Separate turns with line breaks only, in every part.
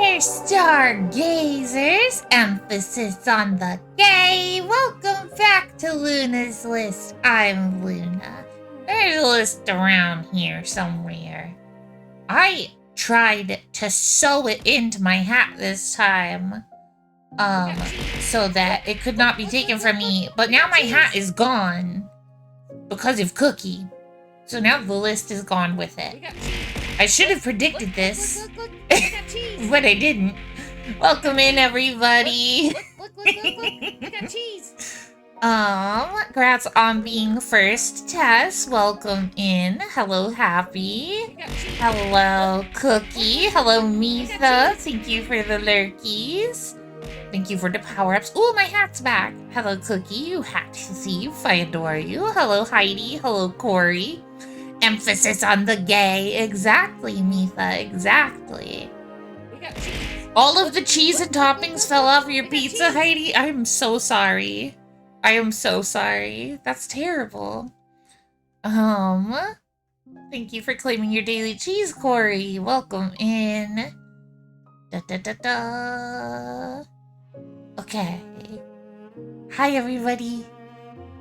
there, stargazers! Emphasis on the gay! Welcome back to Luna's List. I'm Luna. There's a list around here somewhere. I tried to sew it into my hat this time, so that it could not be taken from me, but now my hat is gone because of Cookie. So now the list is gone with it. I should have predicted this, but I didn't. Welcome in, everybody. Congrats on being first, Tess. Welcome in. Hello, Happy. Hello, Cookie. Hello, Mitha. Thank you for the lurkies. Thank you for the power-ups. Ooh, my hat's back. Hello, Cookie. You hat thief. I adore you. Hello, Heidi. Hello, Corey. Emphasis on the gay. Exactly, Mitha. Exactly. All of the cheese and toppings fell off your pizza, Heidi. I'm so sorry. I am so sorry. That's terrible. Thank you for claiming your daily cheese, Corey. Welcome in. Okay. Hi, everybody.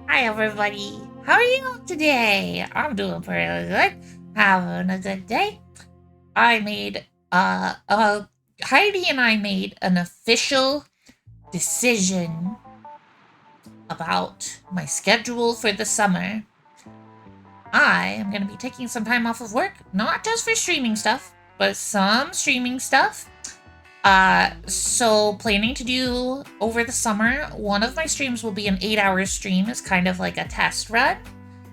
Hi, everybody. How are you today? I'm doing pretty good. Having a good day. I made, Heidi and I made an official decision about my schedule for the summer. I am going to be taking some time off of work, not just for streaming stuff, but some streaming stuff. So planning to do over the summer, one of my streams will be an 8-hour stream. It's kind of like a test run.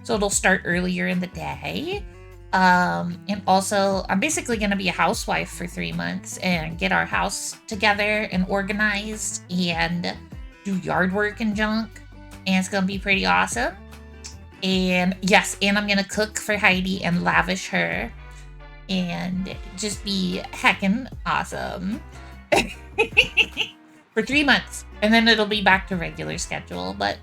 So it'll start earlier in the day. And also I'm basically going to be a housewife for 3 months and get our house together and organized and do yard work and junk. And it's going to be pretty awesome. And yes, and I'm going to cook for Heidi and lavish her and just be heckin' awesome. For 3 months, and then it'll be back to regular schedule. But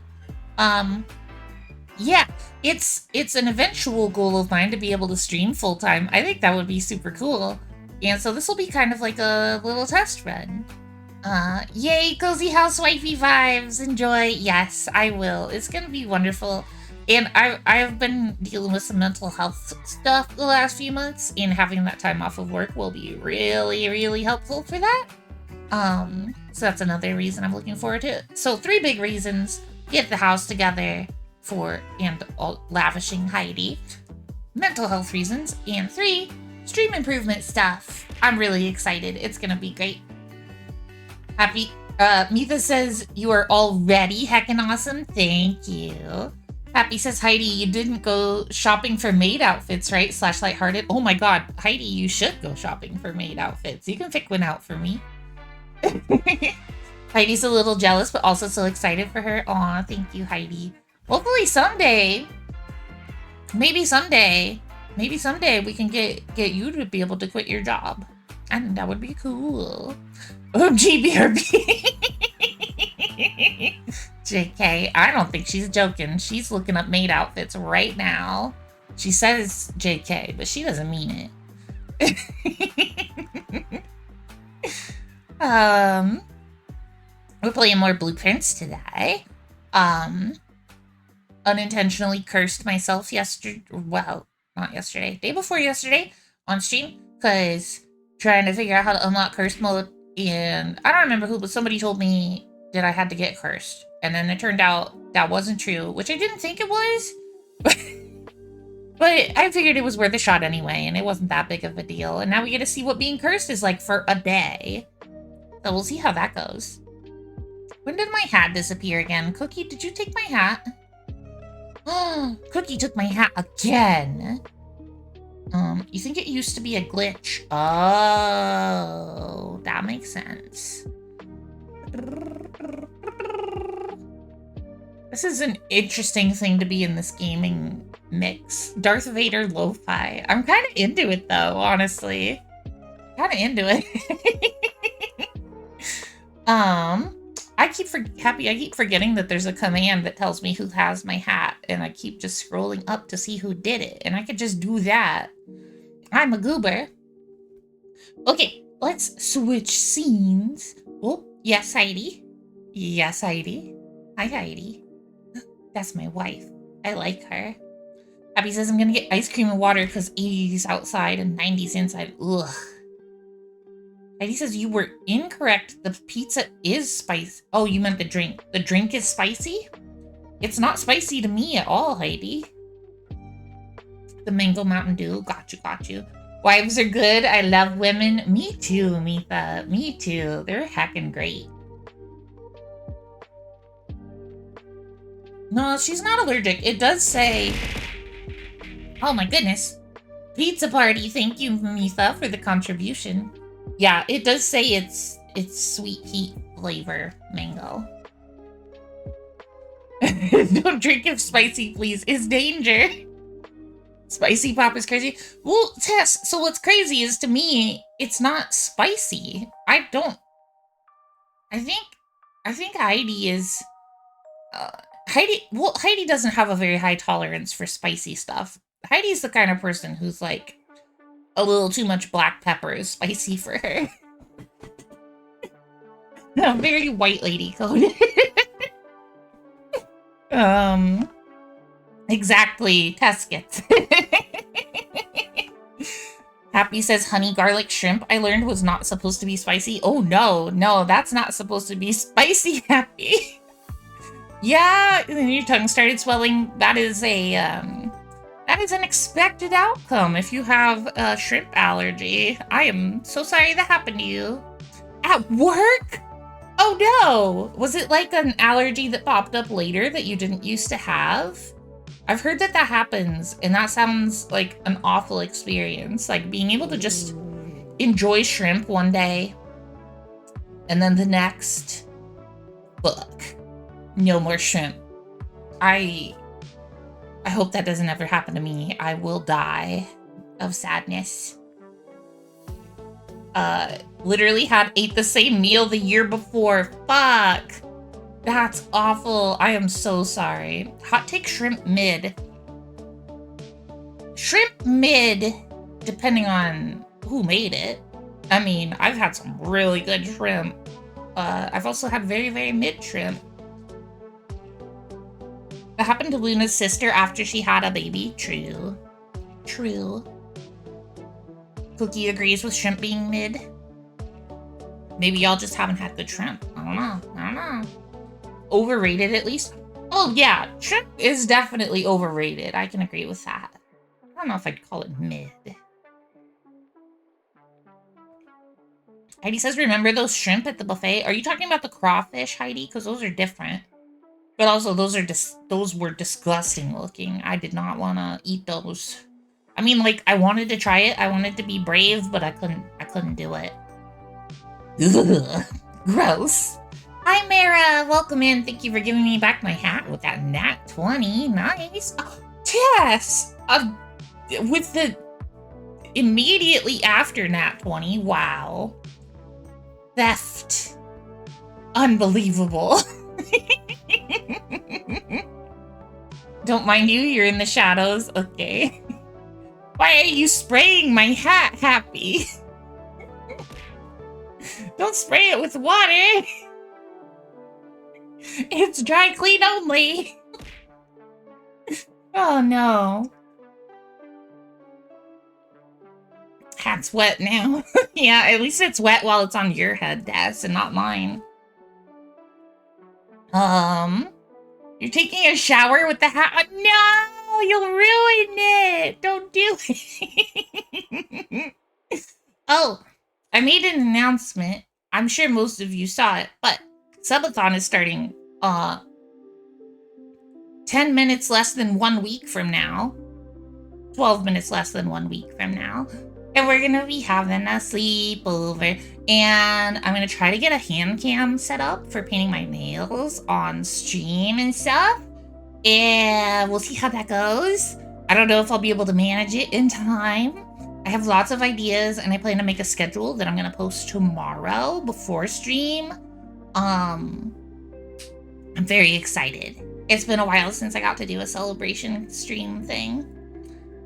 yeah, it's an eventual goal of mine to be able to stream full-time. I think that would be super cool, and so this will be kind of like a little test run. Yay, cozy housewifey vibes. Enjoy. Yes, I will. It's gonna be wonderful. And I've been dealing with some mental health stuff the last few months, and having that time off of work will be really, really helpful for that. So that's another reason I'm looking forward to it. So 3 big reasons: get the house together and lavishing Heidi, mental health reasons, and 3, stream improvement stuff. I'm really excited. It's gonna be great. Happy, Mitha says you are already heckin' awesome. Thank you. Happy says, Heidi, you didn't go shopping for maid outfits, right? / lighthearted. Oh my god, Heidi, you should go shopping for maid outfits. You can pick one out for me. Heidi's a little jealous, but also so excited for her. Aw, thank you, Heidi. Hopefully someday, maybe someday we can get you to be able to quit your job. And that would be cool. OMG, BRB. JK, I don't think she's joking. She's looking up maid outfits right now. She says JK, but she doesn't mean it. We're playing more Blueprints today. Unintentionally cursed myself yesterday. Well, not yesterday. Day before yesterday on stream, because trying to figure out how to unlock curse mode, and I don't remember who, but somebody told me that I had to get cursed. And then it turned out that wasn't true, which I didn't think it was. But I figured it was worth a shot anyway, and it wasn't that big of a deal. And now we get to see what being cursed is like for a day. So we'll see how that goes. When did my hat disappear again? Cookie, did you take my hat? Oh, Cookie took my hat again. You think it used to be a glitch? Oh, that makes sense. This is an interesting thing to be in this gaming mix. Darth Vader lo-fi. I'm kind of into it though, honestly. Kind of into it. I keep forgetting that there's a command that tells me who has my hat, and I keep just scrolling up to see who did it, and I could just do that. I'm a goober. Okay, let's switch scenes. Oh, yes, Heidi. Yes, Heidi. Hi, Heidi. That's my wife. I like her. Abby says I'm gonna get ice cream and water because 80s outside and 90s inside. Ugh. Heidi says you were incorrect. The pizza is spicy. Oh, you meant the drink. The drink is spicy? It's not spicy to me at all, Heidi. The mango Mountain Dew. Got you. Wives are good. I love women. Me too, Mitha. Me too. They're heckin' great. No, she's not allergic. It does say... Oh my goodness. Pizza party. Thank you, Mitha, for the contribution. Yeah, it does say it's sweet heat flavor mango. Don't drink it spicy, please. It's danger. Spicy pop is crazy. Well, Tess, so what's crazy is, to me, it's not spicy. I think Heidi is... Heidi doesn't have a very high tolerance for spicy stuff. Heidi's the kind of person who's like, a little too much black pepper is spicy for her. A very white lady code. Exactly. Tess gets it. Happy says honey garlic shrimp I learned was not supposed to be spicy. Oh no, that's not supposed to be spicy, Happy. Yeah, your tongue started swelling. That is an expected outcome if you have a shrimp allergy. I am so sorry that happened to you. At work? Oh no! Was it like an allergy that popped up later that you didn't used to have? I've heard that happens, and that sounds like an awful experience. Like being able to just enjoy shrimp one day, and then the next, fuck, no more shrimp. I hope that doesn't ever happen to me. I will die of sadness. Literally ate the same meal the year before. Fuck. That's awful. I am so sorry. Hot take shrimp mid. Shrimp mid, depending on who made it. I mean, I've had some really good shrimp. I've also had very, very mid shrimp. That happened to Luna's sister after she had a baby. True. Cookie agrees with shrimp being mid. Maybe y'all just haven't had good shrimp. I don't know. Overrated, at least? Oh, yeah. Shrimp is definitely overrated. I can agree with that. I don't know if I'd call it mid. Heidi says, remember those shrimp at the buffet? Are you talking about the crawfish, Heidi? Because those are different. But also, those were disgusting looking. I did not want to eat those. I mean, like, I wanted to try it. I wanted to be brave, but I couldn't do it. Ugh, gross. Hi, Mara. Welcome in. Thank you for giving me back my hat with that nat 20. Nice. Oh, Tess! With the immediately after nat 20. Wow. Theft. Unbelievable. Don't mind you. You're in the shadows. Okay. Why are you spraying my hat, Happy? Don't spray it with water. It's dry clean only. Oh no. Hat's wet now. Yeah, at least it's wet while it's on your head, Des, and not mine. You're taking a shower with the hat? No, you'll ruin it. Don't do it. Oh, I made an announcement. I'm sure most of you saw it, but Subathon is starting 10 minutes less than 1 week from now. 12 minutes less than 1 week from now. And we're gonna be having a sleepover. And I'm gonna try to get a hand cam set up for painting my nails on stream and stuff. And we'll see how that goes. I don't know if I'll be able to manage it in time. I have lots of ideas, and I plan to make a schedule that I'm gonna post tomorrow before stream. I'm very excited. It's been a while since I got to do a celebration stream thing.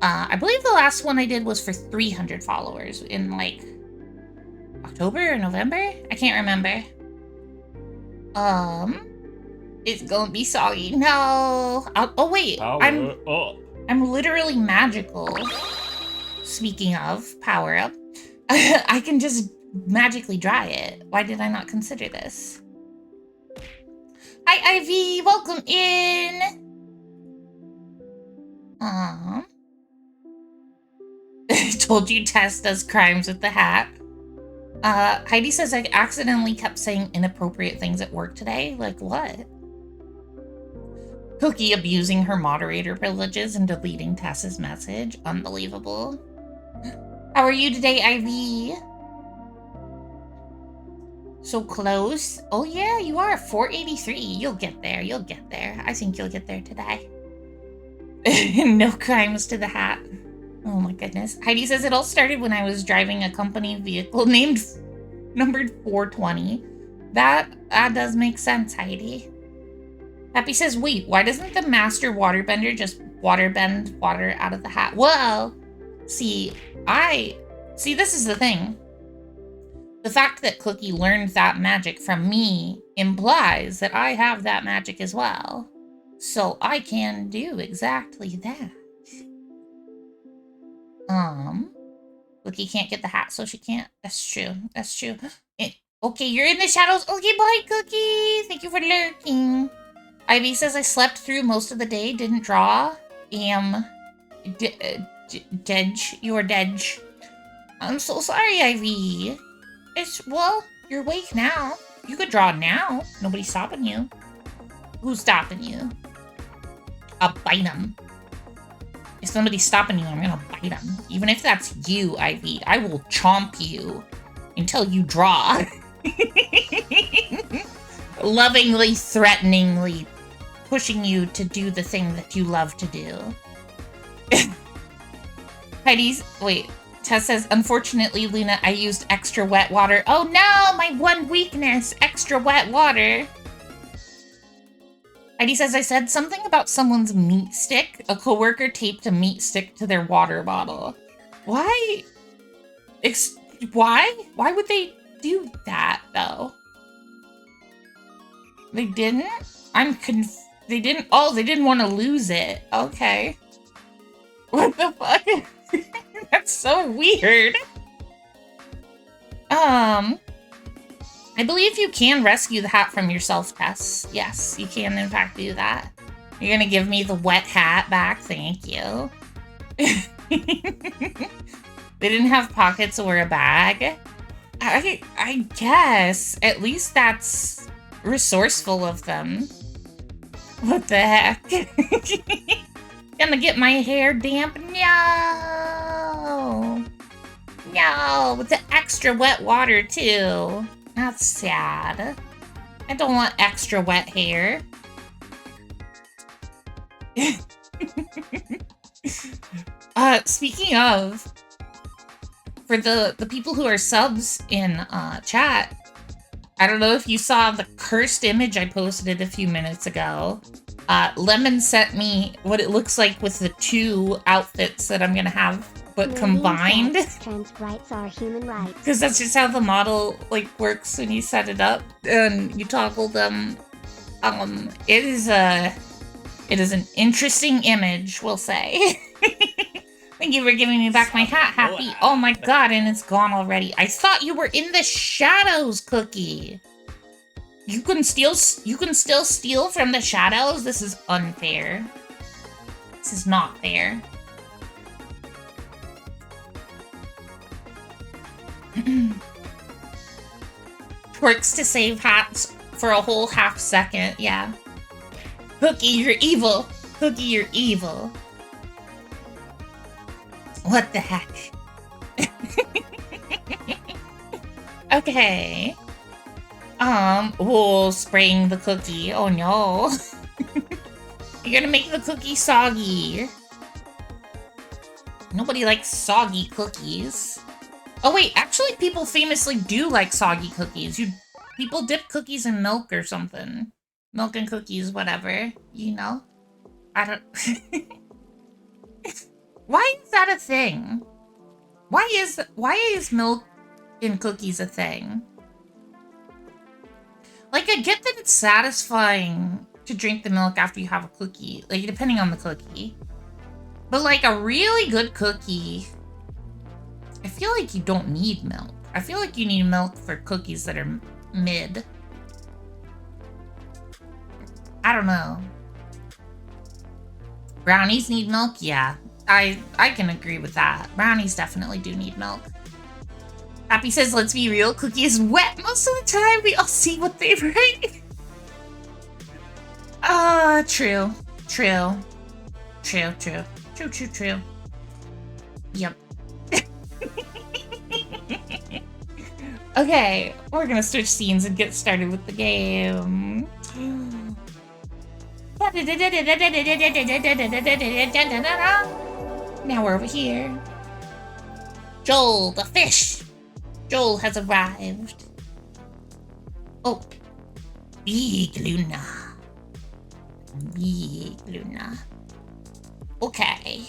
I believe the last one I did was for 300 followers in like October or November? I can't remember. It's gonna be soggy. No. Oh wait, I'm literally magical. Speaking of power up, I can just magically dry it. Why did I not consider this? Hi Ivy, welcome in. Told you Tess does crimes with the hat. Heidi says I accidentally kept saying inappropriate things at work today. Like what? Cookie abusing her moderator privileges and deleting Tess's message. Unbelievable. How are you today, Ivy? So close. Oh yeah, you are 483. You'll get there. You'll get there. I think you'll get there today. No crimes to the hat. Oh my goodness. Heidi says it all started when I was driving a company vehicle numbered 420. That does make sense, Heidi. Happy says, wait, why doesn't the master waterbender just waterbend water out of the hat? Well, see, this is the thing. The fact that Cookie learned that magic from me implies that I have that magic as well. So I can do exactly that. Cookie can't get the hat, so she can't. That's true. That's true. Okay, you're in the shadows. Okay, bye, Cookie. Thank you for lurking. Ivy says I slept through most of the day, didn't draw. Dej. You're Dej. I'm so sorry, Ivy. Well, you're awake now. You could draw now. Nobody's stopping you. Who's stopping you? I'll bite him. If somebody's stopping you, I'm gonna bite him. Even if that's you, Ivy, I will chomp you until you draw. Lovingly, threateningly pushing you to do the thing that you love to do. Tess says, unfortunately, Luna, I used extra wet water. Oh no, my one weakness, extra wet water. Heidi says, I said something about someone's meat stick. A coworker taped a meat stick to their water bottle. Why? Why would they do that, though? They didn't? They didn't? Oh, they didn't want to lose it. Okay. What the fuck? That's so weird. I believe you can rescue the hat from yourself, Tess. Yes, you can in fact do that. You're gonna give me the wet hat back? Thank you. They didn't have pockets or a bag? I guess. At least that's resourceful of them. What the heck? Gonna get my hair damp? No! No! With the extra wet water, too. That's sad. I don't want extra wet hair. Speaking of, for the people who are subs in chat, I don't know if you saw the cursed image I posted a few minutes ago. Lemon sent me what it looks like with the two outfits that I'm gonna have, but combined.
Trans rights are human rights.
Because that's just how the model works when you set it up and you toggle them. It is an interesting image, we'll say. Thank you for giving me back my hat, Happy. Oh my god, and it's gone already. I thought you were in the shadows, Cookie. You can still steal from the shadows? This is unfair. This is not fair. Twerks to save hats for a whole half second, yeah. Cookie, you're evil. Cookie, you're evil. What the heck? Okay. Spraying the cookie. Oh no. You're gonna make the cookie soggy. Nobody likes soggy cookies. Oh wait, actually people famously do like soggy cookies. People dip cookies in milk or something. Milk and cookies, whatever. You know? I don't... Why is that a thing? Why is milk in cookies a thing. Like, I get that it's satisfying to drink the milk after you have a cookie, like, depending on the cookie. But, like, a really good cookie, I feel like you don't need milk. I feel like you need milk for cookies that are mid. I don't know. Brownies need milk? Yeah, I can agree with that. Brownies definitely do need milk. Happy says, let's be real, cookie is wet most of the time. We all see what they write. True. True. True, true. True, true, true. Yep. Okay, we're gonna switch scenes and get started with the game. Now we're over here. Joel, the fish. Joel has arrived. Oh, big Luna. Big Luna. Okay.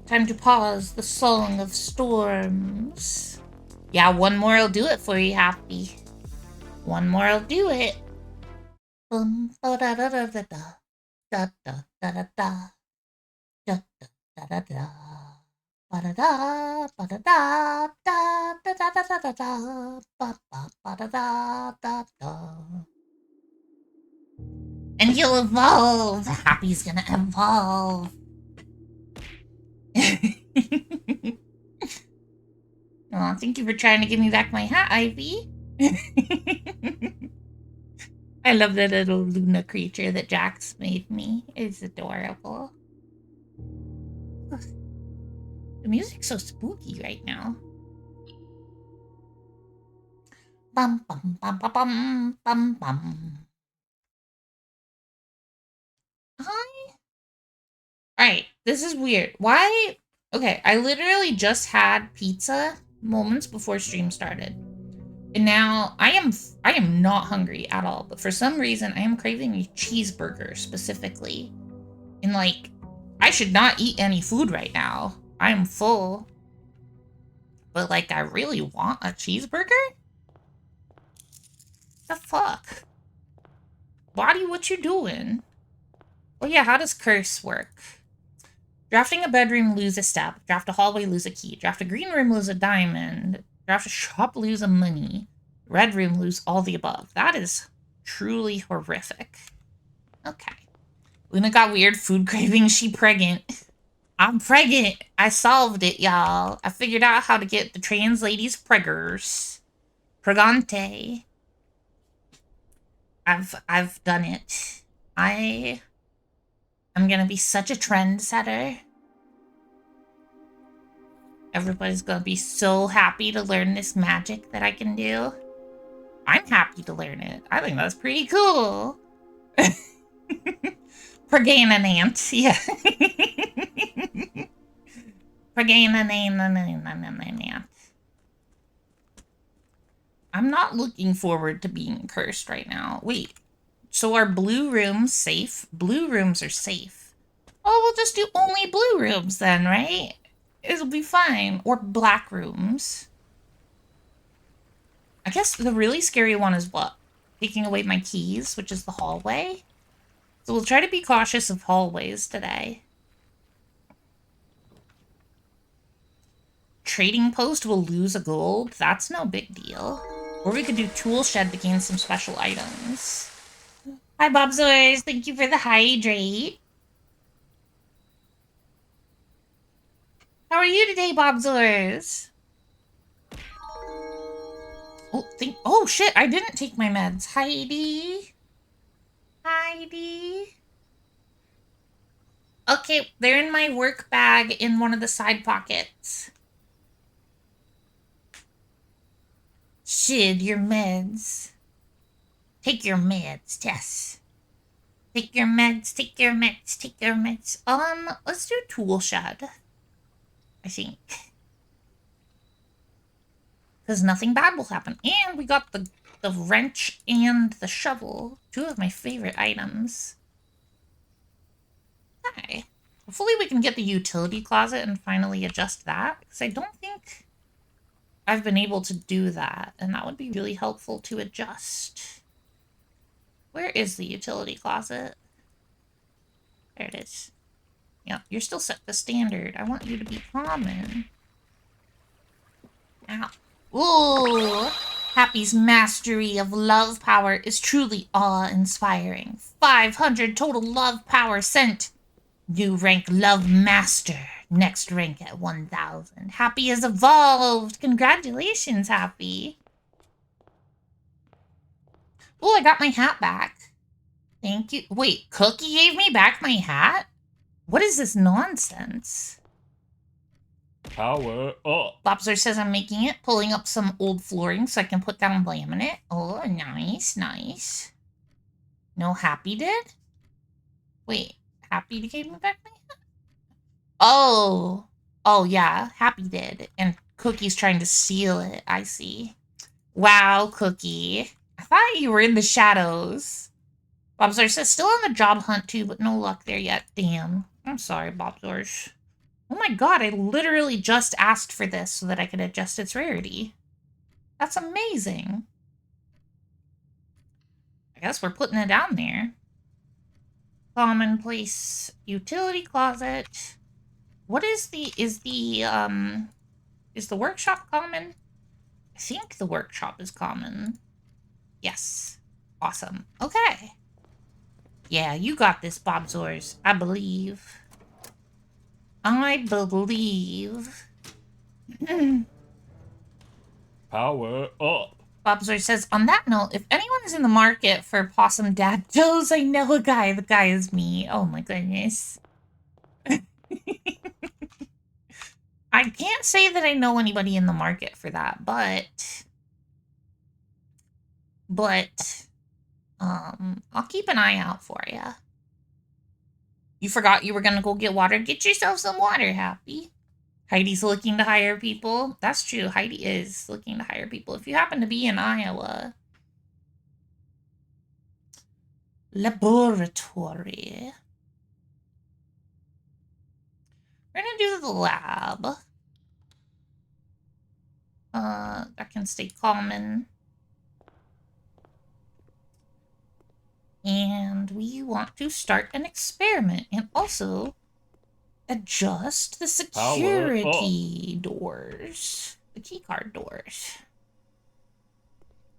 Time to pause the Song of Storms. Yeah, one more will do it for you, Happy. One more will do it. Bum ba da da da da da da da da da da da da da. Ba-da-da, ba-da-da, da, da-da-da-da-da, ba-ba-ba-da-da-da-da. And he'll evolve! Happy's gonna evolve! Aw, thank you for trying to give me back my hat, Ivy. I love the little Luna creature that Jax made me. It's adorable. The music's so spooky right now. Bum bum bum bum bum bum bum. Hi. Alright, this is weird. Why? Okay, I literally just had pizza moments before stream started. And now I am not hungry at all, but for some reason I am craving a cheeseburger specifically. And like, I should not eat any food right now. I am full. But like, I really want a cheeseburger? The fuck? Body, what you doing? Oh yeah, how does curse work? Drafting a bedroom, lose a step. Draft a hallway, lose a key. Draft a green room, lose a diamond. Draft a shop, lose a money. Red room, lose all the above. That is truly horrific. Okay. Luna got weird food cravings. She pregnant. I'm pregnant. I solved it, y'all. I figured out how to get the trans ladies preggers. Pregante. I've done it. I'm gonna be such a trendsetter. Everybody's gonna be so happy to learn this magic that I can do. I'm happy to learn it. I think that's pretty cool. Pregananant, yeah. Pregananant. I'm not looking forward to being cursed right now. Wait, so are blue rooms safe? Blue rooms are safe. Oh, we'll just do only blue rooms then, right? It'll be fine. Or black rooms. I guess the really scary one is what? Taking away my keys, which is the hallway. So we'll try to be cautious of hallways today. Trading post will lose a gold. That's no big deal. Or we could do tool shed to gain some special items. Hi, Bobzors. Thank you for the hydrate. How are you today, Bobzors? Oh, shit. I didn't take my meds. Heidi. Heidi. Okay, they're in my work bag in one of the side pockets. Sid, your meds. Take your meds, Tess. Take your meds, take your meds, take your meds. Let's do tool shed. I think. Because nothing bad will happen. And we got the wrench and the shovel. Two of my favorite items. Okay. Hopefully we can get the utility closet and finally adjust that. Because I don't think I've been able to do that, and that would be really helpful to adjust. Where is the utility closet? There it is. Yeah, you're still set to standard. I want you to be common. Ow. Ooh! Happy's mastery of love power is truly awe-inspiring. 500 total love power sent. New rank Love Master. Next rank at 1,000. Happy has evolved. Congratulations, Happy. Oh, I got my hat back. Thank you. Wait, Cookie gave me back my hat? What is this nonsense?
Power up.
Bobster says I'm making it, pulling up some old flooring so I can put down laminate. Oh, nice, nice. No, Happy did? Wait, Happy gave me back my hat? Oh. Oh, yeah, Happy did. And Cookie's trying to steal it. I see. Wow, Cookie. I thought you were in the shadows. Bobzor says, still on the job hunt too, but no luck there yet. Damn. I'm sorry, Bobzor. Oh my god, I literally just asked for this so that I could adjust its rarity. That's amazing. I guess we're putting it down there. Commonplace utility closet. What is the workshop common? I think the workshop is common. Yes. Awesome. Okay. Yeah, you got this, Bobzors. I believe. I believe.
Power up.
Bobzor says, on that note, if anyone is in the market for Possum Dad Joes, I know a guy. The guy is me. Oh my goodness. I can't say that I know anybody in the market for that, but I'll keep an eye out for you. You forgot you were gonna go get water? Get yourself some water, Happy. Heidi's looking to hire people. That's true. Heidi is looking to hire people. If you happen to be in Iowa. Laboratory. We're gonna do the lab. That can stay common. And we want to start an experiment and also adjust the security doors. The keycard doors.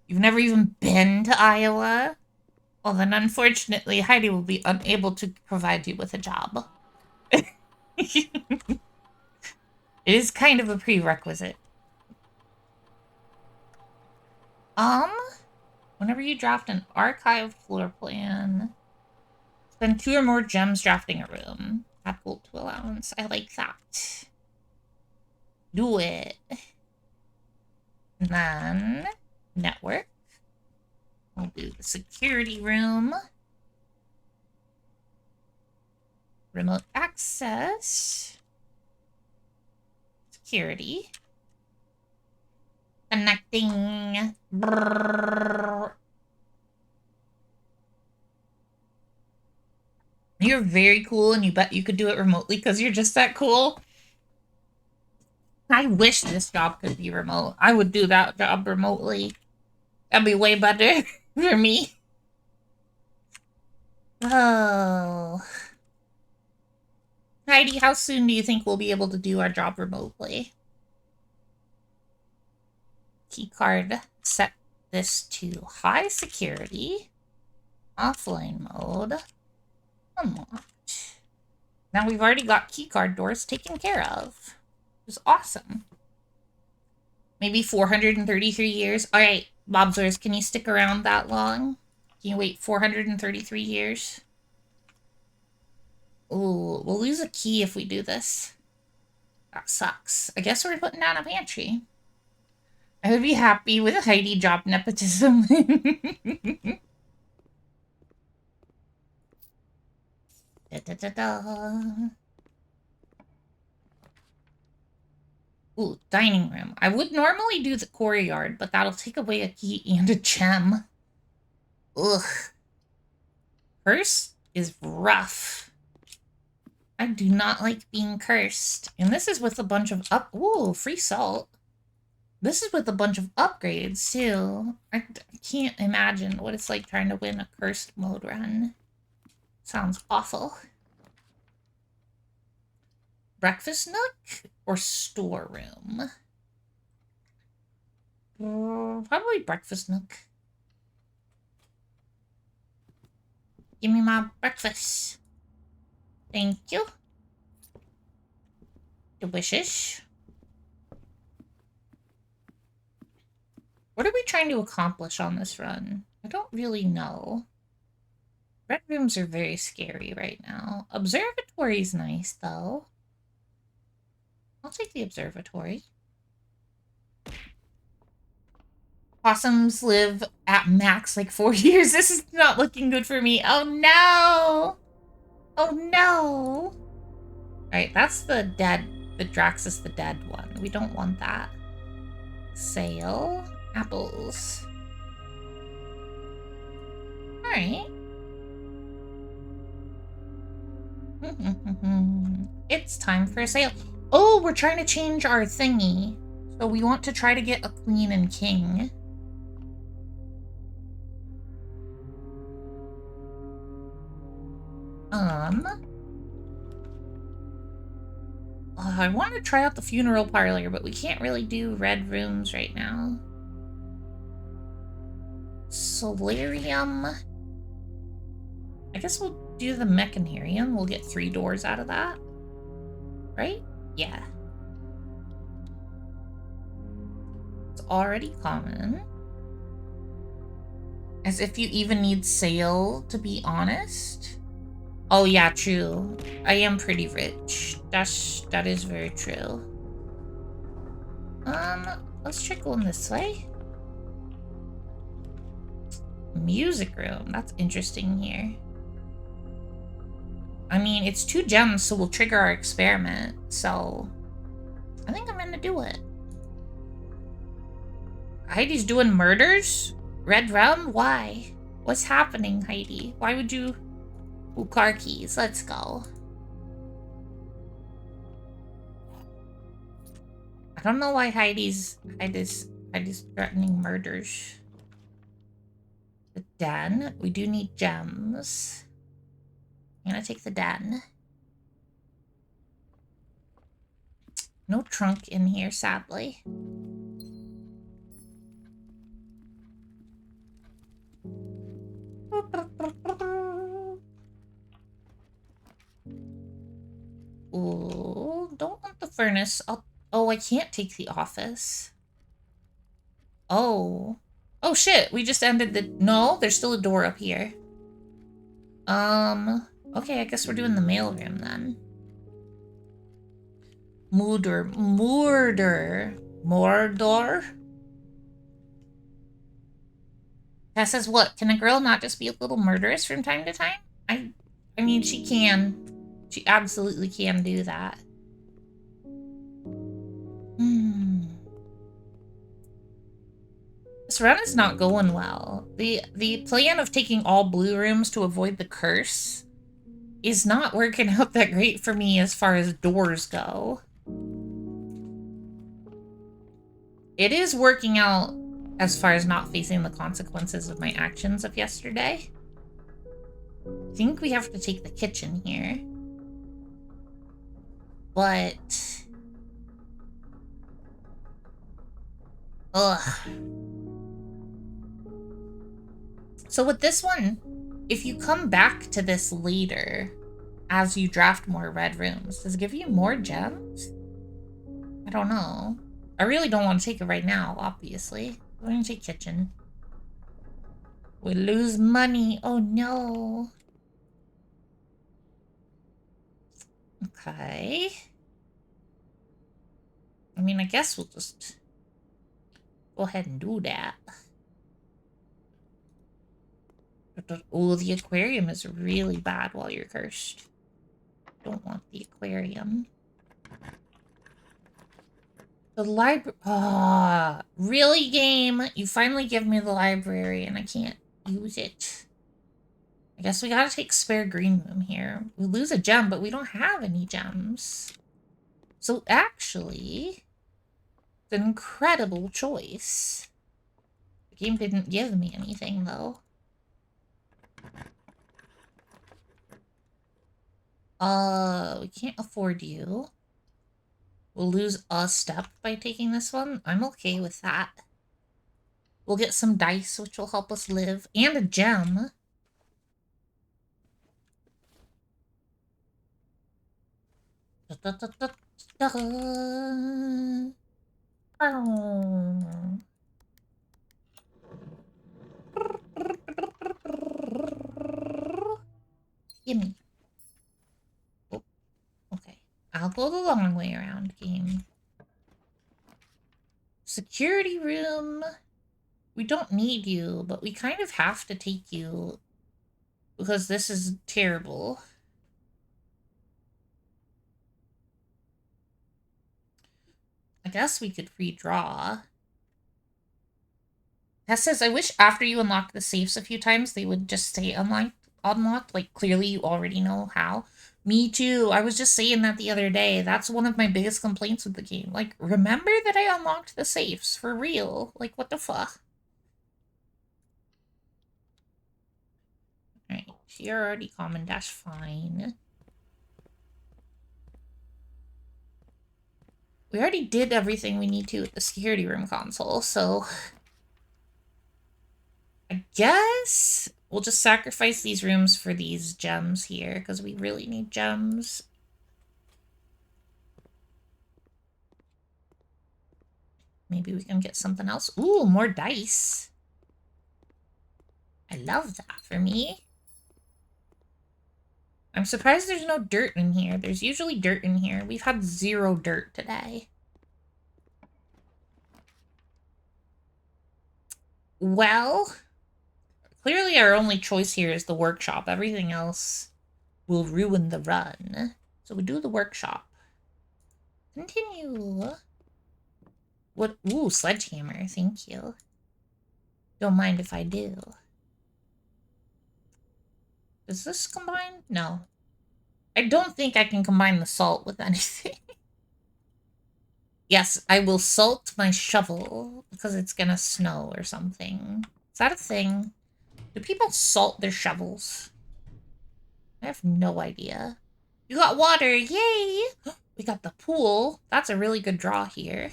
You've never even been to Iowa? Well, then unfortunately, Heidi will be unable to provide you with a job. It is kind of a prerequisite. Whenever you draft an archived floor plan, spend 2 or more gems drafting a room. Add gold to allowance. I like that. Do it. And then, network. We'll do the security room. Remote access. Security. Connecting. Brrr. You're very cool, and you bet you could do it remotely because you're just that cool. I wish this job could be remote. I would do that job remotely. That'd be way better for me. Oh. Heidi, how soon do you think we'll be able to do our job remotely? Keycard, set this to high security. Offline mode. Unlocked. Now we've already got keycard doors taken care of. It was awesome. Maybe 433 years. Alright, Bobzors, can you stick around that long? Can you wait 433 years? Ooh, we'll lose a key if we do this. That sucks. I guess we're putting down a pantry. I would be happy with Heidi job nepotism. Ooh, dining room. I would normally do the courtyard, but that'll take away a key and a gem. Ugh. Curse is rough. I do not like being cursed. And this is with a bunch of ooh, free salt. This is with a bunch of upgrades, too. I can't imagine what it's like trying to win a cursed mode run. Sounds awful. Breakfast nook or storeroom? Probably breakfast nook. Give me my breakfast. Thank you. Delicious. What are we trying to accomplish on this run? I don't really know. Red rooms are very scary right now. Observatory's nice, though. I'll take the observatory. Possums live at max like 4 years. This is not looking good for me. Oh, no! Oh, no! Alright, that's the dead... The Draxus the dead one. We don't want that. Sale. Apples. Alright. It's time for a sale. Oh, we're trying to change our thingy. So we want to try to get a queen and king. I want to try out the funeral parlor, but we can't really do red rooms right now. Solarium. I guess we'll do the mechanarium. We'll get 3 doors out of that. Right? Yeah. It's already common. As if you even need sale, to be honest. Oh yeah, true. I am pretty rich. That is very true. Let's try going this way. Music room. That's interesting here. I mean, it's 2 gems, so we'll trigger our experiment. So, I think I'm gonna do it. Heidi's doing murders? Red round? Why? What's happening, Heidi? Why would you... Ooh, car keys. Let's go. I don't know why Heidi's threatening murders. The den. We do need gems. I'm gonna take the den. No trunk in here, sadly. Ooh, don't want the furnace. Oh, I can't take the office. Oh. Oh shit, we just ended the... No, there's still a door up here. Okay, I guess we're doing the mailroom then. Mordor. That says what? Can a girl not just be a little murderous from time to time? I mean, she can. She absolutely can do that. This run is not going well. The plan of taking all blue rooms to avoid the curse is not working out that great for me as far as doors go. It is working out as far as not facing the consequences of my actions of yesterday. I think we have to take the kitchen here. But... ugh. So with this one, if you come back to this later, as you draft more red rooms, does it give you more gems? I don't know. I really don't want to take it right now, obviously. We're going to take kitchen. We lose money. Oh no. Okay. I mean, I guess we'll just go ahead and do that. Oh, the aquarium is really bad while you're cursed. Don't want the aquarium. The library. Ah, really, game? You finally give me the library and I can't use it. I guess we gotta take spare green room here. We lose a gem, but we don't have any gems. So actually, It's an incredible choice. The game didn't give me anything, though. We can't afford you. We'll lose a step by taking this one. I'm okay with that. We'll get some dice, which will help us live, and a gem. Da, da, da, da, da. Oh. Gimme. Oh, okay. I'll go the long way around, game. Security room. We don't need you, but we kind of have to take you because this is terrible. I guess we could redraw. That says, I wish after you unlock the safes a few times, they would just stay unlocked. Like, clearly you already know how. Me too. I was just saying that the other day. That's one of my biggest complaints with the game. Like, remember that I unlocked the safes. For real. Like, what the fuck? Alright. You're already common dash. Fine. We already did everything we need to with the security room console, so... I guess we'll just sacrifice these rooms for these gems here, because we really need gems. Maybe we can get something else. Ooh, more dice. I love that for me. I'm surprised there's no dirt in here. There's usually dirt in here. We've had 0 dirt today. Well, clearly our only choice here is the workshop. Everything else will ruin the run. So we do the workshop. Continue. What? Ooh, sledgehammer. Thank you. Don't mind if I do. Does this combine? No. I don't think I can combine the salt with anything. Yes, I will salt my shovel because it's gonna snow or something. Is that a thing? Do people salt their shovels? I have no idea. You got water! Yay! We got the pool. That's a really good draw here.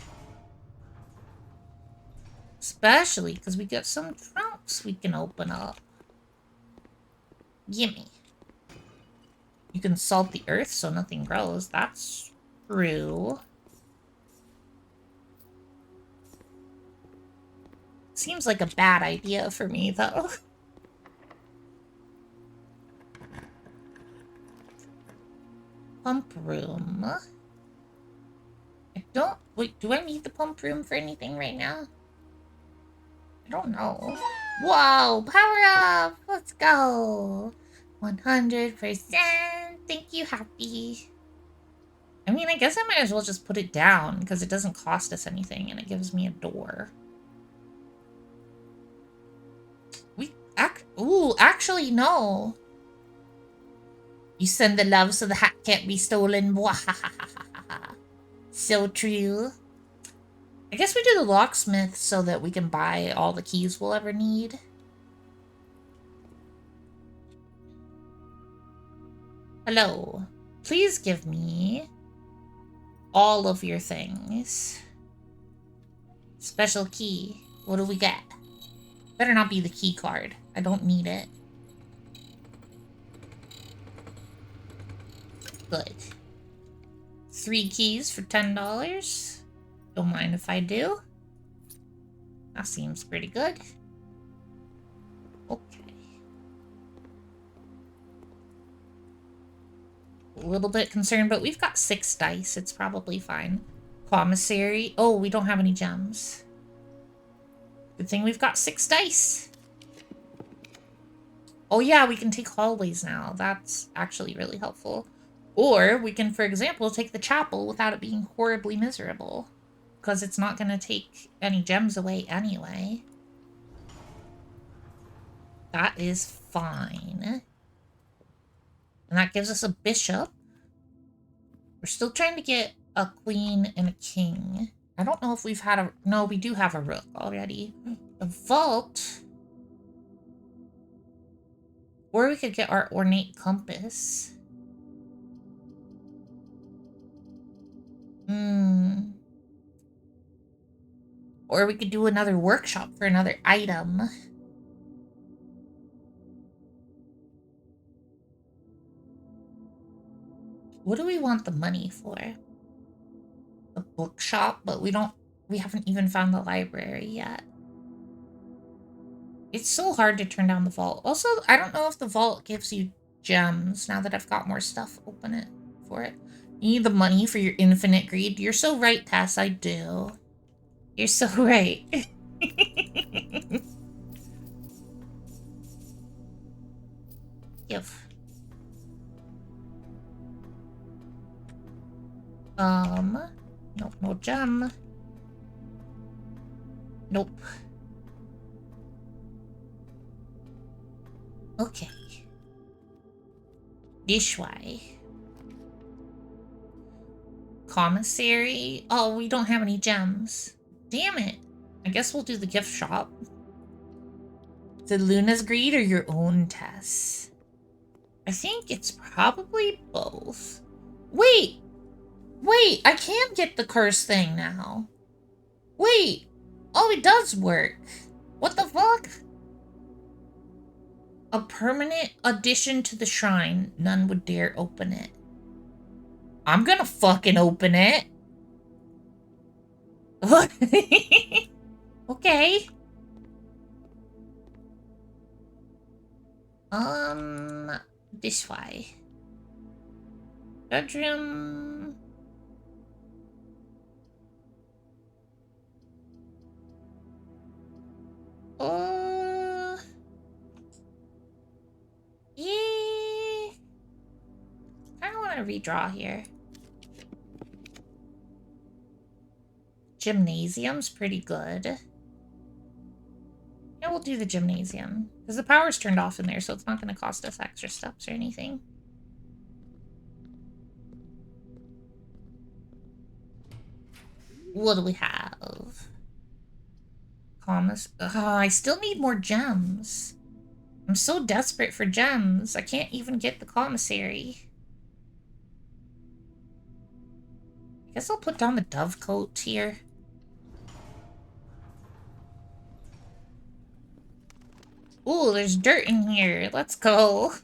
Especially because we got some trunks we can open up. Gimme. You can salt the earth so nothing grows. That's true. Seems like a bad idea for me, though. Pump room. I don't... Wait, do I need the pump room for anything right now? I don't know. Whoa! Power up! Let's go! 100%! Thank you, Happy. I mean, I guess I might as well just put it down, because it doesn't cost us anything, and it gives me a door. Ooh, actually, no. You send the love so the hat can't be stolen. So true. I guess we do the locksmith so that we can buy all the keys we'll ever need. Hello. Please give me all of your things. Special key. What do we get? Better not be the key card. I don't need it. Good. 3 keys for $10. Don't mind if I do. That seems pretty good. Okay. A little bit concerned, but we've got 6 dice. It's probably fine. Commissary. Oh, we don't have any gems. Good thing we've got 6 dice. Oh yeah, we can take hallways now. That's actually really helpful. Or we can, for example, take the chapel without it being horribly miserable. Because it's not going to take any gems away anyway. That is fine. And that gives us a bishop. We're still trying to get a queen and a king. I don't know if we've had a... No, we do have a rook already. A vault. Or we could get our ornate compass. Or we could do another workshop for another item. What do we want the money for? The bookshop, but we haven't even found the library yet. It's so hard to turn down the vault. Also, I don't know if the vault gives you gems now that I've got more stuff open it for it. You need the money for your infinite greed. You're so right, Tess, I do. You're so right. Give. Nope, no gem. Nope. Okay. This way. Commissary? Oh, we don't have any gems. Damn it. I guess we'll do the gift shop. Is it Luna's greed or your own, Tess? I think it's probably both. Wait! Wait, I can get the curse thing now. Wait! Oh, it does work. What the fuck? A permanent addition to the shrine. None would dare open it. I'm gonna fucking open it. Okay. This way. Bedroom. Yeah. I don't want to redraw here. Gymnasium's pretty good. Yeah, we'll do the gymnasium. Because the power's turned off in there, so it's not going to cost us extra steps or anything. What do we have? Commas. Oh, I still need more gems. I'm so desperate for gems. I can't even get the commissary. I guess I'll put down the dove coat here. Ooh, there's dirt in here. Let's go.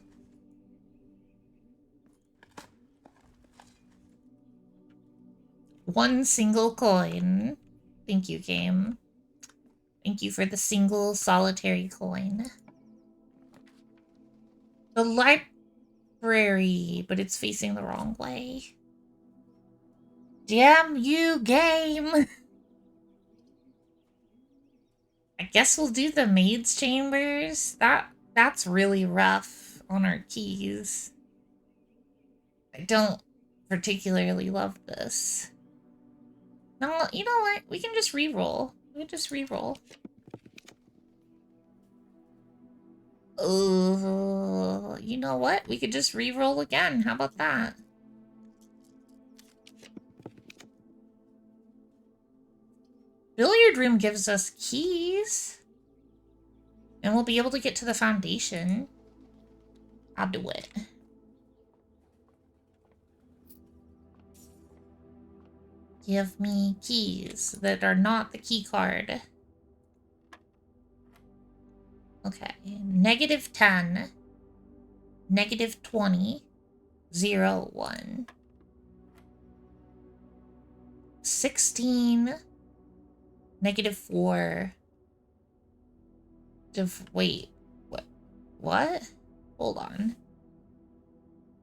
One single coin. Thank you, game. Thank you for the single solitary coin. The library, but it's facing the wrong way. Damn you, game! I guess we'll do the maid's chambers. That's really rough on our keys. I don't particularly love this. No, you know what? We can just re-roll. We can just re-roll. Oh, you know what? We could just re-roll again. How about that? Billiard room gives us keys. And we'll be able to get to the foundation. I'll do it. Give me keys that are not the key card. Okay. -10. -20. 0, 1. 16. -4. Wait. What? Hold on.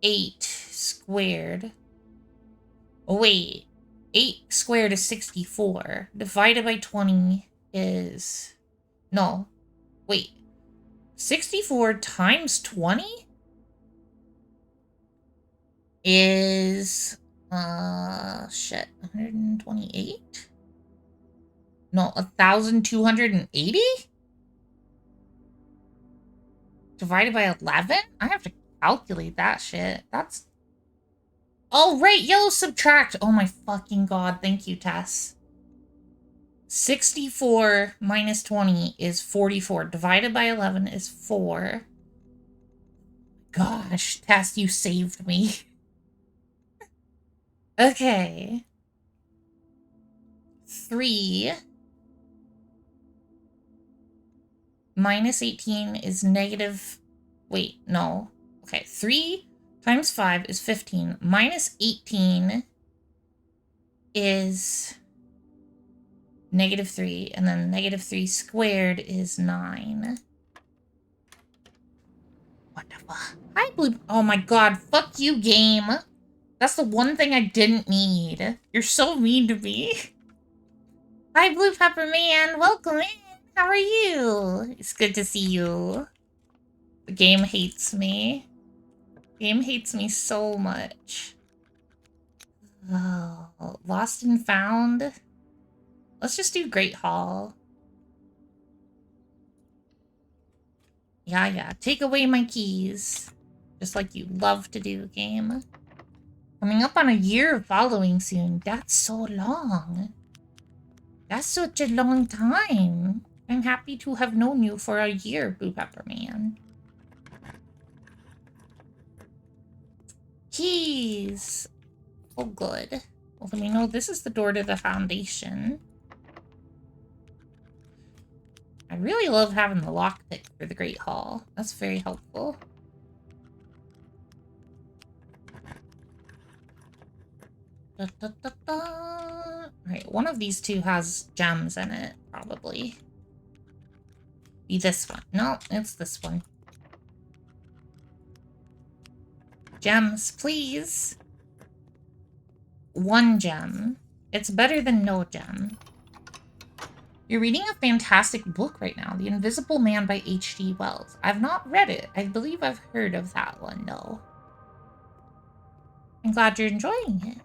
8 squared. Oh, wait. 8 squared is 64. Divided by 20 is... No. Wait. 64 times 20? Is... shit. 128? No, 1,280? Divided by 11? I have to calculate that shit. That's... Oh, right, yellow subtract. Oh my fucking god. Thank you, Tess. 64 minus 20 is 44. Divided by 11 is 4. Gosh, Tess, you saved me. Okay. 3 minus 18 is negative... Wait, no. Okay, 3 times 5 is 15. Minus 18 is negative 3. And then negative 3 squared is 9. Wonderful. Hi, Blue... Oh my god, fuck you, game. That's the one thing I didn't need. You're so mean to me. Hi, Blue Pepper Man. Welcome in. How are you? It's good to see you. The game hates me. The game hates me so much. Oh, lost and found. Let's just do Great Hall. Yeah. Take away my keys. Just like you love to do, game. Coming up on a year of following soon. That's so long. That's such a long time. I'm happy to have known you for a year, Blue Pepper Man. Keys. Oh, good. Well, then we know this is the door to the foundation. I really love having the lockpick for the Great Hall. That's very helpful. Alright, one of these two has gems in it, probably. Be this one. No, it's this one. Gems, please. 1 gem. It's better than no gem. You're reading a fantastic book right now, The Invisible Man by H.G. Wells. I've not read it. I believe I've heard of that one, though. I'm glad you're enjoying it.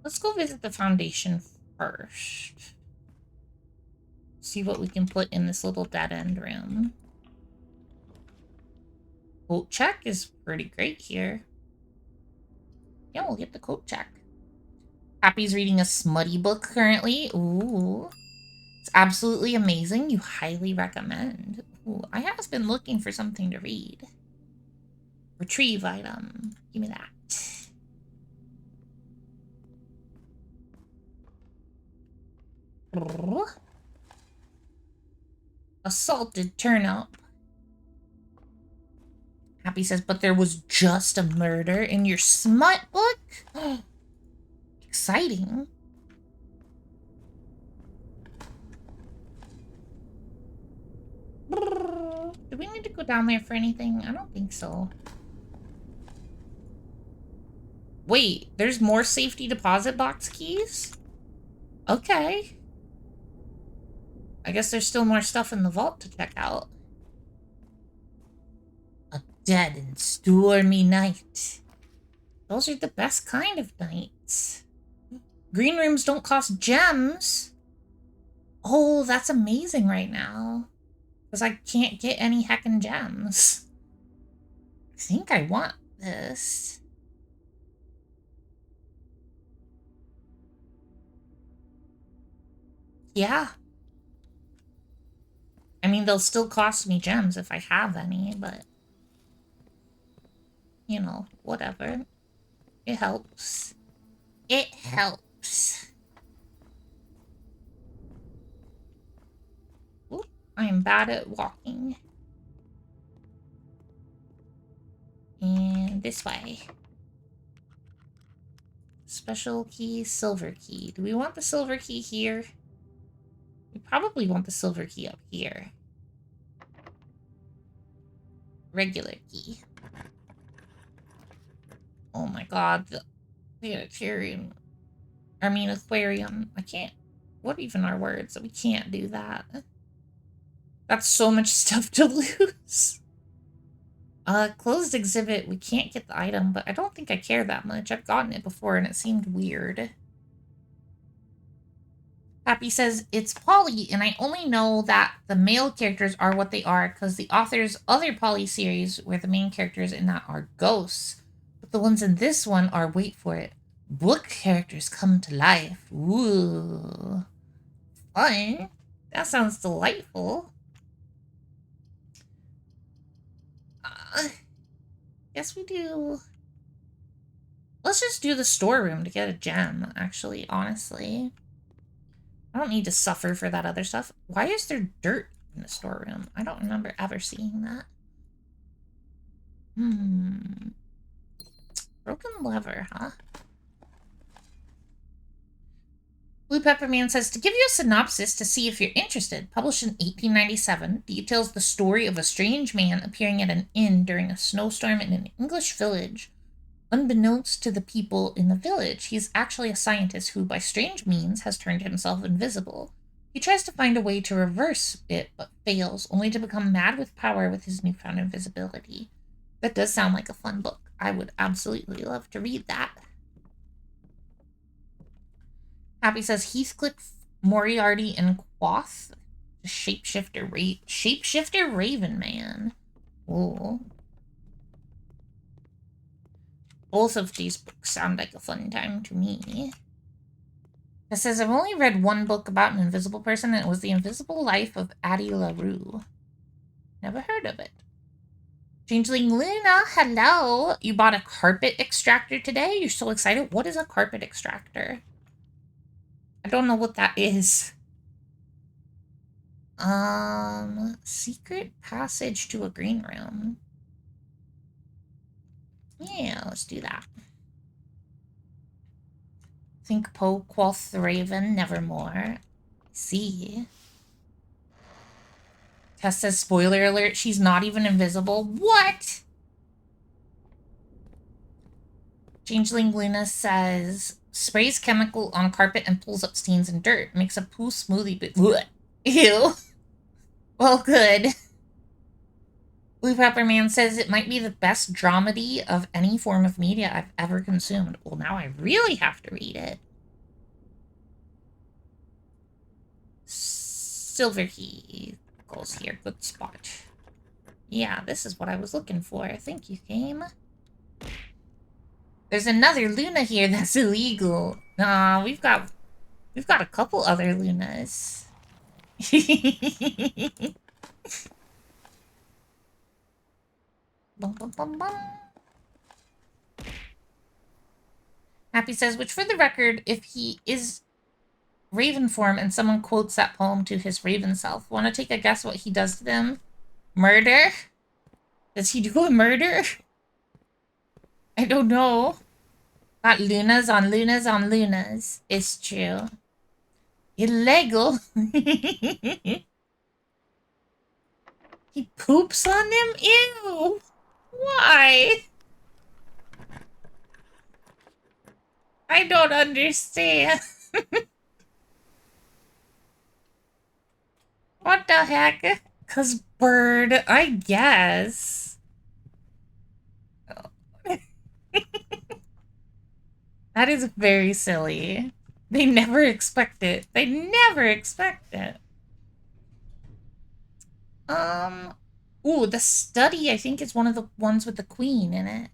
Let's go visit the foundation first. See what we can put in this little dead-end room. Coat check is pretty great here. Yeah, we'll get the coat check. Happy's reading a smutty book currently. Ooh. It's absolutely amazing. You highly recommend. Ooh, I have been looking for something to read. Retrieve item. Give me that. Assaulted turnip. Happy says, but there was just a murder in your smut book? Exciting. Do we need to go down there for anything? I don't think so. Wait, there's more safety deposit box keys? Okay. I guess there's still more stuff in the vault to check out. A dead and stormy night. Those are the best kind of nights. Green rooms don't cost gems. Oh, that's amazing right now. Because I can't get any heckin' gems. I think I want this. Yeah. I mean, they'll still cost me gems if I have any, but... You know, whatever. It helps. It helps. Oop, I am bad at walking. And this way. Special key, silver key. Do we want the silver key here? We probably want the silver key up here. Regular key. Oh my god, the planetarium. I mean, aquarium. I can't. What even are words? We can't do that. That's so much stuff to lose. Closed exhibit. We can't get the item, but I don't think I care that much. I've gotten it before and it seemed weird. Happy says, it's Polly, and I only know that the male characters are what they are because the author's other Polly series, where the main characters in that are ghosts. But the ones in this one are, wait for it, Book characters come to life. Ooh. Fun. That sounds delightful. Guess we do. Let's just do the storeroom to get a gem, actually, honestly. I don't need to suffer for that other stuff. Why is there dirt in the storeroom? I don't remember ever seeing that. Broken lever, huh? Blue Pepper Man says, to give you a synopsis to see if you're interested, published in 1897, details the story of a strange man appearing at an inn during a snowstorm in an English village. Unbeknownst to the people in the village, he is actually a scientist who, by strange means, has turned himself invisible. He tries to find a way to reverse it, but fails, only to become mad with power with his newfound invisibility. That does sound like a fun book. I would absolutely love to read that. Happy says, Heathcliff, Moriarty, and Quoth, the Shapeshifter Raven Man. Ooh. Both of these books sound like a fun time to me. It says, I've only read one book about an invisible person, and it was The Invisible Life of Addie LaRue. Never heard of it. Changeling Luna, hello! You bought a carpet extractor today? You're so excited. What is a carpet extractor? I don't know what that is. Secret passage to a green room. Yeah, let's do that. Think Poe, quoth the Raven, nevermore. See. Tess says, spoiler alert, she's not even invisible. What? Changeling Luna says, sprays chemical on carpet and pulls up stains and dirt. Makes a poo smoothie, but bleh. Ew. Well, good. Blue Pepper Man says it might be the best dramedy of any form of media I've ever consumed. Well, now I really have to read it. Silver Key goes here. Good spot. Yeah, this is what I was looking for. Thank you, game. There's another Luna here that's illegal. Nah, we've got a couple other Lunas. Bum, bum, bum, bum. Happy says, which for the record, if he is Raven form and someone quotes that poem to his Raven self, want to take a guess what he does to them? Murder? Does he do a murder? I don't know. Got Lunas on Lunas on Lunas. It's true. Illegal. He poops on them? Ew. Why? I don't understand. What the heck? 'Cause bird, I guess. Oh. That is very silly. They never expect it. They never expect it. Ooh, the study, I think, is one of the ones with the queen in it.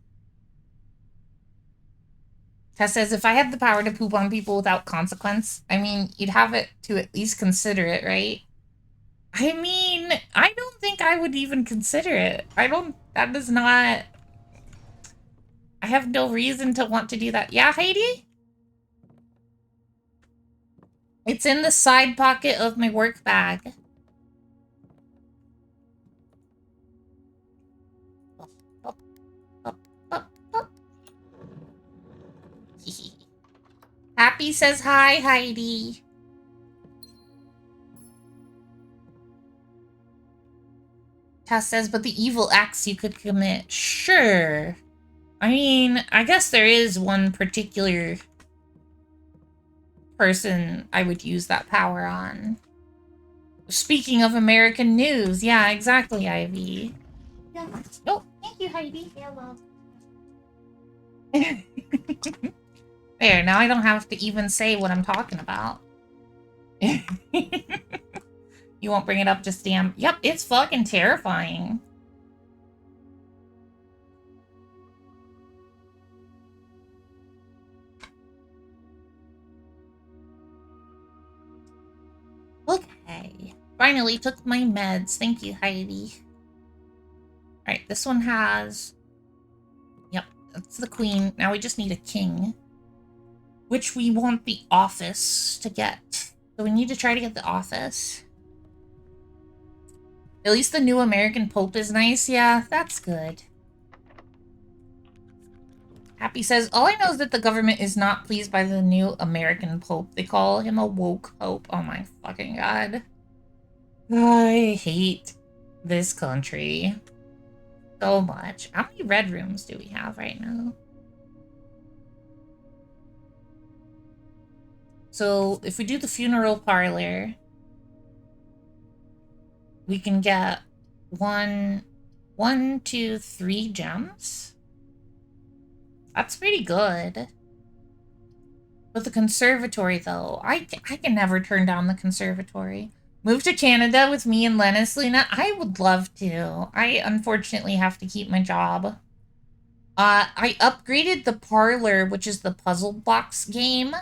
Tess says, if I had the power to poop on people without consequence, I mean, you'd have it to at least consider it, right? I mean, I don't think I would even consider it. That does not... I have no reason to want to do that. Yeah, Heidi? It's in the side pocket of my work bag. Happy says hi, Heidi. Tess says, but the evil acts you could commit. Sure. I mean, I guess there is one particular person I would use that power on. Speaking of American news, yeah, exactly, Ivy. Yeah. Oh, thank you, Heidi. Hello. There, now I don't have to even say what I'm talking about. You won't bring it up, just damn. Yep, it's fucking terrifying. Finally took my meds. Thank you, Heidi. Alright, this one has... Yep, that's the queen. Now we just need a king. Which we want the office to get. So we need to try to get the office. At least the new American Pope is nice. Yeah, that's good. Happy says, all I know is that the government is not pleased by the new American Pope. They call him a woke Pope. Oh my fucking god. I hate this country so much. How many red rooms do we have right now? So if we do the funeral parlor, we can get 1, 2, 3 gems. That's pretty good. With the conservatory, though, I can never turn down the conservatory. Move to Canada with me and Lennis, Luna? I would love to. I unfortunately have to keep my job. I upgraded the parlor, which is the puzzle box game,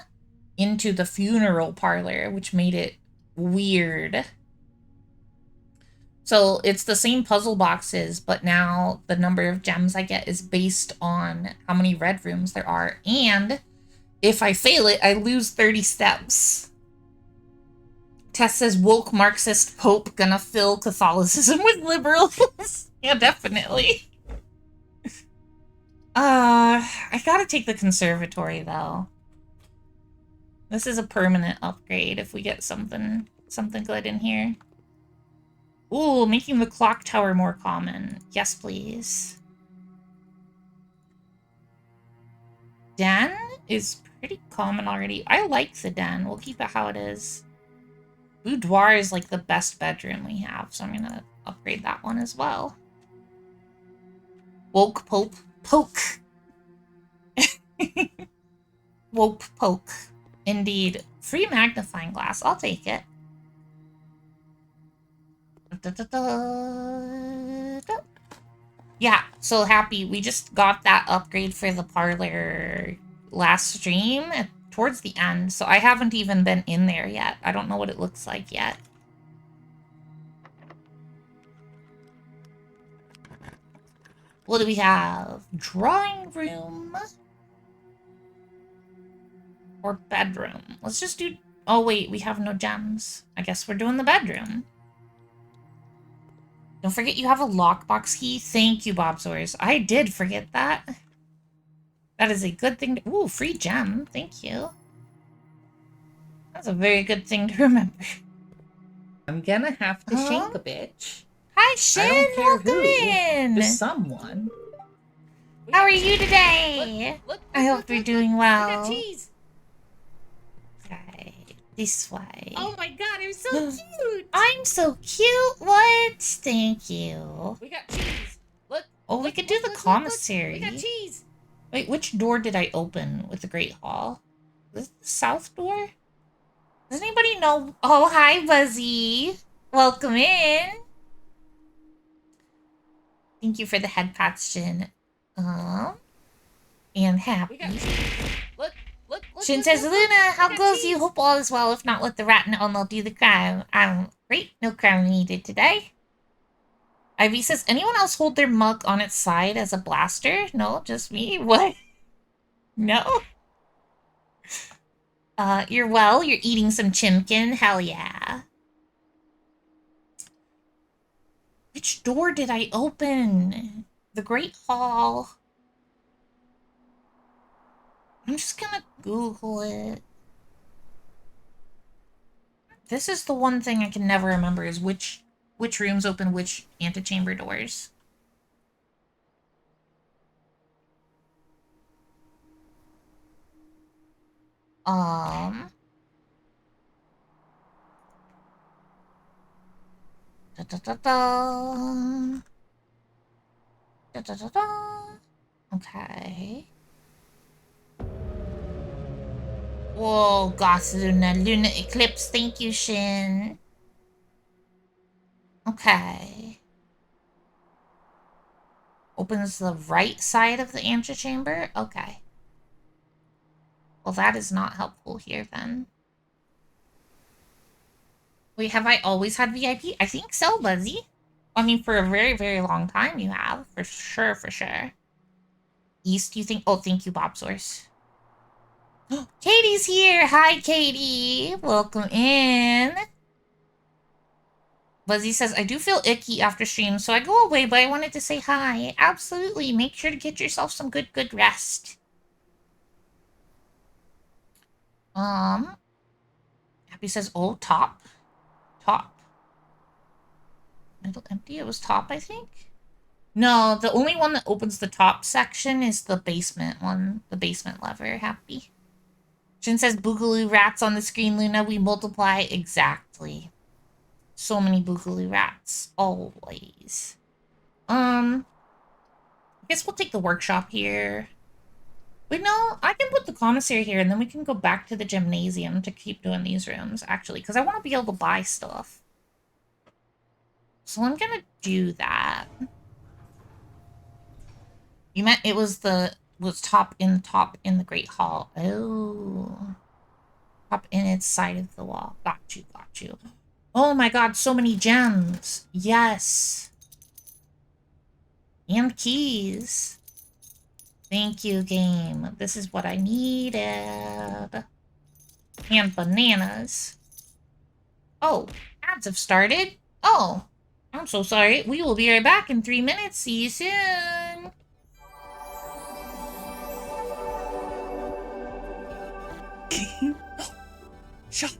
into the funeral parlor, which made it weird. So it's the same puzzle boxes, but now the number of gems I get is based on how many red rooms there are. And if I fail it, I lose 30 steps. Tess says, woke Marxist Pope gonna fill Catholicism with liberals. Yeah, definitely. I gotta take the conservatory, though. This is a permanent upgrade if we get something good in here. Ooh, making the clock tower more common. Yes, please. Den is pretty common already. I like the den. We'll keep it how it is. Boudoir is like the best bedroom we have, so I'm gonna upgrade that one as well. Woke Pope Poke. Woke Poke. Indeed. Free magnifying glass. I'll take it. Yeah, so happy. We just got that upgrade for the parlor last stream towards the end, so I haven't even been in there yet. I don't know what it looks like yet. What do we have? Drawing room or bedroom? Let's just do... Oh, wait, we have no gems. I guess we're doing the bedroom. Don't forget you have a lockbox key. Thank you, Bobsaurs. I did forget that. That is a good thing to... Ooh, free gem. Thank you. That's a very good thing to remember. I'm gonna have to shank a bitch. Hi, Shin. Welcome in.
Just someone.
How are you today?
Look,
I hope you're doing well.
I got cheese.
Okay, this way.
Oh my god, I'm so cute.
I'm so cute. What? Thank you.
We got cheese. Look.
Oh, we could do the commissary.
We got cheese.
Wait, which door did I open with the Great Hall? Is this the south door? Does anybody know? Oh, hi, Buzzy. Welcome in. Thank you for the head pats, Shin. And happy.
Look.
Shin says, Luna, how goes you? Hope all is well. If not, let the rat know and I'll do the crime. Great. No crime needed today. Ivy says, anyone else hold their mug on its side as a blaster? No, just me. What? No? You're well? You're eating some chimkin? Hell yeah. Which door did I open? The Great Hall. I'm just gonna Google it. This is the one thing I can never remember is which rooms open which antechamber doors. Da da da da. Da da da da. Okay. Whoa, gosh, Luna Eclipse. Thank you, Shin. Okay. Opens the right side of the antechamber? Okay. Well, that is not helpful here, then. Wait, have I always had VIP? I think so, Buzzy. I mean, for a very, very long time you have. For sure, for sure. East, you think? Oh, thank you, Bob Source. Katie's here! Hi, Katie! Welcome in. Buzzy says, I do feel icky after stream, so I go away, but I wanted to say hi. Absolutely. Make sure to get yourself some good rest. Happy says, oh, top. Top. Middle empty? It was top, I think? No, the only one that opens the top section is the basement one. The basement lever, Happy. Jin says, Boogaloo rats on the screen, Luna. We multiply. Exactly. So many Boogaloo rats. Always. I guess we'll take the workshop here. Wait, no, I can put the commissary here, and then we can go back to the gymnasium to keep doing these rooms, actually, because I want to be able to buy stuff. So I'm gonna do that. You meant it was top in the Great Hall. Oh. Top in its side of the wall. Got you, got you. Oh my god, so many gems. Yes. And keys. Thank you, game. This is what I needed. And bananas. Oh, ads have started? Oh, I'm so sorry. We will be right back in 3 minutes. See you soon. Shock.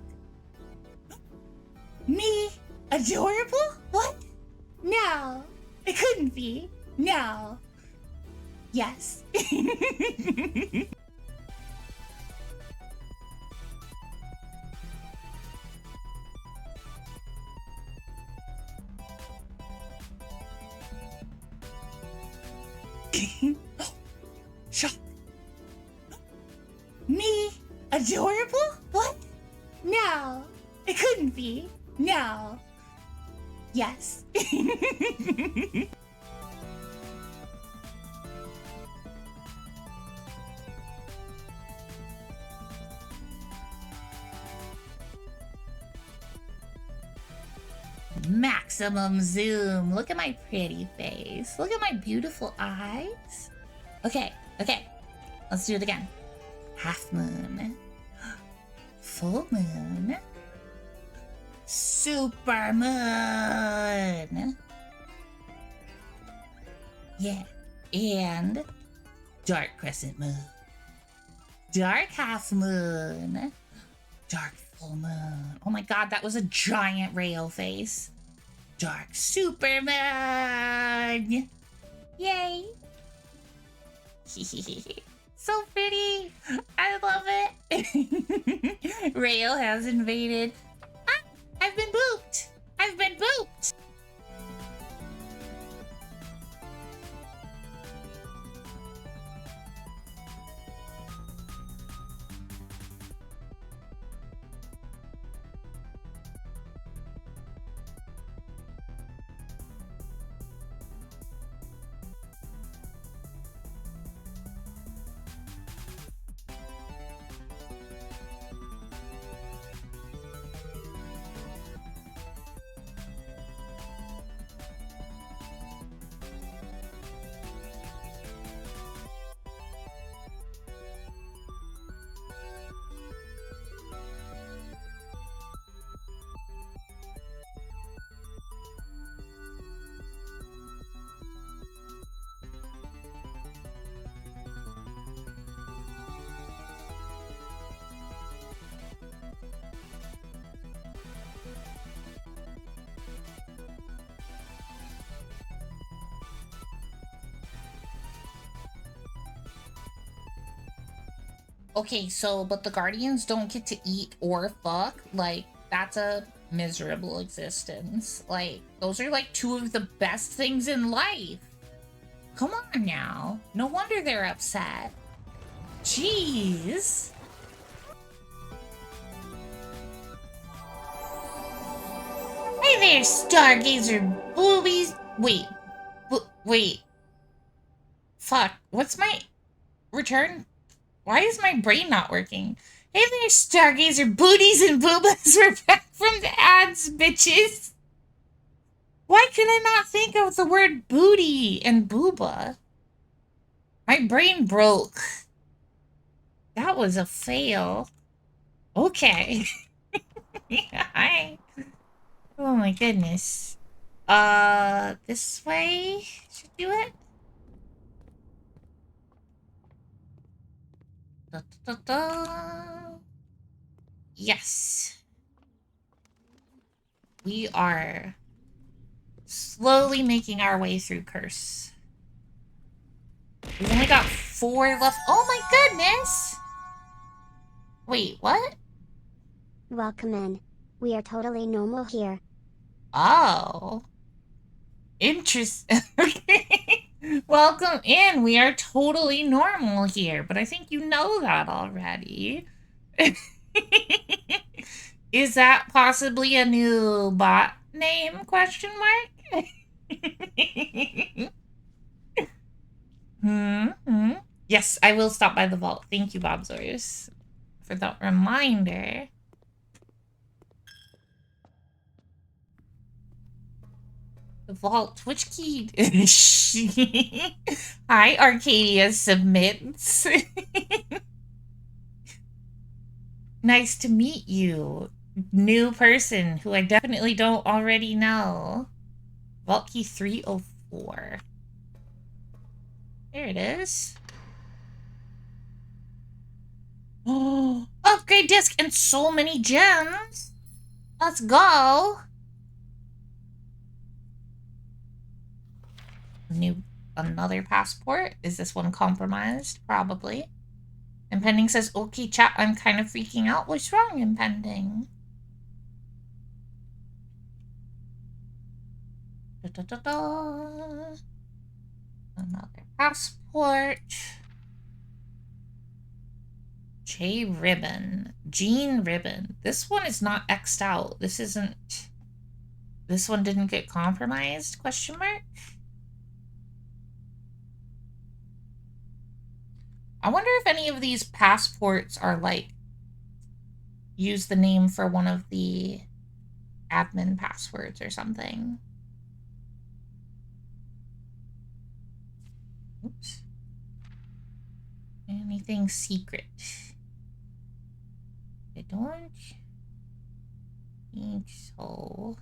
Me? Adorable? What? No. It couldn't be. No. Yes. Shock. Me? Adorable? What? No. It couldn't be. No. Yes. Maximum zoom. Look at my pretty face. Look at my beautiful eyes. Okay, okay. Let's do it again. Half moon. Full moon. Super moon. Yeah. And dark crescent moon. Dark half moon. Dark full moon. Oh my god, that was a giant rail face. Dark super moon. Yay. So pretty. I love it. Rail has invaded. Ah, I've been booped. I've been booped. Okay, so, but the Guardians don't get to eat or fuck? Like, that's a miserable existence. Like, those are like two of the best things in life. Come on now. No wonder they're upset. Jeez. Hey there, Stargazer boobies. Wait. Wait. Fuck. What's my return? Why is my brain not working? Hey there, Stargazer booties and boobas. We're back from the ads, bitches. Why can I not think of the word booty and booba? My brain broke. That was a fail. Okay. Hi. Oh my goodness. This way should do it. Da, da, da, da. Yes. We are slowly making our way through Curse. We've only got 4 left. Oh my goodness! Wait, what?
Welcome in. We are totally normal here.
Oh. Interesting. Okay. Welcome in. We are totally normal here, but I think you know that already. Is that possibly a new bot name? Question mark. Yes, I will stop by the vault. Thank you, Bobzors, for that reminder. The vault. Which key? Hi, Arcadia submits. Nice to meet you. New person who I definitely don't already know. Vault key 304. There it is. Oh, upgrade disc and so many gems. Let's go. Another passport. Is this one compromised? Probably. Impending says, okay, chat, I'm kind of freaking out. What's wrong, Impending? Da, da, da, da. Another passport. J ribbon. Jean ribbon. This one is not X'd out. This isn't... This one didn't get compromised? Question mark? I wonder if any of these passports are like... Use the name for one of the admin passwords or something. Oops. Anything secret? I don't think so.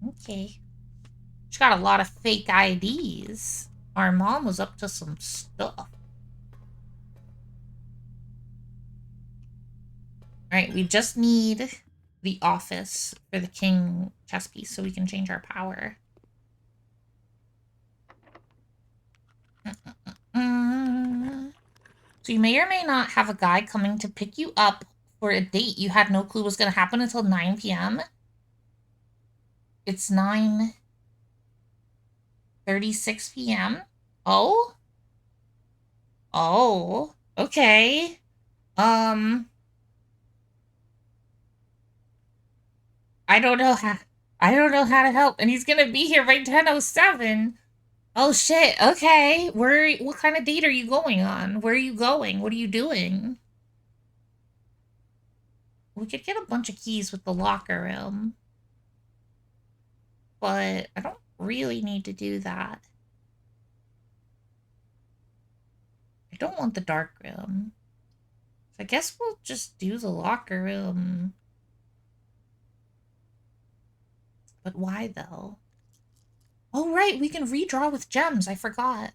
Okay. She's got a lot of fake IDs. Our mom was up to some stuff. Alright, we just need the office for the king chess piece so we can change our power. So you may or may not have a guy coming to pick you up for a date you had no clue was going to happen until 9 p.m. It's 9:36 p.m. Oh? Oh, okay. I don't know how to help, and he's gonna be here by 10:07. Oh shit, okay. What kind of date are you going on? Where are you going? What are you doing? We could get a bunch of keys with the locker room. But I don't really need to do that. I don't want the dark room. So I guess we'll just do the locker room. But why though? Oh right, we can redraw with gems. I forgot.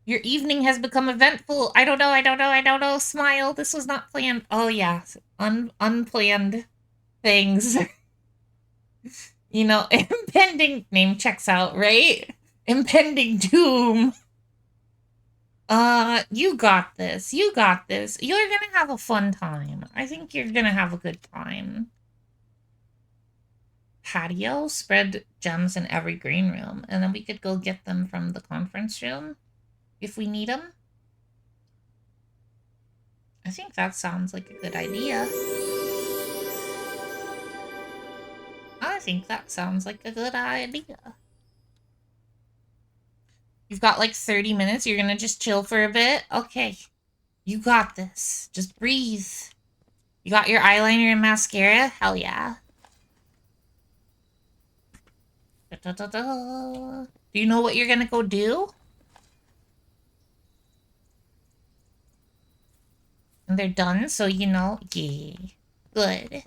Your evening has become eventful. I don't know. Smile. This was not planned. Oh yeah, unplanned things. You know, impending name checks out, right? Impending doom. You got this. You got this. You're gonna have a fun time. I think you're gonna have a good time. Patio, spread gems in every green room, and then we could go get them from the conference room if we need them. I think that sounds like a good idea. You've got like 30 minutes. You're gonna just chill for a bit? Okay. You got this. Just breathe. You got your eyeliner and mascara? Hell yeah. Da, da, da, da. Do you know what you're gonna go do? And they're done, so you know. Yeah. Good.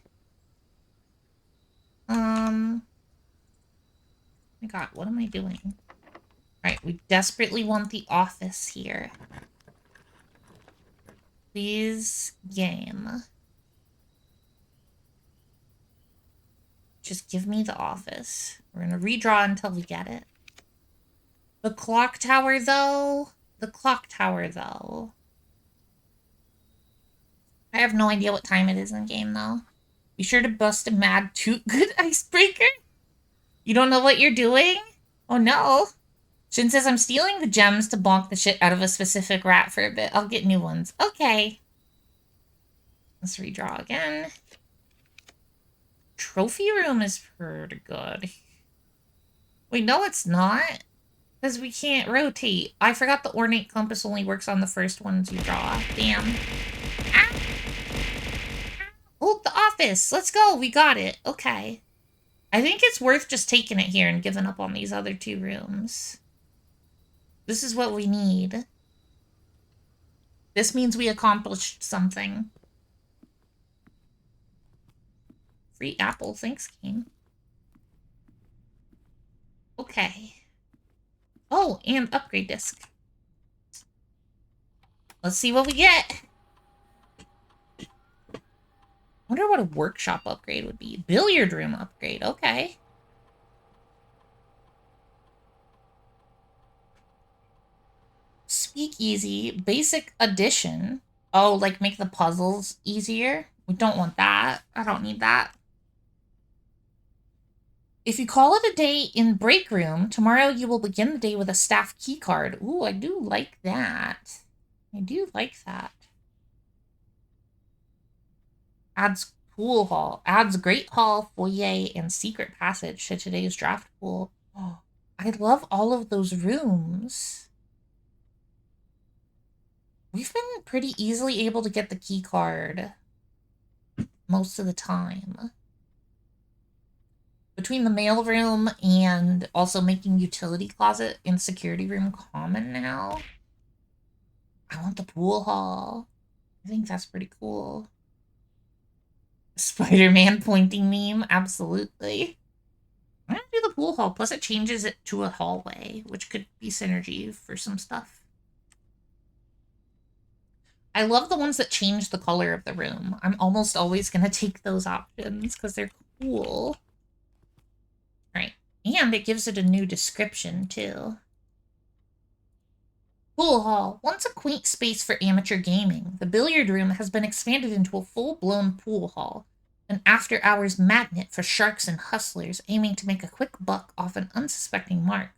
My God, what am I doing? Alright, we desperately want the office here. Please, game. Just give me the office. We're gonna redraw until we get it. The clock tower, though. The clock tower, though. I have no idea what time it is in game, though. Be sure to bust a mad toot good icebreaker. You don't know what you're doing? Oh, no. Shin says, I'm stealing the gems to bonk the shit out of a specific rat for a bit. I'll get new ones. Okay. Let's redraw again. Trophy room is pretty good. Wait, no, it's not. Because we can't rotate. I forgot the ornate compass only works on the first ones you draw. Damn. Ah! Oh, the office. Let's go. We got it. Okay. I think it's worth just taking it here and giving up on these other two rooms. This is what we need. This means we accomplished something. Free apple. Thanks, game. Okay. Oh, and upgrade disc. Let's see what we get. Wonder what a workshop upgrade would be. Billiard room upgrade. Okay. Speakeasy. Basic addition. Oh, like make the puzzles easier? We don't want that. I don't need that. If you call it a day in break room, tomorrow you will begin the day with a staff key card. Ooh, I do like that. I do like that. Adds pool hall. Adds great hall, foyer, and secret passage to today's draft pool. Oh, I love all of those rooms. We've been pretty easily able to get the key card most of the time. Between the mail room and also making utility closet and security room common now. I want the pool hall. I think that's pretty cool. Spider-Man pointing meme, absolutely. I'm gonna do the pool hall, plus it changes it to a hallway, which could be synergy for some stuff. I love the ones that change the color of the room. I'm almost always gonna take those options because they're cool. Right, and it gives it a new description too. Pool hall. Once a quaint space for amateur gaming, the billiard room has been expanded into a full-blown pool hall, an after-hours magnet for sharks and hustlers aiming to make a quick buck off an unsuspecting mark.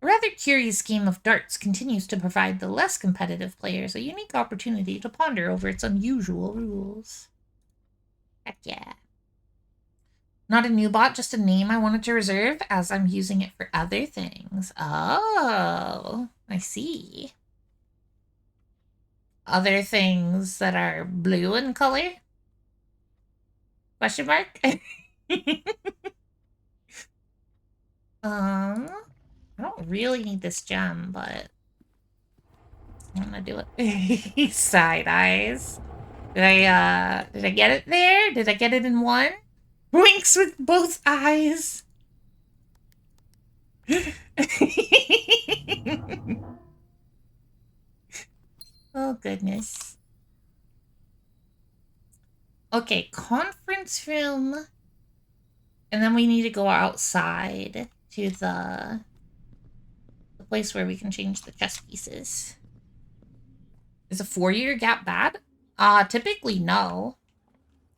A rather curious game of darts continues to provide the less competitive players a unique opportunity to ponder over its unusual rules. Heck yeah. Not a new bot, just a name I wanted to reserve as I'm using it for other things. Oh, I see. Other things that are blue in color? Question mark? I don't really need this gem, but I'm gonna do it. Side eyes. Did I get it there? Did I get it in one? Winks with both eyes. Oh, goodness. Okay, conference room. And then we need to go outside to the place where we can change the chess pieces. Is a 4-year gap bad? Typically no.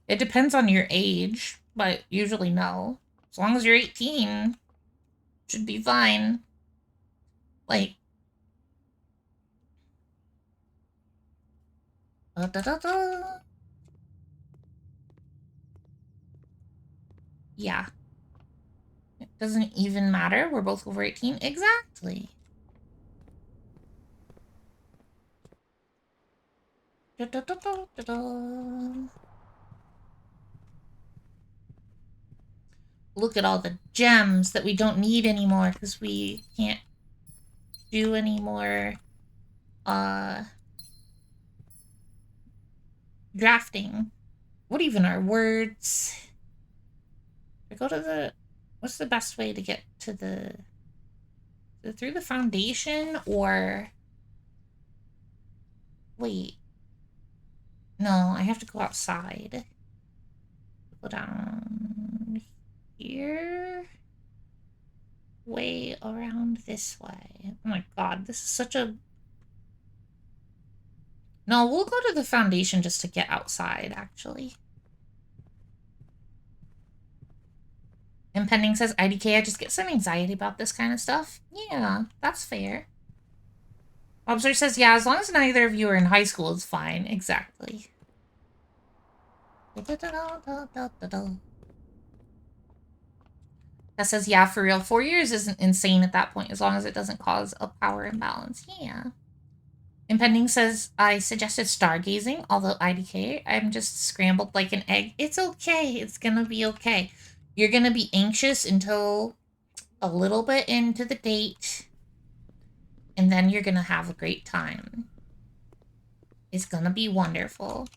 It depends on your age, but usually no. As long as you're 18, should be fine. Like, yeah. It doesn't even matter. We're both over 18. Exactly. Look at all the gems that we don't need anymore because we can't do any more drafting. What even are words? I go to the... What's the best way to get to the... Is it through the foundation or... Wait. No, I have to go outside. Go down here. Way around this way. Oh my god, this is such a... No, we'll go to the foundation just to get outside, actually. Impending says, IDK, I just get some anxiety about this kind of stuff. Yeah, that's fair. Observer says, yeah, as long as neither of you are in high school, it's fine. Exactly. That says, yeah, for real. 4 years isn't insane at that point, as long as it doesn't cause a power imbalance. Yeah. Impending says, I suggested stargazing, although IDK, I'm just scrambled like an egg. It's okay. It's gonna be okay. You're gonna be anxious until a little bit into the date, and then you're gonna have a great time. It's gonna be wonderful.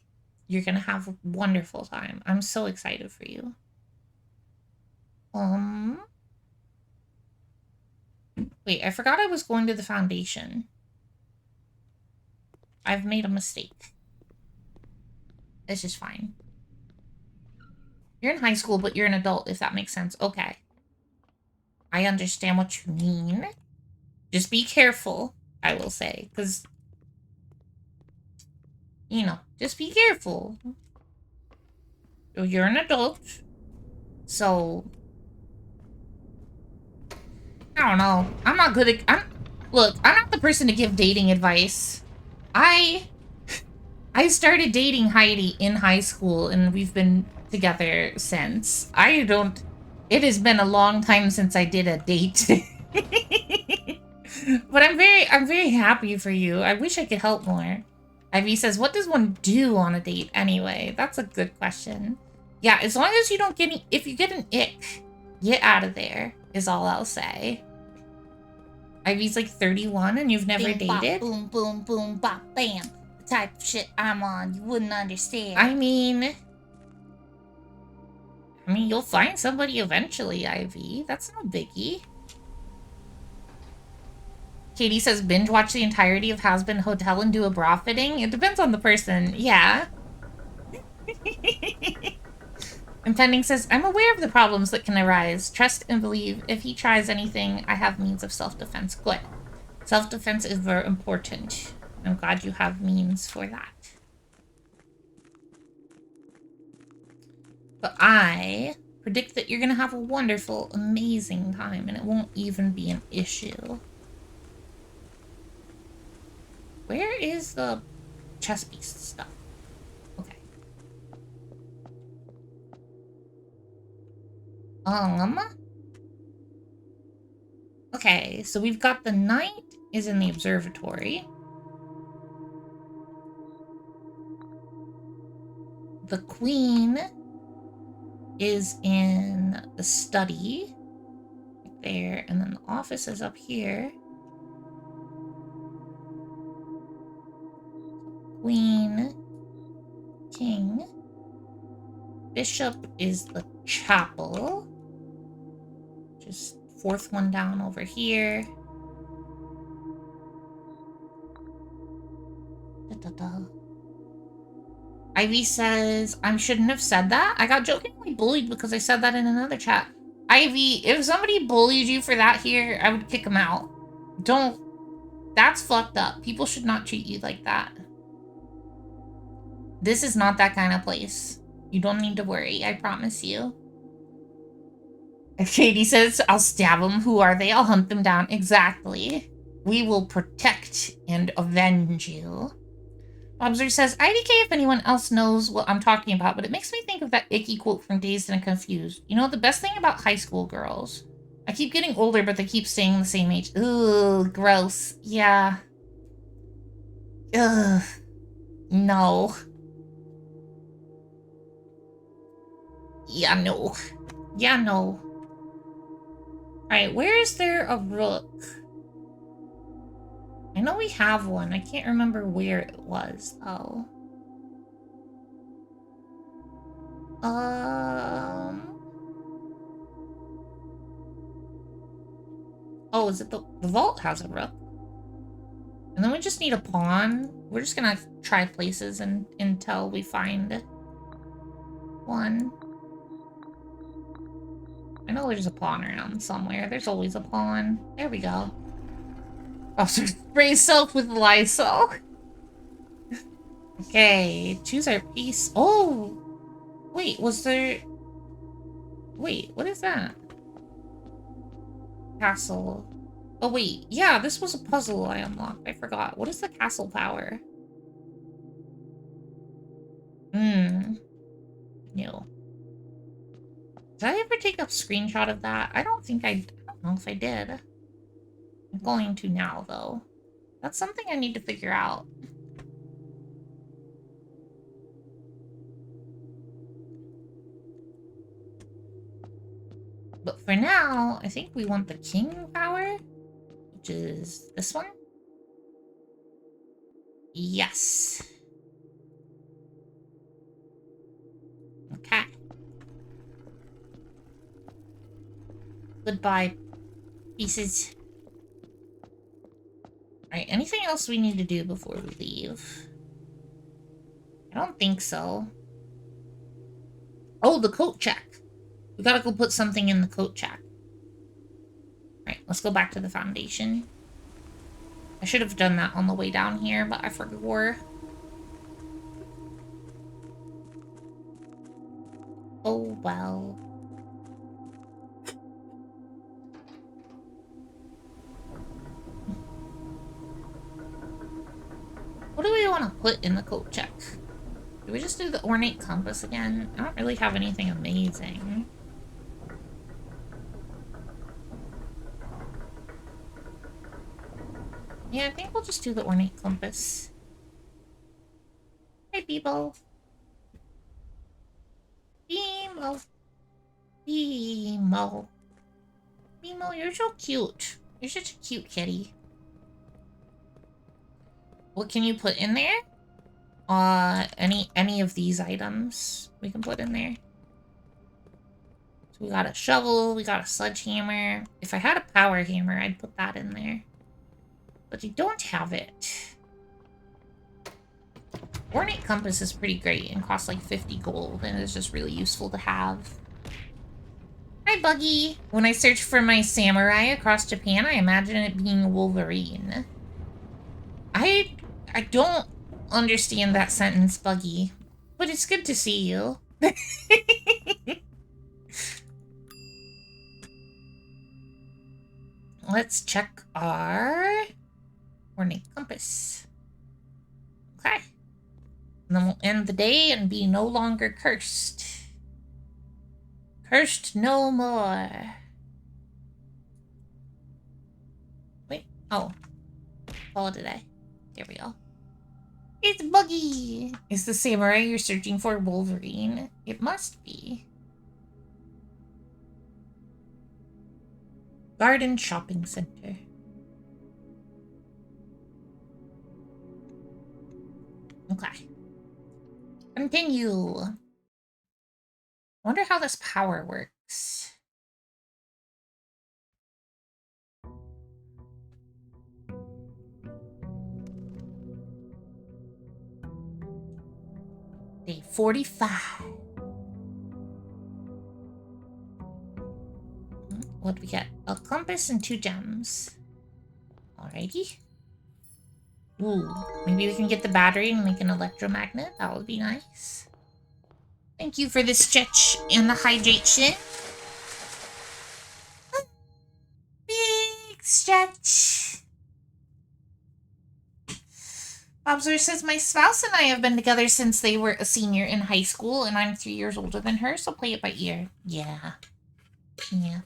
You're gonna have a wonderful time. I'm so excited for you. Wait, I forgot I was going to the foundation. I've made a mistake. It's just fine. You're in high school, but you're an adult, if that makes sense. Okay. I understand what you mean. Just be careful, I will say, because, you know, just be careful. You're an adult, so... I don't know. I'm not good at... Look, I'm not the person to give dating advice. I started dating Heidi in high school, and we've been together since. It has been a long time since I did a date. But I'm very happy for you. I wish I could help more. Ivy says, what does one do on a date anyway? That's a good question. Yeah, as long as you don't get any... If you get an ick, get out of there, is all I'll say. Ivy's like 31 and you've never
Bing, bop,
dated?
boom, boom, boom, bop, bam. The type of shit I'm on, you wouldn't understand.
I mean, you'll find somebody eventually, Ivy. That's no biggie. Katie says, binge watch the entirety of Has Been Hotel and do a bra fitting? It depends on the person. Yeah. Impending says, I'm aware of the problems that can arise. Trust and believe. If he tries anything, I have means of self-defense. Good. Self-defense is very important. I'm glad you have means for that. But I predict that you're going to have a wonderful, amazing time, and it won't even be an issue. Where is the chess piece stuff? Okay. Okay, so we've got the knight is in the observatory. The queen is in the study. Right there, and then the office is up here. Queen, king. Bishop is the chapel. Just fourth one down over here. Ivy says, I shouldn't have said that. I got jokingly bullied because I said that in another chat. Ivy, if somebody bullied you for that here, I would kick them out. Don't. That's fucked up. People should not treat you like that. This is not that kind of place. You don't need to worry, I promise you. Katie says, I'll stab them. Who are they? I'll hunt them down. Exactly. We will protect and avenge you. Bobster says, IDK if anyone else knows what I'm talking about, but it makes me think of that icky quote from Dazed and Confused. You know, the best thing about high school girls. I keep getting older, but they keep staying the same age. Ugh, gross. Yeah. Ugh. No. Yeah, no. Yeah, no. Alright, where is there a rook? I know we have one. I can't remember where it was, though. Oh, is it the vault has a rook? And then we just need a pawn. We're just gonna try places until we find one. I know there's a pawn around somewhere. There's always a pawn. There we go. Oh, so spray self with Lysol. Okay, choose our piece. Oh! Wait, was there... Wait, what is that? Castle. Oh, wait. Yeah, this was a puzzle I unlocked. I forgot. What is the castle power? No. Did I ever take a screenshot of that? I don't know if I did. I'm going to now, though. That's something I need to figure out. But for now, I think we want the king power, which is this one. Yes. Okay. Goodbye, pieces. Alright, anything else we need to do before we leave? I don't think so. Oh, the coat check. We gotta go put something in the coat check. Alright, let's go back to the foundation. I should have done that on the way down here, but I forgot. Oh, well. What do we want to put in the coat check? Do we just do the ornate compass again? I don't really have anything amazing. Yeah, I think we'll just do the ornate compass. Hi, Beebo. Beemo. Beemo. Beemo, you're so cute. You're such a cute kitty. What can you put in there? Any of these items we can put in there. So we got a shovel, we got a sledgehammer. If I had a power hammer, I'd put that in there. But you don't have it. Ornate compass is pretty great and costs like 50 gold and is just really useful to have. Hi, Buggy. When I search for my samurai across Japan, I imagine it being Wolverine. I don't understand that sentence, Buggy, but it's good to see you. Let's check our ornate compass. Okay. And then we'll end the day and be no longer cursed. Cursed no more. Wait. Oh. Call it a day. There we go. It's Buggy! Is the samurai you're searching for Wolverine? It must be. Garden Shopping Center. Okay. Continue. Wonder how this power works. Day 45. What do we get? A compass and 2 gems. Alrighty. Ooh, maybe we can get the battery and make an electromagnet. That would be nice. Thank you for the stretch and the hydration. Big stretch. Bobsor says, my spouse and I have been together since they were a senior in high school, and I'm 3 years older than her, so play it by ear. Yeah. Yeah.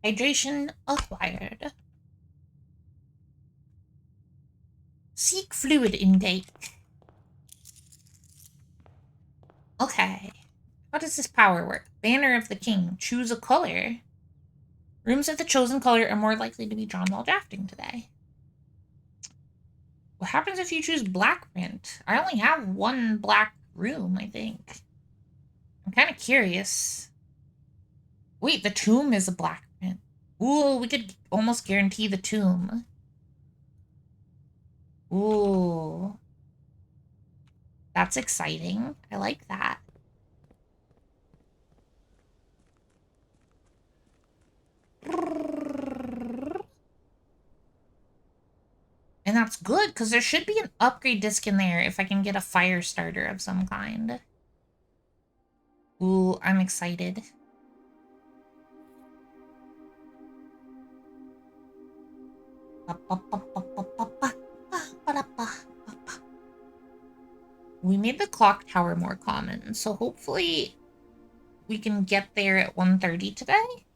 Hydration acquired. Seek fluid intake. Okay. How does this power work? Banner of the King. Choose a color. Rooms of the chosen color are more likely to be drawn while drafting today. What happens if you choose black print? I only have one black room, I think. I'm kind of curious. Wait, the tomb is a black print. Ooh, we could almost guarantee the tomb. Ooh. That's exciting. I like that. And that's good, because there should be an upgrade disc in there if I can get a fire starter of some kind. Ooh, I'm excited. We made the clock tower more common, so hopefully we can get there at 1:30 today.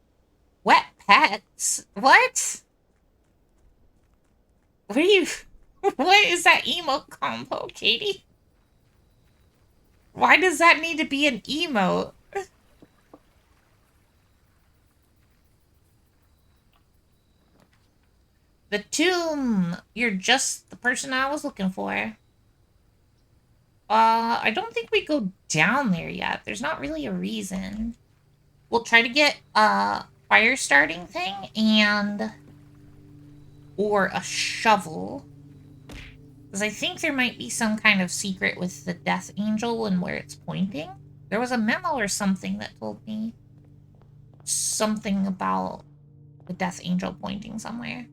Wet pets? What? What are you... What is that emote combo, Katie? Why does that need to be an emote? The tomb! You're just the person I was looking for. I don't think we go down there yet. There's not really a reason. We'll try to get a fire starting thing and... or a shovel. Because I think there might be some kind of secret with the Death Angel and where it's pointing. There was a memo or something that told me something about the Death Angel pointing somewhere.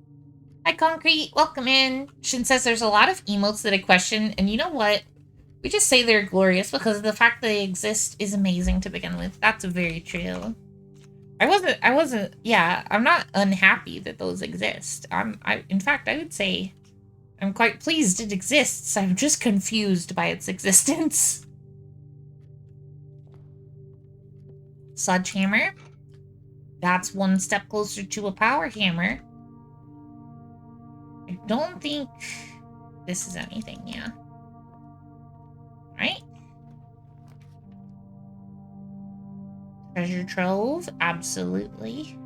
Hi, Concrete. Welcome in. Shin says there's a lot of emotes that I question, and you know what? We just say they're glorious because the fact that they exist is amazing to begin with. That's very true. Yeah, I'm not unhappy that those exist. In fact, I would say I'm quite pleased it exists. I'm just confused by its existence. Sledgehammer. That's one step closer to a power hammer. I don't think this is anything, yeah. Right? Treasure trove, absolutely.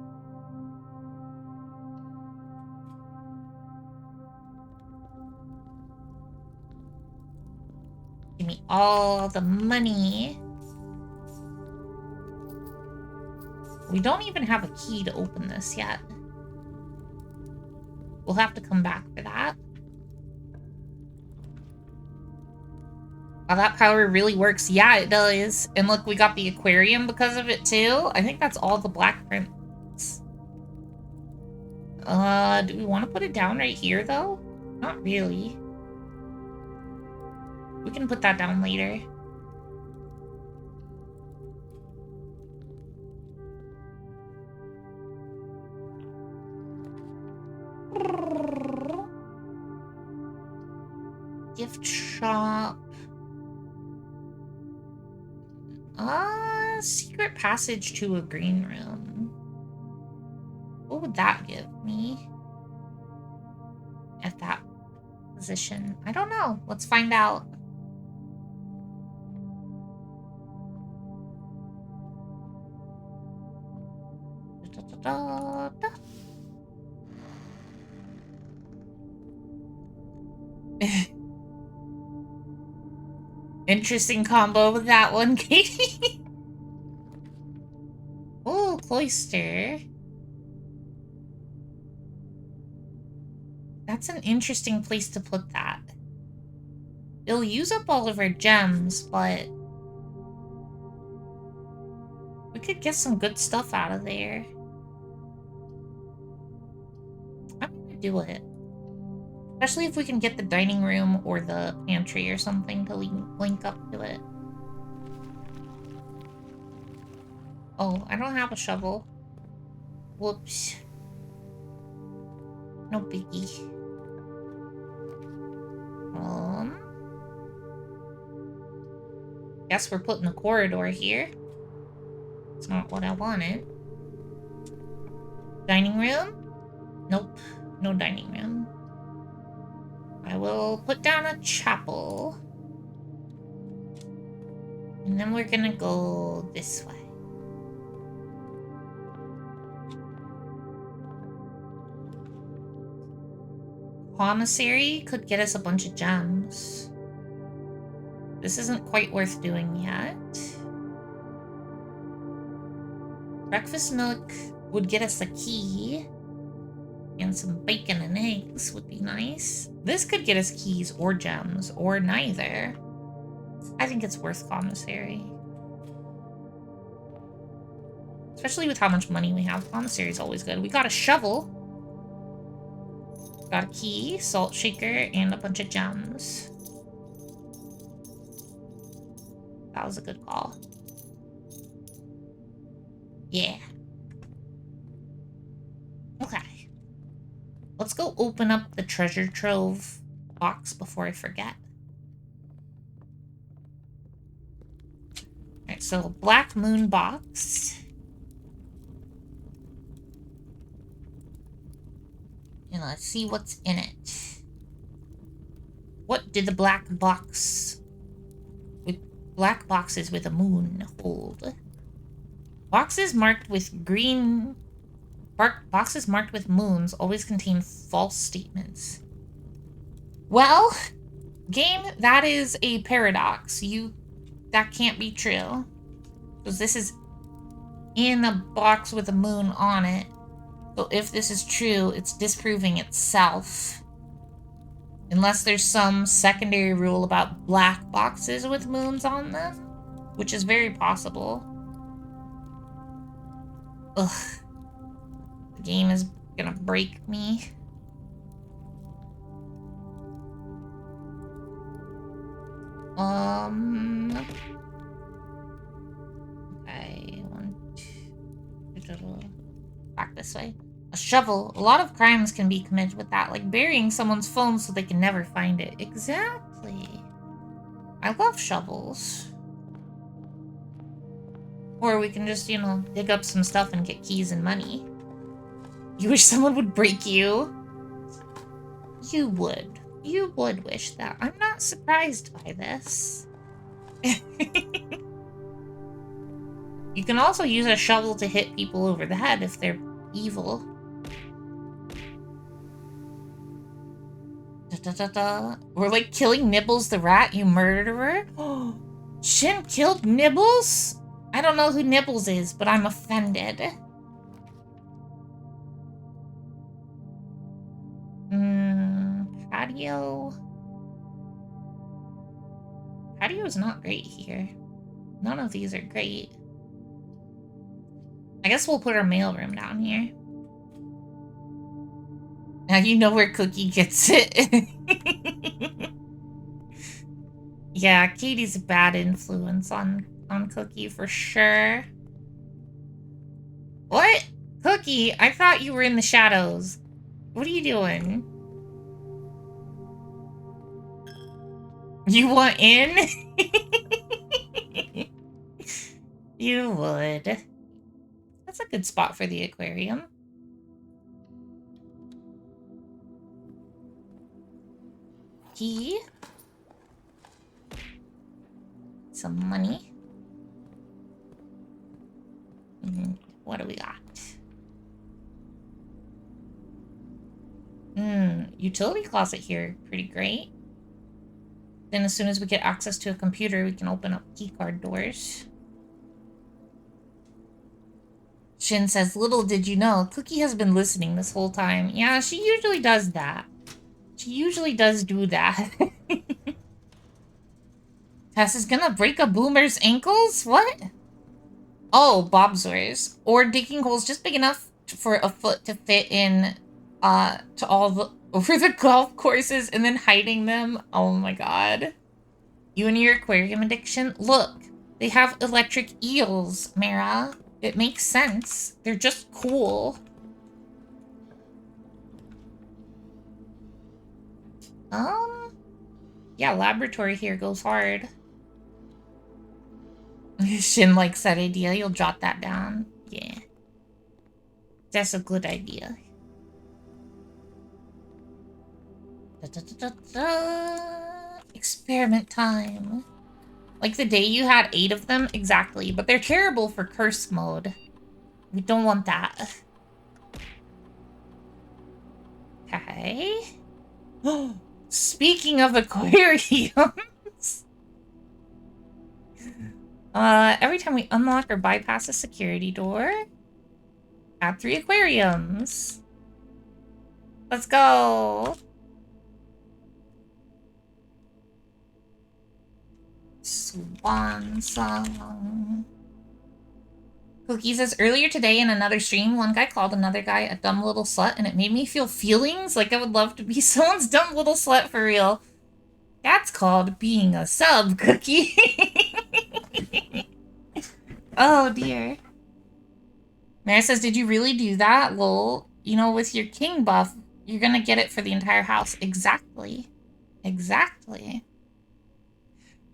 Give me all the money. We don't even have a key to open this yet. We'll have to come back for that. Oh, that power really works. Yeah, it does. And look, we got the aquarium because of it too. I think that's all the black prints. Do we want to put it down right here though? Not really. We can put that down later. Gift shop. Secret passage to a green room. What would that give me? At that position? I don't know. Let's find out. Interesting combo with that one, Katie. Oh, cloister. That's an interesting place to put that. It'll use up all of our gems, but we could get some good stuff out of there. I'm gonna do it. Especially if we can get the dining room or the pantry or something to link up to it. Oh, I don't have a shovel. Whoops. No biggie. Guess we're putting a corridor here. It's not what I wanted. Dining room? Nope. No dining room. I will put down a chapel. And then we're gonna go this way. Commissary could get us a bunch of gems. This isn't quite worth doing yet. Breakfast milk would get us a key. And some bacon and eggs would be nice. This could get us keys or gems, or neither. I think it's worth commissary. Especially with how much money we have. Commissary is always good. We got a shovel. Got a key, salt shaker, and a bunch of gems. That was a good call. Yeah. Okay. Let's go open up the treasure trove box before I forget. Alright, so Black Moon box. And let's see what's in it. What did the black boxes with a moon hold? Boxes marked with green... Boxes marked with moons always contain false statements. Well, game, that is a paradox. That can't be true. Because this is in a box with a moon on it. So if this is true, it's disproving itself. Unless there's some secondary rule about black boxes with moons on them. Which is very possible. Ugh. The game is gonna break me. Okay, back this way. A shovel. A lot of crimes can be committed with that, like burying someone's phone so they can never find it. Exactly. I love shovels. Or we can just, you know, dig up some stuff and get keys and money. You wish someone would break you? You would. You would wish that. I'm not surprised by this. You can also use a shovel to hit people over the head if they're evil. We're like killing Nibbles the rat, you murderer. Shin killed Nibbles? I don't know who Nibbles is, but I'm offended. Patio. Patio is not great here. None of these are great. I guess we'll put our mailroom down here. Now you know where Cookie gets it. Yeah, Katie's a bad influence on Cookie for sure. What? Cookie, I thought you were in the shadows. What are you doing? You want in? You would. That's a good spot for the aquarium. Key. Some money. What do we got? Utility closet here. Pretty great. Then as soon as we get access to a computer, we can open up keycard doors. Shin says, little did you know, Cookie has been listening this whole time. Yeah, she usually does that. She usually does do that. Tess is gonna break a boomer's ankles? What? Oh, Bobsworth. Or digging holes just big enough for a foot to fit in to all the over the golf courses and then hiding them. Oh my god. You and your aquarium addiction? Look, they have electric eels, Mara. It makes sense. They're just cool. Yeah, laboratory here goes hard. Shin likes that idea. You'll jot that down. Yeah. That's a good idea. Da, da, da, da, da. Experiment time. Like the day you had 8 of them? Exactly. But they're terrible for curse mode. We don't want that. Okay. Speaking of aquariums. Every time we unlock or bypass a security door, add 3 aquariums. Let's go. Swan song. Cookie says, earlier today in another stream, one guy called another guy a dumb little slut, and it made me feel feelings like I would love to be someone's dumb little slut for real. That's called being a sub, Cookie. Oh, dear. Mary says, did you really do that? Lol. You know, with your king buff, you're gonna get it for the entire house. Exactly. Exactly.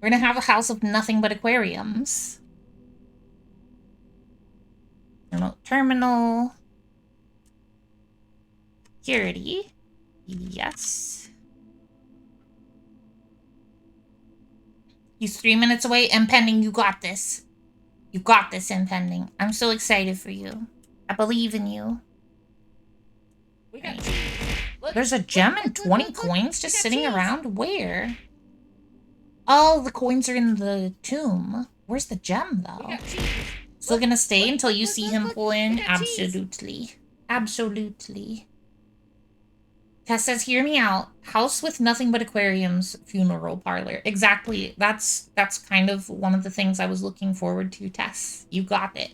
We're gonna have a house of nothing but aquariums. Remote terminal. Security. Yes. He's 3 minutes away. Impending, you got this. You got this, Impending. I'm so excited for you. I believe in you. Right. There's a gem and 20 coins just sitting around? Where? Oh, the coins are in the tomb. Where's the gem, though? Still gonna stay until you see him pull in? Absolutely. Absolutely. Tess says, hear me out. House with nothing but aquariums, funeral parlor. Exactly. That's kind of one of the things I was looking forward to, Tess. You got it.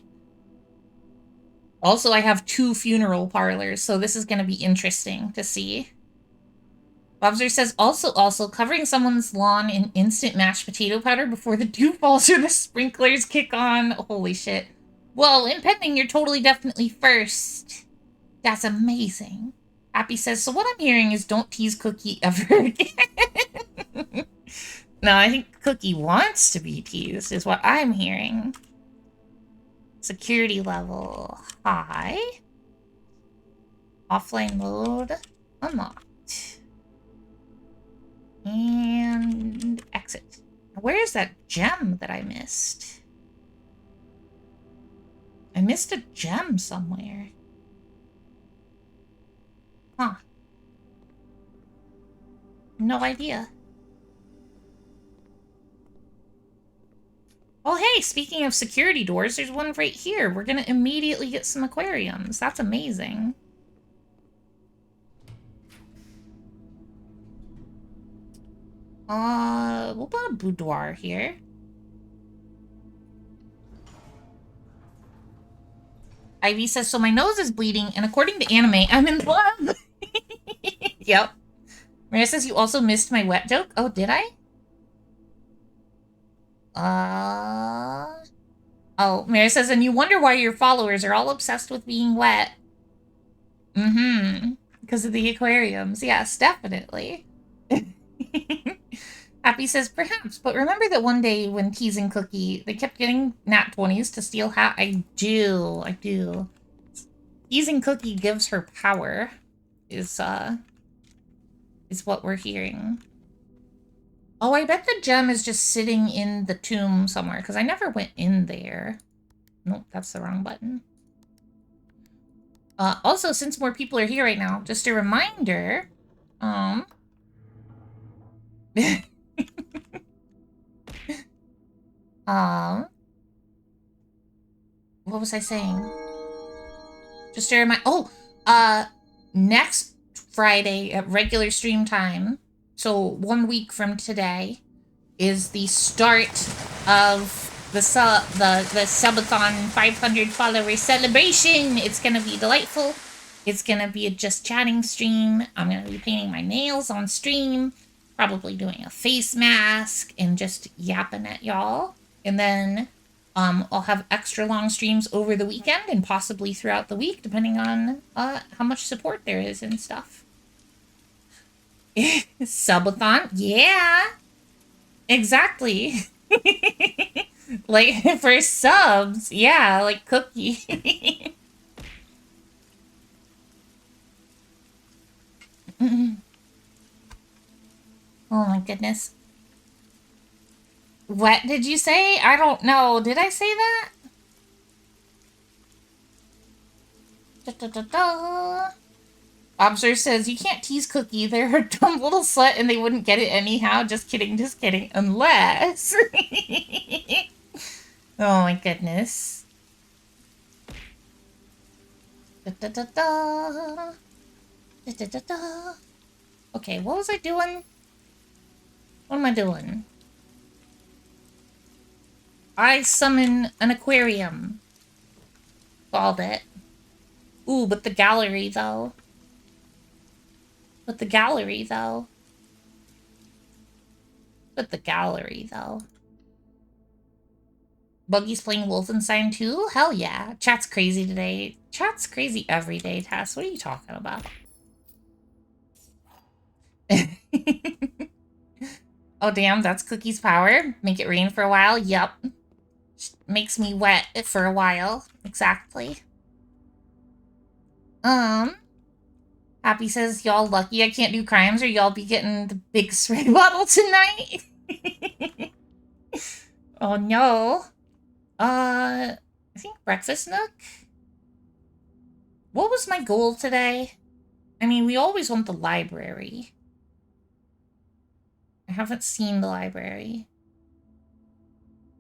Also, I have 2 funeral parlors, so this is gonna be interesting to see. Bobster says, also, covering someone's lawn in instant mashed potato powder before the dew falls or the sprinklers kick on. Holy shit. Well, Impending, you're totally definitely first. That's amazing. Happy says, so what I'm hearing is don't tease Cookie ever again. No, I think Cookie wants to be teased, is what I'm hearing. Security level high. Offline mode unlocked. And exit. Where is that gem that I missed? I missed a gem somewhere. Huh. No idea. Oh, hey, speaking of security doors, there's one right here. We're gonna immediately get some aquariums. That's amazing. We'll put a boudoir here. Ivy says, so my nose is bleeding, and according to anime, I'm in love. Yep. Maria says, you also missed my wet joke? Oh, did I? Oh, Maria says, and you wonder why your followers are all obsessed with being wet. Mm-hmm. Because of the aquariums. Yes, definitely. Happy says, perhaps, but remember that one day when teasing Cookie, they kept getting nat 20s to steal hat? I do. Teasing Cookie gives her power, is what we're hearing. Oh, I bet the gem is just sitting in the tomb somewhere, because I never went in there. Nope, that's the wrong button. Also, since more people are here right now, just a reminder, what was I saying? Just a reminder. Next Friday at regular stream time, so 1 week from today, is the start of the subathon 500 follower celebration. It's gonna be delightful. It's gonna be a just chatting stream. I'm gonna be painting my nails on stream, probably doing a face mask and just yapping at y'all. And then I'll have extra long streams over the weekend and possibly throughout the week, depending on how much support there is and stuff. Subathon, yeah, exactly. Like for subs, yeah, like Cookie. Oh my goodness. What did you say? I don't know. Did I say that? Da, da, da, da. Observer says, you can't tease Cookie. They're a dumb little slut and they wouldn't get it anyhow. Just kidding, just kidding. Unless... Oh my goodness. Da, da, da, da. Da, da, da, da. Okay, what was I doing? What am I doing? I summon an aquarium. Called it. Ooh, but the gallery, though. But the gallery, though. But the gallery, though. Buggy's playing Wolfenstein 2? Hell yeah. Chat's crazy today. Chat's crazy every day, Tess. What are you talking about? Oh, damn, that's Cookie's power. Make it rain for a while? Yup. Makes me wet for a while. Exactly. Happy says, y'all lucky I can't do crimes or y'all be getting the big spray bottle tonight. Oh, no. I think breakfast nook? What was my goal today? I mean, we always want the library. I haven't seen the library.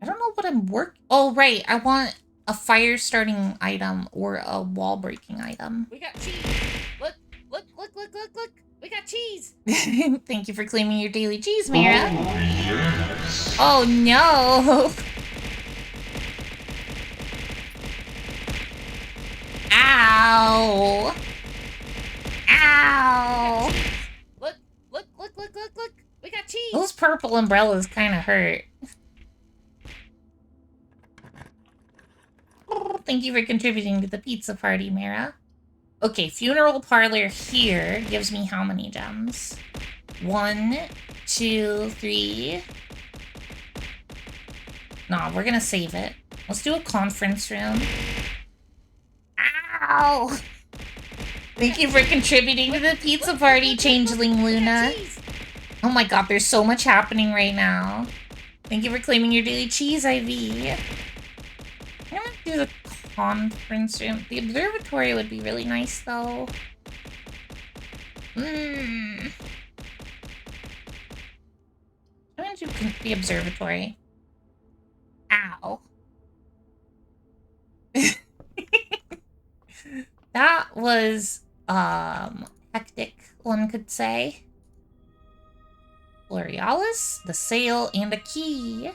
I don't know what I'm Oh, right. I want a fire starting item or a wall breaking item. We got cheese. Look, look, look, look, look, look. We got cheese. Thank you for claiming your daily cheese, Mira.
Oh, yes.
Oh, no. Ow. Ow. Look, look, look, look, look, look. We got cheese. Those purple umbrellas kind of hurt. Thank you for contributing to the pizza party, Mara. Okay, funeral parlor here gives me how many gems? 1, 2, 3. Nah, we're gonna save it. Let's do a conference room. Ow! Thank you for contributing to the pizza party, Changeling Luna. Oh my god, there's so much happening right now. Thank you for claiming your daily cheese, IV. I'm gonna do the conference room. The observatory would be really nice, though. I'm gonna do the observatory. Ow. That was, hectic, one could say. Borealis, the sail, and a key.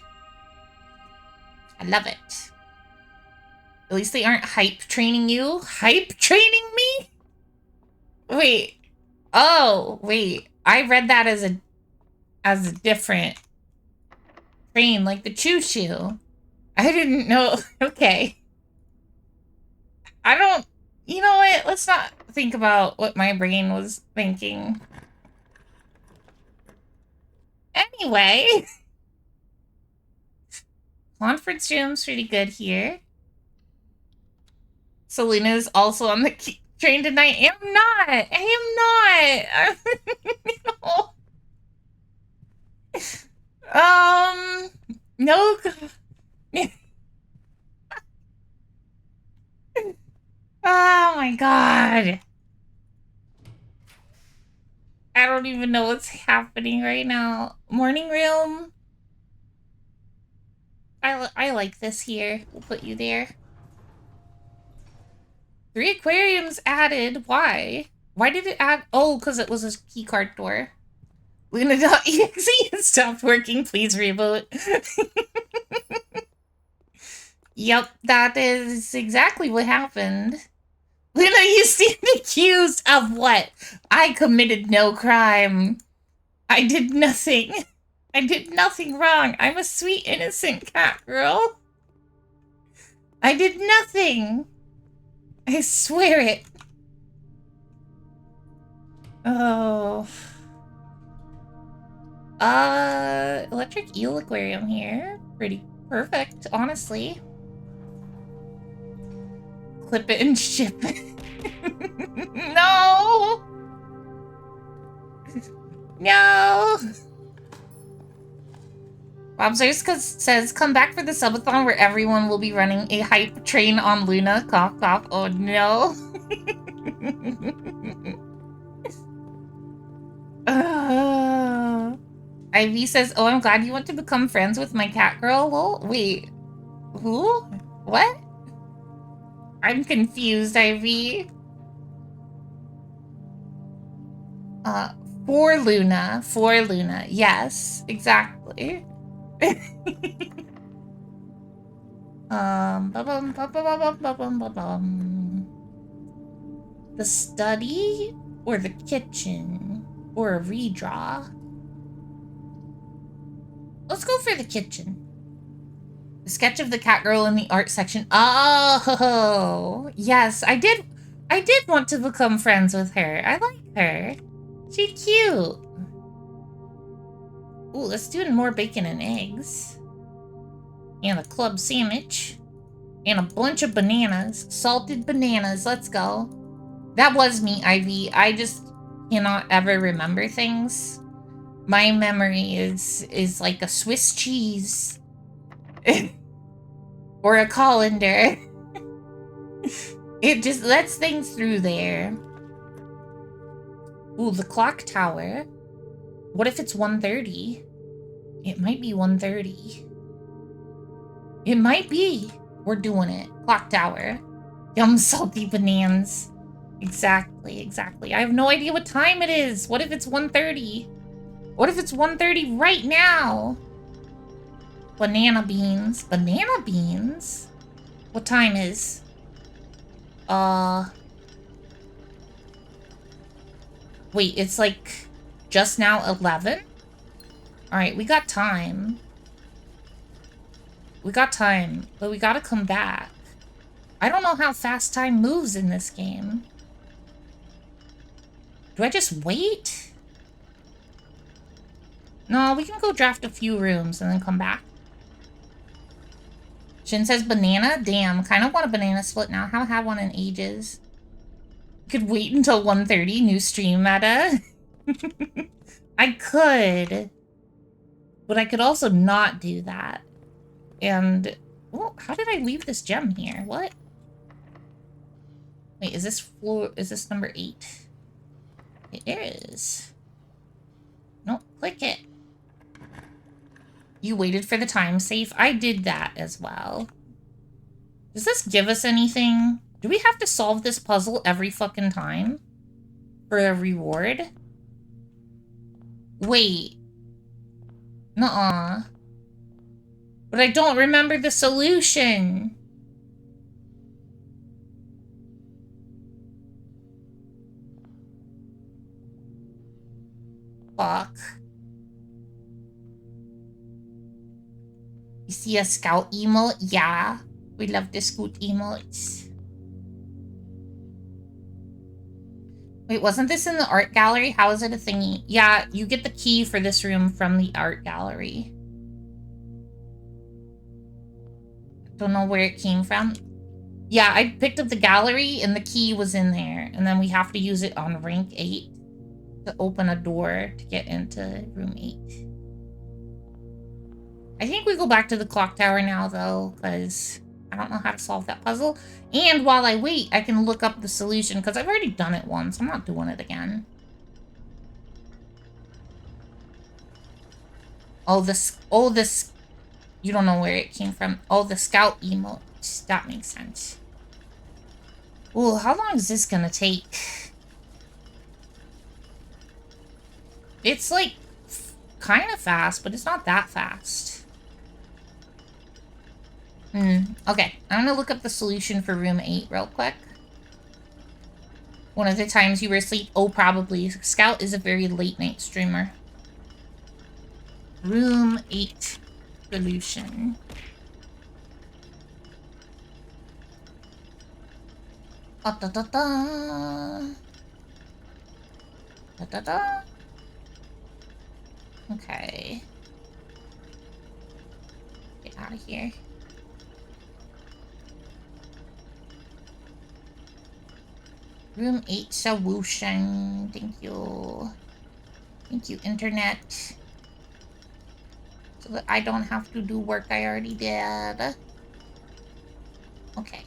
I love it. At least they aren't hype training you. Hype training me? Wait. Oh, wait. I read that as a different train, like the choo-choo. I didn't know. Okay. I don't... You know what? Let's not think about what my brain was thinking. Anyway. Conference room's pretty good here. Selena's also on the train tonight. I am not. No. Oh my god. I don't even know what's happening right now. Morning room. I like this here. We'll put you there. 3 aquariums added. Why? Why did it add? Oh, because it was a keycard door. Luna.exe stopped working. Please reboot. Yep, that is exactly what happened. Luna, you stand accused of what? I committed no crime. I did nothing. I did nothing wrong. I'm a sweet, innocent cat girl. I did nothing. I swear it. Oh. Electric eel aquarium here. Pretty perfect, honestly. Clip it and ship it. No! No! Bobzers says, come back for the subathon where everyone will be running a hype train on Luna. Cough, cough. Oh, no. Ivy says, oh, I'm glad you want to become friends with my cat girl. Lol. Wait. Who? What? I'm confused, Ivy. For Luna. For Luna. Yes, exactly. The study or the kitchen or a redraw? Let's go for the kitchen. The sketch of the cat girl in the art section. Oh, yes, I did want to become friends with her. I like her. She's cute. Ooh, let's do more bacon and eggs. And a club sandwich. And a bunch of bananas. Salted bananas. Let's go. That was me, Ivy. I just cannot ever remember things. My memory is like a Swiss cheese. Or a colander. It just lets things through there. Ooh, the clock tower. What if it's 1:30? It might be 1:30. It might be. We're doing it. Clock tower. Yum, salty bananas. Exactly, exactly. I have no idea what time it is. What if it's 1:30? What if it's 1:30 right now? Banana beans. Banana beans? What time is? Wait, it's like just now 11? Alright, we got time. We got time, but we gotta come back. I don't know how fast time moves in this game. Do I just wait? No, we can go draft a few rooms and then come back. Shin says banana? Damn, kind of want a banana split now. Haven't had one in ages. Could wait until 1:30, new stream meta. I could. But I could also not do that. And, oh, how did I leave this gem here? What? Wait, is this floor, is this number 8? It is. No, click it. You waited for the time safe. I did that as well. Does this give us anything? Do we have to solve this puzzle every fucking time? For a reward? Wait. Nuh-uh. But I don't remember the solution. Fuck. You see a scout emote? Yeah. We love the scout emotes. Wait, wasn't this in the art gallery? How is it a thingy? Yeah, you get the key for this room from the art gallery. Don't know where it came from. Yeah, I picked up the gallery and the key was in there. And then we have to use it on rank 8 to open a door to get into room 8. I think we go back to the clock tower now, though, because I don't know how to solve that puzzle. And while I wait, I can look up the solution, because I've already done it once. I'm not doing it again. Oh, this... You don't know where it came from. Oh, the scout emote. That makes sense. Ooh, how long is this gonna take? It's, like, kind of fast, but it's not that fast. Okay. I'm gonna look up the solution for room 8 real quick. One of the times you were asleep? Oh, probably. Scout is a very late night streamer. Room 8 solution. Da da da da. Da da da. Okay. Get out of here. Room 8 solution. Thank you. Thank you, internet. so that I don't have to do work I already did. Okay.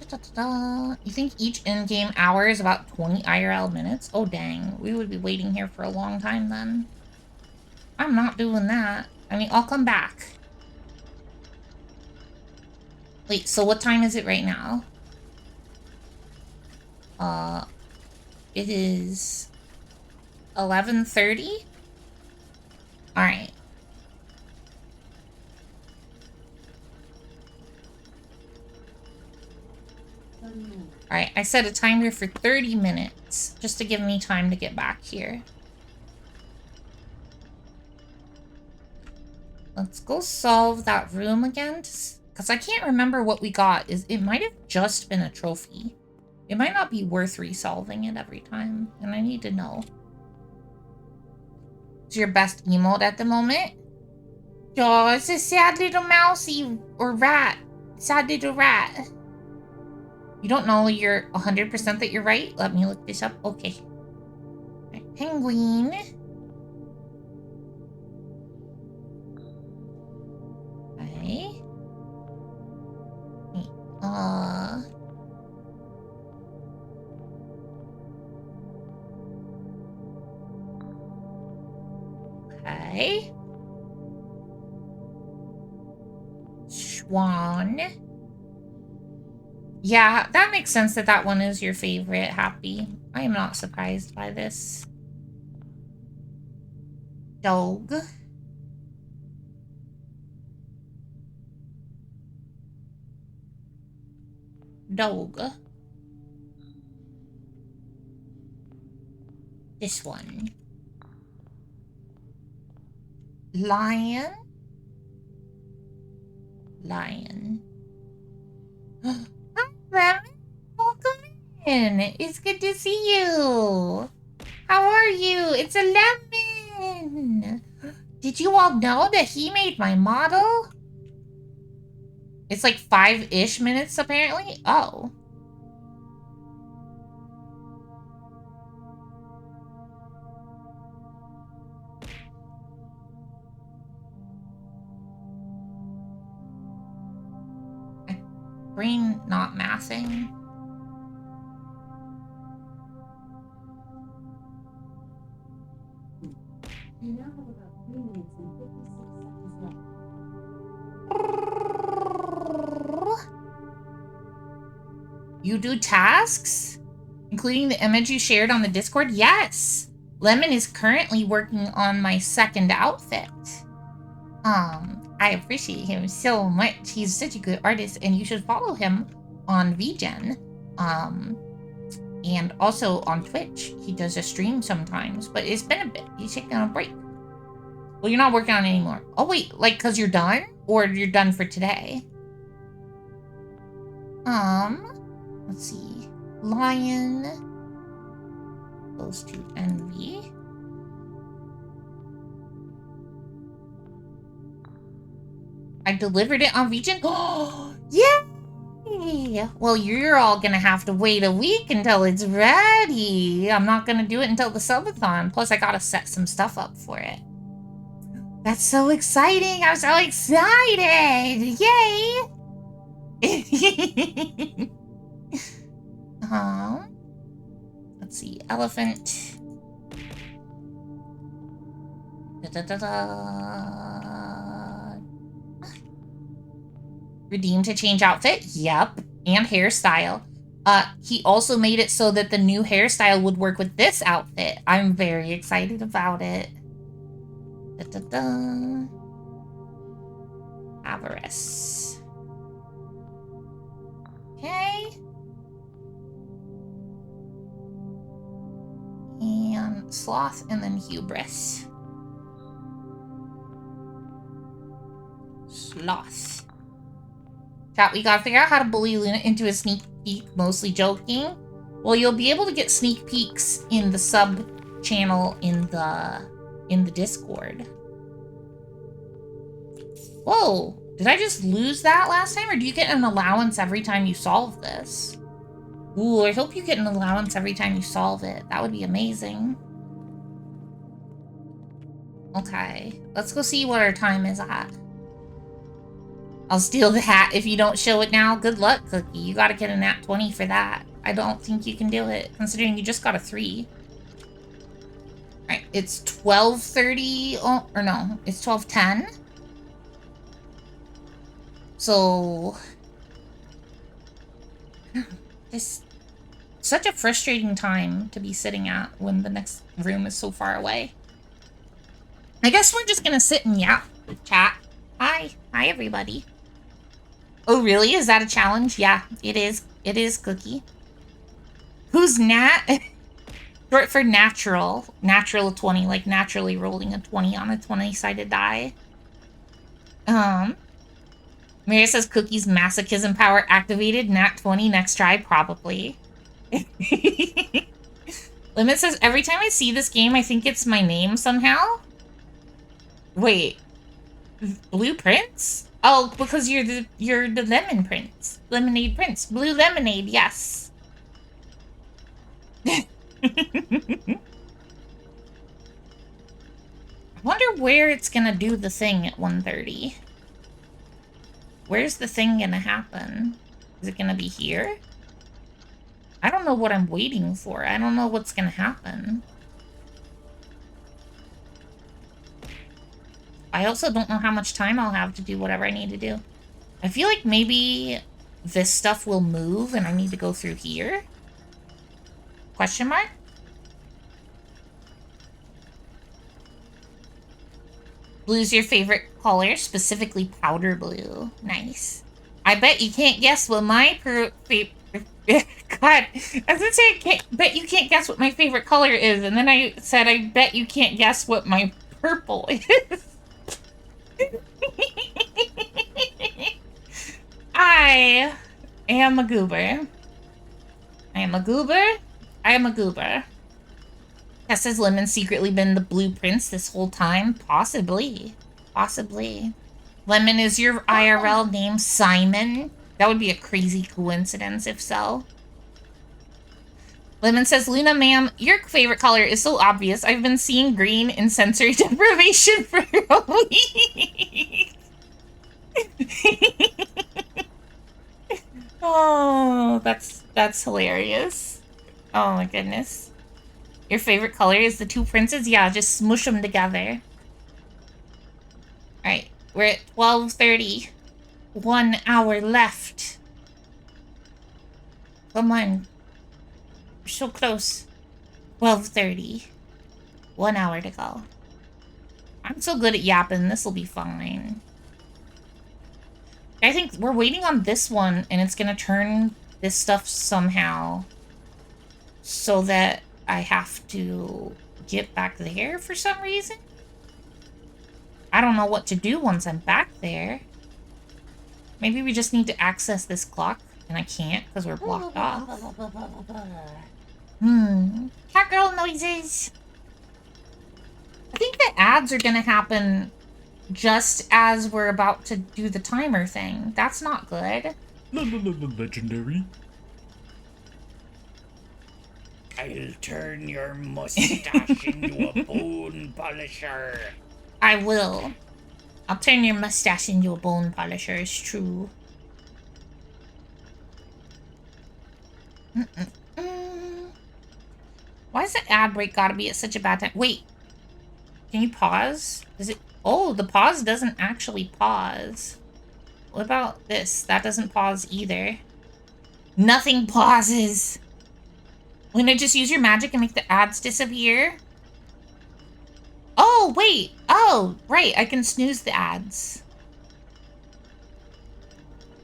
Da-da-da-da. You think each in-game hour is about 20 IRL minutes? Oh, dang. We would be waiting here for a long time then. I'm not doing that. I mean, I'll come back. Wait, so what time is it right now? It is 11:30? Alright. Alright, I set a timer for 30 minutes, just to give me time to get back here. Let's go solve that room again, because I can't remember what we got. It might have just been a trophy. It might not be worth resolving it every time, and I need to know. Is your best emote at the moment? Oh, it's a sad little mousey or rat. Sad little rat. You don't know you're 100% that you're right? Let me look this up. Okay. Right, penguin. Okay. Okay. Swan. Yeah, that makes sense that that one is your favorite, Happy. I am not surprised by this. Dog. Dog. This one. Lion. Lion. Hi, Lemon. Welcome in. It's good to see you. How are you? It's a lemon. Did you all know that he made my model? It's like 5-ish minutes, apparently. Oh. Brain not mathing.
You now have about 3 minutes and 56 seconds left.
You do tasks? Including the image you shared on the Discord? Yes! Lemon is currently working on my second outfit. I appreciate him so much. He's such a good artist, and you should follow him on VGen. And also on Twitch. He does a stream sometimes, but it's been a bit. He's taking a break. Well, you're not working on it anymore. Oh, wait, like, because you're done? Or you're done for today? Let's see. Lion goes to Envy. I delivered it on VGen. Oh, yay! Well, you're all gonna have to wait a week until it's ready. I'm not gonna do it until the subathon. Plus, I gotta set some stuff up for it. That's so exciting! I'm so excited! Yay! Let's see. Elephant. Redeem to change outfit? Yep. And hairstyle. He also made it so that the new hairstyle would work with this outfit. I'm very excited about it. Avarice. Okay. And sloth and then hubris. Sloth. Chat, we gotta figure out how to bully Luna into a sneak peek, mostly joking. Well, you'll be able to get sneak peeks in the sub channel in the Discord. Whoa, did I just lose that last time, or do you get an allowance every time you solve this? Ooh, I hope you get an allowance every time you solve it. That would be amazing. Okay, let's go see what our time is at. I'll steal the hat if you don't show it now. Good luck, Cookie. You gotta get a nat 20 for that. I don't think you can do it, considering you just got a 3. Alright, it's 12:30. Oh, or no, it's 12:10. So... It's such a frustrating time to be sitting at when the next room is so far away. I guess we're just gonna sit and chat. Hi. Hi, everybody. Oh, really? Is that a challenge? Yeah, it is. It is, Cookie. Who's Nat? Short for natural. Natural 20, like naturally rolling a 20 on a 20-sided die. Mary says Cookie's masochism power activated. Nat 20 next try, probably. Limit says, every time I see this game, I think it's my name somehow. Wait. Blue Prince? Oh, because you're the lemon prince. Lemonade prince. Blue lemonade, yes. I wonder where it's gonna do the thing at 1:30. Where's the thing gonna happen? Is it gonna be here? I don't know what I'm waiting for. I don't know what's gonna happen. I also don't know how much time I'll have to do whatever I need to do. I feel like maybe this stuff will move and I need to go through here? Question mark? Blue's your favorite color, specifically powder blue. Nice. I bet you can't guess what my God, I was gonna say bet you can't guess what my favorite color is, and then I said I bet you can't guess what my purple is. I am a goober. I am a goober. I am a goober. Has Lemon secretly been the Blue Prince this whole time? Possibly. Possibly. Lemon, is your IRL name Simon? That would be a crazy coincidence if so. Lemon says, Luna, ma'am, your favorite color is so obvious. I've been seeing green in sensory deprivation for a week. Oh, that's hilarious. Oh my goodness. Your favorite color is the two princes? Yeah, just smush them together. Alright, we're at 12:30. 1 hour left. Come on. We're so close. 12:30. 1 hour to go. I'm so good at yapping, this'll be fine. I think we're waiting on this one, and it's gonna turn this stuff somehow. So that I have to get back there for some reason. I don't know what to do once I'm back there. Maybe we just need to access this clock, and I can't because we're blocked off. CatGirl noises. I think the ads are gonna happen just as we're about to do the timer thing. That's not good.
Legendary.
I'll turn your mustache into a bone polisher.
I will. I'll turn your mustache into a bone polisher, it's true. Why is the ad break gotta be at such a bad time? Wait. Can you pause? Is it... Oh, the pause doesn't actually pause. What about this? That doesn't pause either. Nothing pauses. When I just use your magic and make the ads disappear? Oh, wait. Oh, right. I can snooze the ads.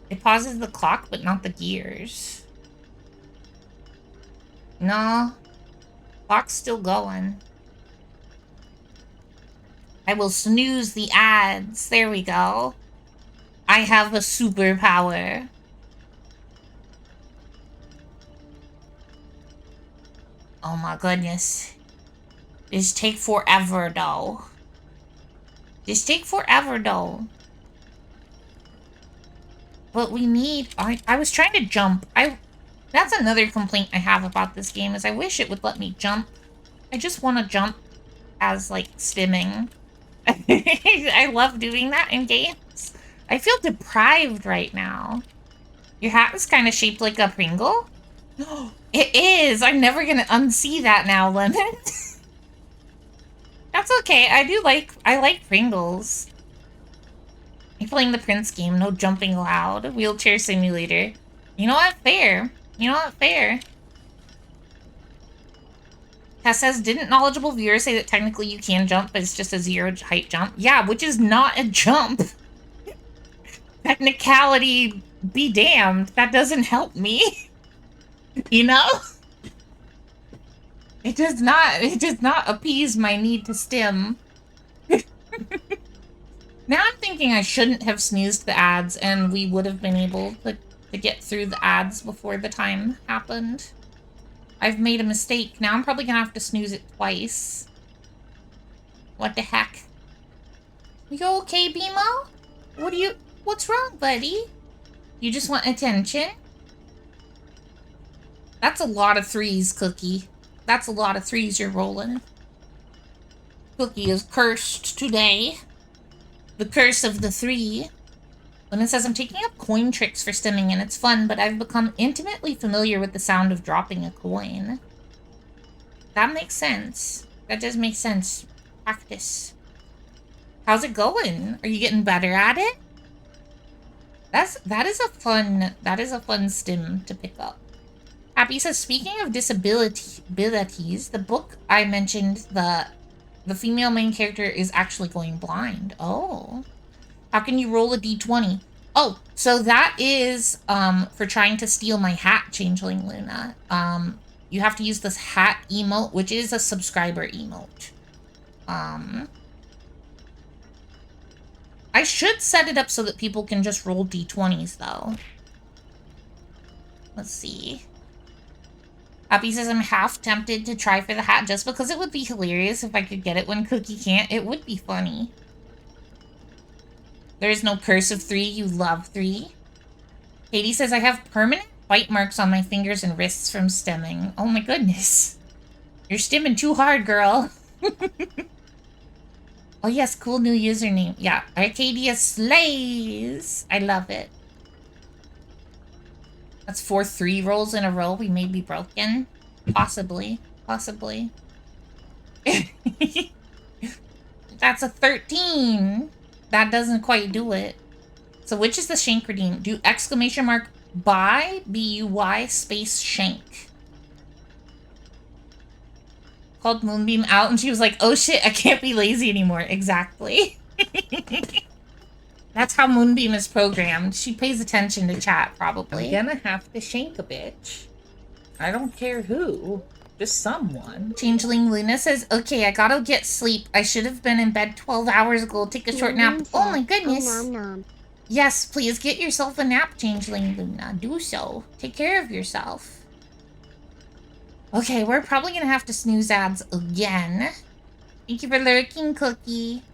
It pauses the clock, but not the gears. No. Clock's still going. I will snooze the ads. There we go. I have a superpower. Oh my goodness. This take forever though. This take forever though. But we need... I was trying to jump. That's another complaint I have about this game, is I wish it would let me jump. I just want to jump as, like, stimming. I love doing that in games. I feel deprived right now. Your hat is kind of shaped like a Pringle? It is! I'm never gonna unsee that now, Lemon. That's okay. I like Pringles. You're playing the Prince game, no jumping allowed. Wheelchair simulator. You know what? Fair. You know what? Fair. Tess says, didn't knowledgeable viewers say that technically you can jump, but it's just a 0 height jump? Yeah, which is not a jump. Technicality be damned. That doesn't help me. You know? It does not appease my need to stim. Now I'm thinking I shouldn't have snoozed the ads and we would have been able to get through the ads before the time happened. I've made a mistake. Now I'm probably gonna have to snooze it twice. What the heck? You okay, BMO? What's wrong, buddy? You just want attention? That's a lot of 3s, Cookie. That's a lot of 3s you're rolling. Cookie is cursed today. The curse of the 3. When it says, I'm taking up coin tricks for stimming and it's fun, but I've become intimately familiar with the sound of dropping a coin. That makes sense. That does make sense. Practice. How's it going? Are you getting better at it? That is a fun stim to pick up. Happy says, speaking of disabilities, the book I mentioned, the female main character is actually going blind. Oh. How can you roll a d20? Oh, so that is for trying to steal my hat, Changeling Luna. You have to use this hat emote, which is a subscriber emote. I should set it up so that people can just roll d20s, though. Let's see. Happy says, I'm half tempted to try for the hat just because it would be hilarious if I could get it when Cookie can't. It would be funny. There is no curse of 3. You love 3. Katie says, I have permanent bite marks on my fingers and wrists from stemming. Oh my goodness. You're stimming too hard, girl. Oh yes, cool new username. Yeah, Arcadia slays. I love it. That's 4 3 rolls in a row. We may be broken. Possibly. Possibly. That's a 13. That doesn't quite do it. So which is the shank redeem? Do exclamation mark buy, B-U-Y, space shank. Called Moonbeam out and she was like, oh shit, I can't be lazy anymore. Exactly. That's how Moonbeam is programmed. She pays attention to chat, probably.
I'm gonna have to shank a bitch. I don't care who. Just someone.
Changeling Luna says, okay, I gotta get sleep. I should have been in bed 12 hours ago. Take a short nap. Oh my goodness.
Nom nom.
Yes, please get yourself a nap, Changeling Luna. Do so. Take care of yourself. Okay, we're probably gonna have to snooze ads again. Thank you for lurking, Cookie.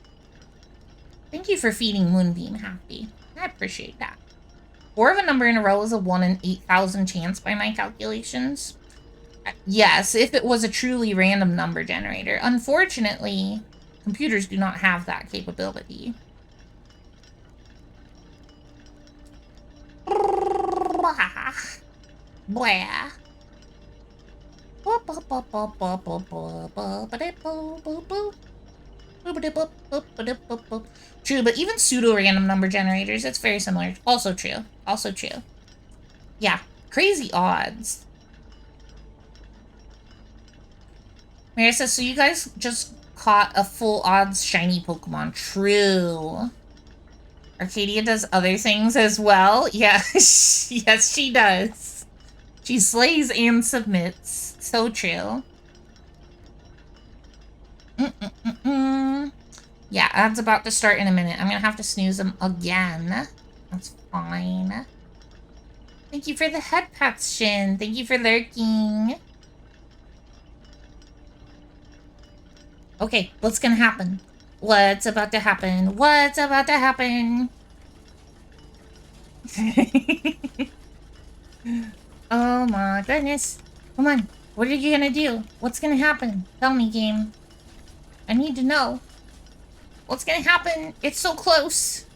Thank you for feeding Moonbeam happy. I appreciate that. 4 of a number in a row is a 1 in 8,000 chance by my calculations. Yes, if it was a truly random number generator. Unfortunately, computers do not have that capability. Blah. True, but even pseudo-random number generators, it's very similar. Also true. Also true. Yeah, crazy odds. Mary says, so you guys just caught a full odds shiny Pokemon. True. Arcadia does other things as well. Yeah, yes, she does. She slays and submits. So true. Yeah, ad's about to start in a minute. I'm gonna have to snooze them again. That's fine. Thank you for the head pats, Shin. Thank you for lurking. Okay, what's gonna happen? What's about to happen? What's about to happen? Oh my goodness. Come on. What are you gonna do? What's gonna happen? Tell me, game. I need to know. What's gonna happen? It's so close.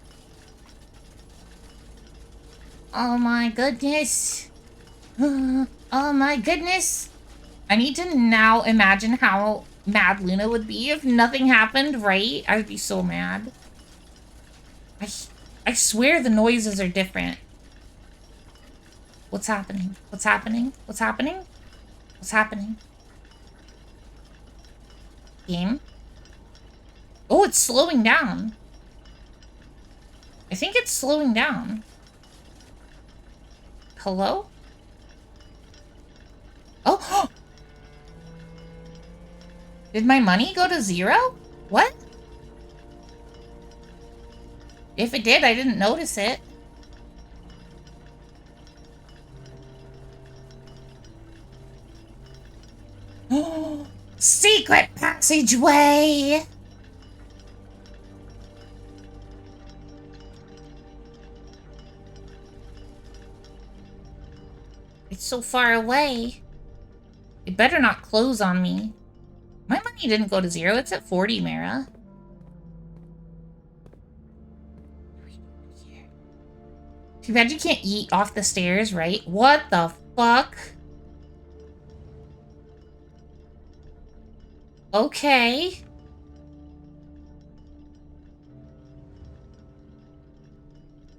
Oh my goodness. Oh my goodness. I need to now imagine how mad Luna would be if nothing happened, right? I would be so mad. I swear the noises are different. What's happening? What's happening? What's happening? What's happening? Game? Oh, it's slowing down. I think it's slowing down. Hello? Oh! Did my money go to 0? What? If it did, I didn't notice it. Secret passageway! It's so far away. It better not close on me. My money didn't go to 0. It's at 40, Mara. Too bad you can't eat off the stairs, right? What the fuck? Okay.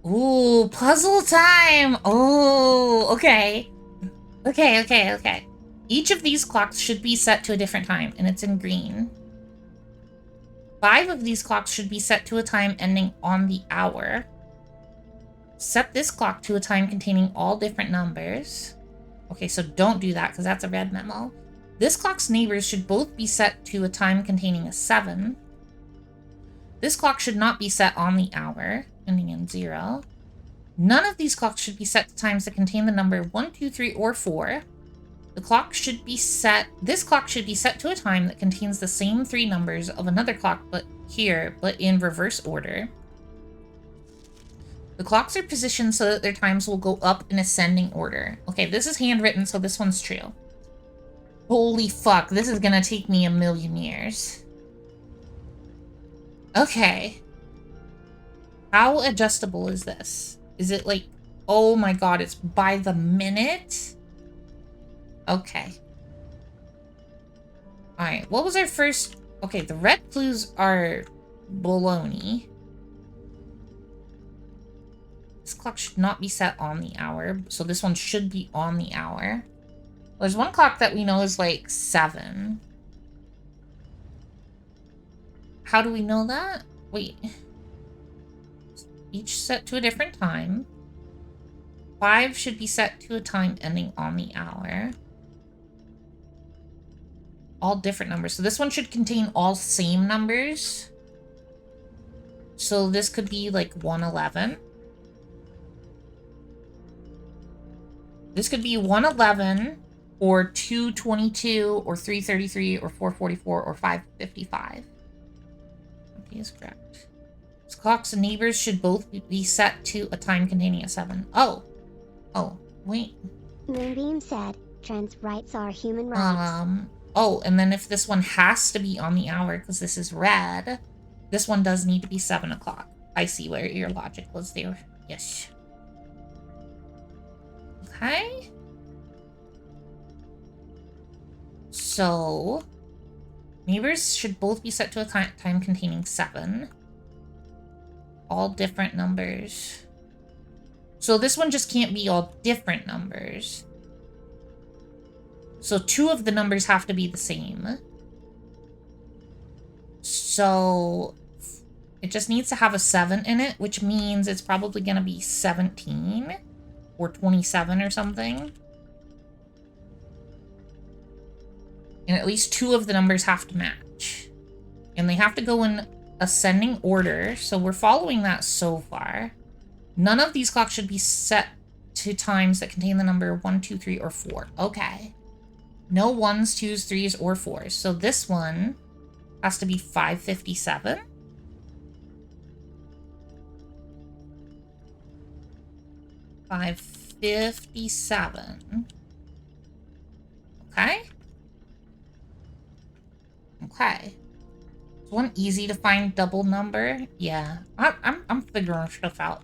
Ooh, puzzle time! Oh, okay. Okay. Each of these clocks should be set to a different time, and it's in green. 5 of these clocks should be set to a time ending on the hour. Set this clock to a time containing all different numbers. Okay, so don't do that, because that's a red memo. This clock's neighbors should both be set to a time containing a 7. This clock should not be set on the hour, ending in 0. None of these clocks should be set to times that contain the number 1, 2, 3, or 4. This clock should be set to a time that contains the same 3 numbers of another clock, but in reverse order. The clocks are positioned so that their times will go up in ascending order. Okay, this is handwritten, so this one's true. Holy fuck, this is gonna take me a million years. Okay. How adjustable is this? Is it like, oh my god, it's by the minute? Okay. Alright, what was our first... Okay, the red clues are baloney. This clock should not be set on the hour, so this one should be on the hour. There's one clock that we know is like 7. How do we know that? Wait. Each set to a different time. 5 should be set to a time ending on the hour. All different numbers. So this one should contain all same numbers. So this could be like 111. This could be 111 or 222 or 333 or 444 or 555. Okay, is correct. This clock's neighbors should both be set to a time containing a 7. Oh, wait.
Moonbeam said, trans rights are human rights.
Oh, and then if this one has to be on the hour because this is red, this one does need to be 7 o'clock. I see where your logic was there. Yes. Okay. So, neighbors should both be set to a time containing 7. All different numbers. So this one just can't be all different numbers. So 2 of the numbers have to be the same. So it just needs to have a 7 in it, which means it's probably going to be 17 or 27 or something. And at least 2 of the numbers have to match. And they have to go in ascending order, so we're following that so far. None of these clocks should be set to times that contain the number 1, 2, 3, or 4. Okay. No 1s, 2s, 3s, or 4s. So this one has to be 557. $557. Okay. Okay. So one easy to find double number? Yeah, I'm figuring stuff out.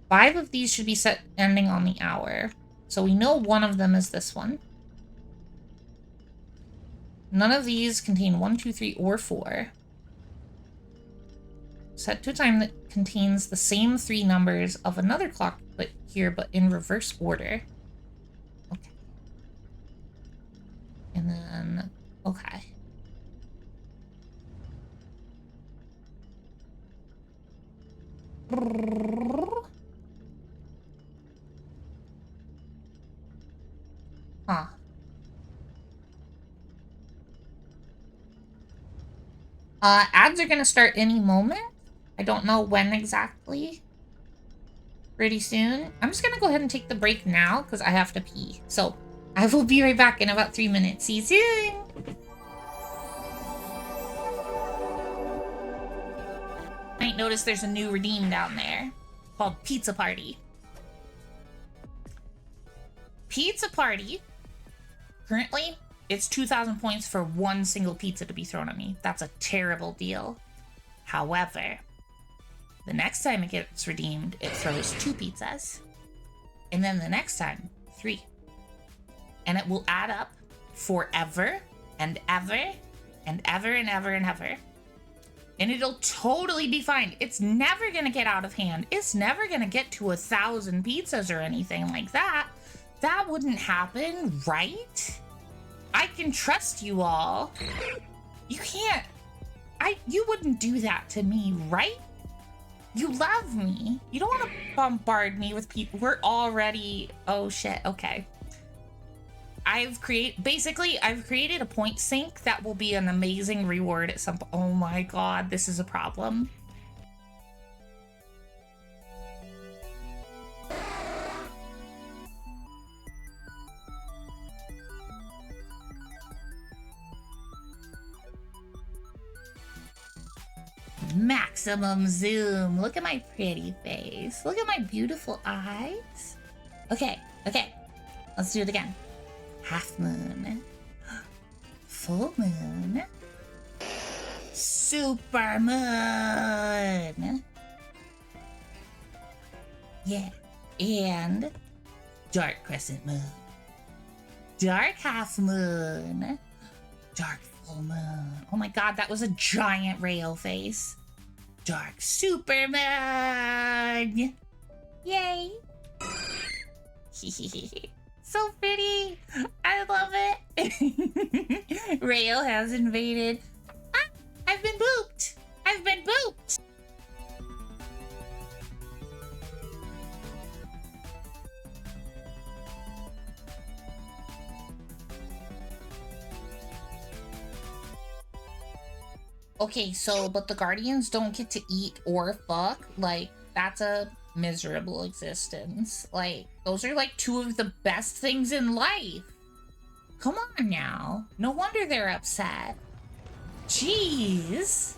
5 of these should be set ending on the hour. So we know one of them is this one. None of these contain 1, 2, 3, or 4. Set to a time that contains the same 3 numbers of another clock but here, but in reverse order. Okay. And then, okay. Huh. Ads are gonna start any moment. I don't know when exactly. Pretty soon. I'm just gonna go ahead and take the break now because I have to pee. So I will be right back in about 3 minutes. See you soon. Might notice there's a new redeem down there called Pizza Party. Pizza Party. Currently, it's 2,000 points for one single pizza to be thrown at me. That's a terrible deal. However, the next time it gets redeemed, it throws 2 pizzas. And then the next time, 3. And it will add up forever and ever and ever and ever and ever. And it'll totally be fine. It's never gonna get out of hand. It's never gonna get to 1,000 pizzas or anything like that. That wouldn't happen, right? I can trust you all. You can't... You wouldn't do that to me, right? You love me. You don't want to bombard me with people. We're already... Oh, shit. Okay. I've created a point sync that will be an amazing reward at some... Oh my god, this is a problem. Maximum zoom. Look at my pretty face. Look at my beautiful eyes. Okay, okay. Let's do it again. Half moon. Full moon. Super moon. Yeah. And dark crescent moon. Dark half moon. Dark full moon. Oh my god, that was a giant rail face. Dark super moon. Yay. So pretty. I love it. Rail has invaded. Ah, I've been booped. I've been booped. Okay, so, but the Guardians don't get to eat or fuck? Like, that's a miserable existence. Like, those are like 2 of the best things in life. Come on now. No wonder they're upset. Jeez.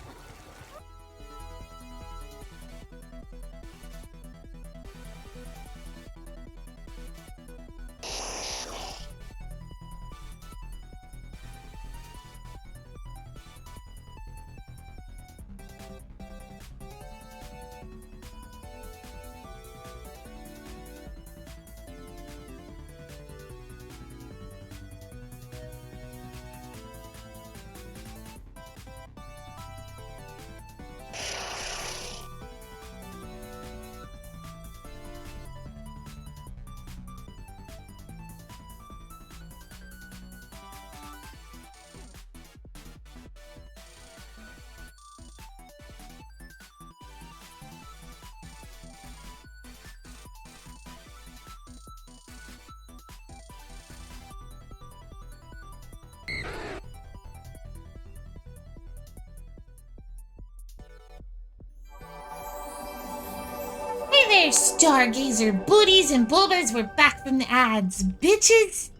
Hey there, Stargazer booties and bulbers. We're back from the ads, bitches.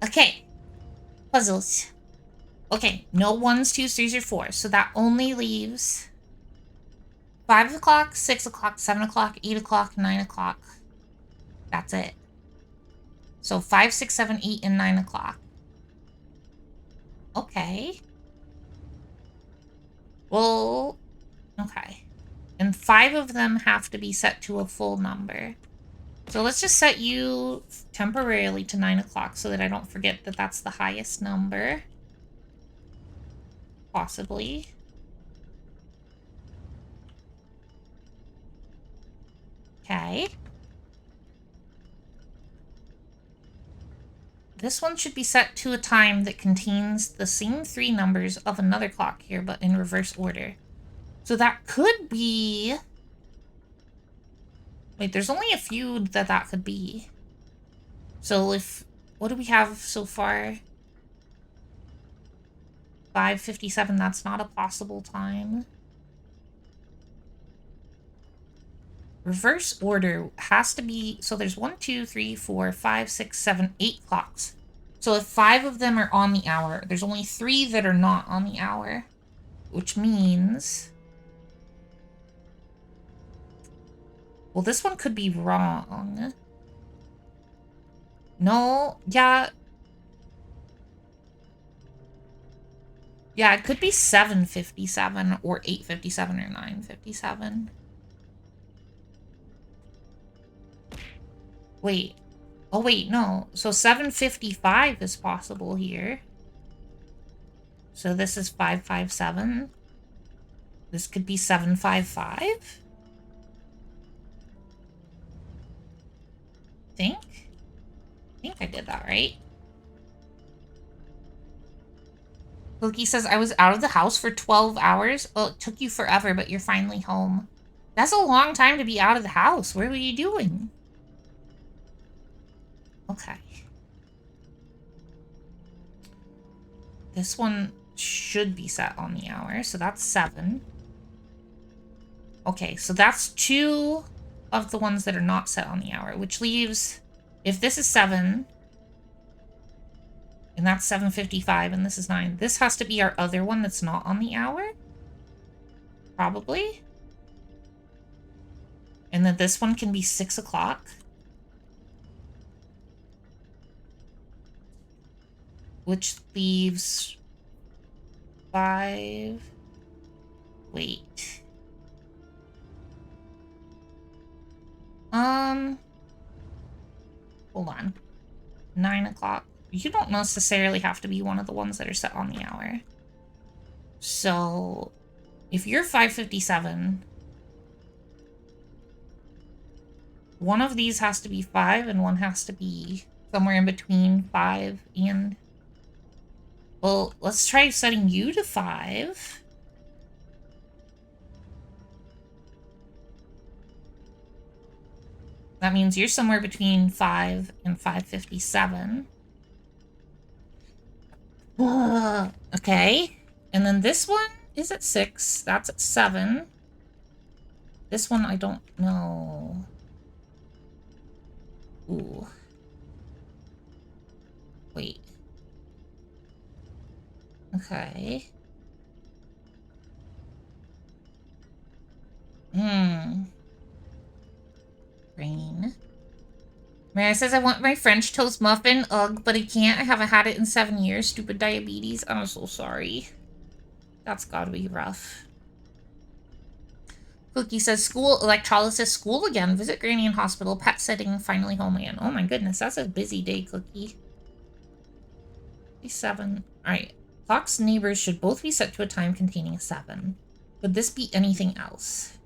Okay, puzzles. Okay, no 1s, 2s, 3s, or 4s. So that only leaves 5 o'clock, 6 o'clock, 7 o'clock, 8 o'clock, 9 o'clock. That's it. So 5, 6, 7, 8, and 9 o'clock. Okay. Well, okay. And 5 of them have to be set to a full number. So let's just set you temporarily to 9 o'clock so that I don't forget that that's the highest number. Possibly. Okay. This one should be set to a time that contains the same 3 numbers of another clock here, but in reverse order. So that could be... Wait, there's only a few that could be. So if... What do we have so far? 5:57, that's not a possible time. Reverse order has to be... So there's 1, 2, 3, 4, 5, 6, 7, 8 clocks. So if 5 of them are on the hour, there's only 3 that are not on the hour. Which means... Well, this one could be wrong. No, yeah. Yeah, it could be 7:57 or 8:57 or 9:57. Wait. Oh, wait, no. So 7:55 is possible here. So this is 5:57. This could be 7:55. I think I did that right. Loki says, I was out of the house for 12 hours. Oh, it took you forever, but you're finally home. That's a long time to be out of the house. What were you doing? Okay. This one should be set on the hour, so that's 7. Okay, so that's 2 of the ones that are not set on the hour, which leaves, if this is 7, and that's 7:55, and this is 9, this has to be our other one that's not on the hour? Probably. And then this one can be 6 o'clock. Which leaves 5... Wait. Hold on. 9 o'clock. You don't necessarily have to be one of the ones that are set on the hour. So, if you're 5:57, one of these has to be 5 and one has to be somewhere in between 5 and... Well, let's try setting you to 5. That means you're somewhere between 5 and 5:57. Okay. And then this one is at 6. That's at 7. This one, I don't know. Ooh. Wait. Okay. Rain. Mary says, I want my French toast muffin. Ugh, but I can't. I haven't had it in 7 years. Stupid diabetes. I'm so sorry. That's gotta be rough. Cookie says, school, electrolysis, school again. Visit Granny in hospital. Pet sitting, finally home again. Oh my goodness, that's a busy day, Cookie. 7. Alright. Clock's neighbors should both be set to a time containing a 7. Could this be anything else?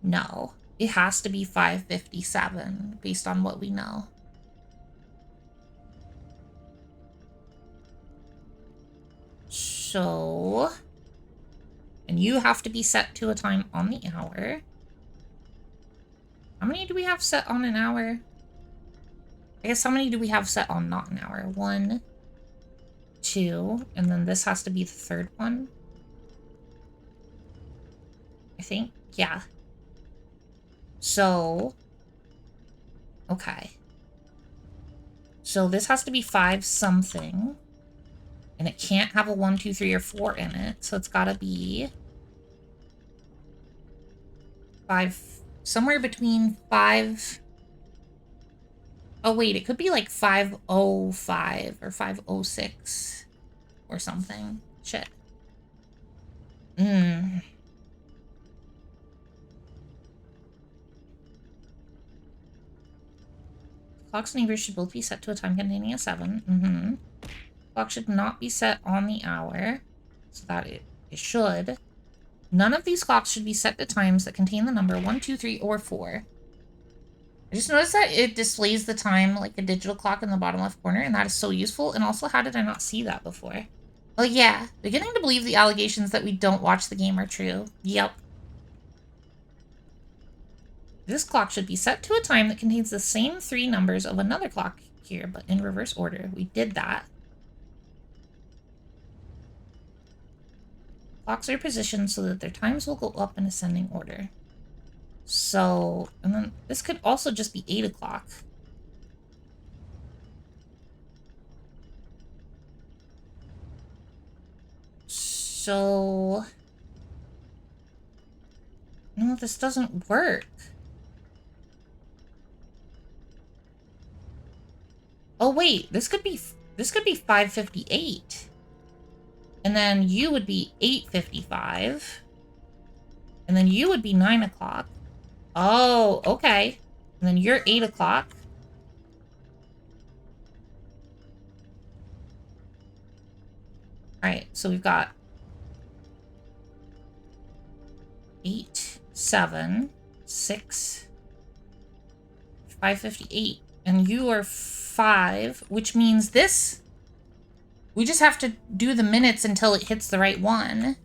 No. It has to be 5:57, based on what we know. So... And you have to be set to a time on the hour. How many do we have set on an hour? I guess how many do we have set on not an hour? 1, 2, and then this has to be the third one. I think, yeah. So, okay. So this has to be 5 something. And it can't have a 1, 2, 3, or 4 in it. So it's gotta be 5, somewhere between 5. Oh wait, it could be like 5:05 or 5:06 or something. Shit. Hmm. Clock's neighbors should both be set to a time containing a 7. Mm-hmm. Clock should not be set on the hour, so that it should. None of these clocks should be set to times that contain the number 1, 2, 3, or 4. I just noticed that it displays the time like a digital clock in the bottom left corner, and that is so useful. And also, how did I not see that before? Oh yeah, beginning to believe the allegations that we don't watch the game are true. Yep. This clock should be set to a time that contains the same 3 numbers of another clock here, but in reverse order. We did that. Clocks are positioned so that their times will go up in ascending order. So, and then this could also just be 8 o'clock. So... No, this doesn't work. Oh wait, this could be 5:58. And then you would be 8:55. And then you would be 9 o'clock. Oh, okay. And then you're 8 o'clock. Alright, so we've got 8, 7, 6, 5:58. And you are 5, which means this... We just have to do the minutes until it hits the right one.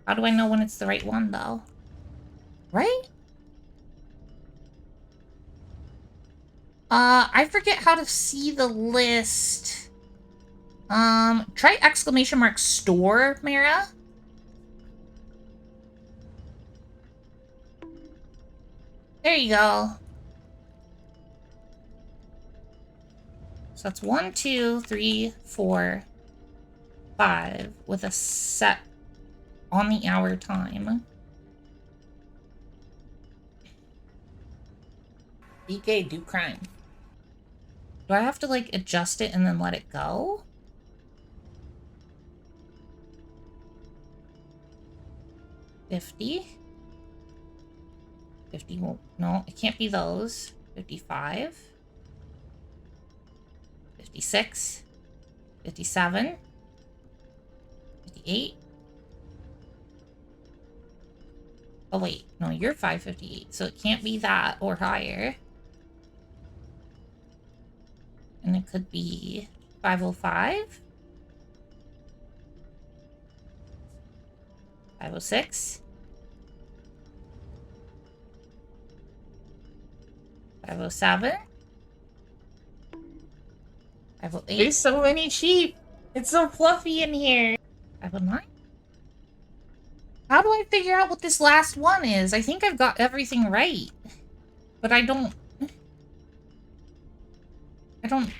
How do I know when it's the right one, though? Right? I forget how to see the list. Try exclamation mark store, Mara. There you go. So that's 1, 2, 3, 4, 5 with a set on the hour time. BK, do crime. Do I have to like adjust it and then let it go? $50. 50 won't, no, it can't be those. 55. 56. 57. 58. Oh wait, no, you're 5:58, so it can't be that or higher. And it could be 5:05. 5:06. 5:07. 5:08. There's so many sheep. It's so fluffy in here. 5:09. How do I figure out what this last one is? I think I've got everything right. But I don't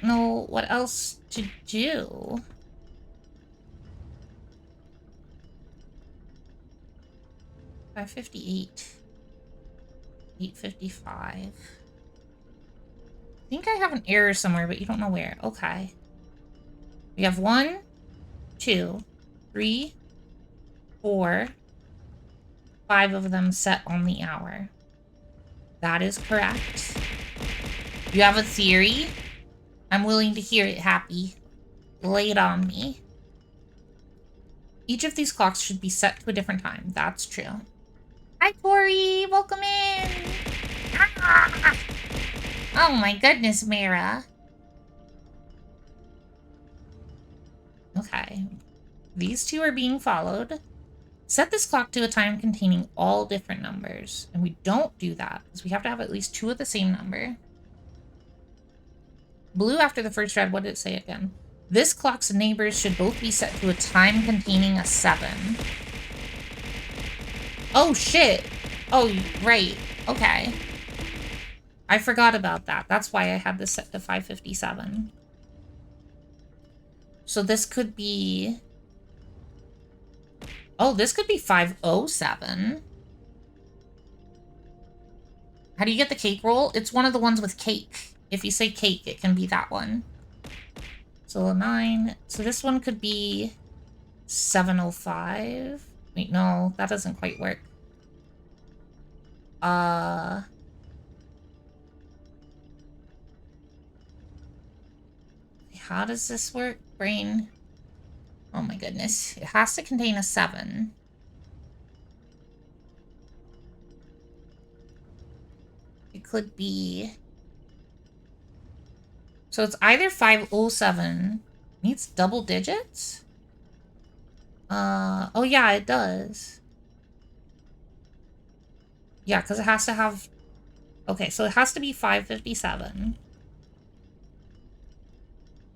know what else to do. $5:58. 8:55. I think I have an error somewhere, but you don't know where. Okay. We have 1, 2, 3, 4, 5 of them set on the hour. That is correct. You have a theory? I'm willing to hear it, Happy. Lay it on me. Each of these clocks should be set to a different time. That's true. Hi, Tori! Welcome in! Ah! Oh my goodness, Mara. Okay. These two are being followed. Set this clock to a time containing all different numbers. And we don't do that, because we have to have at least 2 of the same number. Blue after the first red, what did it say again? This clock's neighbors should both be set to a time containing a 7. Oh, shit. Oh, right. Okay. I forgot about that. That's why I had this set to 5:57. So this could be... Oh, this could be 5:07. How do you get the cake roll? It's one of the ones with cake. If you say cake, it can be that one. So 9. So this one could be 705. Wait, no, that doesn't quite work. How does this work, brain? Oh my goodness. It has to contain a 7. It could be... So it's either 507. Needs double digits? Oh yeah, it does. Yeah, because it has to have... Okay, so it has to be 557.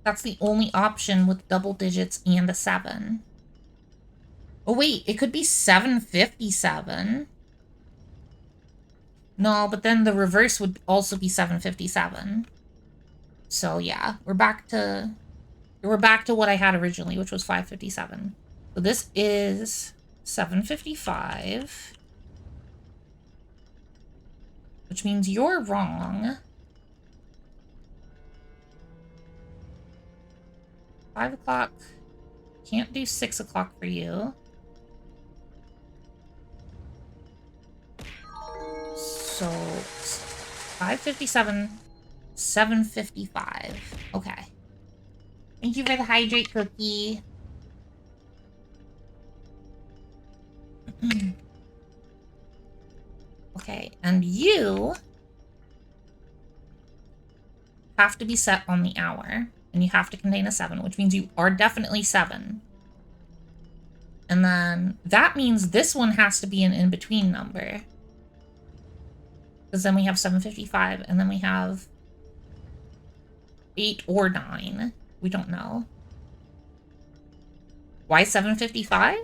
That's the only option with double digits and a 7. Oh wait, it could be 757. No, but then the reverse would also be 757. So yeah, we're back to what I had originally, which was 557. So this is 755. Which means you're wrong. 5 o'clock. Can't do 6 o'clock for you. So 557, 755. Okay. Thank you for the hydrate cookie. Okay, and you have to be set on the hour. And you have to contain a 7, which means you are definitely 7. And then that means this one has to be an in-between number. Because then we have 755, and then we have 8 or 9. We don't know. Why 755?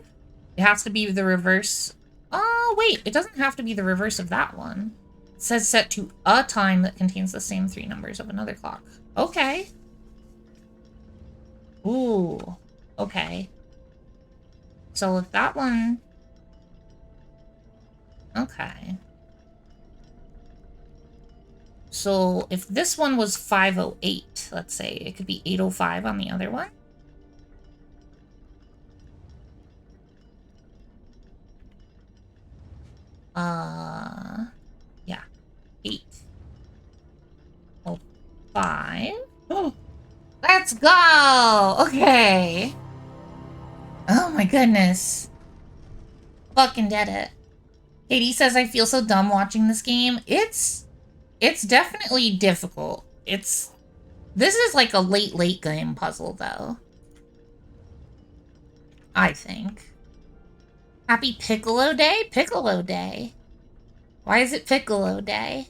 It has to be the reverse. Oh, wait. It doesn't have to be the reverse of that one. It says set to a time that contains the same 3 numbers of another clock. Okay. Ooh. Okay. So if that one... Okay. So if this one was 508, let's say, it could be 805 on the other one. Yeah. 805. Oh, let's go! Okay. Oh my goodness. Fucking did it. Katie says, I feel so dumb watching this game. It's definitely difficult. This is like a late game puzzle, though. I think. Happy Piccolo Day? Piccolo Day. Why is it Piccolo Day?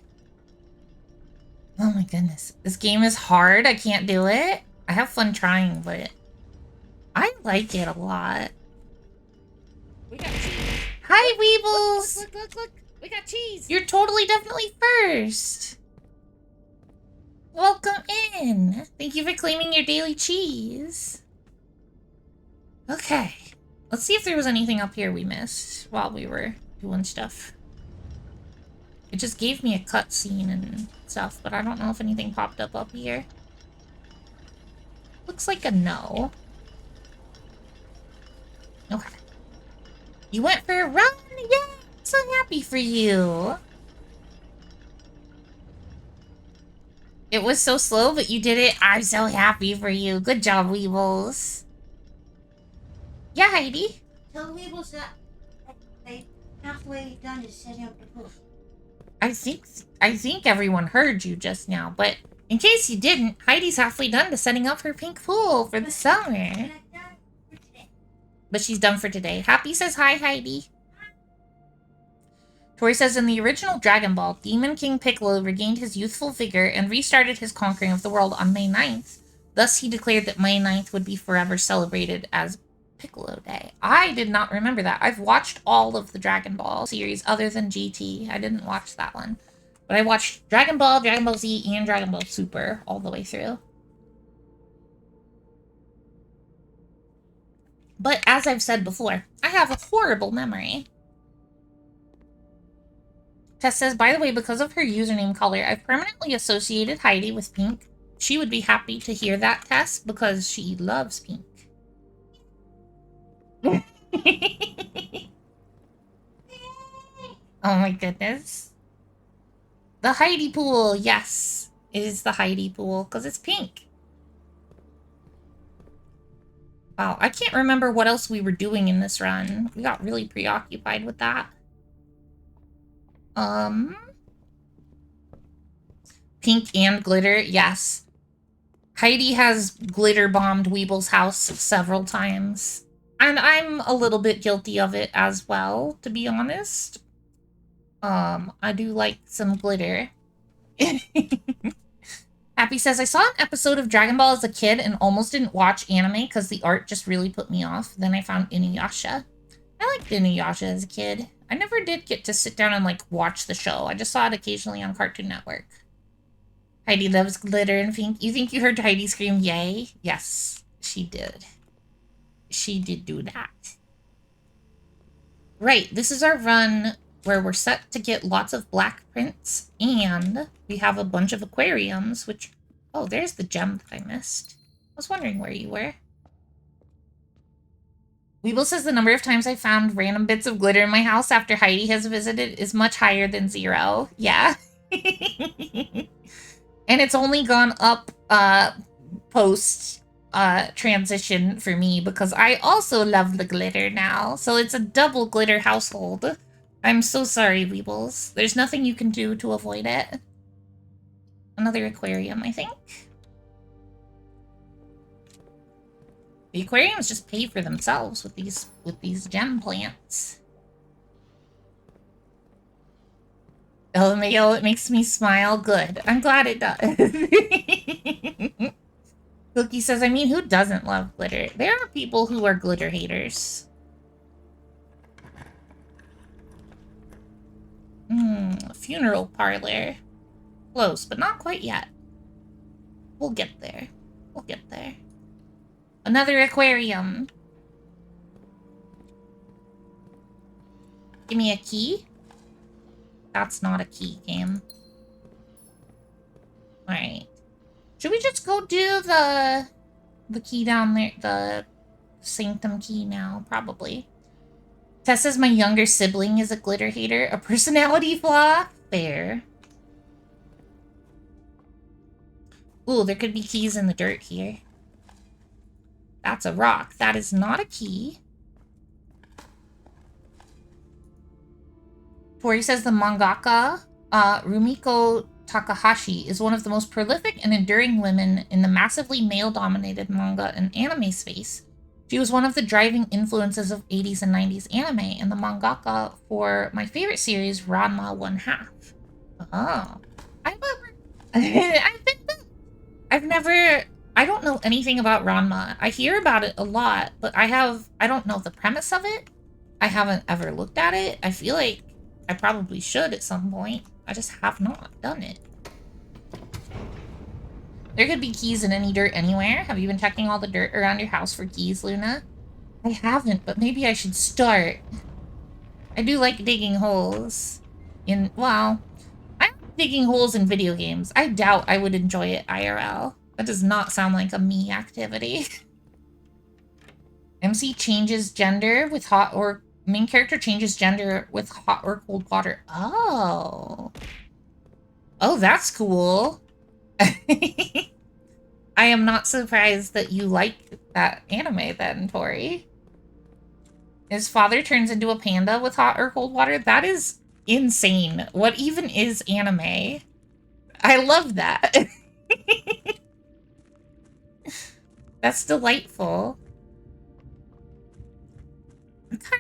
Oh my goodness. This game is hard. I can't do it. I have fun trying, but I like it a lot.
We got cheese.
Hi, Weebles!
Look. We got cheese.
You're totally definitely first. Welcome in. Thank you for claiming your daily cheese. Okay. Let's see if there was anything up here we missed while we were doing stuff. It just gave me a cutscene and stuff, but I don't know if anything popped up here. Looks like a no. Okay. You went for a run? Yay! I'm so happy for you. It was so slow, but you did it. I'm so happy for you. Good job, Weebles. Yeah, Heidi?
Tell the Weebles that they halfway done is setting up the pool.
I think everyone heard you just now, but in case you didn't, Heidi's halfway done to setting up her pink pool for the summer. But she's done for today. Happy says hi, Heidi. Tori says, in the original Dragon Ball, Demon King Piccolo regained his youthful vigor and restarted his conquering of the world on May 9th. Thus, he declared that May 9th would be forever celebrated as Piccolo Day. I did not remember that. I've watched all of the Dragon Ball series other than GT. I didn't watch that one. But I watched Dragon Ball, Dragon Ball Z, and Dragon Ball Super all the way through. But as I've said before, I have a horrible memory. Tess says, by the way, because of her username color, I've permanently associated Heidi with pink. She would be happy to hear that, Tess, because she loves pink. Oh my goodness. The Heidi pool, yes. It is the Heidi pool, because it's pink. Wow, I can't remember what else we were doing in this run. We got really preoccupied with that. Pink and glitter, yes. Heidi has glitter bombed Weeble's house several times. And I'm a little bit guilty of it as well, to be honest. I do like some glitter. Happy says, I saw an episode of Dragon Ball as a kid and almost didn't watch anime because the art just really put me off. Then I found Inuyasha. I liked Inuyasha as a kid. I never did get to sit down and, like, watch the show. I just saw it occasionally on Cartoon Network. Heidi loves glitter and pink. You think you heard Heidi scream, yay? Yes, she did. She did do that. Right, this is our run where we're set to get lots of black prints, and we have a bunch of aquariums, which... Oh, there's the gem that I missed. I was wondering where you were. Weeble says the number of times I found random bits of glitter in my house after Heidi has visited is much higher than 0. Yeah. And it's only gone up post transition for me because I also love the glitter now. So it's a double glitter household. I'm so sorry, Weebles. There's nothing you can do to avoid it. Another aquarium, I think. The aquariums just pay for themselves with these gem plants. LMAO, it makes me smile. Good. I'm glad it does. Cookie says, I mean, who doesn't love glitter? There are people who are glitter haters. Funeral parlor. Close, but not quite yet. We'll get there. We'll get there. Another aquarium. Give me a key. That's not a key, game. Alright. Should we just go do the key down there? The sanctum key now? Probably. Tess says my younger sibling is a glitter hater. A personality flaw? Fair. Ooh, there could be keys in the dirt here. That's a rock. That is not a key. Tori says the mangaka, Rumiko Takahashi, is one of the most prolific and enduring women in the massively male-dominated manga and anime space. She was one of the driving influences of 80s and 90s anime and the mangaka for my favorite series, Ranma 1/2. Oh. I don't know anything about Ranma. I hear about it a lot, but I don't know the premise of it. I haven't ever looked at it. I feel like I probably should at some point. I just have not done it. There could be keys in any dirt anywhere. Have you been checking all the dirt around your house for keys, Luna? I haven't, but maybe I should start. I do like digging holes. Well, I like digging holes in video games. I doubt I would enjoy it IRL. That does not sound like a me activity. MC changes gender with hot or... Main character changes gender with hot or cold water. Oh. Oh, that's cool. I am not surprised that you like that anime then, Tori. His father turns into a panda with hot or cold water? That is insane. What even is anime? I love that. That's delightful.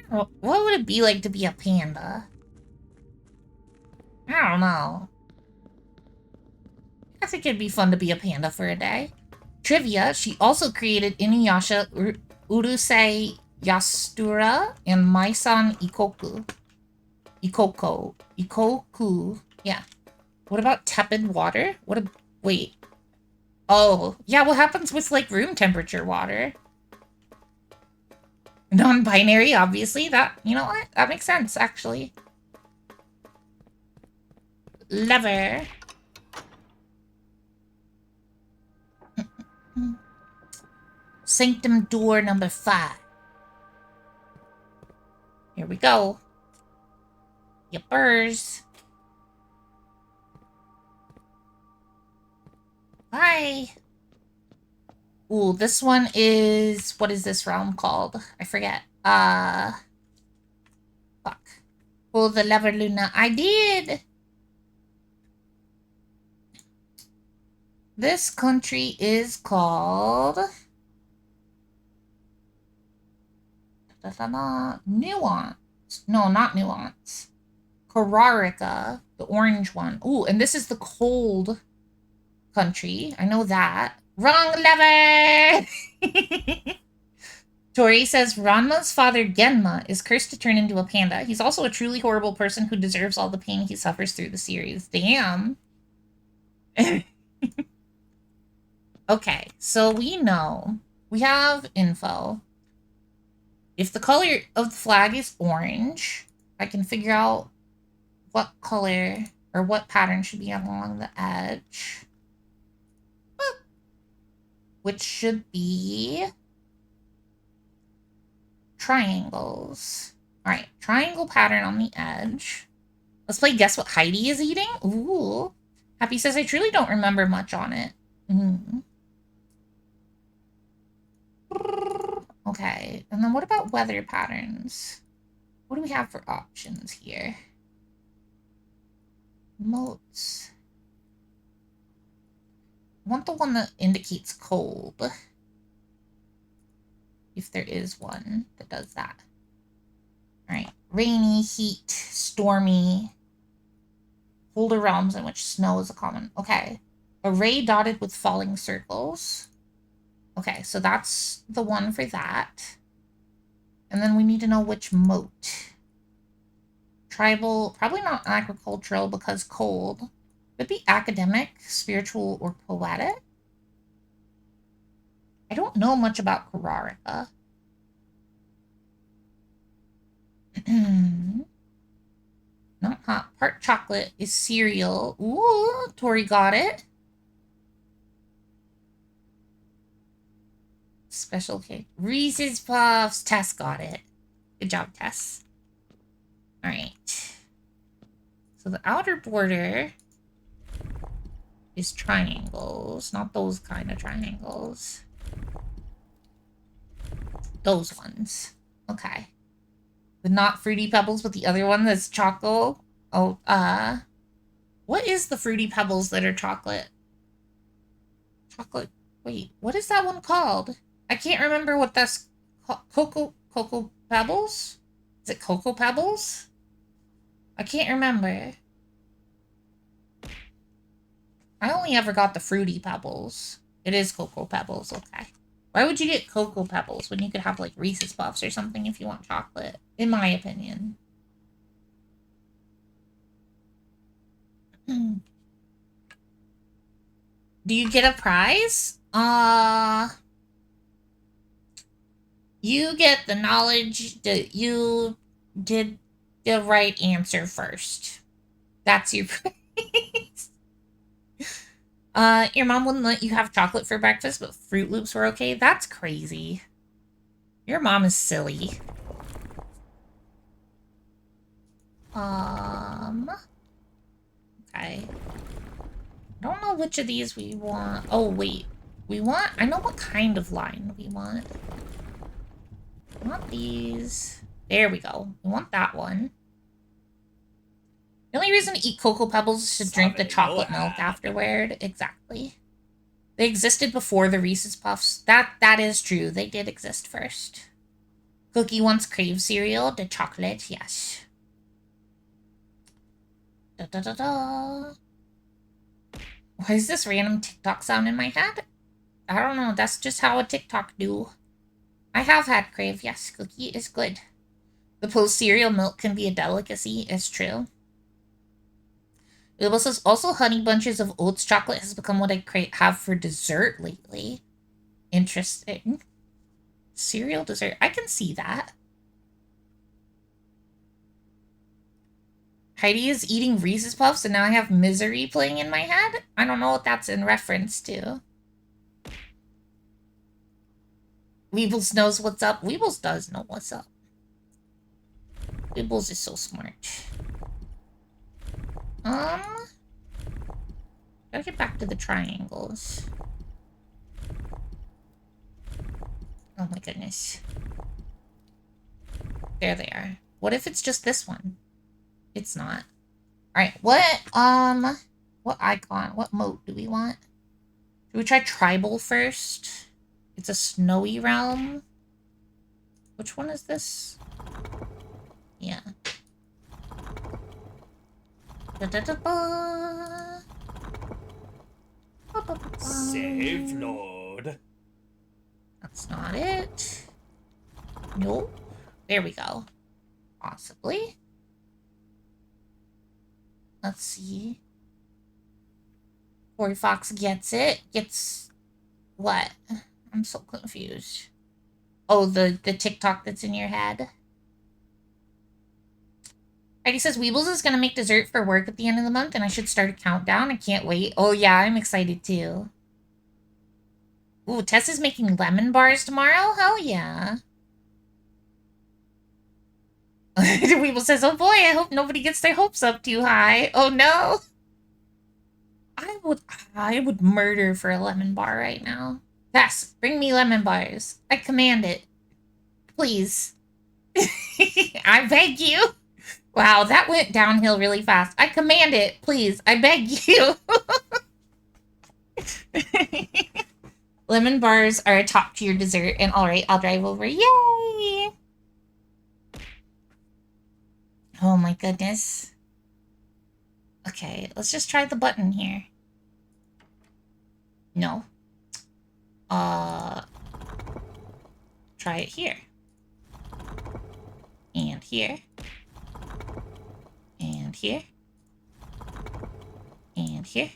What would it be like to be a panda? I don't know. I think it'd be fun to be a panda for a day. Trivia, she also created Inuyasha, Urusei Yastura, and Mai-san Ikoku. Ikoku. Yeah. What about tepid water? Wait. Oh, yeah, what happens with, like, room temperature water? Non-binary, obviously. You know what? That makes sense, actually. lever. Sanctum door number 5. Here we go. Yippers. Bye. Ooh, this one is... What is this realm called? I forget. Fuck. Pull the lever, Luna. I did! This country is called... Nuance. No, not Nuance. Kararika. The orange one. Ooh, and this is the cold country. I know that. Wrong lever! Tori says Ranma's father, Genma, is cursed to turn into a panda. He's also a truly horrible person who deserves all the pain he suffers through the series. Damn. Okay, so we know. We have info. If the color of the flag is orange, I can figure out what color or what pattern should be along the edge. Which should be triangles. All right, triangle pattern on the edge. Let's play Guess What Heidi is eating. Ooh. Happy says, I truly don't remember much on it. Okay, and then what about weather patterns? What do we have for options here? Modes. I want the one that indicates cold. If there is one that does that. Alright. Rainy, heat, stormy. Colder realms in which snow is a common. Okay. Array dotted with falling circles. Okay, so that's the one for that. And then we need to know which moat. Tribal, probably not agricultural because cold. Could be academic, spiritual, or poetic. I don't know much about Kararika. Not hot. Part chocolate is cereal. Ooh, Tori got it. Special cake. Reese's Puffs. Tess got it. Good job, Tess. Alright. So the outer border is triangles. Not those kind of triangles. Those ones. Okay. The not Fruity Pebbles, but the other one that's chocolate. Oh, what is the Fruity Pebbles that are chocolate? Chocolate. Wait, what is that one called? I can't remember what that's called. Cocoa Pebbles? Is it Cocoa Pebbles? I can't remember. I only ever got the Fruity Pebbles. It is Cocoa Pebbles, okay. Why would you get Cocoa Pebbles when you could have, like, Reese's Puffs or something if you want chocolate? In my opinion. Do you get a prize? You get the knowledge that you did the right answer first. That's your prize. Your mom wouldn't let you have chocolate for breakfast, but Fruit Loops were okay? That's crazy. Your mom is silly. Okay. I don't know which of these we want. Oh, wait. I know what kind of line we want. We want these. There we go. We want that one. The only reason to eat Cocoa Pebbles is to drink the chocolate milk afterward. Exactly. They existed before the Reese's Puffs. That is true. They did exist first. Cookie once craved cereal. The chocolate, yes. Da da da da. Why is this random TikTok sound in my head? I don't know. That's just how a TikTok do. I have had crave. Yes, cookie is good. The post-cereal milk can be a delicacy. It's true. It says also honey bunches of oats chocolate has become what I have for dessert lately. Interesting. Cereal dessert. I can see that. Heidi is eating Reese's Puffs, and now I have Misery playing in my head? I don't know what that's in reference to. Weebles knows what's up. Weebles does know what's up. Weebles is so smart. Gotta get back to the triangles. Oh my goodness. There they are. What if it's just this one? It's not. Alright, what icon, what mode do we want? Should we try tribal first? It's a snowy realm. Which one is this? Yeah. Da-da-da-ba.
Save Lord.
That's not it. Nope. There we go. Possibly. Let's see. Corey Fox gets it. Gets what? I'm so confused. Oh, the TikTok that's in your head. Heidi says Weebles is gonna make dessert for work at the end of the month, and I should start a countdown. I can't wait. Oh yeah, I'm excited too. Ooh, Tess is making lemon bars tomorrow? Hell yeah. Weeble says, oh boy, I hope nobody gets their hopes up too high. Oh no. I would murder for a lemon bar right now. Tess, bring me lemon bars. I command it. Please. I beg you. Wow, that went downhill really fast. I command it, please. I beg you. Lemon bars are a top tier dessert, and alright, I'll drive over. Yay! Oh my goodness. Okay, let's just try the button here. No. Try it here. And here. And here. And here.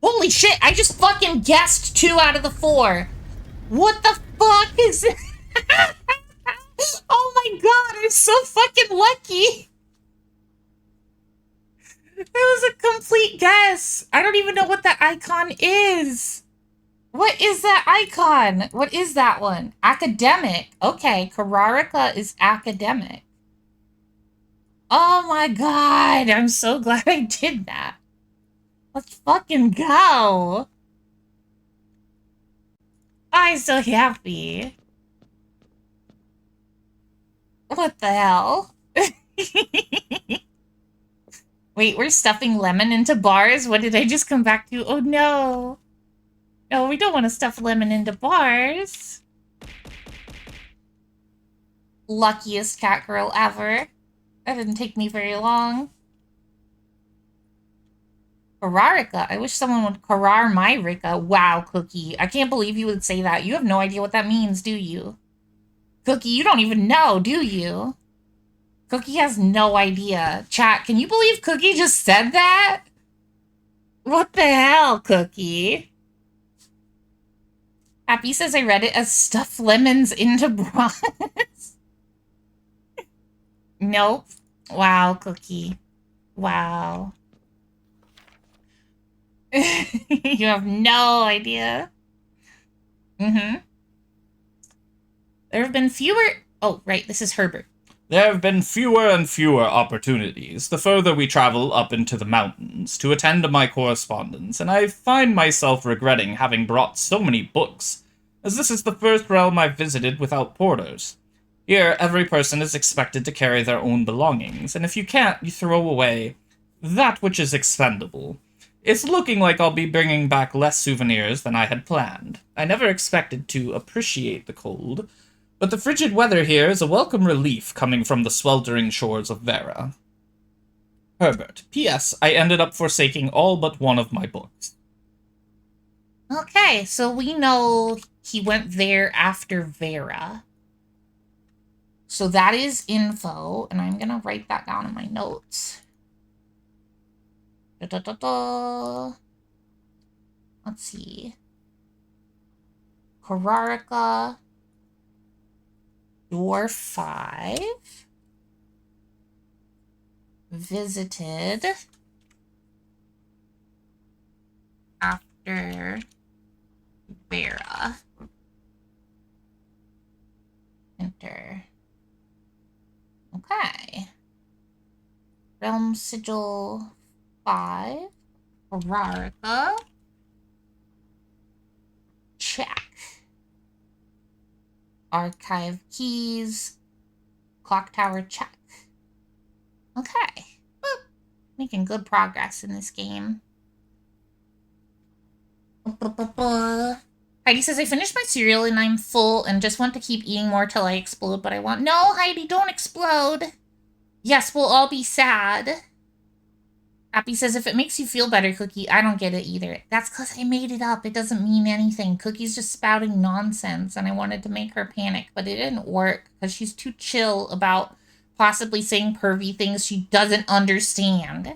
Holy shit, I just fucking guessed 2 out of the 4. What the fuck is it? Oh my god, I'm so fucking lucky. That was a complete guess. I don't even know what that icon is. What is that icon? What is that one? Academic. Okay, Kararika is academic. Oh my god, I'm so glad I did that. Let's fucking go. I'm so happy. What the hell? Wait, we're stuffing lemon into bars? What did I just come back to? Oh no. No, we don't want to stuff lemon into bars. Luckiest cat girl ever. That didn't take me very long. Kararika. I wish someone would Karar my Rika. Wow, Cookie. I can't believe you would say that. You have no idea what that means, do you? Cookie, you don't even know, do you? Cookie has no idea. Chat, can you believe Cookie just said that? What the hell, Cookie? Happy says I read it as stuff lemons into bras. Nope. Wow, Cookie. Wow. You have no idea. Mm-hmm. There have been fewer... Oh, right, this is Herbert.
There have been fewer and fewer opportunities the further we travel up into the mountains to attend to my correspondence, and I find myself regretting having brought so many books, as this is the first realm I've visited without porters. Here, every person is expected to carry their own belongings, and if you can't, you throw away that which is expendable. It's looking like I'll be bringing back less souvenirs than I had planned. I never expected to appreciate the cold, but the frigid weather here is a welcome relief coming from the sweltering shores of Vera. Herbert. P.S. I ended up forsaking all but one of my books.
Okay, so we know he went there after Vera. So that is info, and I'm gonna write that down in my notes. Da-da-da-da. Let's see. Kararika. Door 5. visited after Vera. Enter. Okay. Realm Sigil 5. Ararica. Check. Archive keys. Clock tower check. Okay. Boop. Making good progress in this game. Heidi says, I finished my cereal and I'm full and just want to keep eating more till I explode, but I want... No, Heidi, don't explode. Yes, we'll all be sad. Happy says, if it makes you feel better, Cookie, I don't get it either. That's because I made it up. It doesn't mean anything. Cookie's just spouting nonsense, and I wanted to make her panic, but it didn't work because she's too chill about possibly saying pervy things she doesn't understand.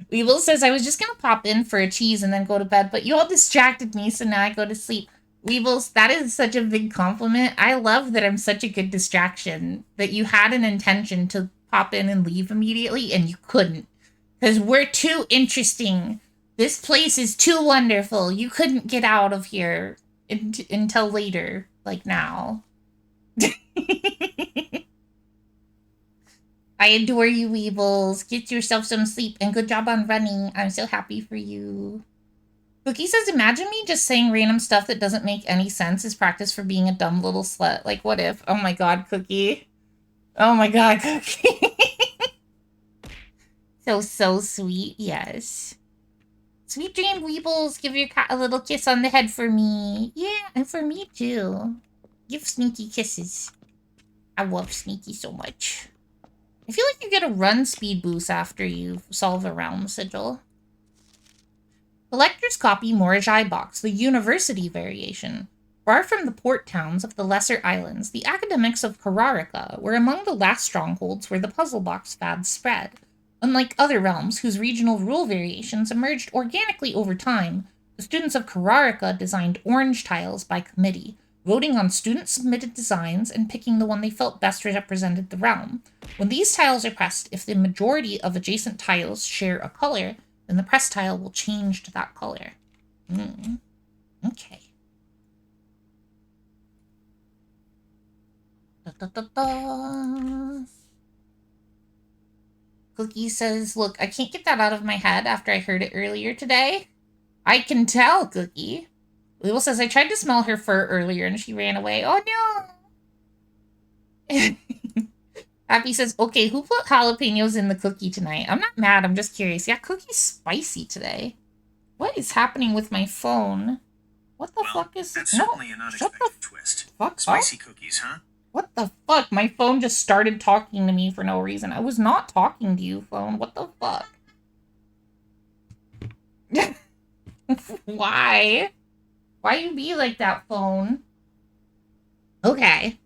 Weevil says, I was just going to pop in for a cheese and then go to bed, but you all distracted me, so now I go to sleep. Weevils, that is such a big compliment. I love that I'm such a good distraction, that you had an intention to pop in and leave immediately, and you couldn't. Because we're too interesting. This place is too wonderful. You couldn't get out of here until later, like now. I adore you, Weebles. Get yourself some sleep, and good job on running. I'm so happy for you. Cookie says, imagine me just saying random stuff that doesn't make any sense as practice for being a dumb little slut. Like, what if? Oh my god, Cookie. Oh my god, Cookie. So sweet, yes. Sweet dream, Weebles. Give your cat a little kiss on the head for me. Yeah, and for me too. Give Sneaky kisses. I love Sneaky so much. I feel like you get a run speed boost after you solve a realm sigil. Collector's Copy Morajai Box, the University variation. Far from the port towns of the lesser islands, the academics of Kararika were among the last strongholds where the puzzle box fads spread. Unlike other realms whose regional rule variations emerged organically over time, the students of Kararika designed orange tiles by committee, voting on student-submitted designs and picking the one they felt best represented the realm. When these tiles are pressed, if the majority of adjacent tiles share a color, then the pressed tile will change to that color. Okay. Cookie says, look, I can't get that out of my head after I heard it earlier today. I can tell, Cookie. Lil says, I tried to smell her fur earlier and she ran away. Oh, no. Happy says, okay, who put jalapenos in the cookie tonight? I'm not mad, I'm just curious. Yeah, Cookie's spicy today. What is happening with my phone? What the fuck is...
That's certainly an unexpected twist.
Fuck
Spicy cookies, huh?
What the fuck? My phone just started talking to me for no reason. I was not talking to you, phone. What the fuck? Why? Why you be like that, phone? Okay.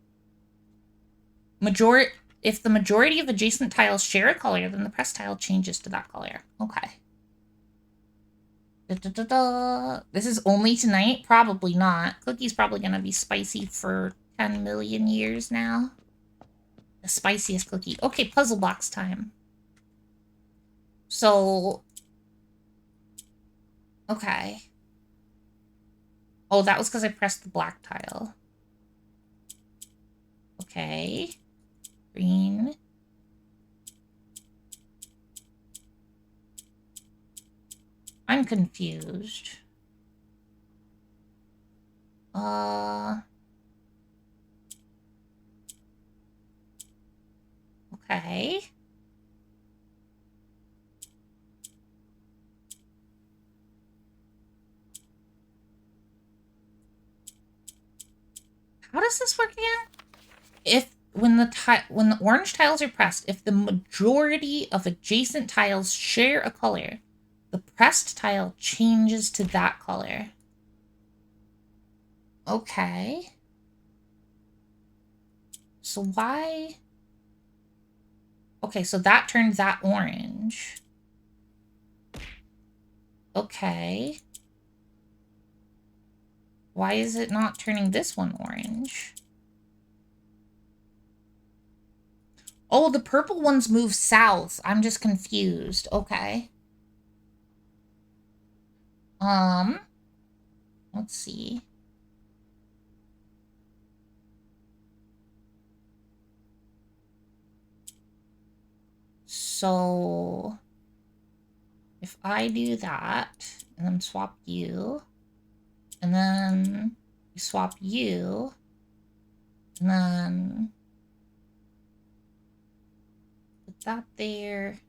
If the majority of adjacent tiles share a color, then the pressed tile changes to that color. Okay. This is only tonight? Probably not. Cookie's probably gonna be spicy for 10 million years now. The spiciest cookie. Okay, puzzle box time. So... Okay. Oh, that was because I pressed the black tile. Okay. Green. I'm confused. Okay. How does this work again? When the orange tiles are pressed, if the majority of adjacent tiles share a color, the pressed tile changes to that color. Okay. So why? Okay, so that turned that orange. Okay. Why is it not turning this one orange? Oh, the purple ones move south. I'm just confused. Okay. Let's see. So if I do that and then swap you, and then we swap you, and then put that there,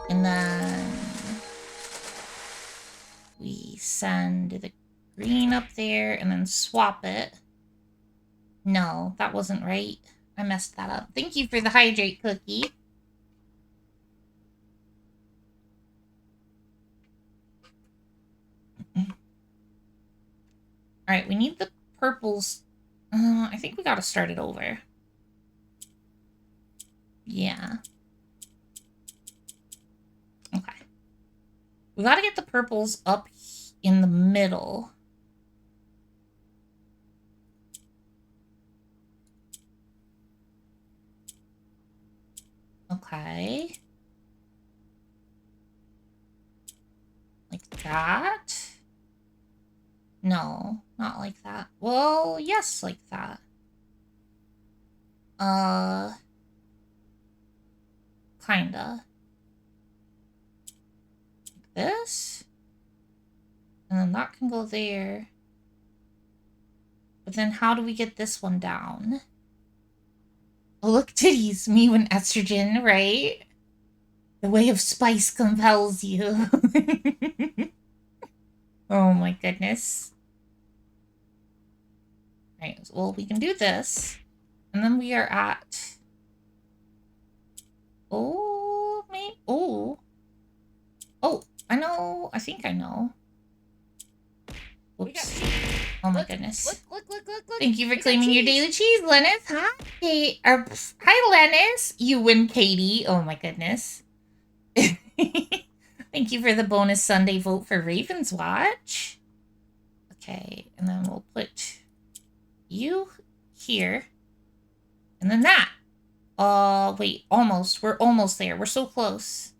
and then we send the green up there and then swap it. No, that wasn't right. I messed that up. Thank you for the hydrate cookie. Alright, we need the purples. I think we gotta start it over. Yeah. Okay. We gotta get the purples up in the middle. Okay. Like that. No, not like that. Well, yes, like that. Kinda. Like this. And then that can go there. But then how do we get this one down? Oh, look, titties. Me when estrogen, right? The way of spice compels you. Oh my goodness. Right, well, we can do this. And then we are at... Oh, me? Oh. Oh, I know. I think I know. Oops. Oh my goodness.
Look.
Thank you for claiming your daily cheese, Lennis. Hi. Hi, Lennis. You win, Katie. Oh my goodness. Thank you for the bonus Sunday vote for Raven's Watch. Okay, and then we'll put you here. And then that. Wait, almost. We're almost there. We're so close.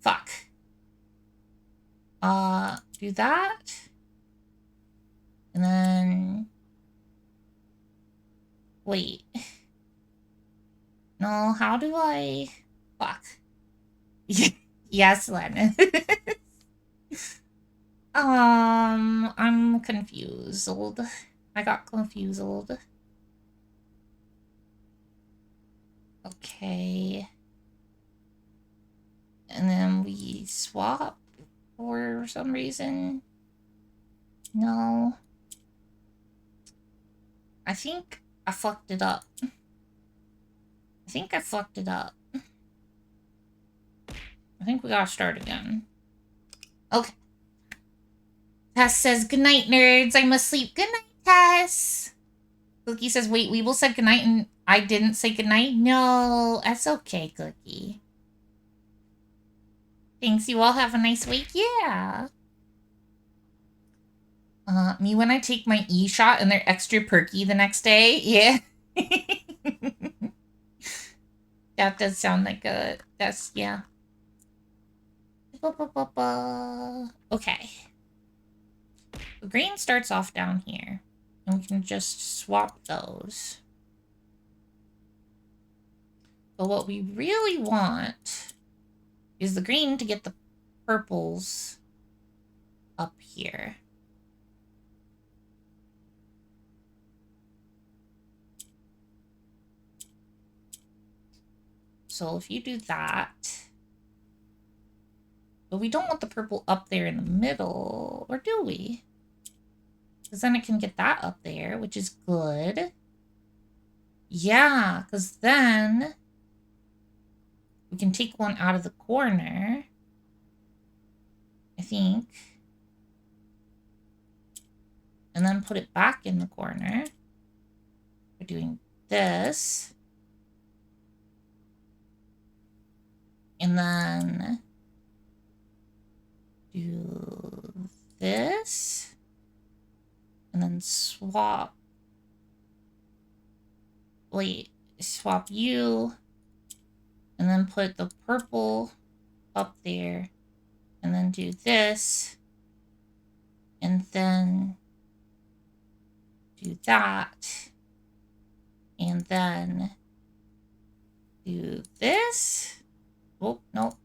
Fuck. Do that. And then... Wait. No, how do I... Fuck. Yes, Len. I'm confused. I got confused. Okay. And then we swap for some reason. No. I think I fucked it up. I think we gotta start again. Okay. Tess says, good night, nerds. I must sleep. Good night, Tess. Cookie says, wait, Weeble said good night and I didn't say good night? No, that's okay, Cookie. Thanks, you all have a nice week. Yeah. Me when I take my E-shot and they're extra perky the next day. Yeah. That does sound like yeah. Okay. The green starts off down here. And we can just swap those. But what we really want is the green to get the purples up here. So if you do that, but we don't want the purple up there in the middle, or do we? Because then it can get that up there, which is good. Yeah, because then we can take one out of the corner, I think, and then put it back in the corner. We're doing this. And then do this. And then swap. Wait, swap you. And then put the purple up there. And then do this. And then do that. And then do this. Oh, no.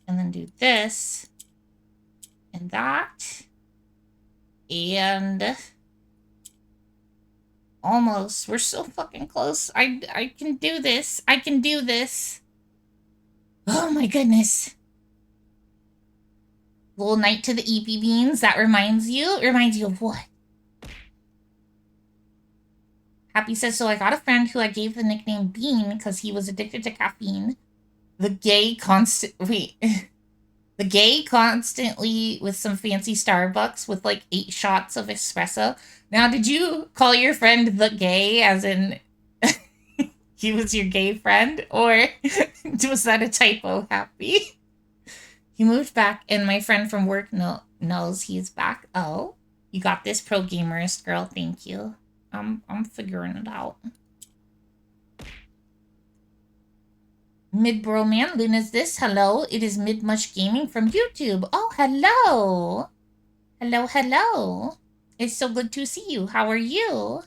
And then do this. And that. And almost. We're so fucking close. I can do this. I can do this. Oh my goodness. Little night to the EP beans. That reminds you? It reminds you of what? Happy says, so I got a friend who I gave the nickname Bean because he was addicted to caffeine. The gay constantly with some fancy Starbucks with like 8 shots of espresso. Now, did you call your friend the gay as in he was your gay friend? Or was that a typo, Happy? He moved back and my friend from work knows he's back. Oh, you got this, pro gamerist girl. Thank you. I'm figuring it out. Mid-bro man, Luna's this. Hello, it is Mid-mush Gaming from YouTube. Oh, hello. Hello, hello. It's so good to see you. How are you?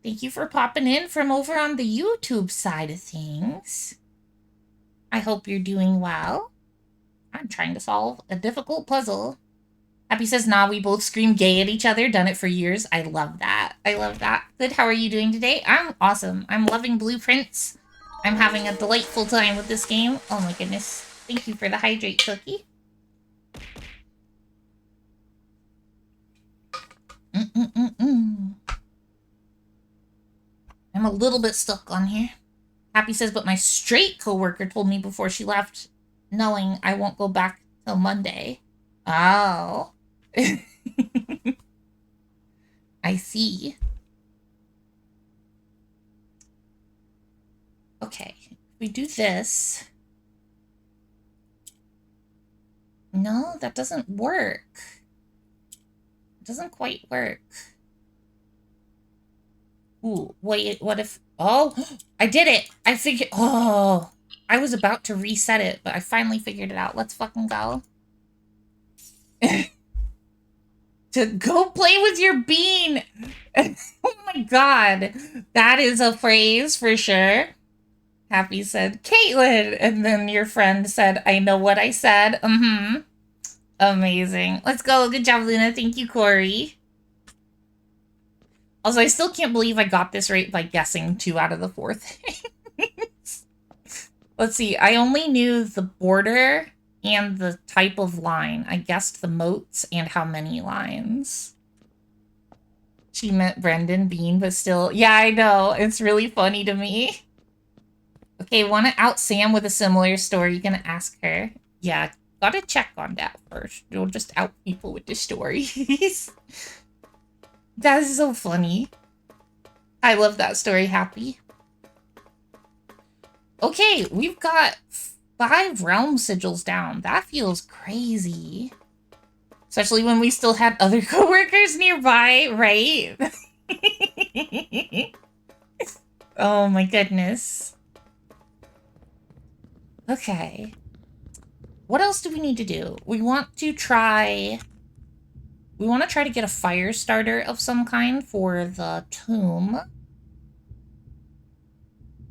Thank you for popping in from over on the YouTube side of things. I hope you're doing well. I'm trying to solve a difficult puzzle. Happy says, nah, we both scream gay at each other. Done it for years. I love that. I love that. Good, how are you doing today? I'm awesome. I'm loving Blueprints. I'm having a delightful time with this game. Oh my goodness. Thank you for the hydrate cookie. I'm a little bit stuck on here. Happy says, but my straight coworker told me before she left, knowing I won't go back till Monday. Oh. I see. Okay, if we do this. No, that doesn't work. It doesn't quite work. Ooh, wait, what if... Oh, I did it! I figured... Oh, I was about to reset it, but I finally figured it out. Let's fucking go. To go play with your bean! Oh my god. That is a phrase for sure. Happy said, Caitlin! And then your friend said, I know what I said. Amazing. Let's go. Good job, Luna. Thank you, Corey. Also, I still can't believe I got this right by guessing 2 out of the 4 things. Let's see. I only knew the border and the type of line. I guessed the moats and how many lines. She meant Brendan Bean, but still... Yeah, I know. It's really funny to me. Okay, want to out Sam with a similar story? You gonna ask her? Yeah, gotta check on that first. You'll just out people with the stories. That is so funny. I love that story, Happy. Okay, we've got 5 realm sigils down. That feels crazy. Especially when we still had other coworkers nearby, right? Oh my goodness. Okay. What else do we need to do? We want to try to get a fire starter of some kind for the tomb.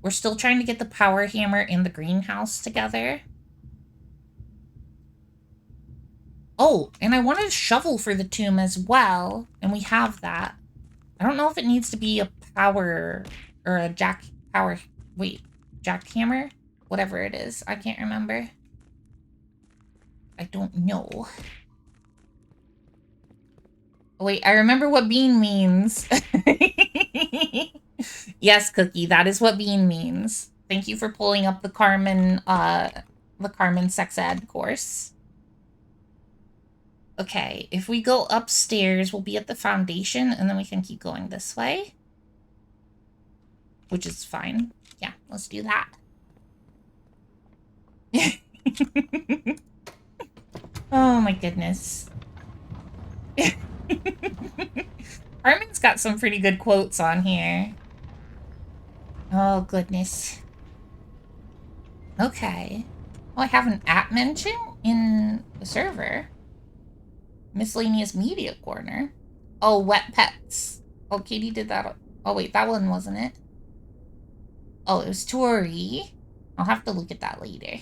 We're still trying to get the power hammer and the greenhouse together. Oh, and I wanted a shovel for the tomb as well, and we have that. I don't know if it needs to be a power or a jackhammer? Whatever it is. I can't remember. I don't know. Oh, wait, I remember what bean means. Yes, Cookie, that is what bean means. Thank you for pulling up the Carmen sex ed course. Okay, if we go upstairs, we'll be at the foundation, and then we can keep going this way. Which is fine. Yeah, let's do that. Oh my goodness. Armin's got some pretty good quotes on here. Oh, goodness. Okay. Oh, I have an app mention in the server. Miscellaneous media corner. Oh, wet pets. Oh, Katie did that. Oh, wait, that one wasn't it. Oh, it was Tori. I'll have to look at that later.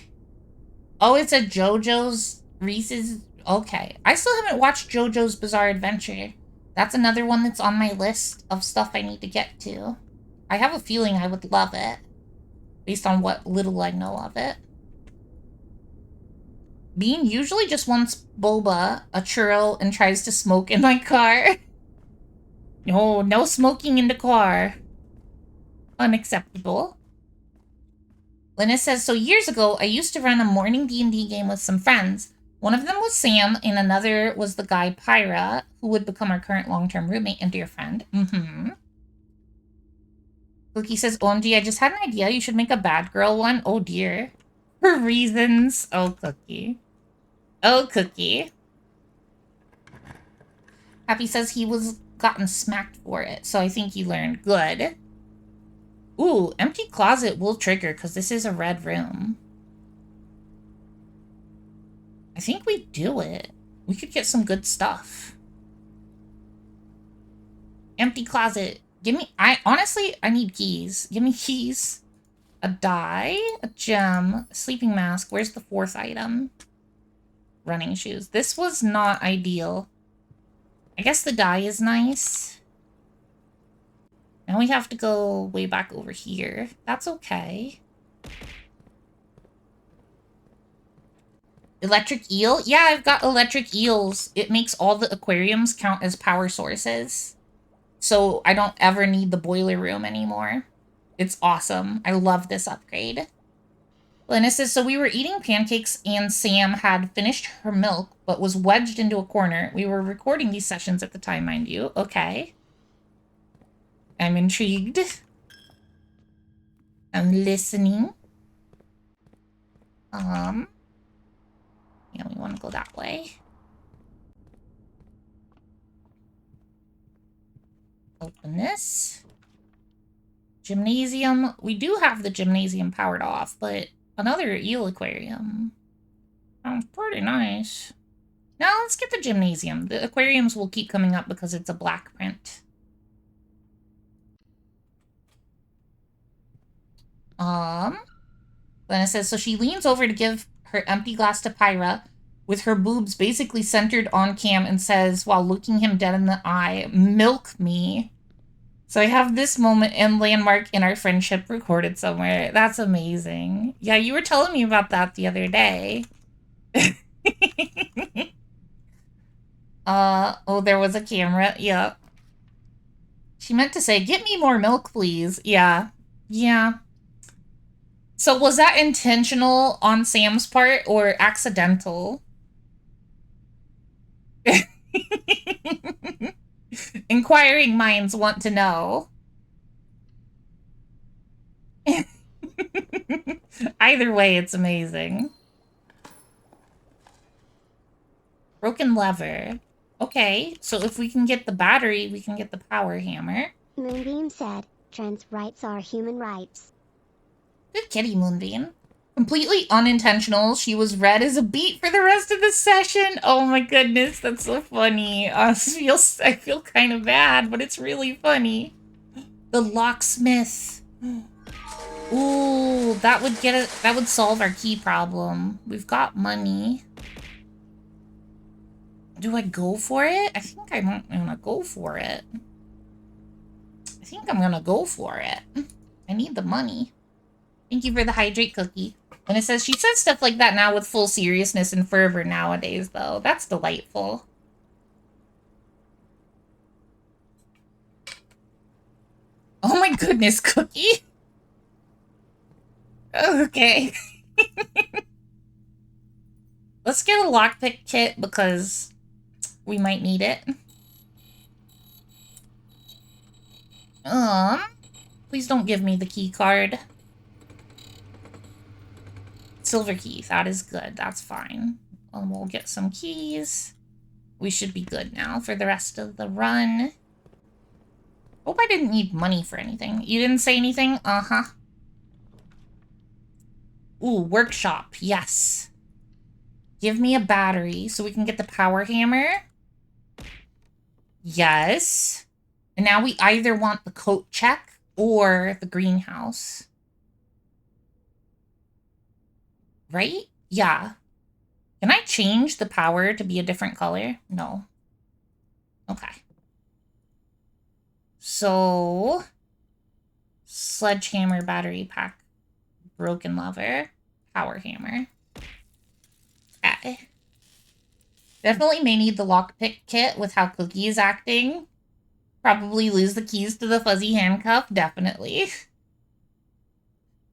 Oh, it's a JoJo's Reese's. Okay. I still haven't watched JoJo's Bizarre Adventure. That's another one that's on my list of stuff I need to get to. I have a feeling I would love it, based on what little I know of it. Bean usually just wants boba, a churro, and tries to smoke in my car. No, no smoking in the car. Unacceptable. Lena says, so years ago, I used to run a morning D&D game with some friends. One of them was Sam, and another was the guy Pyra, who would become our current long-term roommate and dear friend. Cookie says, OMG, I just had an idea. You should make a bad girl one. Oh, dear. For reasons. Oh, Cookie. Oh, Cookie. Happy says he was gotten smacked for it, so I think he learned. Good. Ooh, empty closet will trigger because this is a red room. I think we do it. We could get some good stuff. Empty closet. Give me... honestly, I need keys. Give me keys. A die. A gem. A sleeping mask. Where's the fourth item? Running shoes. This was not ideal. I guess the die is nice. Now we have to go way back over here. That's okay. Electric eel? Yeah, I've got electric eels. It makes all the aquariums count as power sources. So I don't ever need the boiler room anymore. It's awesome. I love this upgrade. Lena says, so we were eating pancakes and Sam had finished her milk, but was wedged into a corner. We were recording these sessions at the time, mind you. Okay. I'm intrigued. I'm listening. Yeah, we want to go that way. Open this. Gymnasium. We do have the gymnasium powered off, but another eel aquarium. Sounds pretty nice. Now let's get the gymnasium. The aquariums will keep coming up because it's a black print. Lena says, so she leans over to give her empty glass to Pyra, with her boobs basically centered on Cam, and says, while looking him dead in the eye, milk me. So I have this moment and landmark in our friendship recorded somewhere. That's amazing. Yeah, you were telling me about that the other day. Oh, there was a camera. Yep. She meant to say, get me more milk, please. Yeah. Yeah. So was that intentional on Sam's part or accidental? Inquiring minds want to know. Either way, it's amazing. Broken lever. Okay, so if we can get the battery, we can get the power hammer.
Moonbeam said, trans rights are human rights.
Good kitty, Moonbeam. Completely unintentional. She was red as a beet for the rest of the session. Oh my goodness, that's so funny. I feel kind of bad, but it's really funny. The locksmith. Ooh, that would solve our key problem. We've got money. Do I go for it? I think I'm gonna go for it. I need the money. Thank you for the hydrate cookie. And it says, she says stuff like that now with full seriousness and fervor nowadays, though. That's delightful. Oh my goodness, Cookie. Okay. Let's get a lockpick kit because we might need it. Please don't give me the key card. Silver key, that is good. That's fine. We'll get some keys. We should be good now for the rest of the run. Hope I didn't need money for anything. You didn't say anything? Uh-huh. Ooh, workshop. Yes. Give me a battery so we can get the power hammer. Yes. And now we either want the coat check or the greenhouse. Right? Yeah. Can I change the power to be a different color? No. Okay. So, sledgehammer battery pack, broken lever, power hammer. Okay. Definitely may need the lockpick kit with how Cookie is acting. Probably lose the keys to the fuzzy handcuff, definitely.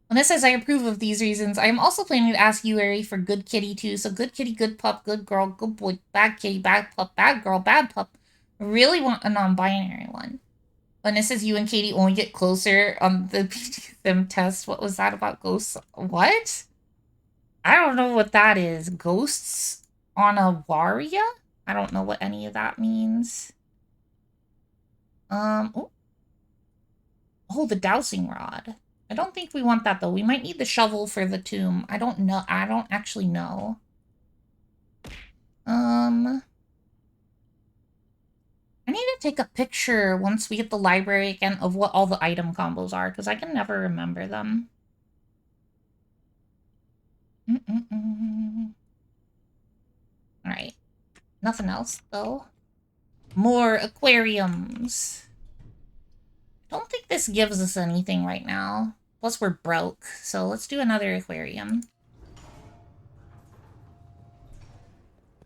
When it says I approve of these reasons, I am also planning to ask you, Ari, for good kitty too. So good kitty, good pup, good girl, good boy, bad kitty, bad pup, bad girl, bad pup. I really want a non-binary one. When it says you and Katie only get closer on the BDSM test, what was that about ghosts? What? I don't know what that is. Ghosts on a waria? I don't know what any of that means. Oh, the dowsing rod. I don't think we want that, though. We might need the shovel for the tomb. I don't know. I don't actually know. I need to take a picture once we get the library again of what all the item combos are, because I can never remember them. Alright. Nothing else, though. More aquariums. I don't think this gives us anything right now. Plus, we're broke, so let's do another aquarium.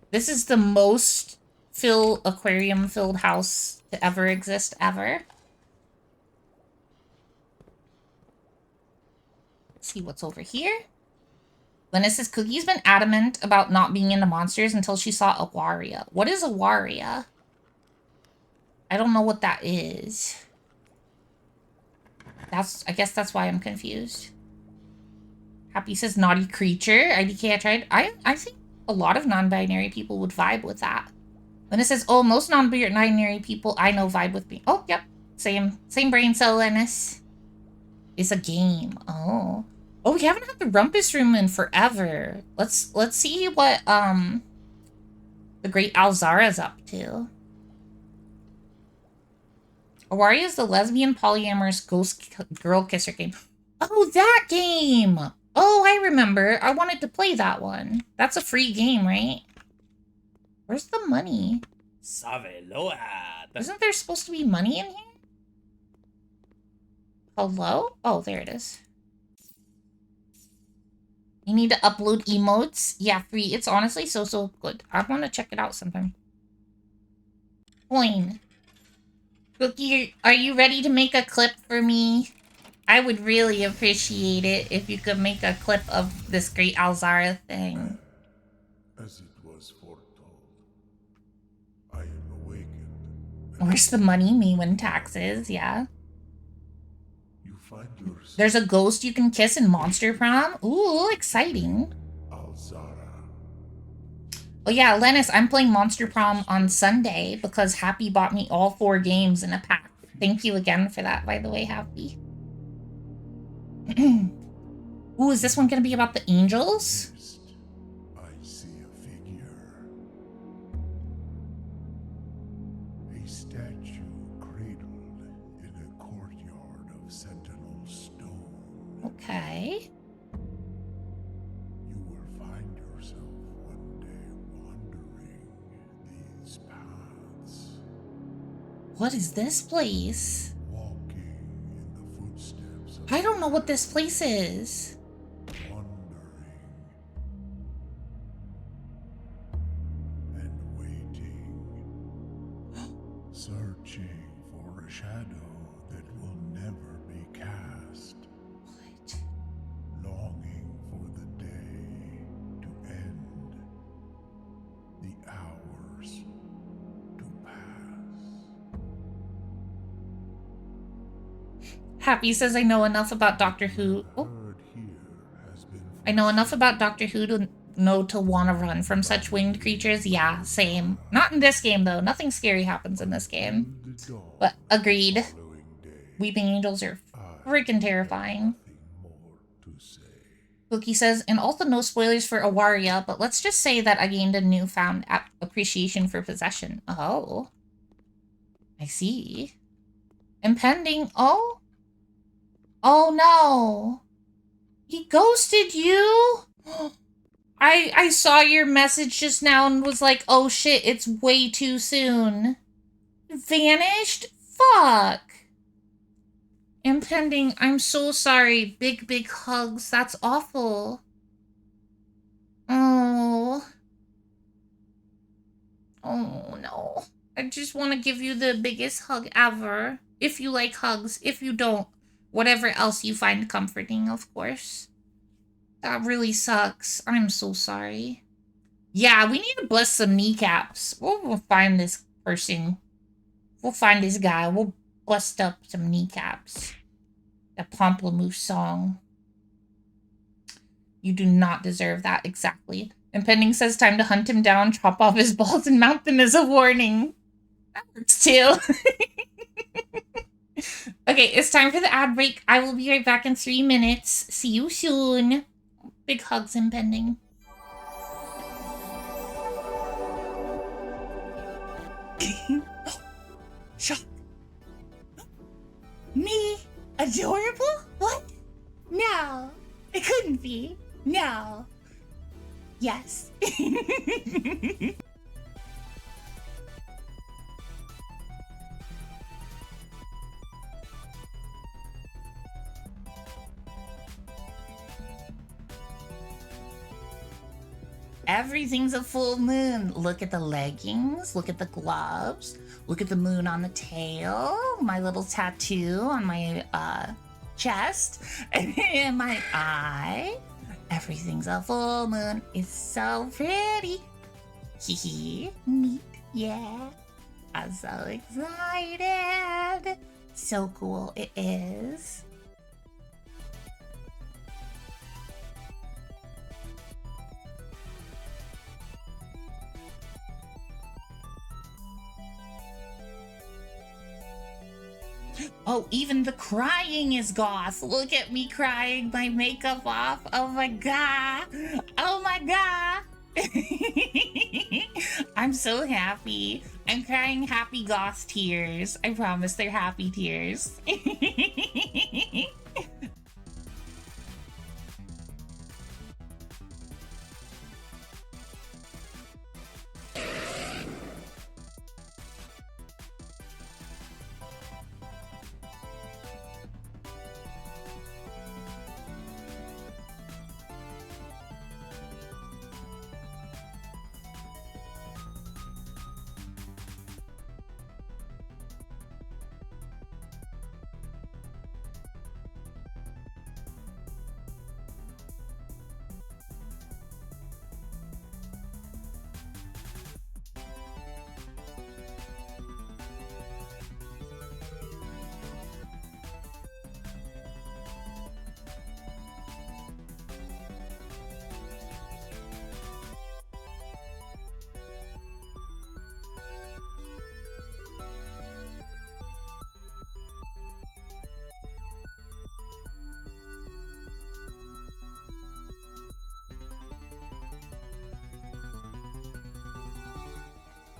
This is the most aquarium-filled house to ever exist, ever. Let's see what's over here. Lena says Cookie's been adamant about not being into monsters until she saw a waria. What is a waria? I don't know what that is. I guess that's why I'm confused. Happy says naughty creature. IDK I tried. I think a lot of non-binary people would vibe with that. When it says, oh, most non-binary people I know vibe with me. Oh, yep. Same brain cell, Lennis. It's a game. Oh. Oh, we haven't had the rumpus room in forever. Let's see what the great Alzara's up to. Awaria is the lesbian polyamorous ghost girl kisser game. Oh, that game! Oh, I remember. I wanted to play that one. That's a free game, right? Where's the money? Isn't there supposed to be money in here? Hello? Oh, there it is. You need to upload emotes? Yeah, free. It's honestly so good. I want to check it out sometime. Coin. Cookie, are you ready to make a clip for me? I would really appreciate it if you could make a clip of this great Alzara thing.
As it was foretold, I am awakened.
Where's the money? Me win taxes, yeah.
You find yourself
There's a ghost you can kiss in Monster Prom? Ooh, exciting.
Alzara.
Oh yeah, Lennis, I'm playing Monster Prom on Sunday because Happy bought me all 4 games in a pack. Thank you again for that, by the way, Happy. Ooh, is this one gonna be about the angels?
I see a figure. A statue cradled in a courtyard of sentinel stone.
Okay.
You will find yourself one day wandering these paths,
What is this place?
walking in the footsteps of
I don't know what this place is.
wandering and waiting, searching for a shadow that will never be cast,
What?
longing for the day to end, the hours to pass.
Happy says I know enough about Doctor Who. Oh,
Heard here has been
I know enough about Doctor Who to know to want to run from such winged creatures. Yeah, same. Not in this game, though. Nothing scary happens in this game.
the dawn
But agreed.
following
weeping angels are freaking terrifying.
Nothing more to say.
Cookie says, and also no spoilers for Awaria, but let's just say that I gained a newfound appreciation for possession. Oh. I see. Impending. Oh? Oh no. He ghosted you? I saw your message just now and was like, oh shit, it's way too soon. Vanished? Fuck. Impending, I'm so sorry. Big, big hugs. That's awful. Oh. Oh no. I just want to give you the biggest hug ever. If you like hugs. If you don't, whatever else you find comforting, of course. That really sucks. I'm so sorry. Yeah, we need to bless some kneecaps. We'll find this person. We'll find this guy. We'll bust up some kneecaps. The Pomplamoose song. You do not deserve that exactly. Impending says time to hunt him down, chop off his balls, and mount them as a warning. That works too. Okay, it's time for the ad break. I will be right back in 3 minutes. See you soon. Big hugs, Impending. Shock. Me? Adorable? What? No. It couldn't be. No. Yes. Everything's a full moon. Look at the leggings. Look at the gloves. Look at the moon on the tail. My little tattoo on my chest. And my eye. Everything's a full moon. It's so pretty. Hee neat. Yeah. I'm so excited. So cool. It is. Oh, even the crying is goth. Look at me crying, my makeup off. Oh my god. Oh my god. I'm so happy. I'm crying happy goth tears. I promise they're happy tears.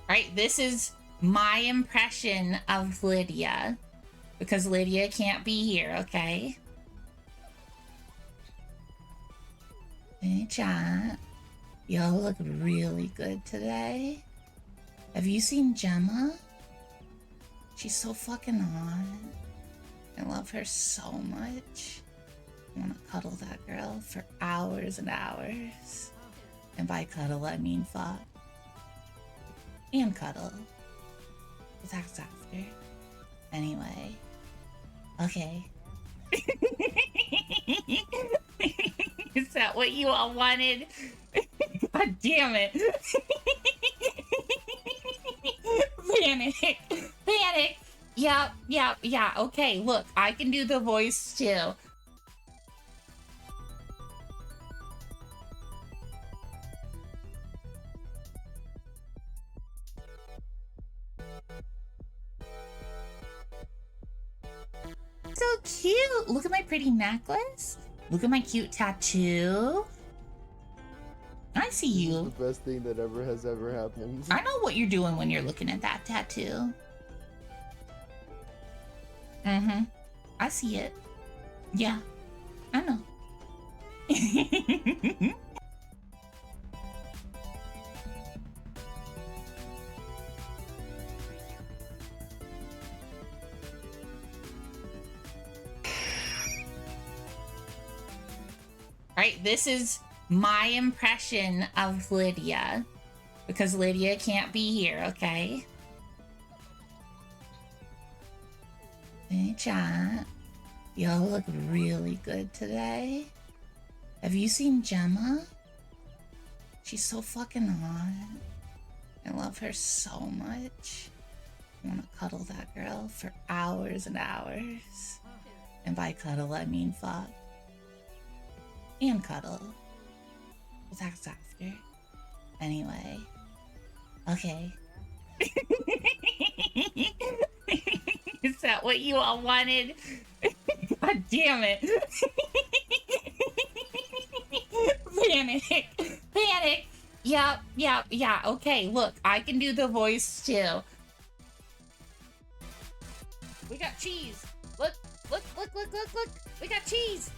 Right, this is my impression of Lydia. Because Lydia can't be here, okay? Hey, chat. Y'all look really good today. Have you seen Gemma? She's so fucking hot. I love her so much. I want to cuddle that girl for hours and hours. And by cuddle, I mean fuck. And cuddle. But that's after. Anyway. Okay. Is that what you all wanted? God damn it. Panic. Panic. Yeah. Okay, look, I can do the voice too. so cute. Look at my pretty necklace. Look at my cute tattoo. I see you.
The best thing that has ever happened.
I know what you're doing when you're looking at that tattoo. Mm-hmm. I see it. Yeah, I know. Right, this is my impression of Lydia. Because Lydia can't be here, okay? Hey, chat. Y'all look really good today. Have you seen Gemma? She's so fucking hot. I love her so much. I want to cuddle that girl for hours and hours. And by cuddle, I mean fuck. And cuddle. But that's after. Anyway. Okay. Is that what you all wanted? God damn it. Panic. Panic. Yeah. Okay, look, I can do the voice too.
We got cheese. Look. We got cheese.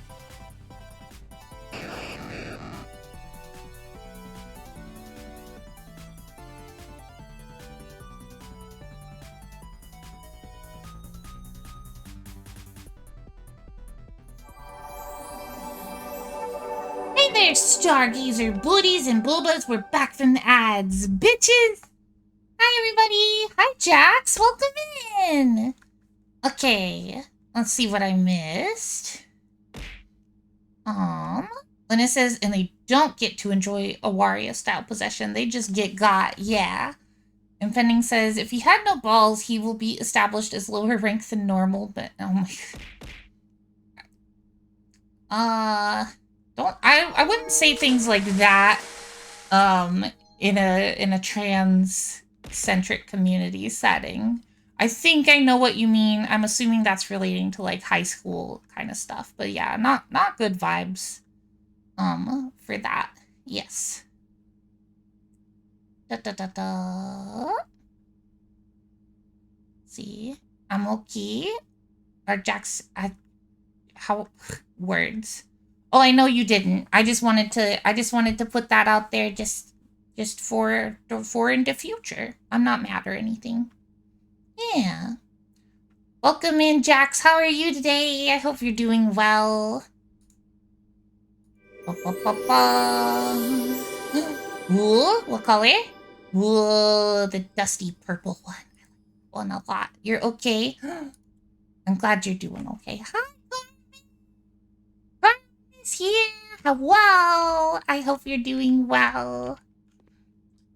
Hey there, Stargazer booties and boobas. We're back from the ads, bitches. Hi, everybody. Hi, Jax. Welcome in. Okay, let's see what I missed. Lena says, and they don't get to enjoy a Wario-style possession. They just get got, yeah. And Fending says, if he had no balls, he will be established as lower rank than normal, but oh my god. I wouldn't say things like that in a trans-centric community setting. I think I know what you mean. I'm assuming that's relating to like high school kind of stuff. But yeah, not good vibes for that. Yes. See, I'm okay. Or Jax, how words? Oh, I know you didn't. I just wanted to put that out there just for in the future. I'm not mad or anything. Yeah. Welcome in, Jax. How are you today? I hope you're doing well. Ooh, what color? Whoa, the dusty purple one. One a lot. You're okay? I'm glad you're doing okay. Hi, Carmen is here. Hello. I hope you're doing well.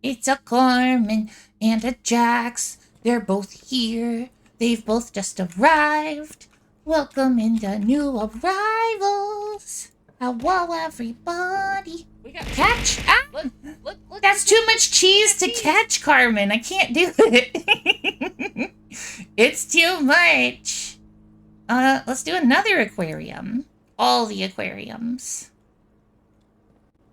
It's a Carmen and a Jax. They're both here. They've both just arrived. Welcome in the new arrivals. Hello, everybody.
We got
Catch? Ah!
Look.
That's too much cheese to catch, Carmen. I can't do it. It's too much. Let's do another aquarium. All the aquariums.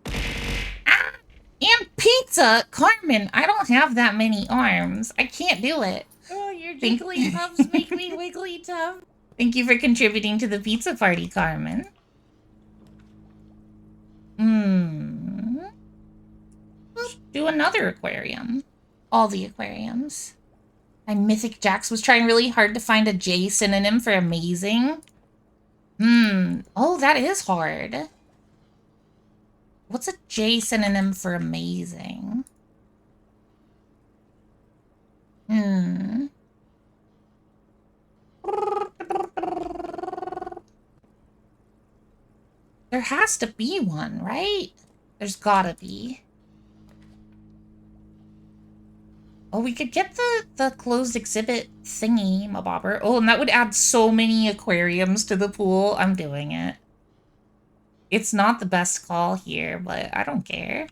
Ah! And pizza! Carmen, I don't have that many arms. I can't do it.
Oh, your jiggly tubs make me wiggly tub.
Thank you for contributing to the pizza party, Carmen. Let's do another aquarium. All the aquariums. My Mythic Jax was trying really hard to find a J synonym for amazing. Oh, that is hard. What's a J synonym for amazing? There has to be one, right? There's gotta be. Oh, we could get the closed exhibit thingy, mabobber. Oh, and that would add so many aquariums to the pool. I'm doing it. It's not the best call here, but I don't care.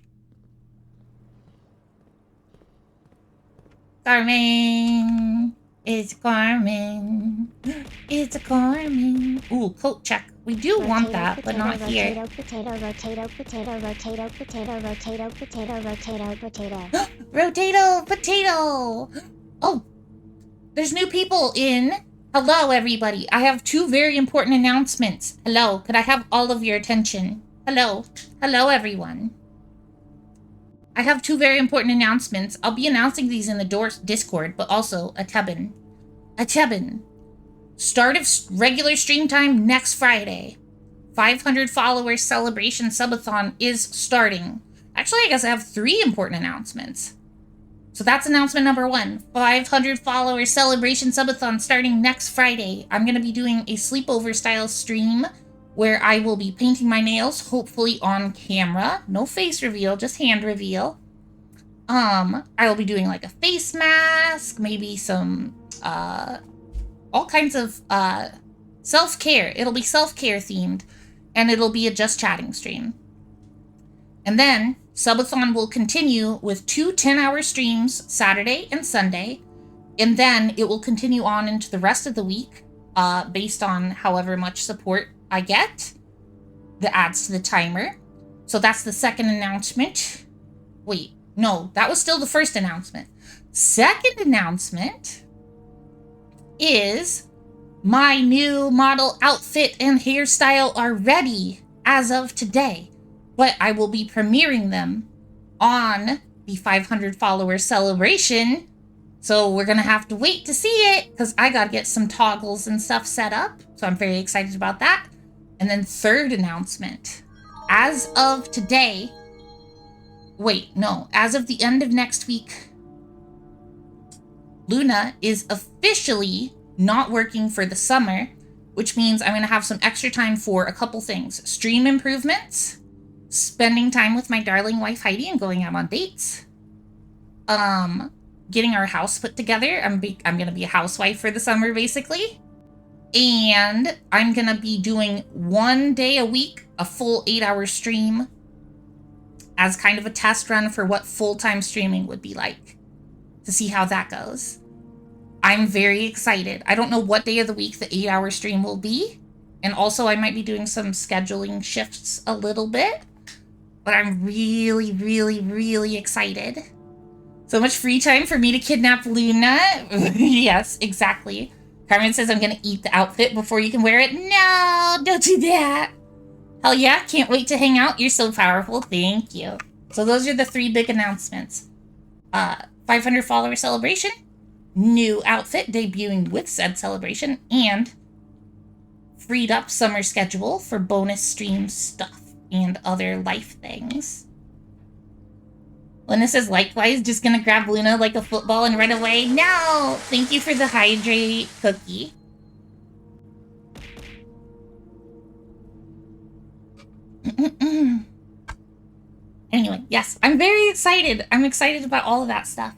Carmen! It's Carmen. It's a Carmen. Ooh, coat check. We do want that, but not here.
Potato, potato, potato, potato, potato, potato, potato, potato, potato.
Rotato potato. Oh, there's new people in. Hello, everybody. I have two very important announcements. Hello, could I have all of your attention? Hello. Hello, everyone. I have two very important announcements. I'll be announcing these in the Discord, but also a Tebin. Start of regular stream time next Friday. 500 followers celebration subathon is starting. Actually, I guess I have three important announcements. So that's announcement number 1. 500 followers celebration subathon starting next Friday. I'm going to be doing a sleepover style stream where I will be painting my nails, hopefully on camera. No face reveal, just hand reveal. I will be doing like a face mask, maybe some, all kinds of, self-care. It'll be self-care themed, and it'll be a just chatting stream. And then, subathon will continue with 2 10-hour streams, Saturday and Sunday, and then it will continue on into the rest of the week, based on however much support I get. That adds to the timer. So that's the second announcement. Wait, no, that was still the first announcement. Second announcement is my new model outfit and hairstyle are ready as of today, but I will be premiering them on the 500 follower celebration. So we're gonna have to wait to see it because I gotta get some toggles and stuff set up. So I'm very excited about that. And then third announcement, as of today, wait, no, as of the end of next week, Luna is officially not working for the summer, which means I'm going to have some extra time for a couple things. Stream improvements, spending time with my darling wife Heidi and going out on dates, getting our house put together. I'm going to be a housewife for the summer, basically. And I'm going to be doing 1 day a week, a full 8-hour stream as kind of a test run for what full-time streaming would be like, to see how that goes. I'm very excited. I don't know what day of the week the 8-hour stream will be. And also I might be doing some scheduling shifts a little bit. But I'm really, really, really excited. So much free time for me to kidnap Luna. Yes, exactly. Carmen says I'm going to eat the outfit before you can wear it. No, don't do that. Hell yeah, can't wait to hang out. You're so powerful. Thank you. So those are the 3 big announcements. 500 follower celebration, new outfit debuting with said celebration, and freed up summer schedule for bonus stream stuff and other life things. Luna says, likewise, just gonna grab Luna like a football and run away. No! Thank you for the hydrate cookie. Anyway, yes, I'm very excited. I'm excited about all of that stuff.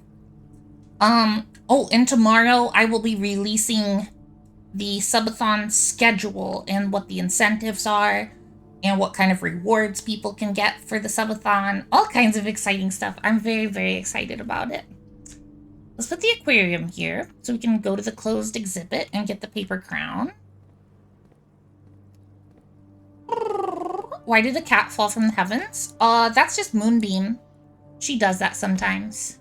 Oh, and tomorrow I will be releasing the subathon schedule and what the incentives are and what kind of rewards people can get for the subathon. All kinds of exciting stuff. I'm very, very excited about it. Let's put the aquarium here so we can go to the closed exhibit and get the paper crown. Why did a cat fall from the heavens? That's just Moonbeam. She does that sometimes.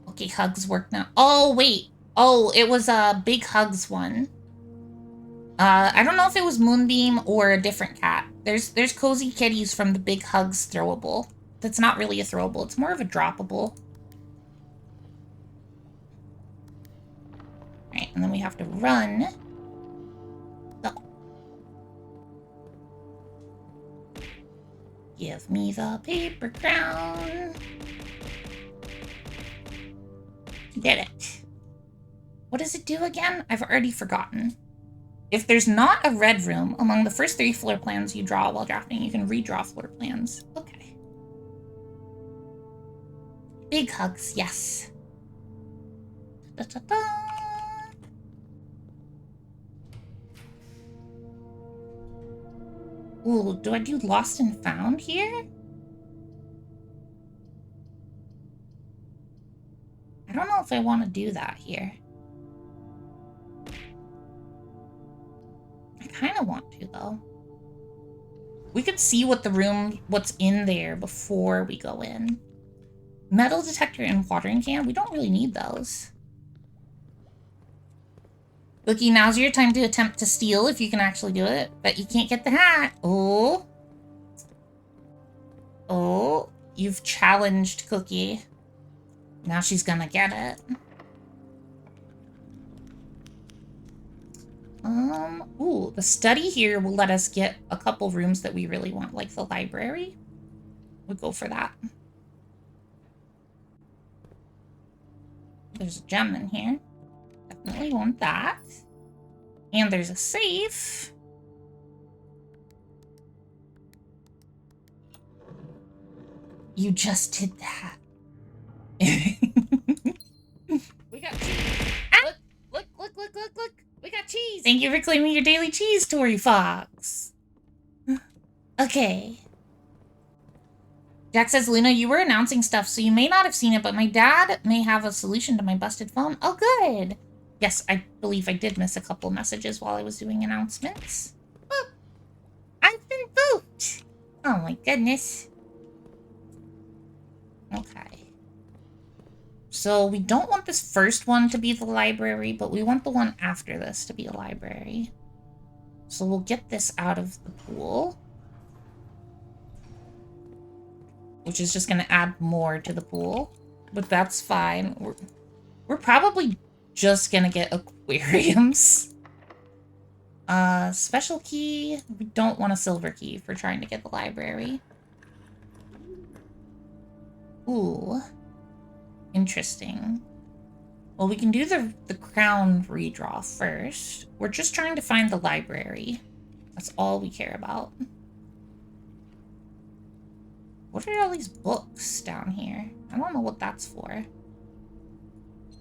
Okay, hugs work now. Oh, wait. Oh, it was a Big Hugs one. I don't know if it was Moonbeam or a different cat. There's Cozy Kitties from the Big Hugs throwable. That's not really a throwable. It's more of a droppable. Alright, and then we have to run. Oh. Give me the paper crown. Did it. What does it do again? I've already forgotten. If there's not a red room among the first 3 floor plans you draw while drafting, you can redraw floor plans. Okay. Big hugs, yes. Da, da, da. Ooh, do I do lost and found here? I don't know if I want to do that here. I kind of want to, though. We could see what's in there before we go in. Metal detector and watering can? We don't really need those. Cookie, now's your time to attempt to steal if you can actually do it. But you can't get the hat. Oh. Oh. You've challenged Cookie. Now she's gonna get it. Ooh, the study here will let us get a couple rooms that we really want, like the library. We'll go for that. There's a gem in here. Definitely want that. And there's a safe. You just did that.
We got cheese. Look. We got cheese.
Thank you for claiming your daily cheese, Tori Fox. Okay. Jack says, Luna, you were announcing stuff, so you may not have seen it, but my dad may have a solution to my busted phone. Oh, good. Yes, I believe I did miss a couple messages while I was doing announcements. Oh, I've been booped. Oh my goodness. Okay. So we don't want this first one to be the library, but we want the one after this to be a library. So we'll get this out of the pool. Which is just going to add more to the pool. But that's fine. We're probably just going to get aquariums. Special key. We don't want a silver key for trying to get the library. Ooh. Interesting. Well, we can do the crown redraw first. We're just trying to find the library. That's all we care about. What are all these books down here? I don't know what that's for.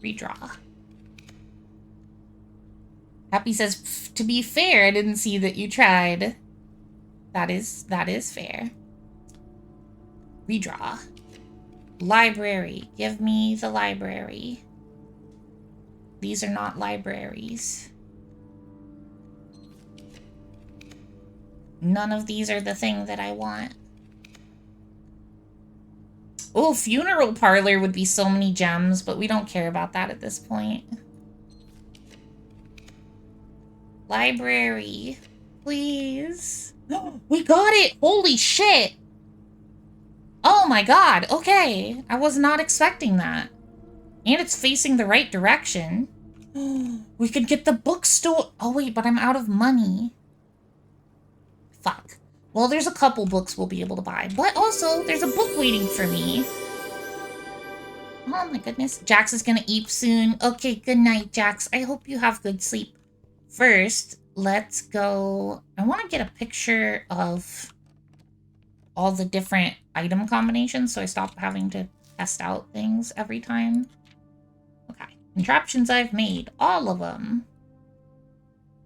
Redraw. Happy says, to be fair, I didn't see that you tried. That is fair. Redraw. Library. Give me the library. These are not libraries. None of these are the thing that I want. Oh, funeral parlor would be so many gems, but we don't care about that at this point. Library. Please. We got it! Holy shit! Oh my god, okay. I was not expecting that. And it's facing the right direction. We could get the bookstore. Oh wait, but I'm out of money. Fuck. Well, there's a couple books we'll be able to buy. But also, there's a book waiting for me. Oh my goodness. Jax is gonna eat soon. Okay, good night, Jax. I hope you have good sleep. First, let's go. I want to get a picture of all the different item combinations so I stop having to test out things every time. Okay. Contraptions I've made. All of them.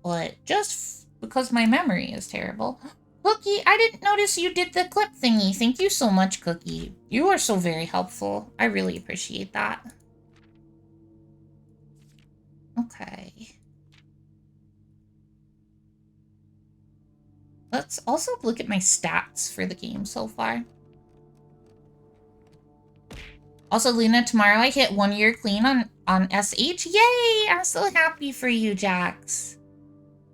But just because my memory is terrible. Cookie, I didn't notice you did the clip thingy. Thank you so much, Cookie. You are so very helpful. I really appreciate that. Okay. Let's also look at my stats for the game so far. Also, Luna, tomorrow I hit 1 year clean on SH. Yay! I'm so happy for you, Jax.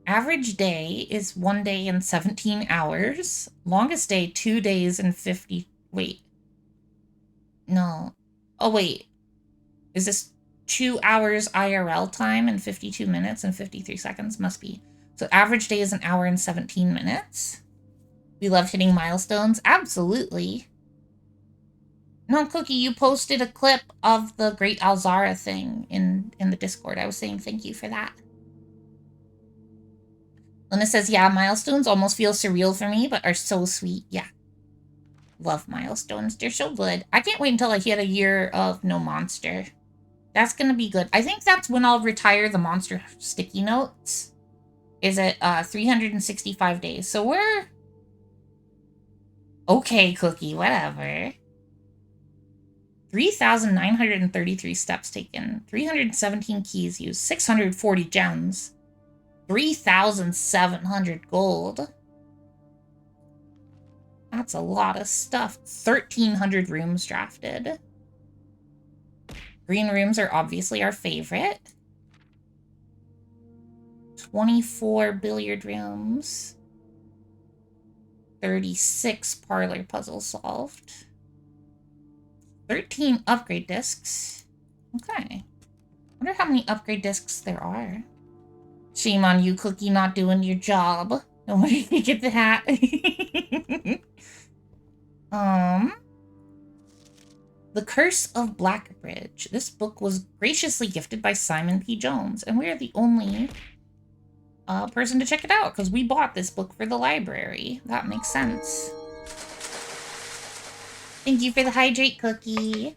Average day is 1 day and 17 hours. Longest day, 2 days and 50... Wait. No. Oh, wait. Is this 2 hours IRL time and 52 minutes and 53 seconds? Must be. So average day is 1 hour and 17 minutes. We love hitting milestones. Absolutely. No, Cookie, you posted a clip of the Great Alzara thing in the Discord. I was saying thank you for that. Luna says, yeah, milestones almost feel surreal for me, but are so sweet. Yeah. Love milestones. They're so good. I can't wait until I hit a year of no monster. That's gonna be good. I think that's when I'll retire the monster sticky notes. Is it 365 days. So we're... Okay, Cookie, whatever. 3,933 steps taken, 317 keys used, 640 gems, 3,700 gold. That's a lot of stuff. 1,300 rooms drafted. Green rooms are obviously our favorite. 24 billiard rooms. 36 parlor puzzles solved. 13 upgrade discs. Okay. Wonder how many upgrade discs there are. Shame on you, Cookie, not doing your job. No wonder you get the hat. The Curse of Blackbridge. This book was graciously gifted by Simon P. Jones, and we're the only person to check it out, because we bought this book for the library. That makes sense. Thank you for the hydrate, Cookie.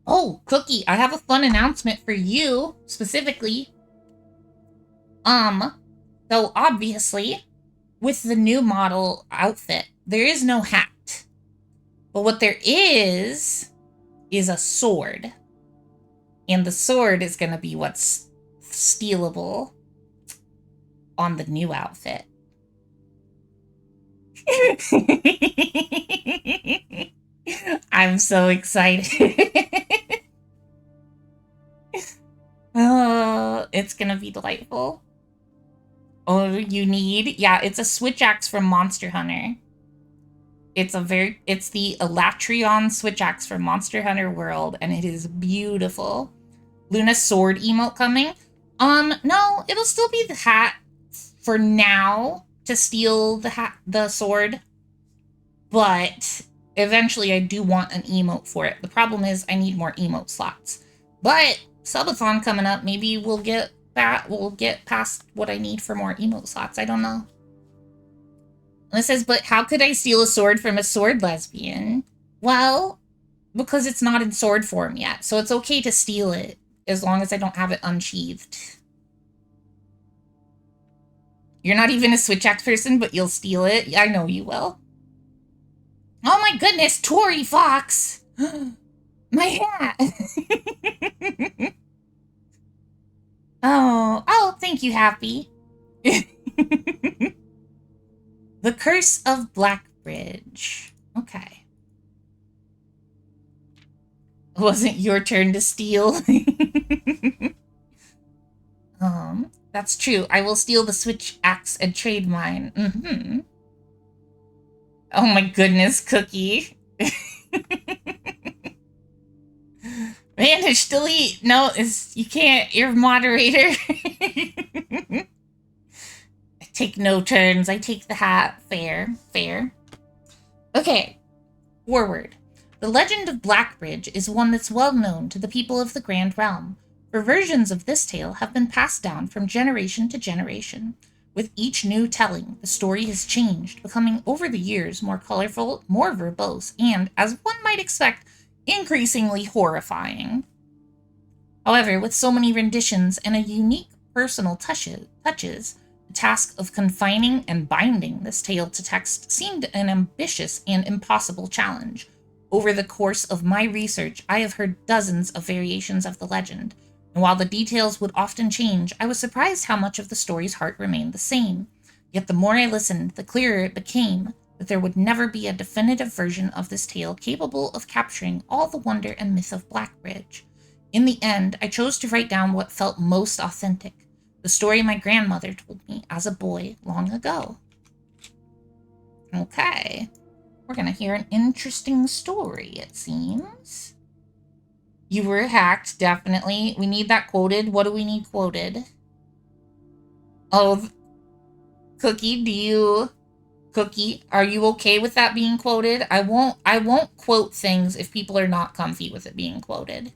Oh, Cookie, I have a fun announcement for you, specifically. So obviously, with the new model outfit, there is no hat. But what there is a sword. And the sword is going to be what's stealable on the new outfit. I'm so excited. Oh, it's going to be delightful. Oh, you need? Yeah, it's a switch axe from Monster Hunter. It's the Elatrion switch axe from Monster Hunter World, and it is beautiful. Luna sword emote coming? No, it'll still be the hat for now to steal the sword. But eventually I do want an emote for it. The problem is I need more emote slots. But subathon coming up, maybe we'll get past what I need for more emote slots. I don't know. And it says, but how could I steal a sword from a sword lesbian? Well, because it's not in sword form yet. So it's okay to steal it as long as I don't have it unsheathed. You're not even a switch axe person, but you'll steal it. I know you will. Oh my goodness, Tori Fox! My hat! Oh, thank you, Happy. The Curse of Blackbridge. Okay. It wasn't your turn to steal. That's true. I will steal the switch axe and trade mine. Mm-hmm. Oh my goodness, Cookie. Vanish, delete. No, you can't. You're moderator. I take no turns. I take the hat. Fair. Fair. Okay. Forward. The legend of Blackbridge is one that's well known to the people of the Grand Realm, for versions of this tale have been passed down from generation to generation. With each new telling, the story has changed, becoming over the years more colorful, more verbose, and, as one might expect, increasingly horrifying. However, with so many renditions and a unique personal touches, the task of confining and binding this tale to text seemed an ambitious and impossible challenge. Over the course of my research, I have heard dozens of variations of the legend, and while the details would often change, I was surprised how much of the story's heart remained the same. Yet the more I listened, the clearer it became that there would never be a definitive version of this tale capable of capturing all the wonder and myth of Blackbridge. In the end, I chose to write down what felt most authentic, the story my grandmother told me as a boy long ago. Okay, we're gonna hear an interesting story, it seems. You were hacked, definitely. We need that quoted. What do we need quoted? Oh, Cookie, are you okay with that being quoted? I won't quote things if people are not comfy with it being quoted.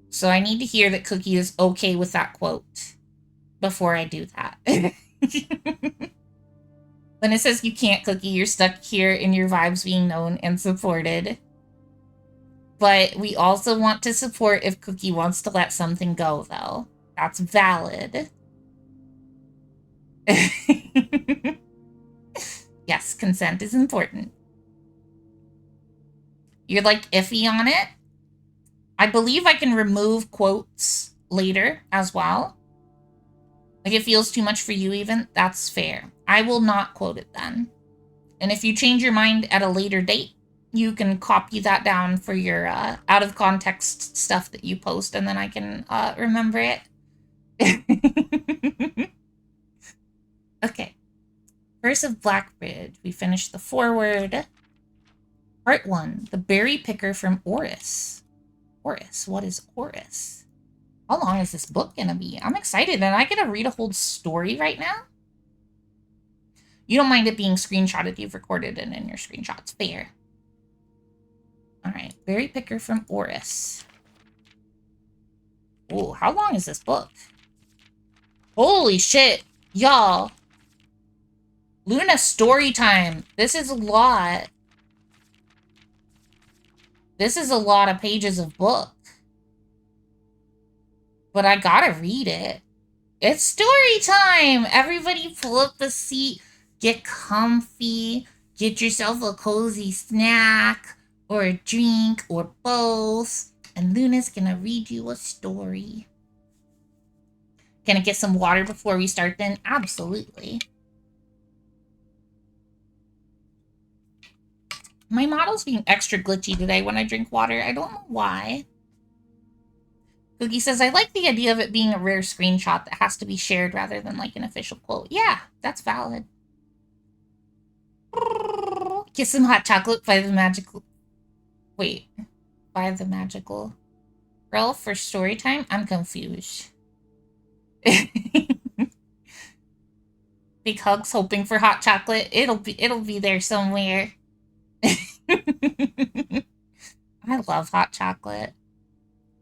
So I need to hear that Cookie is okay with that quote before I do that. When it says you can't, Cookie, you're stuck here in your vibes being known and supported. But we also want to support if Cookie wants to let something go, though. That's valid. Yeah, Yes, consent is important. You're like iffy on it. I believe I can remove quotes later as well. Like it feels too much for you even. That's fair. I will not quote it then. And if you change your mind at a later date, you can copy that down for your out of context stuff that you post, and then I can remember it. Okay. Curse of Blackbridge. We finished the foreword. Part 1. The Berry Picker from Oris. Oris. What is Oris? How long is this book gonna be? I'm excited, and I get to read a whole story right now? You don't mind it being screenshotted. You've recorded it in your screenshots. Fair. Alright. Berry Picker from Oris. Oh, how long is this book? Holy shit. Y'all. Luna story time. This is a lot. This is a lot of pages of book. But I gotta read it. It's story time! Everybody pull up a seat, get comfy, get yourself a cozy snack, or a drink, or both, and Luna's gonna read you a story. Can I get some water before we start then? Absolutely. My model's being extra glitchy today when I drink water. I don't know why. Cookie says, I like the idea of it being a rare screenshot that has to be shared rather than like an official quote. Yeah, that's valid. Get some hot chocolate by the magical... Wait. By the magical... Girl for story time? I'm confused. Big hugs hoping for hot chocolate. It'll be there somewhere. I love hot chocolate.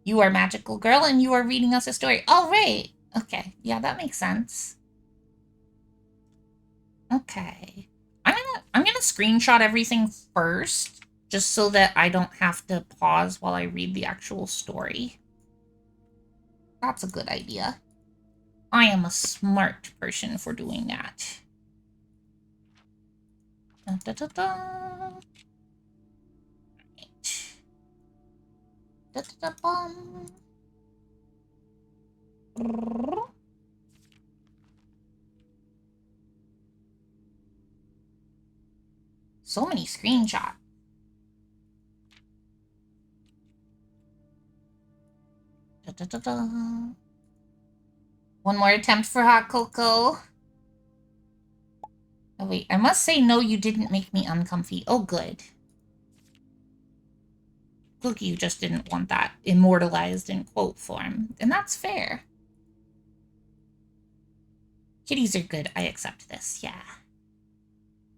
You are magical girl and you are reading us a story. Oh, right. Okay. Yeah, that makes sense. Okay. I'm gonna screenshot everything first, just so that I don't have to pause while I read the actual story. That's a good idea. I am a smart person for doing that. Da, da, da, da. Right. Da, da, da, bum. So many screenshots. Da, da, da, da. One more attempt for hot cocoa. Oh wait, I must say no, you didn't make me uncomfy. Oh good. Cookie, you just didn't want that immortalized in quote form. And that's fair. Kitties are good. I accept this. Yeah.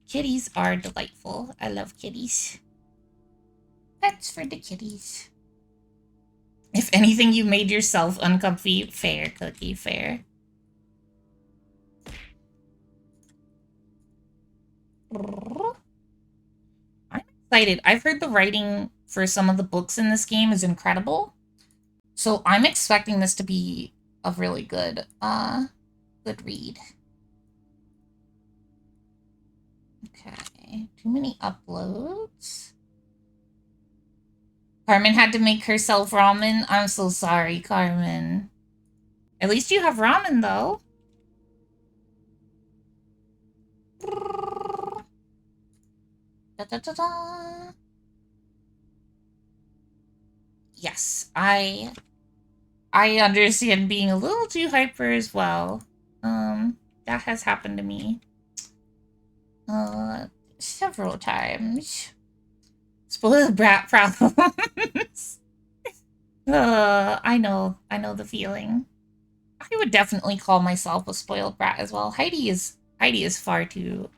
Kitties are delightful. I love kitties. Pets for the kitties. If anything, you made yourself uncomfy. Fair, Cookie. Fair. I'm excited. I've heard the writing for some of the books in this game is incredible. So I'm expecting this to be a really good, good read. Okay. Too many uploads. Carmen had to make herself ramen. I'm so sorry, Carmen. At least you have ramen, though. Da, da, da, da. Yes, I understand being a little too hyper as well. That has happened to me. Several times. Spoiled brat problems. I know the feeling. I would definitely call myself a spoiled brat as well. Heidi is far too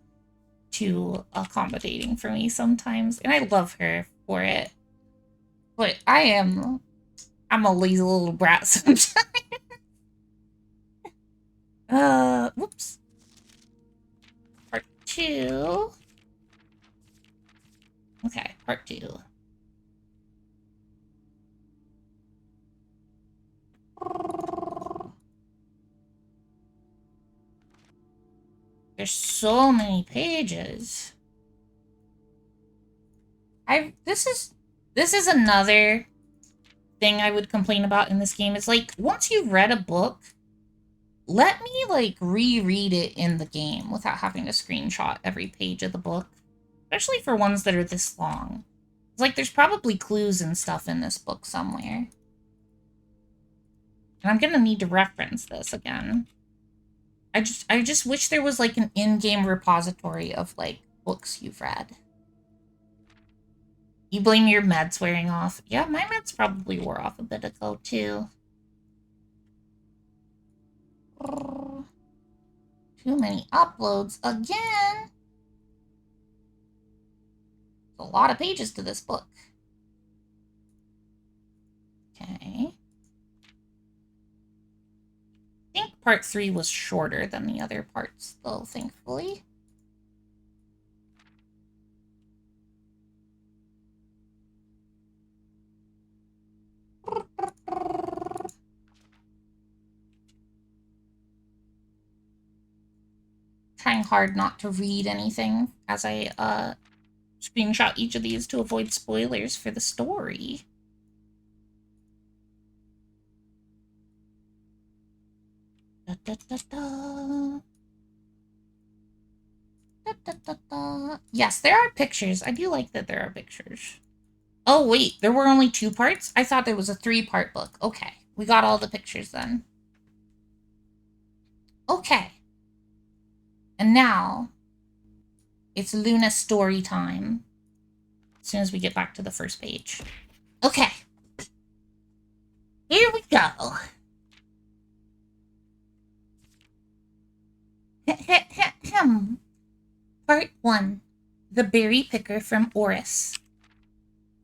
accommodating for me sometimes, and I love her for it. But I'm a lazy little brat sometimes. Whoops. Part 2. Okay, part 2. There's so many pages. This is another thing I would complain about in this game. Is like, once you've read a book, let me like reread it in the game without having to screenshot every page of the book. Especially for ones that are this long. It's like there's probably clues and stuff in this book somewhere. And I'm gonna need to reference this again. I just wish there was like an in-game repository of like books you've read. You blame your meds wearing off. Yeah, my meds probably wore off a bit ago too. Too many uploads again. A lot of pages to this book. Okay. I think part 3 was shorter than the other parts, though, thankfully. Trying hard not to read anything as I screenshot each of these to avoid spoilers for the story. Da, da, da, da. Da, da, da, da. Yes, there are pictures. I do like that there are pictures. Oh, wait, there were only 2 parts? I thought there was a 3-part book. Okay, we got all the pictures then. Okay. And now, it's Luna story time. As soon as we get back to the first page. Okay. Here we go. Part 1. The Berry Picker from Oris.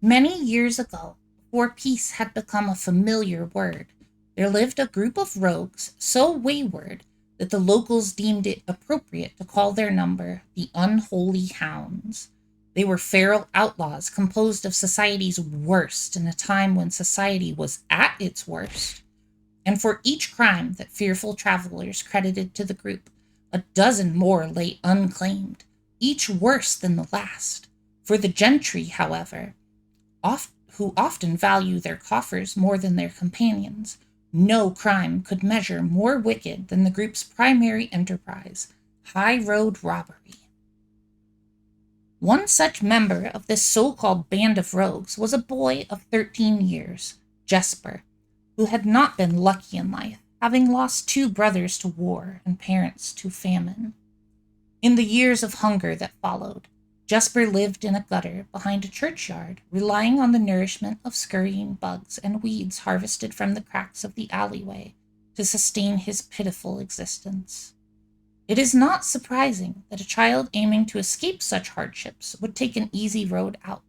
Many years ago, before peace had become a familiar word, there lived a group of rogues so wayward that the locals deemed it appropriate to call their number the Unholy Hounds. They were feral outlaws composed of society's worst in a time when society was at its worst. And for each crime that fearful travelers credited to the group, a dozen more lay unclaimed, each worse than the last. For the gentry, however, who often value their coffers more than their companions, no crime could measure more wicked than the group's primary enterprise, high road robbery. One such member of this so-called band of rogues was a boy of 13 years, Jesper, who had not been lucky in life, having lost 2 brothers to war and parents to famine. In the years of hunger that followed, Jesper lived in a gutter behind a churchyard, relying on the nourishment of scurrying bugs and weeds harvested from the cracks of the alleyway to sustain his pitiful existence. It is not surprising that a child aiming to escape such hardships would take an easy road out,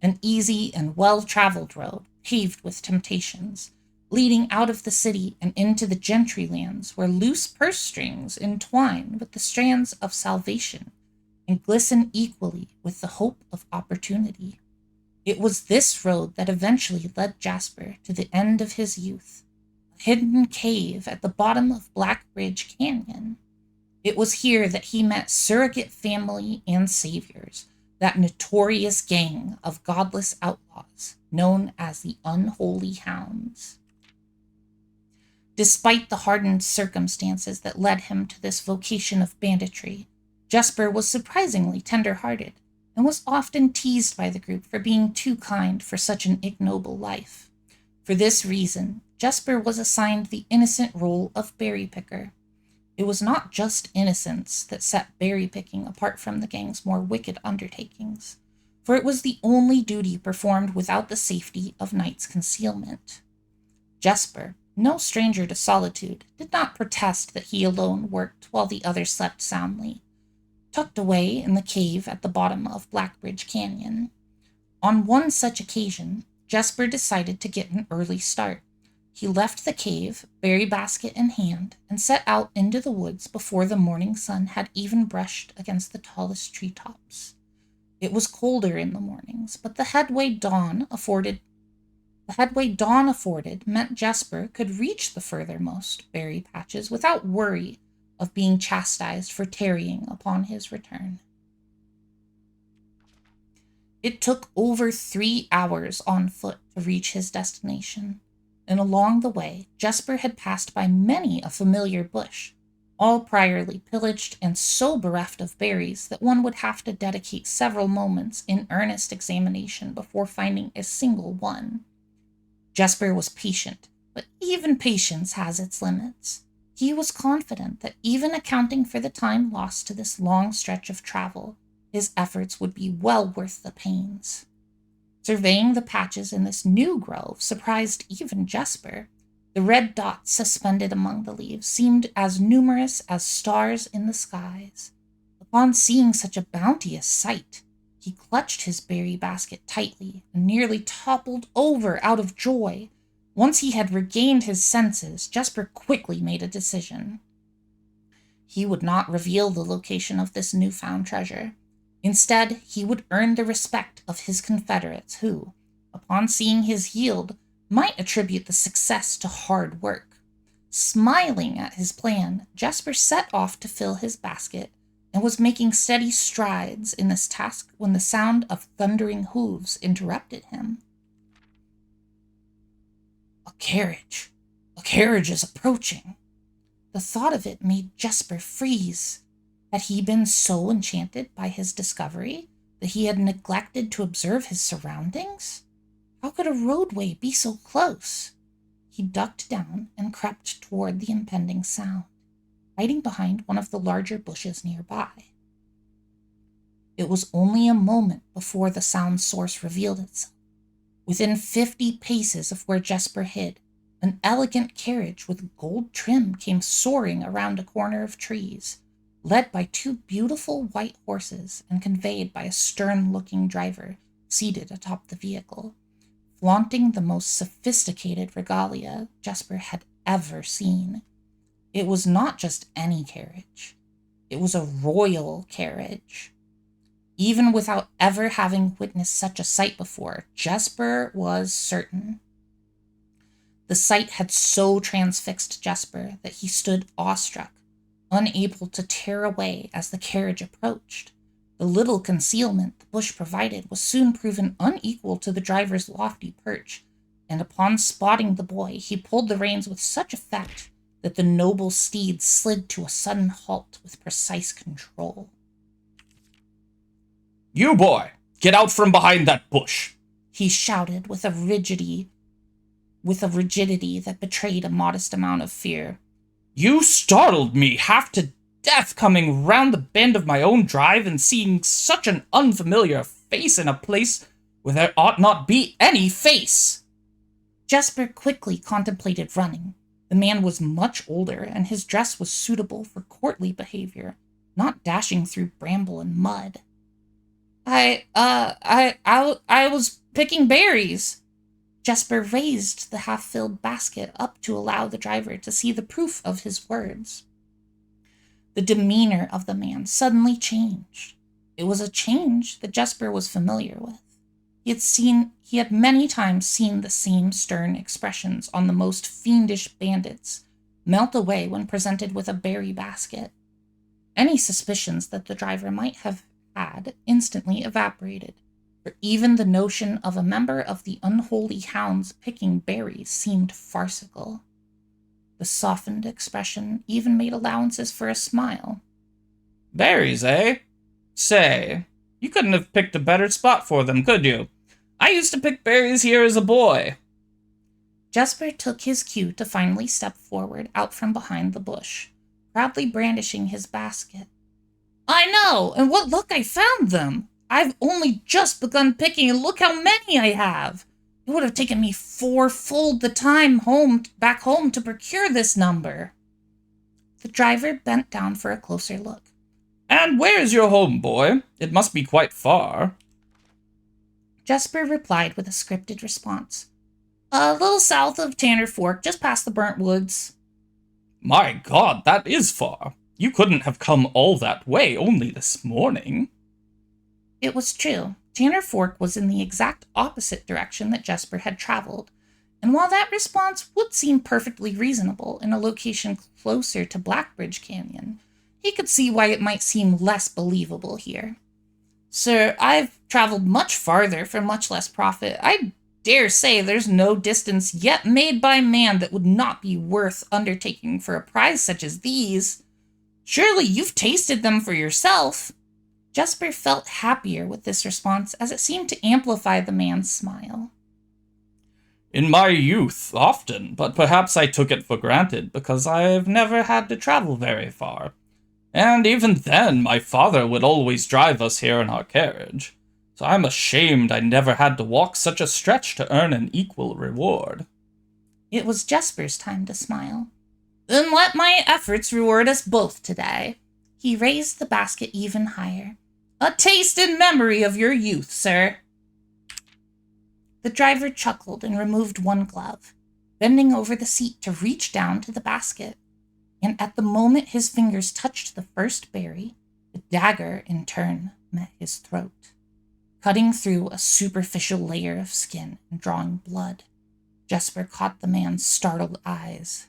an easy and well-traveled road paved with temptations, leading out of the city and into the gentry lands where loose purse strings entwine with the strands of salvation and glisten equally with the hope of opportunity. It was this road that eventually led Jasper to the end of his youth, a hidden cave at the bottom of Black Bridge Canyon. It was here that he met surrogate family and saviors, that notorious gang of godless outlaws known as the Unholy Hounds. Despite the hardened circumstances that led him to this vocation of banditry, Jesper was surprisingly tender-hearted and was often teased by the group for being too kind for such an ignoble life. For this reason, Jesper was assigned the innocent role of berry picker. It was not just innocence that set berry picking apart from the gang's more wicked undertakings, for it was the only duty performed without the safety of night's concealment. Jesper, no stranger to solitude, did not protest that he alone worked while the others slept soundly, tucked away in the cave at the bottom of Blackbridge Canyon. On one such occasion, Jesper decided to get an early start. He left the cave, berry basket in hand, and set out into the woods before the morning sun had even brushed against the tallest treetops. It was colder in the mornings, but the headway dawn afforded meant Jesper could reach the furthermost berry patches without worry of being chastised for tarrying upon his return. It took over 3 hours on foot to reach his destination, and along the way, Jesper had passed by many a familiar bush, all priorly pillaged and so bereft of berries that one would have to dedicate several moments in earnest examination before finding a single one. Jesper was patient, but even patience has its limits. He was confident that even accounting for the time lost to this long stretch of travel, his efforts would be well worth the pains. Surveying the patches in this new grove surprised even Jesper. The red dots suspended among the leaves seemed as numerous as stars in the skies. Upon seeing such a bounteous sight, he clutched his berry basket tightly and nearly toppled over out of joy. Once he had regained his senses, Jesper quickly made a decision. He would not reveal the location of this newfound treasure. Instead, he would earn the respect of his confederates who, upon seeing his yield, might attribute the success to hard work. Smiling at his plan, Jesper set off to fill his basket and was making steady strides in this task when the sound of thundering hooves interrupted him. A carriage! A carriage is approaching! The thought of it made Jesper freeze. Had he been so enchanted by his discovery that he had neglected to observe his surroundings? How could a roadway be so close? He ducked down and crept toward the impending sound, hiding behind one of the larger bushes nearby. It was only a moment before the sound source revealed itself. Within 50 paces of where Jesper hid, an elegant carriage with gold trim came soaring around a corner of trees, led by 2 beautiful white horses and conveyed by a stern-looking driver seated atop the vehicle, flaunting the most sophisticated regalia Jesper had ever seen. It was not just any carriage. It was a royal carriage. Even without ever having witnessed such a sight before, Jesper was certain. The sight had so transfixed Jesper that he stood awestruck, unable to tear away as the carriage approached. The little concealment the bush provided was soon proven unequal to the driver's lofty perch, and upon spotting the boy, he pulled the reins with such effect that the noble steed slid to a sudden halt with precise control.
You boy, get out from behind that bush,
he shouted with a rigidity that betrayed a modest amount of fear.
You startled me half to death coming round the bend of my own drive and seeing such an unfamiliar face in a place where there ought not be any face.
Jesper quickly contemplated running. The man was much older, and his dress was suitable for courtly behavior, not dashing through bramble and mud. I was picking berries. Jesper raised the half-filled basket up to allow the driver to see the proof of his words. The demeanor of the man suddenly changed. It was a change that Jesper was familiar with. He had many times seen the same stern expressions on the most fiendish bandits melt away when presented with a berry basket. Any suspicions that the driver might have had instantly evaporated, for even the notion of a member of the unholy hounds picking berries seemed farcical. The softened expression even made allowances for a smile.
Berries, eh? Say, you couldn't have picked a better spot for them, could you? I used to pick berries here as a boy.
Jesper took his cue to finally step forward out from behind the bush, proudly brandishing his basket. I know, and what luck I found them! I've only just begun picking, and look how many I have! It would have taken me 4-fold the time back home to procure this number. The driver bent down for a closer look.
And where's your home, boy? It must be quite far.
Jesper replied with a scripted response. A little south of Tanner Fork, just past the burnt woods.
My God, that is far. You couldn't have come all that way only this morning.
It was true. Tanner Fork was in the exact opposite direction that Jesper had traveled, And while that response would seem perfectly reasonable in a location closer to Blackbridge Canyon, he could see why it might seem less believable here. Sir, I've traveled much farther for much less profit. I dare say there's no distance yet made by man that would not be worth undertaking for a prize such as these. Surely you've tasted them for yourself. Jesper felt happier with this response as it seemed to amplify the man's smile.
In my youth, often, but perhaps I took it for granted because I've never had to travel very far. And even then, my father would always drive us here in our carriage, so I'm ashamed I never had to walk such a stretch to earn an equal reward.
It was Jesper's time to smile. Then let my efforts reward us both today. He raised the basket even higher. A taste in memory of your youth, sir. The driver chuckled and removed one glove, bending over the seat to reach down to the basket. And at the moment his fingers touched the first berry, the dagger in turn met his throat, cutting through a superficial layer of skin and drawing blood. Jesper caught the man's startled eyes.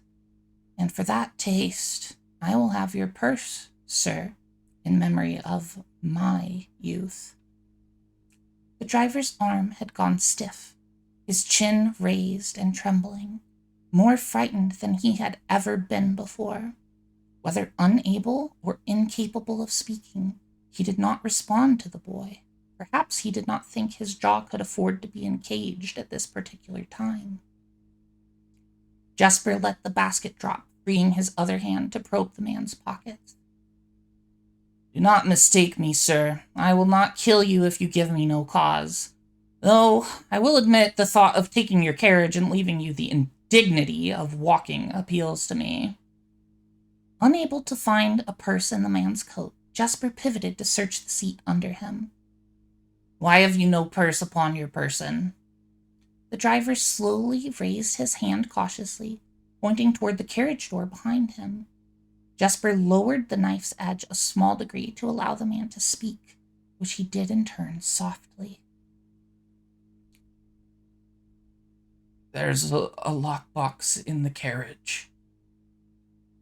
And for that taste, I will have your purse, sir, in memory of my youth. The driver's arm had gone stiff, his chin raised and trembling, more frightened than he had ever been before. Whether unable or incapable of speaking, he did not respond to the boy. Perhaps he did not think his jaw could afford to be encaged at this particular time. Jesper let the basket drop, freeing his other hand to probe the man's pockets. Do not mistake me, sir. I will not kill you if you give me no cause. Though, I will admit the thought of taking your carriage and leaving you the indignity of walking appeals to me. Unable to find a purse in the man's coat, Jesper pivoted to search the seat under him. Why have you no purse upon your person? The driver slowly raised his hand cautiously, pointing toward the carriage door behind him. Jesper lowered the knife's edge a small degree to allow the man to speak, which he did in turn softly.
There's a lockbox in the carriage.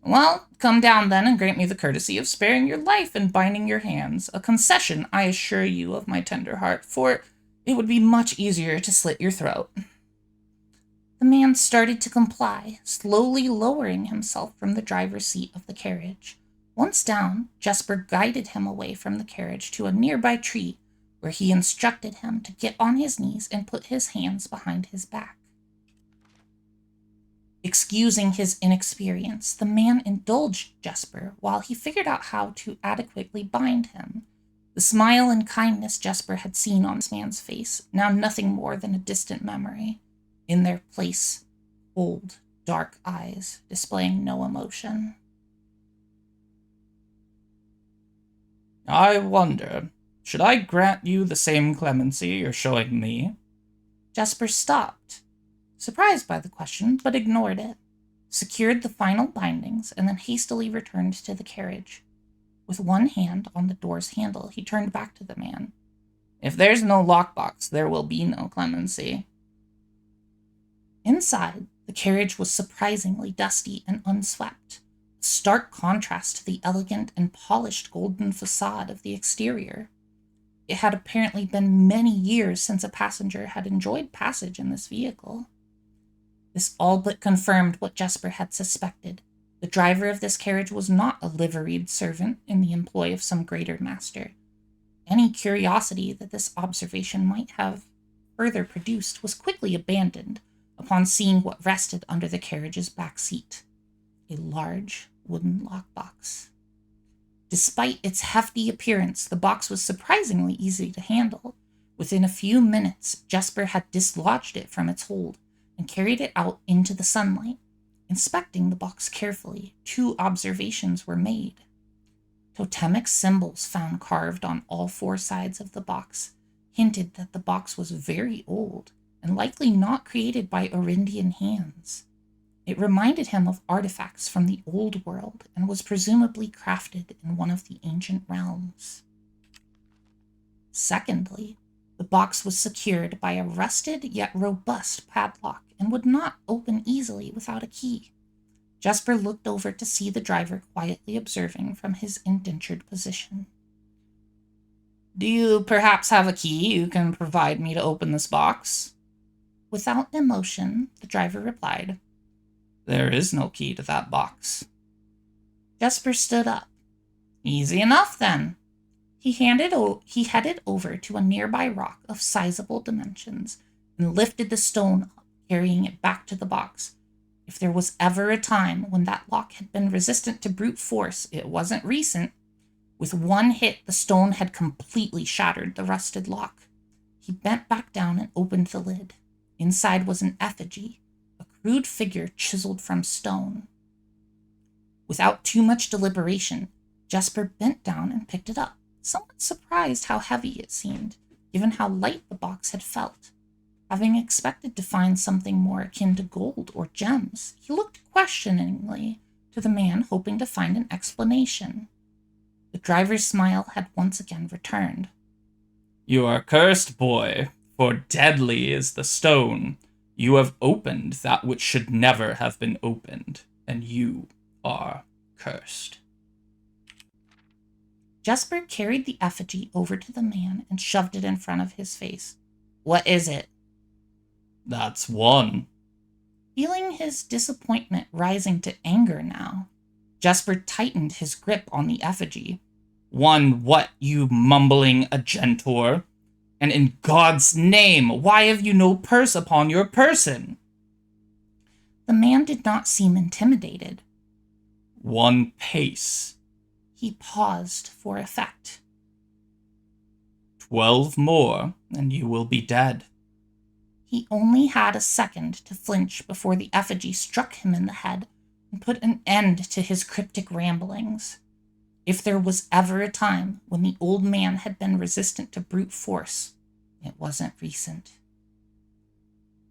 Well, come down then and grant me the courtesy of sparing your life and binding your hands, a concession, I assure you, of my tender heart, for it would be much easier to slit your throat. The man started to comply, slowly lowering himself from the driver's seat of the carriage. Once down, Jesper guided him away from the carriage to a nearby tree, where he instructed him to get on his knees and put his hands behind his back. Excusing his inexperience, the man indulged Jesper while he figured out how to adequately bind him. The smile and kindness Jesper had seen on this man's face, now nothing more than a distant memory. In their place, cold, dark eyes, displaying no emotion.
I wonder, should I grant you the same clemency you're showing me?
Jesper stopped, surprised by the question, but ignored it, secured the final bindings, and then hastily returned to the carriage. With one hand on the door's handle, he turned back to the man. If there's no lockbox, there will be no clemency. Inside, the carriage was surprisingly dusty and unswept, a stark contrast to the elegant and polished golden facade of the exterior. It had apparently been many years since a passenger had enjoyed passage in this vehicle. This all but confirmed what Jesper had suspected. The driver of this carriage was not a liveried servant in the employ of some greater master. Any curiosity that this observation might have further produced was quickly abandoned upon seeing what rested under the carriage's back seat, a large wooden lockbox. Despite its hefty appearance, the box was surprisingly easy to handle. Within a few minutes, Jesper had dislodged it from its hold and carried it out into the sunlight. Inspecting the box carefully, 2 observations were made. Totemic symbols found carved on all 4 sides of the box hinted that the box was very old and likely not created by Orindian hands. It reminded him of artifacts from the old world and was presumably crafted in one of the ancient realms. Secondly, the box was secured by a rusted yet robust padlock and would not open easily without a key. Jesper looked over to see the driver quietly observing from his indentured position. "Do you perhaps have a key you can provide me to open this box?" Without emotion, the driver replied, "There is no key to that box." Jesper stood up. "Easy enough, then." He headed over to a nearby rock of sizable dimensions and lifted the stone up, carrying it back to the box. If there was ever a time when that lock had been resistant to brute force, it wasn't recent. With one hit, the stone had completely shattered the rusted lock. He bent back down and opened the lid. Inside was an effigy, a crude figure chiseled from stone. Without too much deliberation, Jesper bent down and picked it up, somewhat surprised how heavy it seemed, given how light the box had felt. Having expected to find something more akin to gold or gems, he looked questioningly to the man, hoping to find an explanation. The driver's smile had once again returned.
"You are cursed, boy, for deadly is the stone. You have opened that which should never have been opened, and you are cursed."
Jesper carried the effigy over to the man and shoved it in front of his face. "What is it?"
"That's one."
Feeling his disappointment rising to anger now, Jesper tightened his grip on the effigy.
"One what, you mumbling agentor? And in God's name, why have you no purse upon your person?"
The man did not seem intimidated.
"One pace."
He paused for effect.
12 more, and you will be dead."
He only had a second to flinch before the effigy struck him in the head and put an end to his cryptic ramblings. If there was ever a time when the old man had been resistant to brute force, it wasn't recent.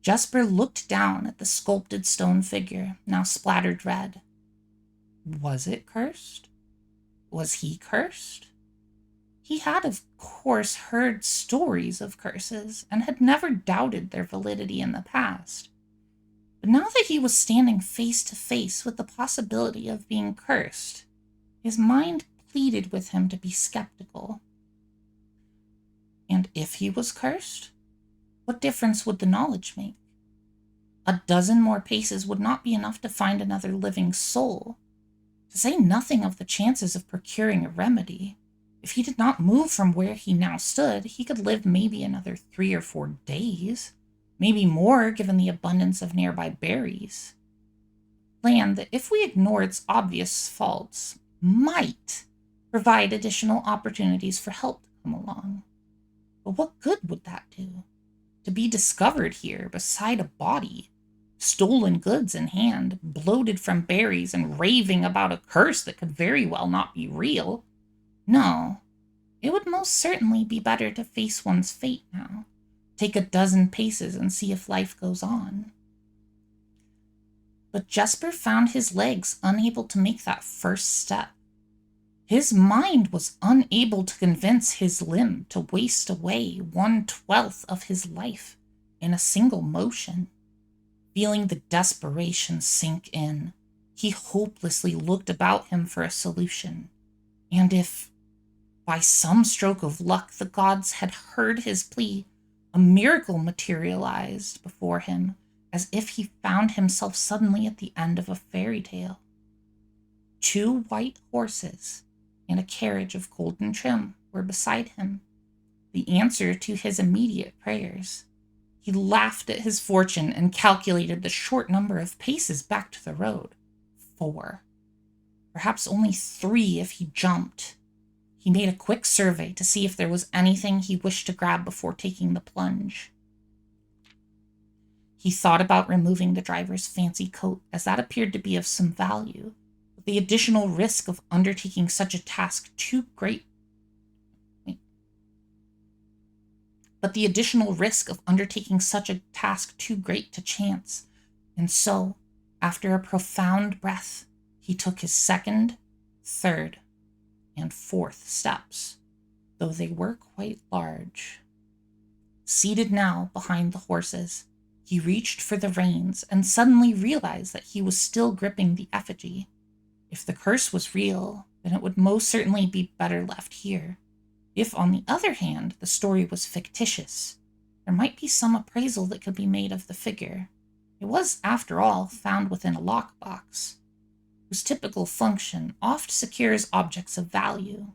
Jesper looked down at the sculpted stone figure, now splattered red. Was it cursed? Was he cursed? He had, of course, heard stories of curses and had never doubted their validity in the past. But now that he was standing face to face with the possibility of being cursed, his mind pleaded with him to be skeptical. And if he was cursed, what difference would the knowledge make? A dozen more paces would not be enough to find another living soul, to say nothing of the chances of procuring a remedy. If he did not move from where he now stood, he could live maybe another 3 or 4 days, maybe more given the abundance of nearby berries. A plan that, if we ignore its obvious faults, might provide additional opportunities for help to come along. But what good would that do? To be discovered here beside a body, stolen goods in hand, bloated from berries, and raving about a curse that could very well not be real. No, it would most certainly be better to face one's fate now, take a dozen paces and see if life goes on. But Jesper found his legs unable to make that first step. His mind was unable to convince his limb to waste away 1/12 of his life in a single motion. Feeling the desperation sink in, he hopelessly looked about him for a solution. And if, by some stroke of luck, the gods had heard his plea, a miracle materialized before him, as if he found himself suddenly at the end of a fairy tale. 2 white horses and a carriage of golden trim were beside him, the answer to his immediate prayers. He laughed at his fortune and calculated the short number of paces back to the road. 4. Perhaps only 3 if he jumped. He made a quick survey to see if there was anything he wished to grab before taking the plunge. He thought about removing the driver's fancy coat, as that appeared to be of some value, but the additional risk of undertaking such a task too great to chance, and so, after a profound breath, he took his 2nd, 3rd, and 4th steps, though they were quite large. Seated now behind the horses, He reached for the reins and suddenly realized that he was still gripping the effigy. If the curse was real, then it would most certainly be better left here. If, on the other hand, the story was fictitious, there might be some appraisal that could be made of the figure. It was, after all, found within a lockbox, whose typical function oft secures objects of value.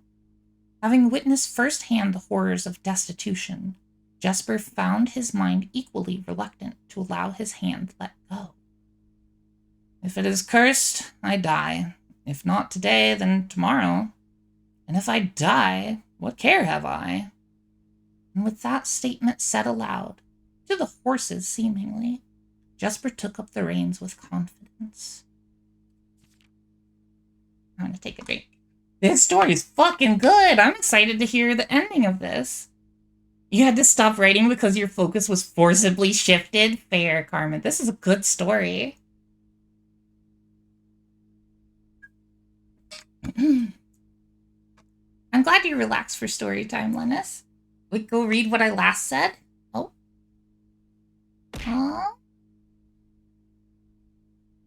Having witnessed firsthand the horrors of destitution, Jesper found his mind equally reluctant to allow his hand let go. If it is cursed, I die. If not today, then tomorrow. And if I die, what care have I? And with that statement said aloud, to the horses seemingly, Jesper took up the reins with confidence. I'm gonna take a drink. This story is fucking good. I'm excited to hear the ending of this. You had to stop writing because your focus was forcibly shifted? Fair, Carmen. This is a good story. I'm glad you relaxed for story time, Linus. We go read what I last said? Oh. Aww.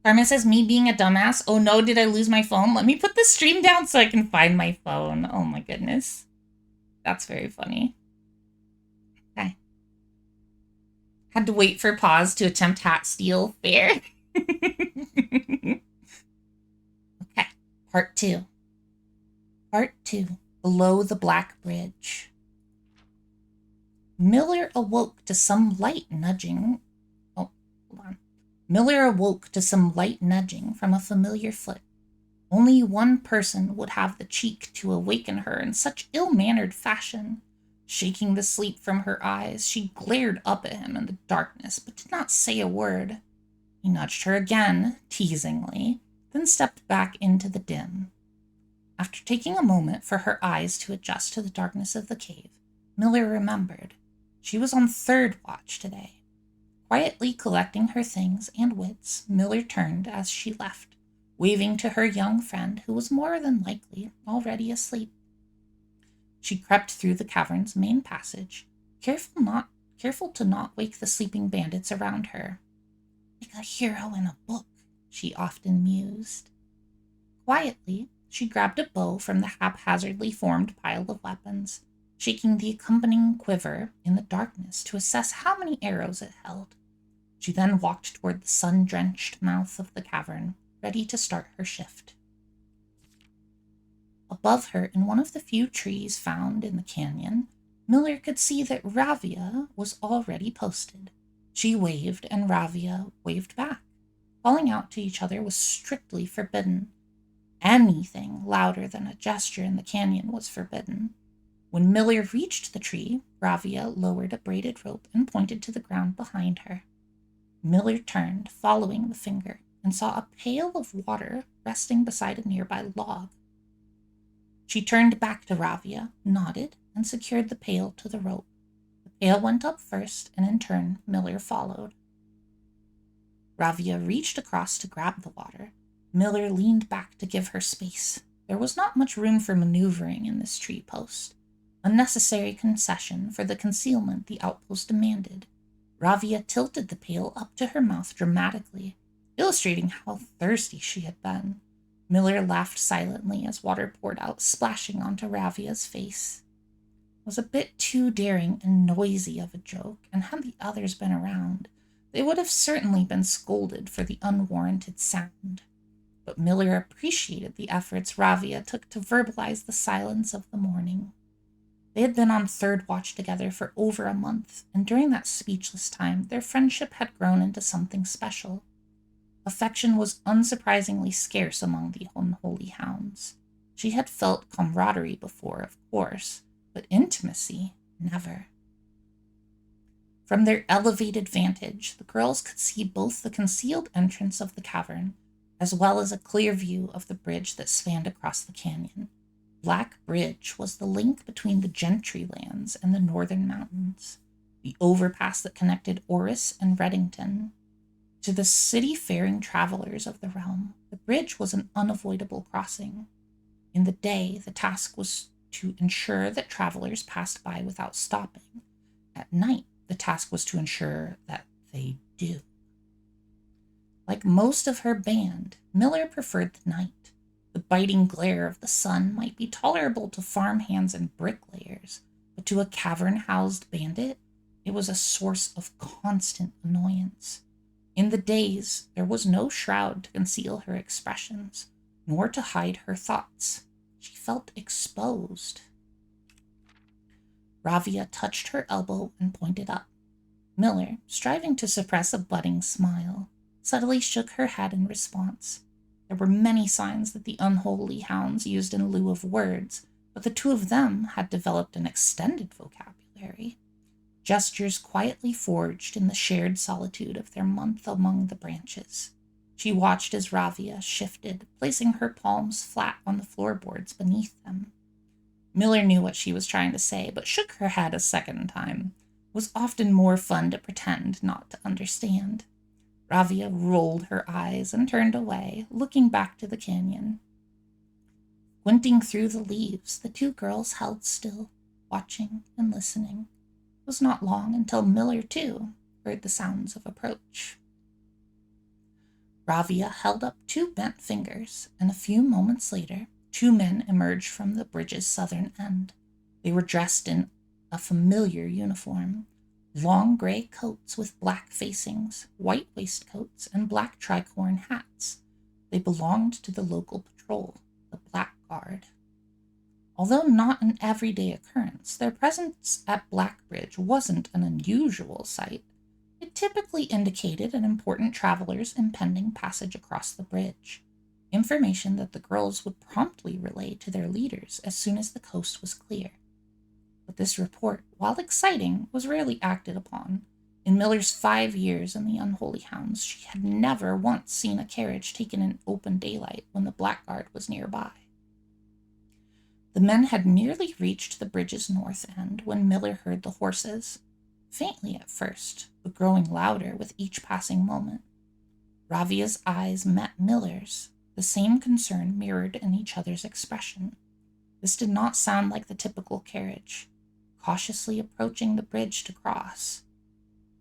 Carmen says, me being a dumbass. Oh no, did I lose my phone? Let me put the stream down so I can find my phone. Oh my goodness. That's very funny. Okay. Had to wait for pause to attempt hat steal. Fair. Okay. Part 2. Part 2. Below the Black Bridge. Miller awoke to some light nudging. Oh, hold on. Miller awoke to some light nudging from a familiar foot. Only one person would have the cheek to awaken her in such ill-mannered fashion. Shaking the sleep from her eyes, she glared up at him in the darkness, but did not say a word. He nudged her again, teasingly, then stepped back into the dim. After taking a moment for her eyes to adjust to the darkness of the cave, Miller remembered. She was on third watch today. Quietly collecting her things and wits, Miller turned as she left, waving to her young friend who was more than likely already asleep. She crept through the cavern's main passage, careful to not wake the sleeping bandits around her. Like a hero in a book, she often mused. Quietly, she grabbed a bow from the haphazardly formed pile of weapons, shaking the accompanying quiver in the darkness to assess how many arrows it held. She then walked toward the sun-drenched mouth of the cavern, ready to start her shift. Above her, in one of the few trees found in the canyon, Miller could see that Ravia was already posted. She waved, and Ravia waved back. Calling out to each other was strictly forbidden. Anything louder than a gesture in the canyon was forbidden. When Miller reached the tree, Ravia lowered a braided rope and pointed to the ground behind her. Miller turned, following the finger, and saw a pail of water resting beside a nearby log. She turned back to Ravia, nodded, and secured the pail to the rope. The pail went up first, and in turn, Miller followed. Ravia reached across to grab the water. Miller leaned back to give her space. There was not much room for maneuvering in this tree post, a necessary concession for the concealment the outpost demanded. Ravia tilted the pail up to her mouth dramatically, illustrating how thirsty she had been. Miller laughed silently as water poured out, splashing onto Ravia's face. It was a bit too daring and noisy of a joke, and had the others been around, they would have certainly been scolded for the unwarranted sound. But Miller appreciated the efforts Ravia took to verbalize the silence of the morning. They had been on third watch together for over a month, and during that speechless time, their friendship had grown into something special. Affection was unsurprisingly scarce among the unholy hounds. She had felt camaraderie before, of course, but intimacy, never. From their elevated vantage, the girls could see both the concealed entrance of the cavern, as well as a clear view of the bridge that spanned across the canyon. Black Bridge was the link between the Gentry lands and the northern mountains, the overpass that connected Orris and Reddington. To the city-faring travelers of the realm, the bridge was an unavoidable crossing. In the day, the task was to ensure that travelers passed by without stopping. At night, the task was to ensure that they do. Like most of her band, Miller preferred the night. The biting glare of the sun might be tolerable to farmhands and bricklayers, but to a cavern-housed bandit, it was a source of constant annoyance. In the days, there was no shroud to conceal her expressions, nor to hide her thoughts. She felt exposed. Ravia touched her elbow and pointed up. Miller, striving to suppress a budding smile, subtly shook her head in response. There were many signs that the unholy hounds used in lieu of words, but the two of them had developed an extended vocabulary. Gestures quietly forged in the shared solitude of their month among the branches. She watched as Ravia shifted, placing her palms flat on the floorboards beneath them. Miller knew what she was trying to say, but shook her head a second time. It was often more fun to pretend not to understand. Ravia rolled her eyes and turned away, looking back to the canyon. Squinting through the leaves, the two girls held still, watching and listening. It was not long until Miller, too, heard the sounds of approach. Ravia held up two bent fingers, and a few moments later, two men emerged from the bridge's southern end. They were dressed in a familiar uniform. Long gray coats with black facings, white waistcoats, and black tricorn hats. They belonged to the local patrol, the Black Guard. Although not an everyday occurrence, their presence at Blackbridge wasn't an unusual sight. It typically indicated an important traveler's impending passage across the bridge, information that the girls would promptly relay to their leaders as soon as the coast was clear. But this report, while exciting, was rarely acted upon. In Miller's 5 years in the Unholy Hounds, she had never once seen a carriage taken in open daylight when the Blackguard was nearby. The men had nearly reached the bridge's north end when Miller heard the horses, faintly at first, but growing louder with each passing moment. Ravia's eyes met Miller's, the same concern mirrored in each other's expression. This did not sound like the typical carriage, cautiously approaching the bridge to cross.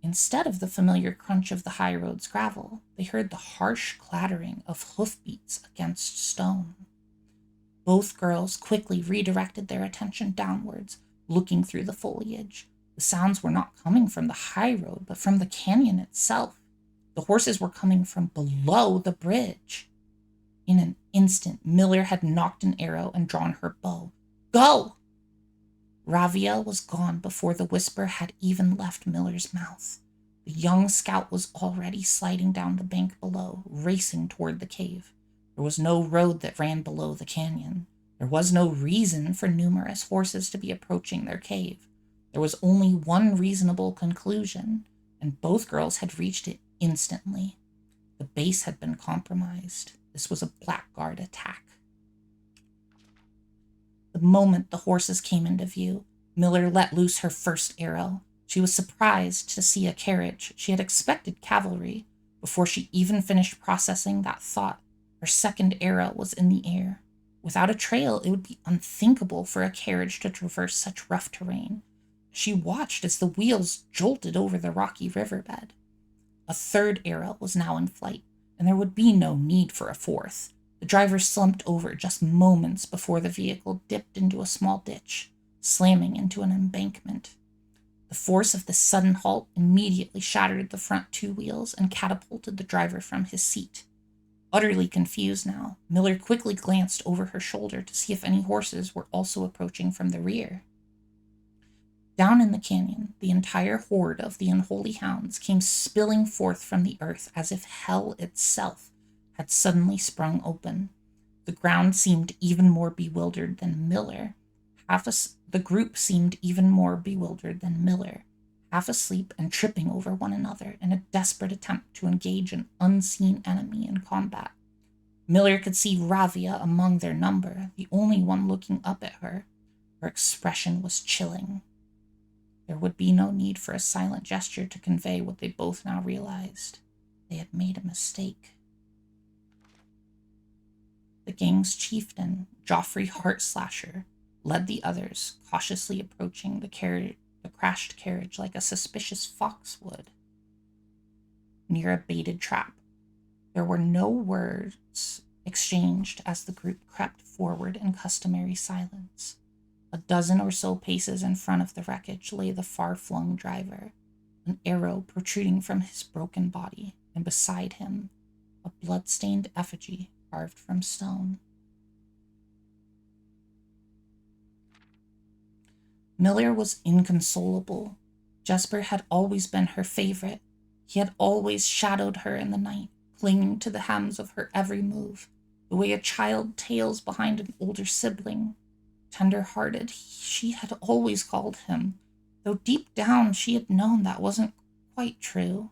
Instead of the familiar crunch of the high road's gravel, they heard the harsh clattering of hoofbeats against stone. Both girls quickly redirected their attention downwards, looking through the foliage. The sounds were not coming from the high road, but from the canyon itself. The horses were coming from below the bridge. In an instant, Miller had knocked an arrow and drawn her bow. "Go!" Ravia was gone before the whisper had even left Miller's mouth. The young scout was already sliding down the bank below, racing toward the cave. There was no road that ran below the canyon. There was no reason for numerous horses to be approaching their cave. There was only one reasonable conclusion, and both girls had reached it instantly. The base had been compromised. This was a Blackguard attack. The moment the horses came into view, Miller let loose her first arrow. She was surprised to see a carriage. She had expected cavalry. Before she even finished processing that thought, her second arrow was in the air. Without a trail, it would be unthinkable for a carriage to traverse such rough terrain. She watched as the wheels jolted over the rocky riverbed. A third arrow was now in flight, and there would be no need for a fourth. The driver slumped over just moments before the vehicle dipped into a small ditch, slamming into an embankment. The force of the sudden halt immediately shattered the front two wheels and catapulted the driver from his seat. Utterly confused now, Miller quickly glanced over her shoulder to see if any horses were also approaching from the rear. Down in the canyon, the entire horde of the unholy hounds came spilling forth from the earth as if hell itself had suddenly sprung open. The ground seemed even more bewildered than Miller. The group seemed even more bewildered than Miller, half asleep and tripping over one another in a desperate attempt to engage an unseen enemy in combat. Miller could see Ravia among their number, the only one looking up at her. Her expression was chilling. There would be no need for a silent gesture to convey what they both now realized. They had made a mistake. The gang's chieftain, Joffrey Heartslasher, led the others, cautiously approaching the crashed carriage like a suspicious fox would. near a baited trap. There were no words exchanged as the group crept forward in customary silence. A dozen or so paces in front of the wreckage lay the far-flung driver, an arrow protruding from his broken body, and beside him, a blood-stained effigy carved from stone. Miller was inconsolable. Jesper had always been her favorite. He had always shadowed her in the night, clinging to the hems of her every move, the way a child tails behind an older sibling. Tender-hearted, she had always called him, though deep down she had known that wasn't quite true.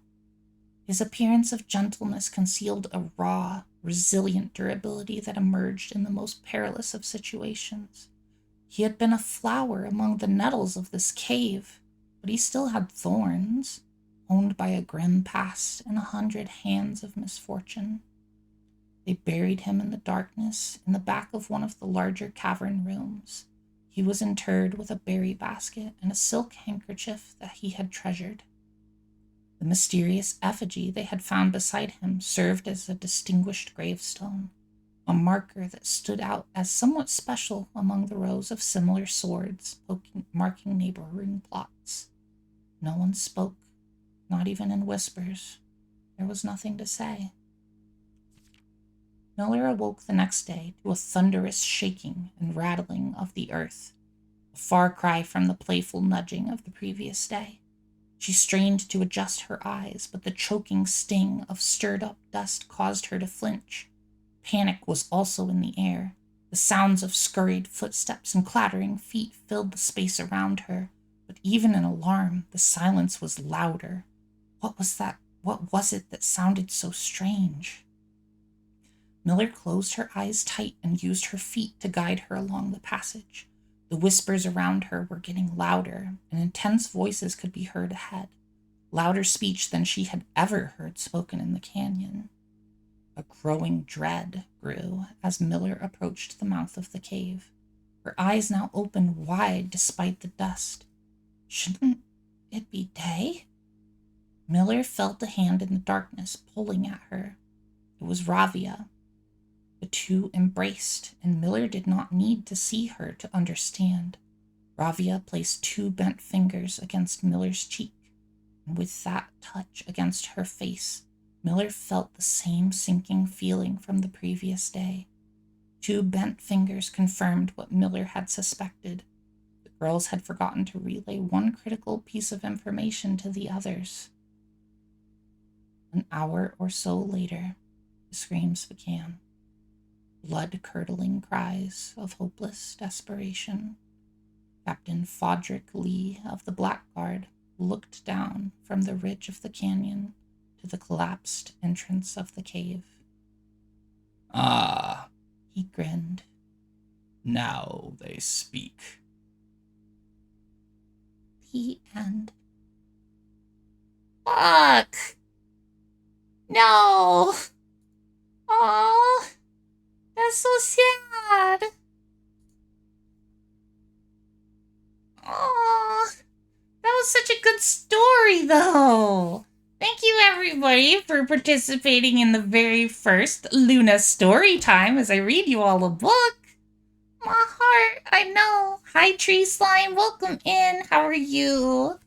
His appearance of gentleness concealed a raw, resilient durability that emerged in the most perilous of situations. He had been a flower among the nettles of this cave, but he still had thorns, owned by a grim past and 100 hands of misfortune. They buried him in the darkness in the back of one of the larger cavern rooms. He was interred with a berry basket and a silk handkerchief that he had treasured. The mysterious effigy they had found beside him served as a distinguished gravestone, a marker that stood out as somewhat special among the rows of similar swords marking neighboring plots. No one spoke, not even in whispers. There was nothing to say. Miller awoke the next day to a thunderous shaking and rattling of the earth, a far cry from the playful nudging of the previous day. She strained to adjust her eyes, but the choking sting of stirred-up dust caused her to flinch. Panic was also in the air. The sounds of scurried footsteps and clattering feet filled the space around her, but even in alarm, the silence was louder. What was that? What was it that sounded so strange? Miller closed her eyes tight and used her feet to guide her along the passage. The whispers around her were getting louder, and intense voices could be heard ahead, louder speech than she had ever heard spoken in the canyon. A growing dread grew as Miller approached the mouth of the cave, her eyes now open wide despite the dust. Shouldn't it be day? Miller felt a hand in the darkness pulling at her. It was Ravia. The two embraced, and Miller did not need to see her to understand. Ravia placed 2 bent fingers against Miller's cheek, and with that touch against her face, Miller felt the same sinking feeling from the previous day. 2 bent fingers confirmed what Miller had suspected. The girls had forgotten to relay one critical piece of information to the others. An hour or so later, the screams began. Blood-curdling cries of hopeless desperation. Captain Fodrick Lee of the Blackguard looked down from the ridge of the canyon to the collapsed entrance of the cave.
Ah,
He grinned.
now they speak.
The end.
Fuck! No! Aww! That's so sad! Aww! That was such a good story, though! Thank you, everybody, for participating in the very first Luna story time as I read you all a book. My heart, I know. Hi, Tree Slime. Welcome in. How are you?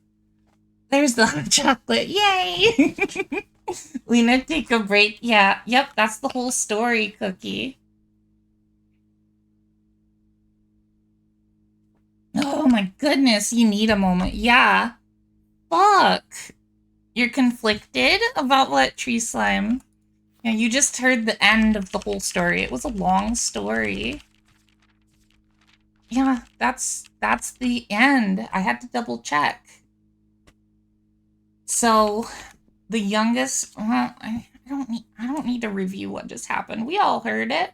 There's the hot chocolate. Yay! Luna, take a break. Yeah, yep, that's the whole story, Cookie. Oh my goodness, you need a moment. Yeah. Fuck. You're conflicted about what, Tree Slime? Yeah, you just heard the end of the whole story. It was a long story. Yeah, that's the end. I had to double check. So, the youngest, well, I don't need to review what just happened. We all heard it.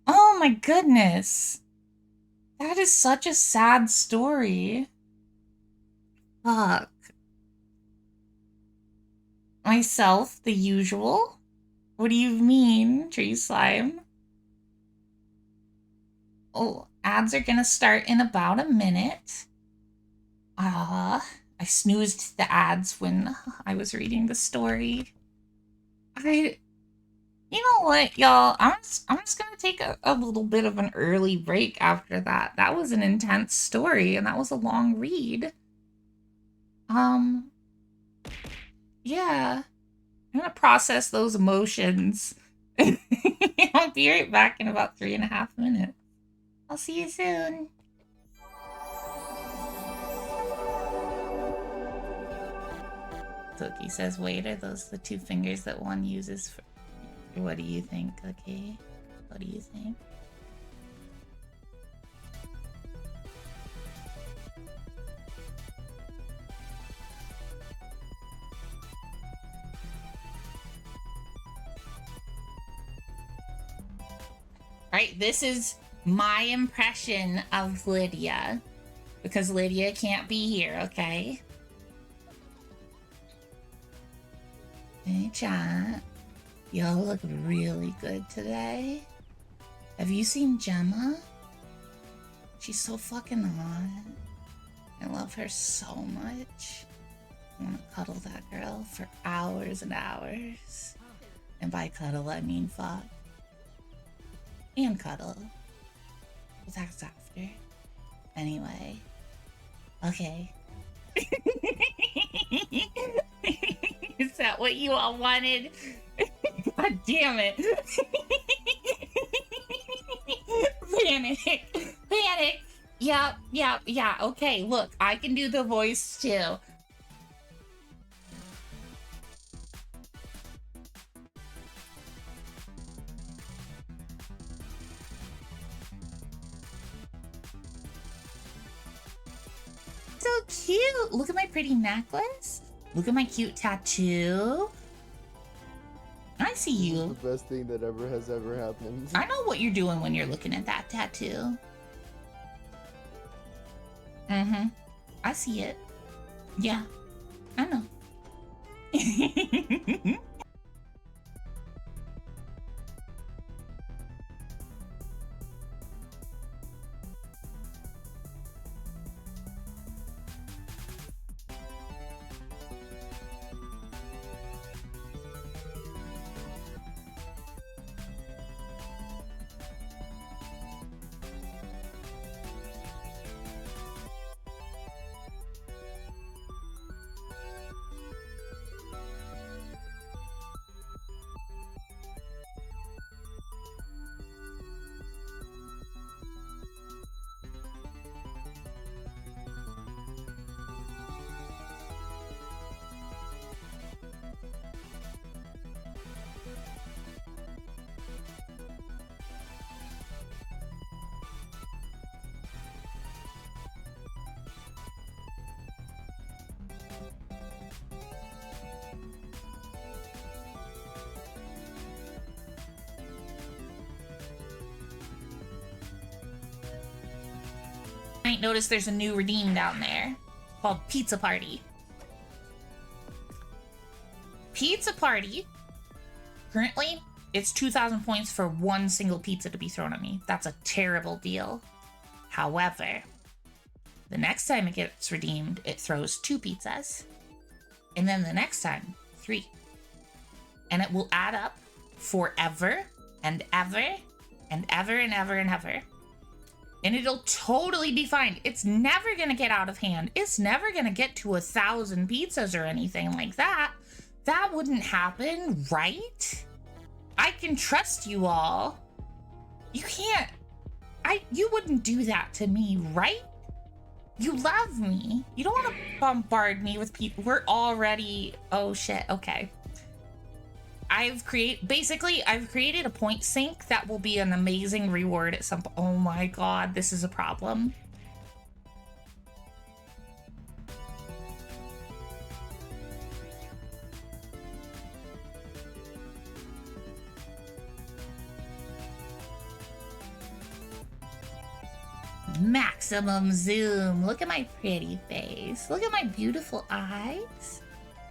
Oh my goodness. That is such a sad story. Fuck. Myself, the usual? What do you mean, Tree Slime? Oh, ads are gonna start in about a minute. I
I snoozed the ads when I was reading the story. You know what, y'all? I'm just gonna take a little bit of an early break after that. That was an intense story, and that was a long read. Yeah. I'm gonna process those emotions. I'll be right back in about 3.5 minutes. I'll see you soon. Cookie says, wait, are those the two fingers that one uses for... What do you think, Cookie? What do you think? Right, this is my impression of Lydia. Because Lydia can't be here, okay? Hey, chat. Y'all look really good today. Have you seen Gemma? She's so fucking hot. I love her so much. I want to cuddle that girl for hours and hours. And by cuddle, I mean fuck. And cuddle. But that's after. Anyway. Okay. Is that what you all wanted? God damn it. Panic. Panic. Yeah. Okay, look, I can do the voice too. So cute. Look at my pretty necklace. Look at my cute tattoo. I see you.
The best thing that ever has ever happened.
I know what you're doing when you're looking at that tattoo. Mm-hmm. I see it. Yeah. I know. Might notice there's a new redeem down there called Pizza Party. Pizza Party. Currently, it's 2,000 points for one single pizza to be thrown at me. That's a terrible deal. However, the next time it gets redeemed, it throws 2 pizzas. And then the next time, 3. And it will add up forever and ever and ever and ever and ever. And it'll totally be fine. It's never gonna get out of hand. It's never gonna get to 1,000 pizzas or anything like that. That wouldn't happen, right? I can trust you all. You can't... You wouldn't do that to me, right? You love me. You don't want to bombard me with people. We're already... Oh, shit. Okay. I've created a point sync that will be an amazing reward at some point. Oh my god, this is a problem. Maximum zoom. Look at my pretty face. Look at my beautiful eyes.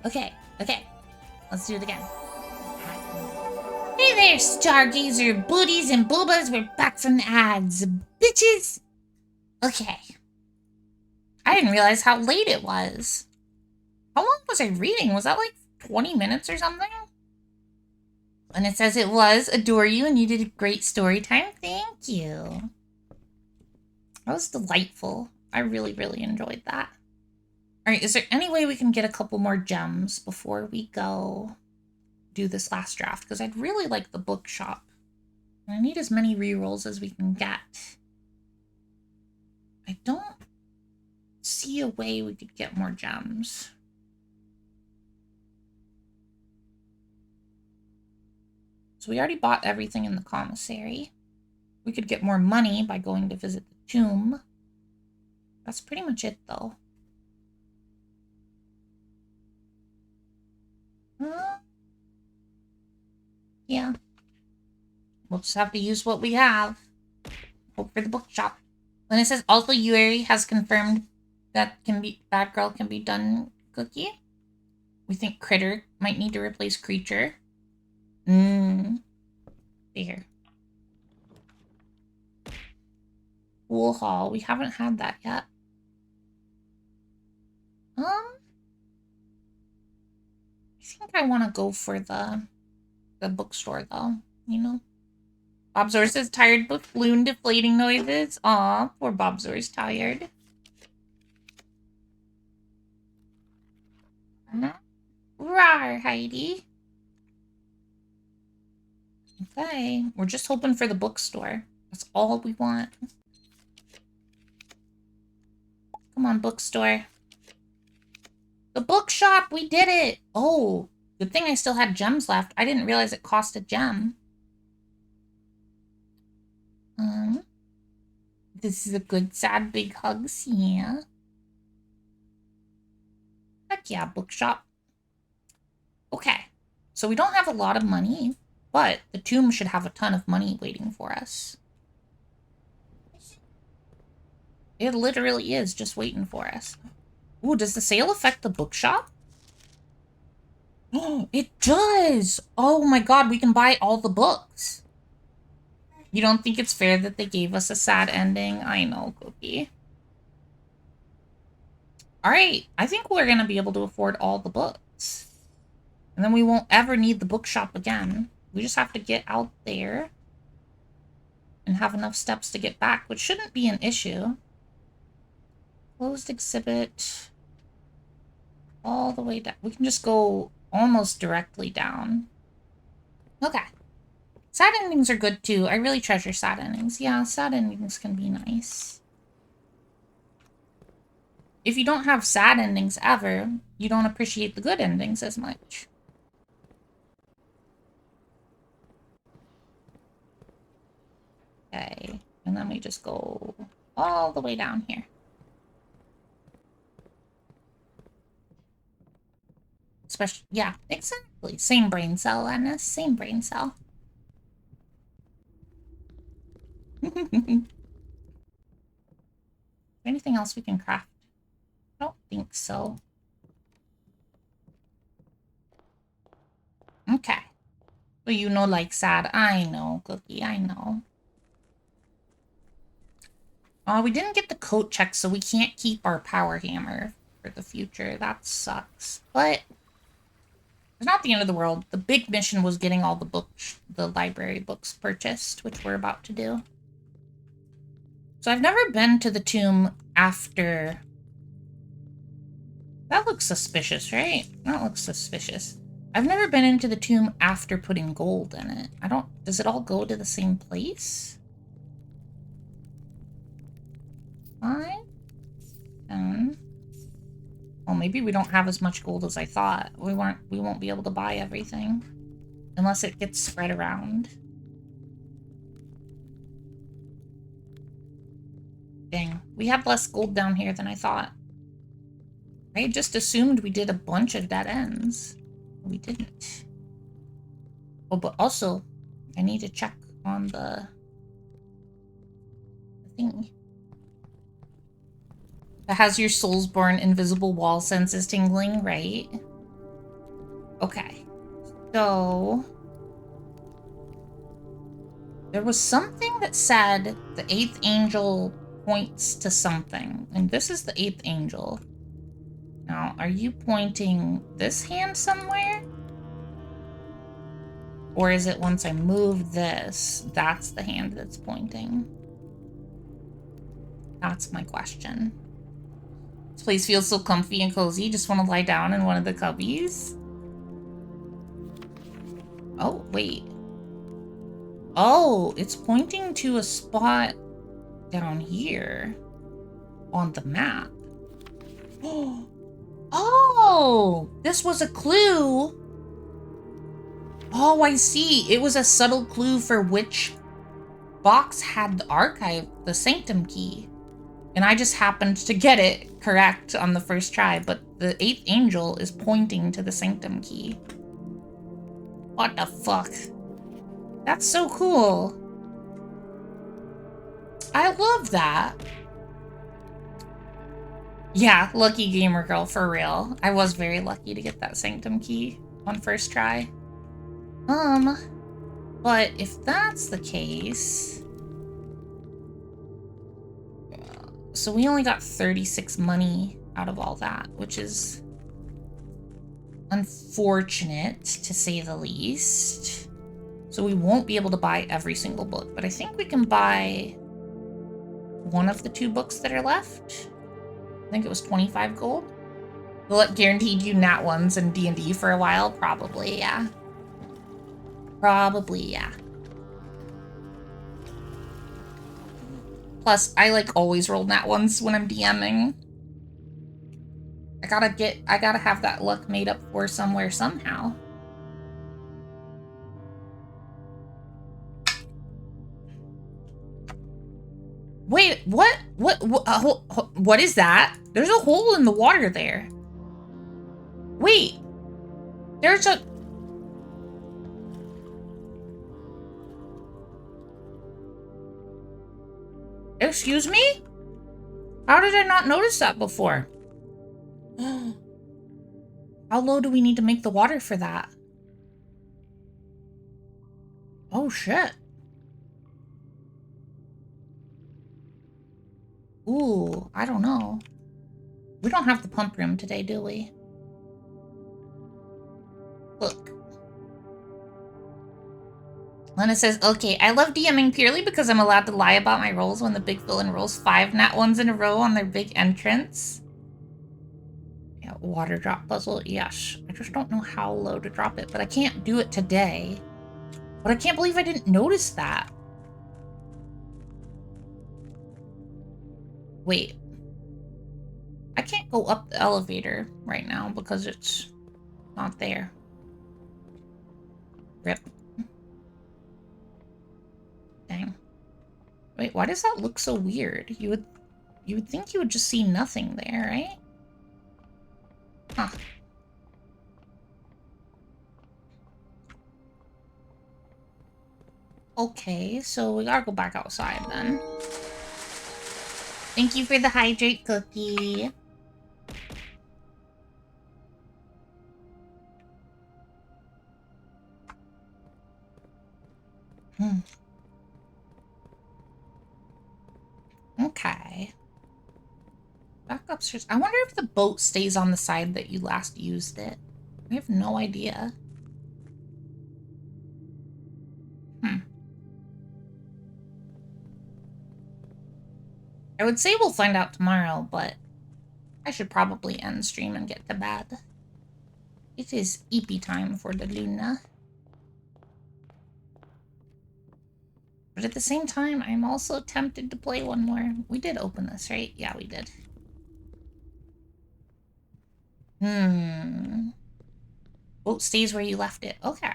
Okay. Let's do it again. Hey there, stargazer booties and boobas. We're back from the ads, bitches. Okay. I didn't realize how late it was.
How long was I reading? Was that like 20 minutes or something? And it says it was. Adore you, and you did a great story time. Thank you. That was delightful. I really, really enjoyed that. Alright, is there any way we can get a couple more gems before we go do this last draft? Because I'd really like the bookshop. And I need as many rerolls as we can get. I don't see a way we could get more gems. So we already bought everything in the commissary. We could get more money by going to visit the tomb. That's pretty much it, though. Yeah. We'll just have to use what we have. Hope for the bookshop. Then it says, also Yuri has confirmed that Bad Girl can be done, Cookie. We think Critter might need to replace Creature. Here. Wool Hall. We haven't had that yet. I think I want to go for the bookstore, though. You know? Bobzor says tired balloon deflating noises. Aw, poor Bobzor's tired. Rawr, Heidi. Okay, we're just hoping for the bookstore. That's all we want. Come on, bookstore. The bookshop, we did it! Oh, good thing I still had gems left. I didn't realize it cost a gem. This is a good, sad, big hug, yeah. Heck yeah, bookshop. Okay, so we don't have a lot of money, but the tomb should have a ton of money waiting for us. It literally is just waiting for us. Ooh, does the sale affect the bookshop? Oh, it does! Oh my god, we can buy all the books. You don't think it's fair that they gave us a sad ending? I know, Cookie. Alright, I think we're gonna be able to afford all the books. And then we won't ever need the bookshop again. We just have to get out there and have enough steps to get back, which shouldn't be an issue. Closed exhibit. All the way down. We can just go almost directly down. Okay. Sad endings are good too. I really treasure sad endings. Yeah, sad endings can be nice. If you don't have sad endings ever, you don't appreciate the good endings as much. Okay, and then we just go all the way down here. Especially, yeah, exactly. Same brain cell, Ennis. Same brain cell. Anything else we can craft? I don't think so. Okay. Well, you know, like sad. I know, Cookie, I know. We didn't get the coat check, so we can't keep our power hammer for the future. That sucks. But it's not the end of the world. The big mission was getting all the books, the library books purchased, which we're about to do. So I've never been to the tomb after... That looks suspicious, right? That looks suspicious. I've never been into the tomb after putting gold in it. I don't... Does it all go to the same place? 5, 10. Well, maybe we don't have as much gold as I thought. We won't be able to buy everything unless it gets spread around. Dang, we have less gold down here than I thought. I just assumed we did a bunch of dead ends. We didn't. Oh, but also, I need to check on the thing. It has your Soulsborne invisible wall senses tingling, right? Okay. So... there was something that said the 8th angel points to something. And this is the 8th angel. Now, are you pointing this hand somewhere? Or is it once I move this, that's the hand that's pointing? That's my question. This place feels so comfy and cozy. Just want to lie down in one of the cubbies. Oh, wait. Oh, it's pointing to a spot down here on the map. Oh, this was a clue. Oh, I see. It was a subtle clue for which box had the archive, the sanctum key. And I just happened to get it correct on the first try, but the 8th angel is pointing to the sanctum key. What the fuck? That's so cool. I love that. Yeah, lucky gamer girl, for real. I was very lucky to get that sanctum key on first try. But if that's the case... So we only got 36 money out of all that, which is unfortunate, to say the least. So we won't be able to buy every single book, but I think we can buy one of the 2 books that are left. I think it was 25 gold. Will it guaranteed you nat ones in D&D for a while? Probably, yeah. Probably, yeah. Plus, I like always roll nat ones when I'm DMing. I gotta have that luck made up for somewhere somehow. Wait, what? What is that? There's a hole in the water there. Wait. There's a... Excuse me? How did I not notice that before? How low do we need to make the water for that? Oh, shit. Ooh, I don't know. We don't have the pump room today, do we? Look. Lena says, okay, I love DMing purely because I'm allowed to lie about my rolls when the big villain rolls 5 nat ones in a row on their big entrance. Yeah, water drop puzzle, yes. I just don't know how low to drop it, but I can't do it today. But I can't believe I didn't notice that. Wait. I can't go up the elevator right now because it's not there. Rip. Dang. Wait, why does that look so weird? You would think you would just see nothing there, right? Huh. Okay, so we gotta go back outside then. Thank you for the hydrate cookie. Okay. Back upstairs. I wonder if the boat stays on the side that you last used it. I have no idea. I would say we'll find out tomorrow, but I should probably end stream and get to bed. It is EP time for the Luna. But at the same time, I'm also tempted to play one more. We did open this, right? Yeah, we did. Boat stays where you left it. Okay.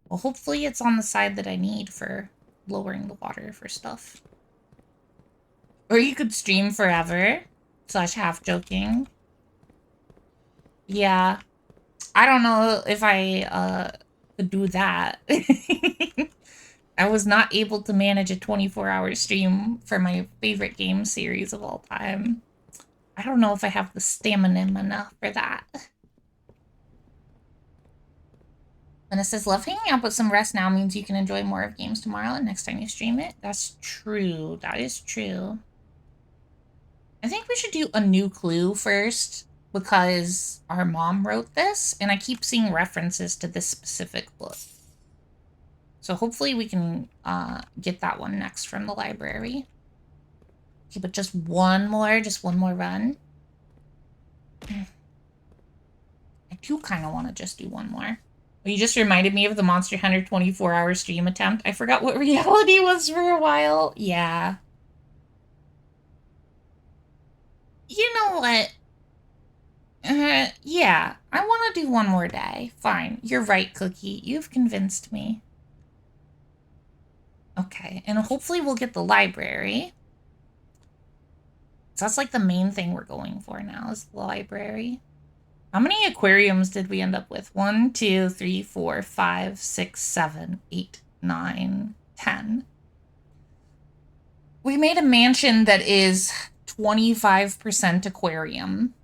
Well, hopefully it's on the side that I need for lowering the water for stuff. Or you could stream forever. / half joking. Yeah. I don't know if I could do that. I was not able to manage a 24-hour stream for my favorite game series of all time. I don't know if I have the stamina enough for that. And it says, love hanging out, but some rest now means you can enjoy more of games tomorrow and next time you stream it. That's true. That is true. I think we should do a new clue first because our mom wrote this, and I keep seeing references to this specific book. So hopefully we can get that one next from the library. Okay, but just one more run. I do kind of want to just do one more. You just reminded me of the Monster Hunter 24-hour stream attempt. I forgot what reality was for a while. Yeah. You know what? Yeah, I want to do one more day. Fine. You're right, Cookie. You've convinced me. Okay, and hopefully we'll get the library. So that's like the main thing we're going for now is the library. How many aquariums did we end up with? 1, 2, 3, 4, 5, 6, 7, 8, 9, 10. We made a mansion that is 25% aquarium.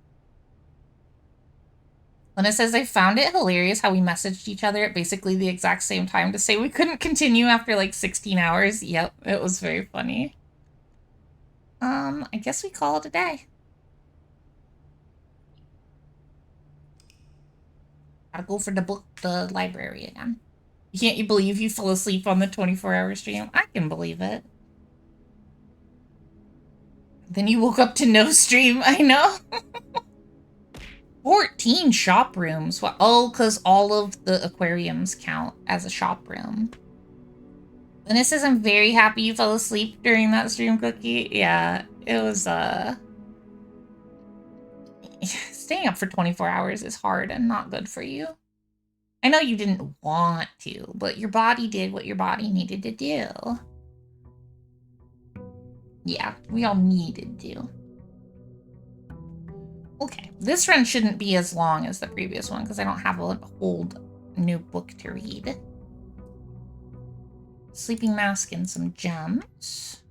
When it says I found it hilarious how we messaged each other at basically the exact same time to say we couldn't continue after like 16 hours. Yep, it was very funny. I guess we call it a day. Gotta go for the library again. Can't you believe you fell asleep on the 24-hour stream? I can believe it. Then you woke up to no stream. I know. 14 shop rooms. What? Oh, because all of the aquariums count as a shop room. And it says I'm very happy you fell asleep during that stream, Cookie. Yeah, it was, staying up for 24 hours is hard and not good for you. I know you didn't want to, but your body did what your body needed to do. Yeah, we all needed to. Okay, this run shouldn't be as long as the previous one because I don't have a whole new book to read. Sleeping mask and some gems.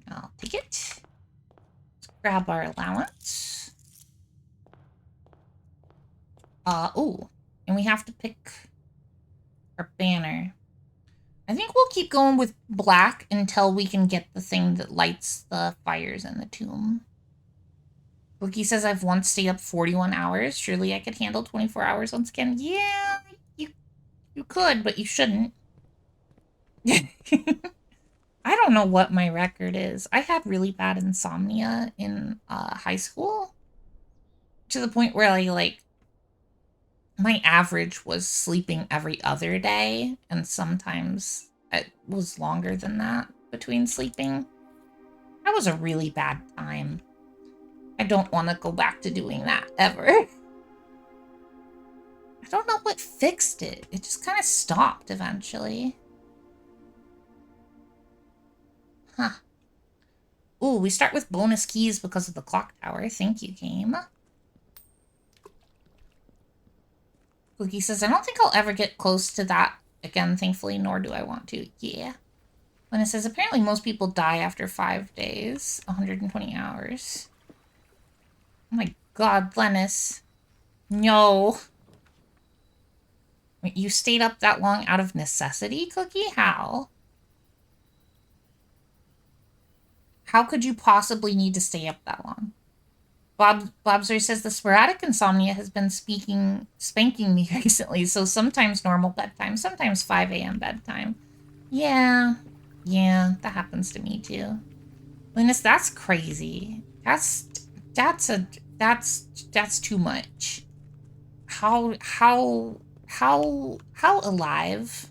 I'll take it. Let's grab our allowance. Oh, and we have to pick our banner. I think we'll keep going with black until we can get the thing that lights the fires in the tomb. Wookie says I've once stayed up 41 hours. Surely I could handle 24 hours once again. Yeah, you could, but you shouldn't. I don't know what my record is. I had really bad insomnia in high school. To the point where my average was sleeping every other day. And sometimes it was longer than that between sleeping. That was a really bad time. I don't want to go back to doing that ever. I don't know what fixed it. It just kind of stopped eventually. Huh. Ooh, we start with bonus keys because of the clock tower. Thank you, game. Cookie says, I don't think I'll ever get close to that again, thankfully, nor do I want to. Yeah. When it says, apparently most people die after 5 days, 120 hours. Oh my god, Lennis. No. Wait, you stayed up that long out of necessity, Cookie? How? How could you possibly need to stay up that long? Bobzer says the sporadic insomnia has been spanking me recently, so sometimes normal bedtime, sometimes 5 a.m. bedtime. Yeah, that happens to me too. Linus, that's crazy. That's too much. How alive?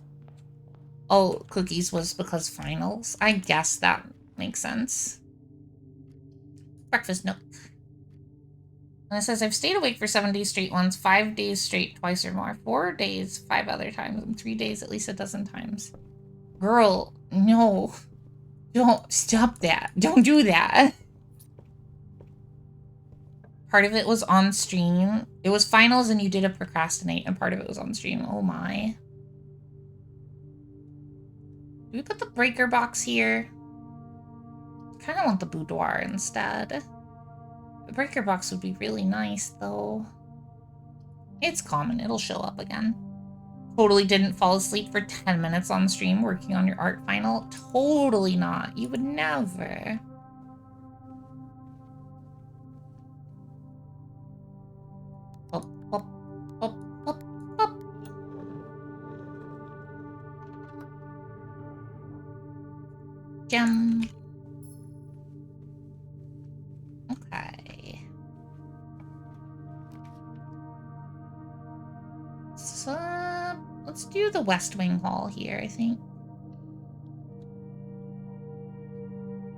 Oh, cookies was because finals. I guess that makes sense. Breakfast nook. And it says, I've stayed awake for 7 days straight once, 5 days straight twice or more, 4 days 5 other times, and 3 days at least a dozen times. Girl, no. Don't stop that. Don't do that. Part of it was on stream. It was finals and you did a procrastinate, and part of it was on stream. Oh my. Do we put the breaker box here? I kind of want the boudoir instead. The breaker box would be really nice, though. It's common. It'll show up again. Totally didn't fall asleep for 10 minutes on stream working on your art final. Totally not. You would never. Let's do the West Wing Hall here, I think.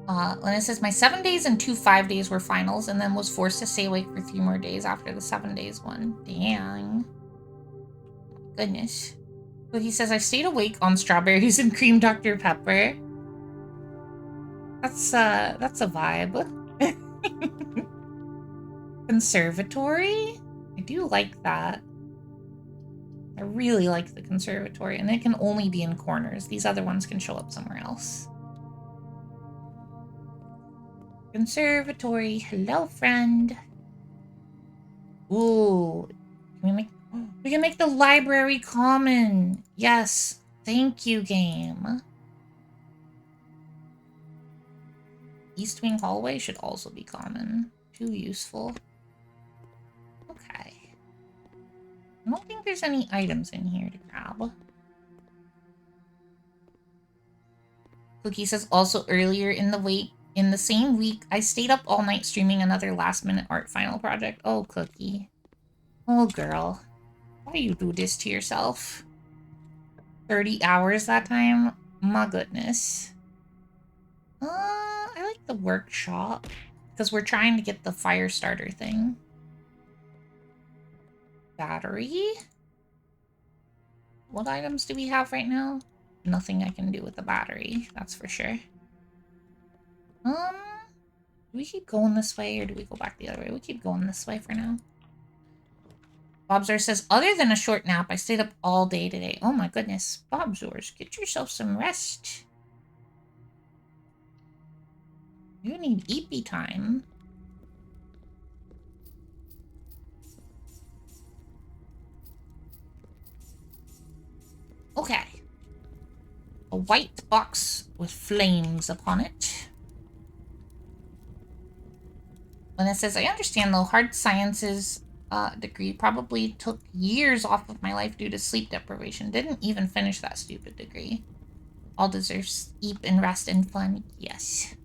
Lena says, my 7 days and 2 5-days were finals, and then was forced to stay awake for 3 more days after the 7 days one. Dang. Goodness. But he says, I stayed awake on strawberries and cream Dr. Pepper. That's a vibe. Conservatory? I do like that. I really like the conservatory, and it can only be in corners. These other ones can show up somewhere else. Conservatory, hello friend. Ooh, we can make the library common. Yes, thank you, game. East Wing hallway should also be common. Too useful. Okay. I don't think there's any items in here to grab. Cookie says also earlier in the same week, I stayed up all night streaming another last-minute art final project. Oh, Cookie. Oh, girl. Why do you do this to yourself? 30 hours that time? My goodness. I like the workshop. Because we're trying to get the fire starter thing. Battery? What items do we have right now? Nothing I can do with the battery, that's for sure. Do we keep going this way or do we go back the other way? We keep going this way for now. Bobzor says, other than a short nap, I stayed up all day today. Oh my goodness. Bobzors, get yourself some rest. You need EP time. Okay. A white box with flames upon it. And it says, I understand though, hard sciences degree probably took years off of my life due to sleep deprivation. Didn't even finish that stupid degree. All deserve sleep and rest and fun. Yes.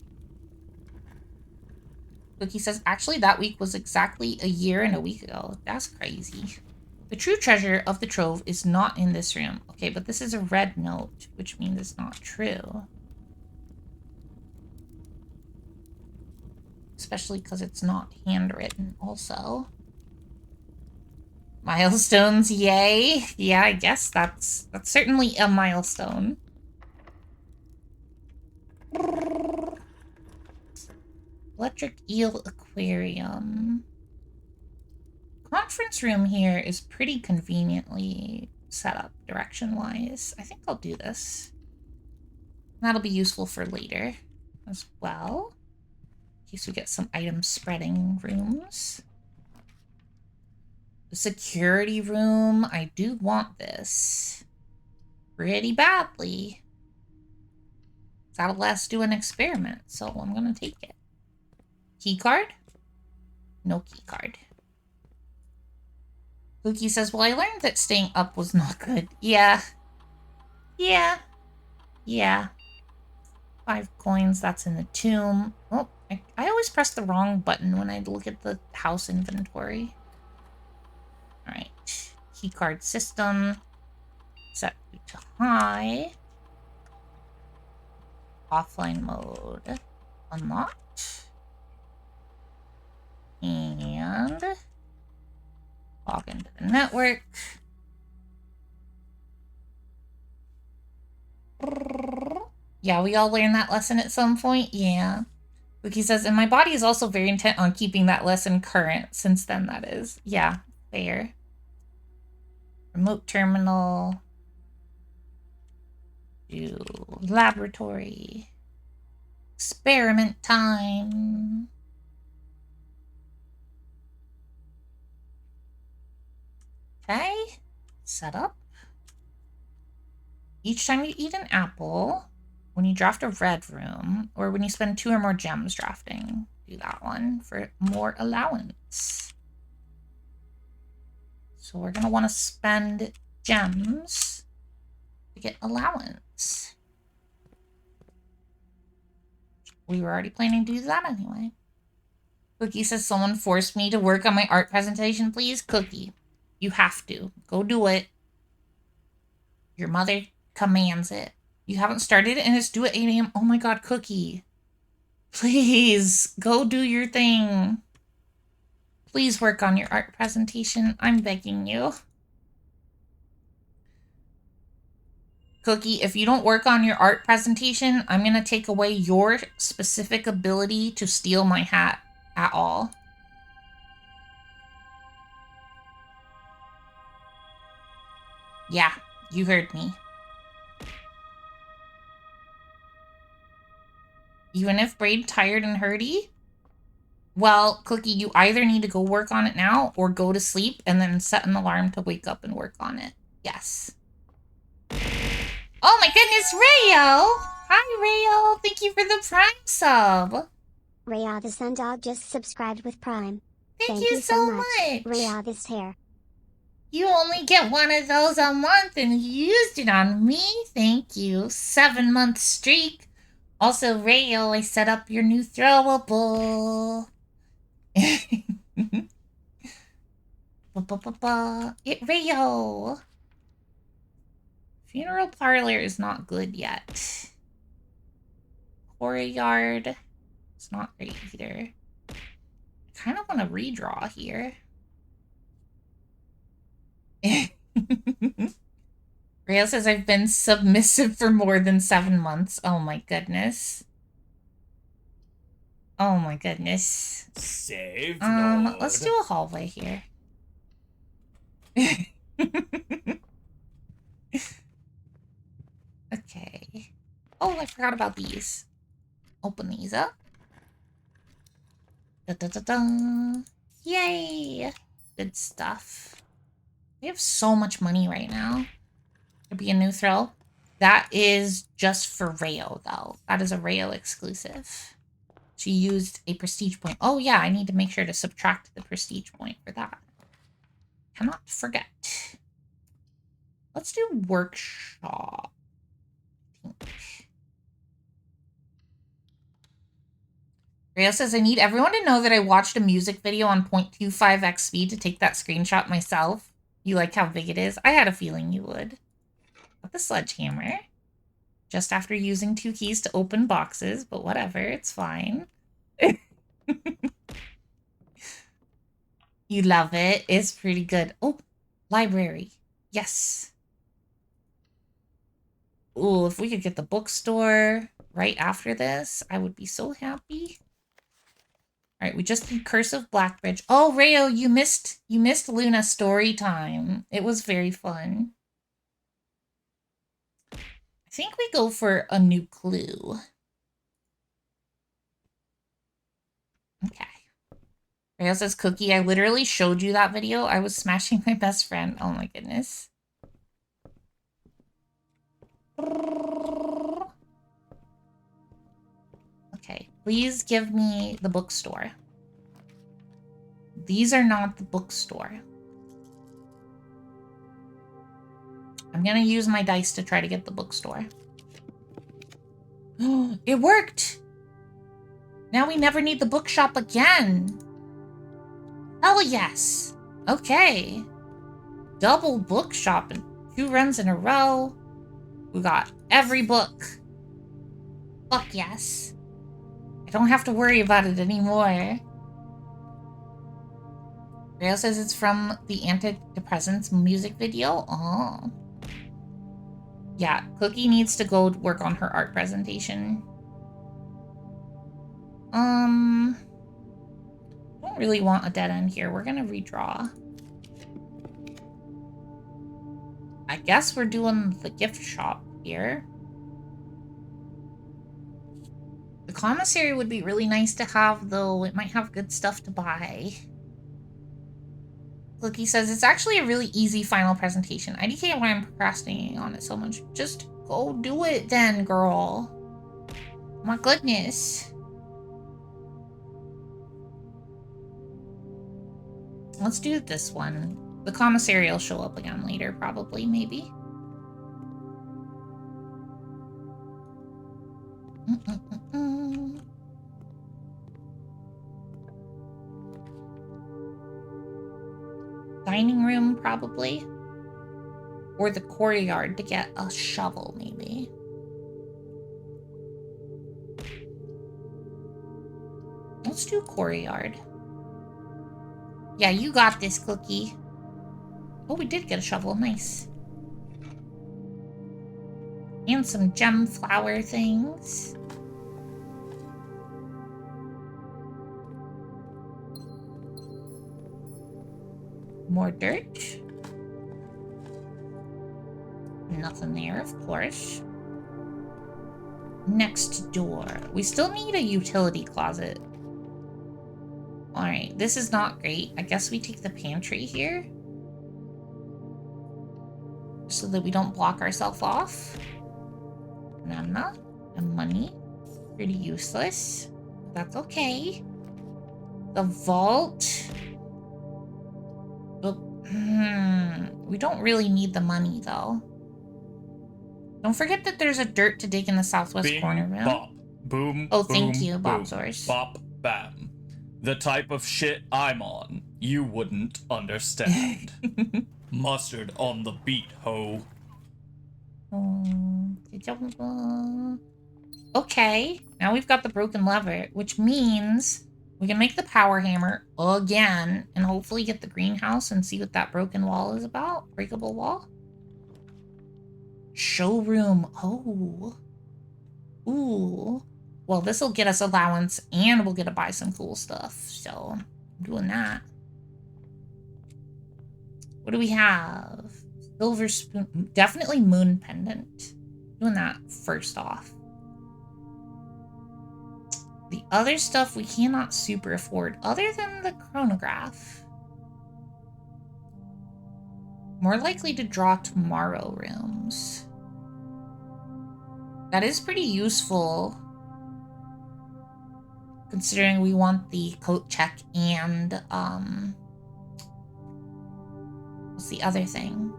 Cookie says, actually that week was exactly a year and a week ago. That's crazy. The true treasure of the trove is not in this room. Okay, but this is a red note, which means it's not true. Especially because it's not handwritten also. Milestones, yay. Yeah, I guess that's certainly a milestone. Electric eel aquarium. Conference room here is pretty conveniently set up direction-wise. I think I'll do this. That'll be useful for later as well. In case we get some item spreading rooms. The security room. I do want this pretty badly. That'll let us do an experiment, so I'm gonna take it. Key card? No key card. Cookie says, well, I learned that staying up was not good. Yeah. Yeah. Yeah. 5 coins, that's in the tomb. Oh, I always press the wrong button when I look at the house inventory. Alright. Keycard system. Set to high. Offline mode. Unlocked. And log into the network. Yeah, we all learned that lesson at some point. Yeah. Wookie says, and my body is also very intent on keeping that lesson current since then, that is. Yeah, fair. Remote terminal. Do laboratory. Experiment time. Okay. Set up. Each time you eat an apple, when you draft a red room, or when you spend 2 or more gems drafting, do that one for more allowance. So we're going to want to spend gems to get allowance. We were already planning to do that anyway. Cookie says, someone forced me to work on my art presentation, please. Cookie, you have to. Go do it. Your mother commands it. You haven't started it and it's due at 8 a.m. Oh my god, Cookie. Please, go do your thing. Please work on your art presentation. I'm begging you. Cookie, if you don't work on your art presentation, I'm gonna take away your specific ability to steal my hat at all. Yeah, you heard me. Even if Braid tired and hurty? Well, Cookie, you either need to go work on it now or go to sleep and then set an alarm to wake up and work on it. Yes. Oh my goodness, Rayo! Hi, Rayo! Thank you for the Prime sub!
Raya the Sundog just subscribed with Prime.
Thank you so much!
Raya this hair.
You only get one of those a month and you used it on me. Thank you. 7-month streak. Also, Rayo, I set up your new throwable. Rayo. Funeral parlor is not good yet. Courtyard. It's not great either. I kind of want to redraw here. Rayo says I've been submissive for more than 7 months. Oh my goodness. Oh my goodness.
Save Lord.
Let's do a hallway here. Okay. Oh, I forgot about these. Open these up. Da-da-da-da. Yay! Good stuff. We have so much money right now. Could be a new throw. That is just for Rayo, though. That is a Rayo exclusive. She used a prestige point. Oh, yeah, I need to make sure to subtract the prestige point for that. Cannot forget. Let's do workshop. Rayo says, I need everyone to know that I watched a music video on 0.25x speed to take that screenshot myself. You like how big it is? I had a feeling you would. With the sledgehammer. Just after using 2 keys to open boxes, but whatever, it's fine. You love it. It's pretty good. Oh, library. Yes. Oh, if we could get the bookstore right after this, I would be so happy. All right, we just did Curse of Blackbridge. Oh, Rayo, you missed Luna story time. It was very fun. I think we go for a new clue. Okay. Rayo says, Cookie, I literally showed you that video. I was smashing my best friend. Oh my goodness. Okay, please give me the bookstore. These are not the bookstore. I'm gonna use my dice to try to get the bookstore. It worked! Now we never need the bookshop again. Oh yes. Okay. Double bookshop in 2 runs in a row. We got every book. Fuck yes. I don't have to worry about it anymore. Rayo says it's from the antidepressants music video. Oh. Yeah, Cookie needs to go work on her art presentation. Don't really want a dead end here. We're gonna redraw. I guess we're doing the gift shop here. The commissary would be really nice to have, though. It might have good stuff to buy. Cookie says, it's actually a really easy final presentation. IDK why I'm procrastinating on it so much. Just go do it then, girl. My goodness. Let's do this one. The commissary will show up again later, probably, maybe. Dining room, probably. Or the courtyard to get a shovel, maybe. Let's do courtyard. Yeah, you got this, Cookie. Oh, we did get a shovel. Nice. And some gem flower things. More dirt. Nothing there, of course. Next door. We still need a utility closet. Alright, this is not great. I guess we take the pantry here. So that we don't block ourselves off. Banana and money. Pretty useless. That's okay. The vault. We don't really need the money, though. Don't forget that there's a dirt to dig in the southwest
Bing,
corner room.
bop, boom,
Oh,
boom,
thank you,
boom,
Bobsaurus.
bop, bam. The type of shit I'm on, you wouldn't understand. Mustard on the beat, ho.
Okay, now we've got the broken lever, which means we can make the power hammer again and hopefully get the greenhouse and see what that broken wall is about. Breakable wall. Showroom. Oh. Ooh. Well, this will get us allowance and we'll get to buy some cool stuff. So, I'm doing that. What do we have? Silver spoon. Definitely moon pendant. Doing that first off. The other stuff we cannot super afford other than the chronograph. More likely to draw tomorrow rooms. That is pretty useful. Considering we want the coat check and, what's the other thing?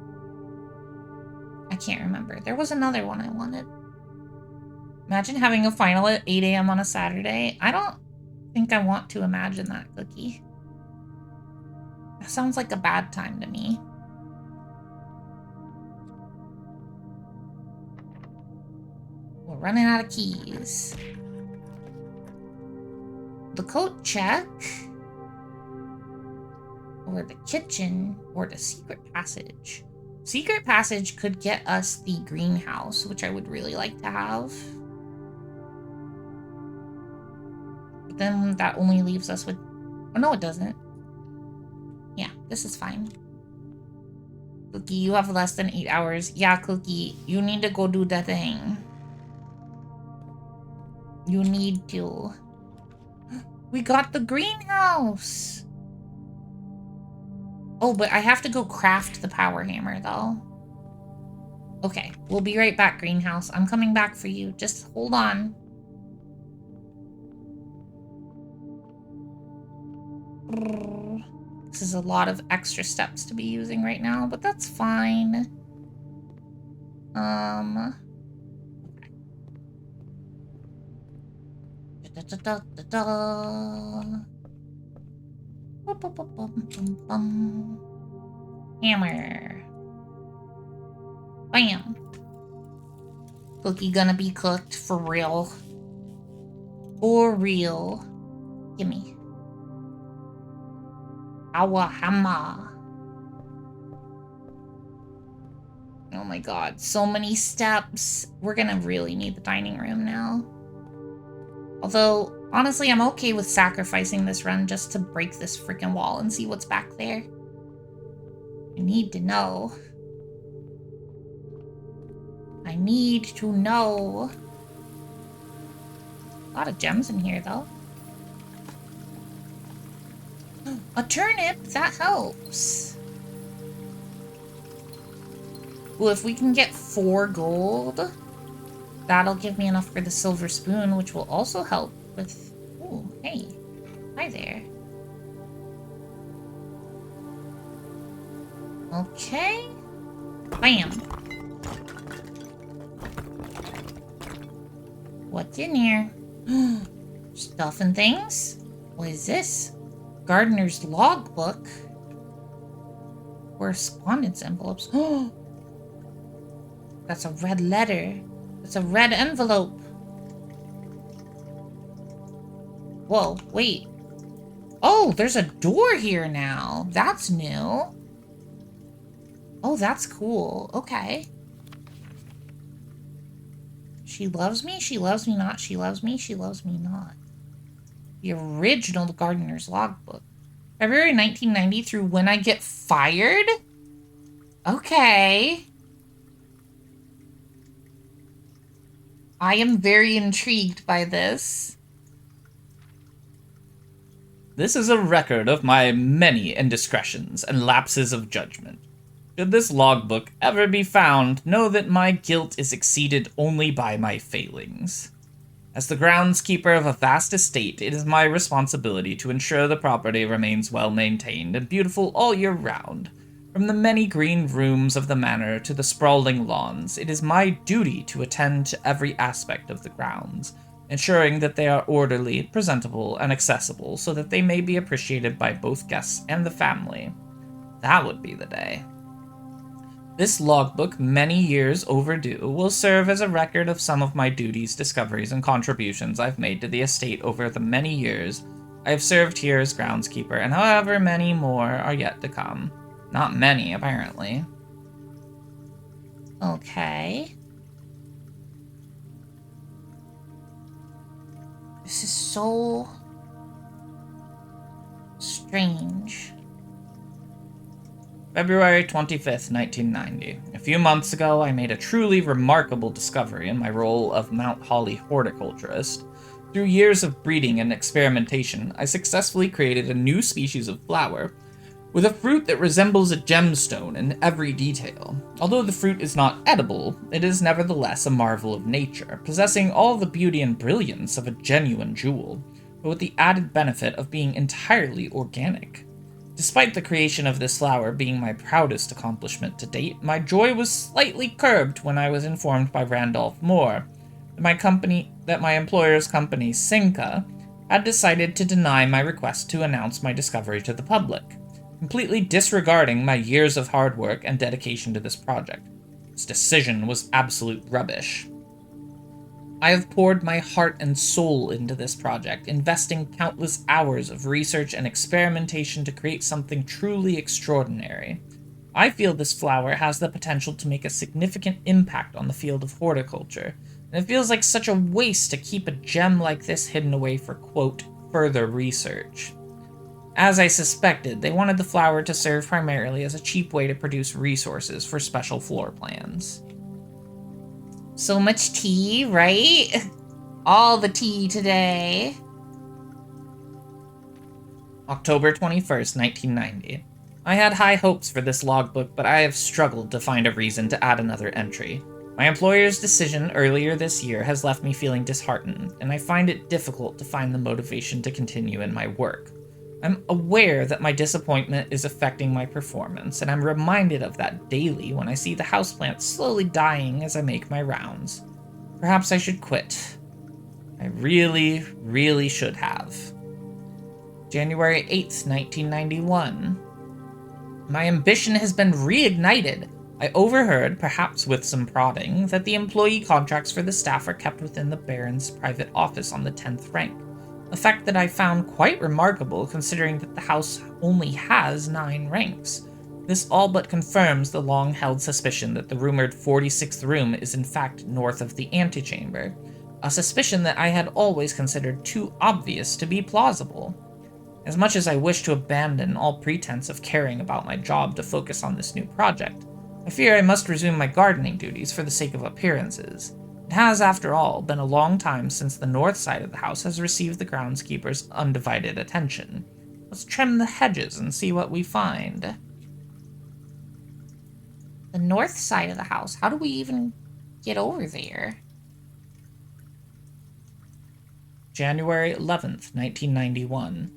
I can't remember. There was another one I wanted. Imagine having a final at 8 a.m. on a Saturday. I don't think I want to imagine that, Cookie. That sounds like a bad time to me. We're running out of keys. The coat check, or the kitchen, or the secret passage. Secret passage could get us the greenhouse, which I would really like to have. But then that only leaves us with... Oh, no, it doesn't. Yeah, this is fine. Cookie, you have less than 8 hours. Yeah, Cookie, you need to go do the thing. You need to. We got the greenhouse! Oh, but I have to go craft the power hammer, though. Okay, we'll be right back, greenhouse. I'm coming back for you. Just hold on. This is a lot of extra steps to be using right now, but that's fine. Hammer. Bam. Cookie gonna be cooked for real. For real. Gimme. Our hammer. Oh my god, so many steps. We're gonna really need the dining room now. Although, honestly, I'm okay with sacrificing this run just to break this freaking wall and see what's back there. I need to know. I need to know. A lot of gems in here, though. A turnip, that helps. Well, if we can get 4 gold, that'll give me enough for the silver spoon, which will also help with... Ooh, hey. Hi there. Okay. Bam. What's in here? Stuff and things? What is this? Gardener's logbook. Correspondence envelopes. That's a red letter. It's a red envelope. Whoa, wait. Oh, there's a door here now. That's new. Oh, that's cool. Okay. She loves me, she loves me not, she loves me, she loves me not. The original gardener's logbook. February 1990 through when I get fired? Okay. I am very intrigued by this.
This is a record of my many indiscretions and lapses of judgment. Should this logbook ever be found, know that my guilt is exceeded only by my failings. As the groundskeeper of a vast estate, it is my responsibility to ensure the property remains well maintained and beautiful all year round. From the many green rooms of the manor to the sprawling lawns, it is my duty to attend to every aspect of the grounds, ensuring that they are orderly, presentable, and accessible so that they may be appreciated by both guests and the family. That would be the day. This logbook, many years overdue, will serve as a record of some of my duties, discoveries, and contributions I've made to the estate over the many years I have served here as groundskeeper, and however many more are yet to come. Not many, apparently.
Okay. This is so strange.
February 25th, 1990. A few months ago, I made a truly remarkable discovery in my role of Mount Holly horticulturist. Through years of breeding and experimentation, I successfully created a new species of flower with a fruit that resembles a gemstone in every detail. Although the fruit is not edible, it is nevertheless a marvel of nature, possessing all the beauty and brilliance of a genuine jewel, but with the added benefit of being entirely organic. Despite the creation of this flower being my proudest accomplishment to date, my joy was slightly curbed when I was informed by Randolph Moore that my employer's company, Cinca, had decided to deny my request to announce my discovery to the public, completely disregarding my years of hard work and dedication to this project. This decision was absolute rubbish. I have poured my heart and soul into this project, investing countless hours of research and experimentation to create something truly extraordinary. I feel this flower has the potential to make a significant impact on the field of horticulture, and it feels like such a waste to keep a gem like this hidden away for, quote, further research. As I suspected, they wanted the flower to serve primarily as a cheap way to produce resources for special floor plans.
So much tea, right? All the tea today.
October 21st, 1990. I had high hopes for this logbook, but I have struggled to find a reason to add another entry. My employer's decision earlier this year has left me feeling disheartened, and I find it difficult to find the motivation to continue in my work. I'm aware that my disappointment is affecting my performance, and I'm reminded of that daily when I see the houseplants slowly dying as I make my rounds. Perhaps I should quit. I really, really should have. January 8th, 1991. My ambition has been reignited. I overheard, perhaps with some prodding, that the employee contracts for the staff are kept within the Baron's private office on the 10th rank. A fact that I found quite remarkable considering that the house only has 9 ranks. This all but confirms the long-held suspicion that the rumored 46th room is in fact north of the antechamber, a suspicion that I had always considered too obvious to be plausible. As much as I wish to abandon all pretense of caring about my job to focus on this new project, I fear I must resume my gardening duties for the sake of appearances. It has, after all, been a long time since the north side of the house has received the groundskeeper's undivided attention. Let's trim the hedges and see what we find.
The north side of the house? How do we even get over there?
January 11th, 1991.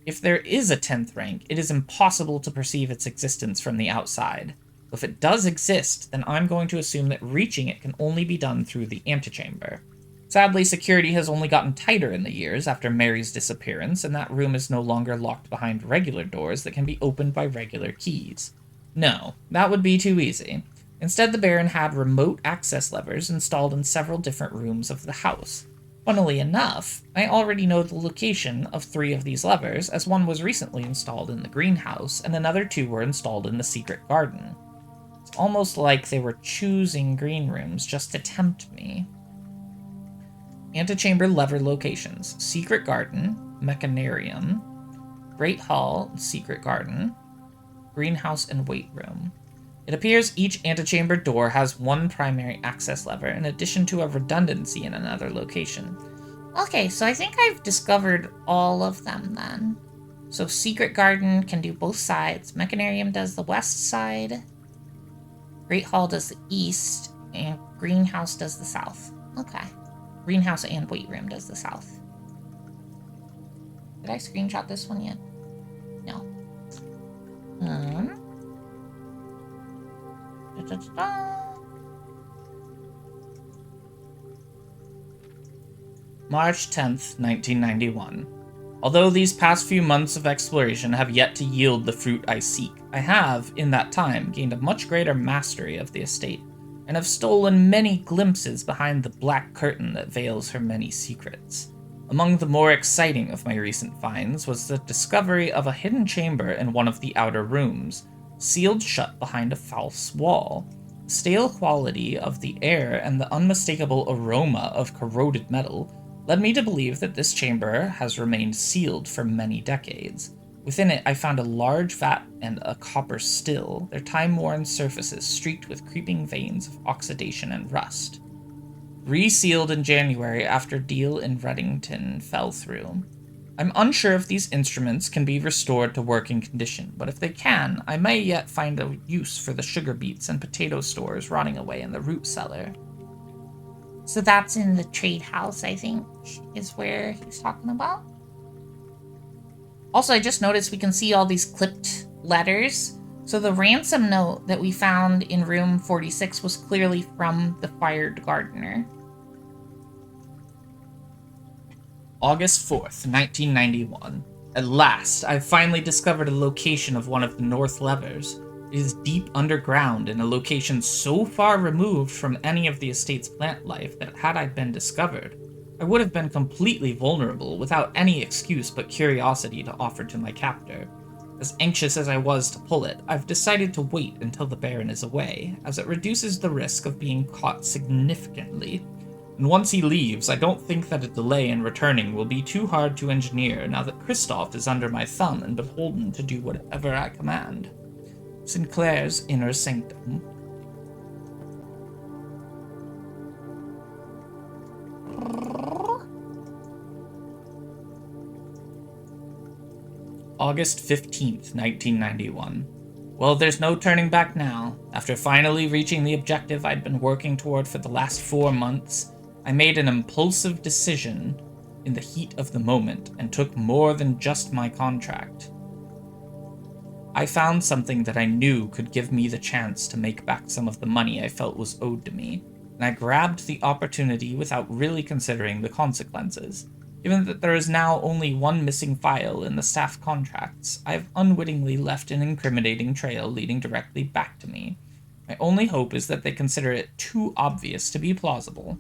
If there is a 10th rank, it is impossible to perceive its existence from the outside. If it does exist, then I'm going to assume that reaching it can only be done through the antechamber. Sadly, security has only gotten tighter in the years after Mary's disappearance, and that room is no longer locked behind regular doors that can be opened by regular keys. No, that would be too easy. Instead, the Baron had remote access levers installed in several different rooms of the house. Funnily enough, I already know the location of 3 of these levers, as one was recently installed in the greenhouse, and another 2 were installed in the secret garden. It's almost like they were choosing green rooms just to tempt me. Antechamber lever locations: Secret Garden, Mechanarium, Great Hall, Secret Garden, Greenhouse, and Weight Room. It appears each antechamber door has 1 primary access lever, in addition to a redundancy in another location.
Okay, so I think I've discovered all of them then. So Secret Garden can do both sides. Mechanarium does the west side. Great Hall does the east. And Greenhouse does the south. Okay. Greenhouse and Weight Room does the south. Did I screenshot this one yet? No.
March 10th, 1991. Although these past few months of exploration have yet to yield the fruit I seek, I have, in that time, gained a much greater mastery of the estate, and have stolen many glimpses behind the black curtain that veils her many secrets. Among the more exciting of my recent finds was the discovery of a hidden chamber in one of the outer rooms, sealed shut behind a false wall. The stale quality of the air and the unmistakable aroma of corroded metal led me to believe that this chamber has remained sealed for many decades. Within it, I found a large vat and a copper still, their time-worn surfaces streaked with creeping veins of oxidation and rust. Resealed in January after deal in Reddington fell through. I'm unsure if these instruments can be restored to working condition, but if they can, I may yet find a use for the sugar beets and potato stores rotting away in the root cellar.
So that's in the trade house, I think, is where he's talking about. Also, I just noticed we can see all these clipped letters. So the ransom note that we found in room 46 was clearly from the fired gardener.
August 4th, 1991. At last, I've finally discovered a location of one of the north levers. It is deep underground in a location so far removed from any of the estate's plant life that had I been discovered, I would have been completely vulnerable without any excuse but curiosity to offer to my captor. As anxious as I was to pull it, I've decided to wait until the Baron is away, as it reduces the risk of being caught significantly. And once he leaves, I don't think that a delay in returning will be too hard to engineer now that Kristoff is under my thumb and beholden to do whatever I command. Sinclair's Inner Sanctum. August 15th, 1991. Well, there's no turning back now. After finally reaching the objective I'd been working toward for the last 4 months, I made an impulsive decision in the heat of the moment and took more than just my contract. I found something that I knew could give me the chance to make back some of the money I felt was owed to me, and I grabbed the opportunity without really considering the consequences. Given that there is now only one missing file in the staff contracts, I've unwittingly left an incriminating trail leading directly back to me. My only hope is that they consider it too obvious to be plausible.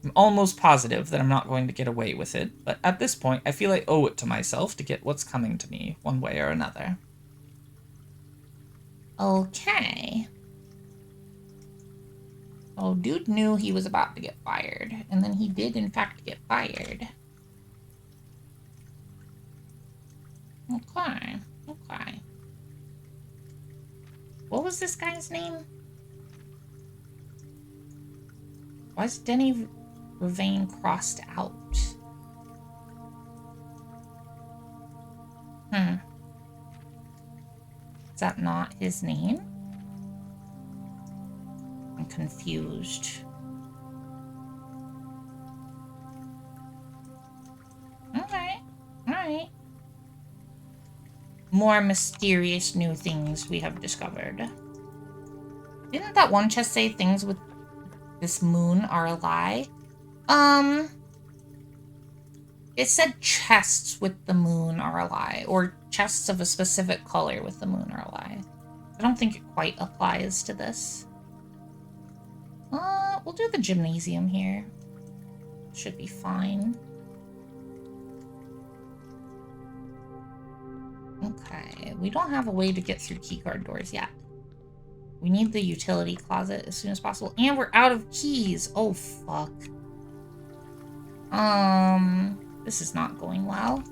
I'm almost positive that I'm not going to get away with it, but at this point I feel I owe it to myself to get what's coming to me, one way or another.
Okay. Oh, dude knew he was about to get fired, and then he did in fact get fired. Okay, okay. What was this guy's name? Why is Denny Ravane crossed out? Is that not his name? I'm confused. Okay, alright. More mysterious new things we have discovered. Didn't that one chest say things with this moon are a lie? It said chests with the moon are a lie, or chests of a specific color with the moon are a lie. I don't think it quite applies to this. We'll do the gymnasium here. Should be fine. Okay, we don't have a way to get through keycard doors yet. We need the utility closet as soon as possible. And we're out of keys. Oh, fuck. This is not going well.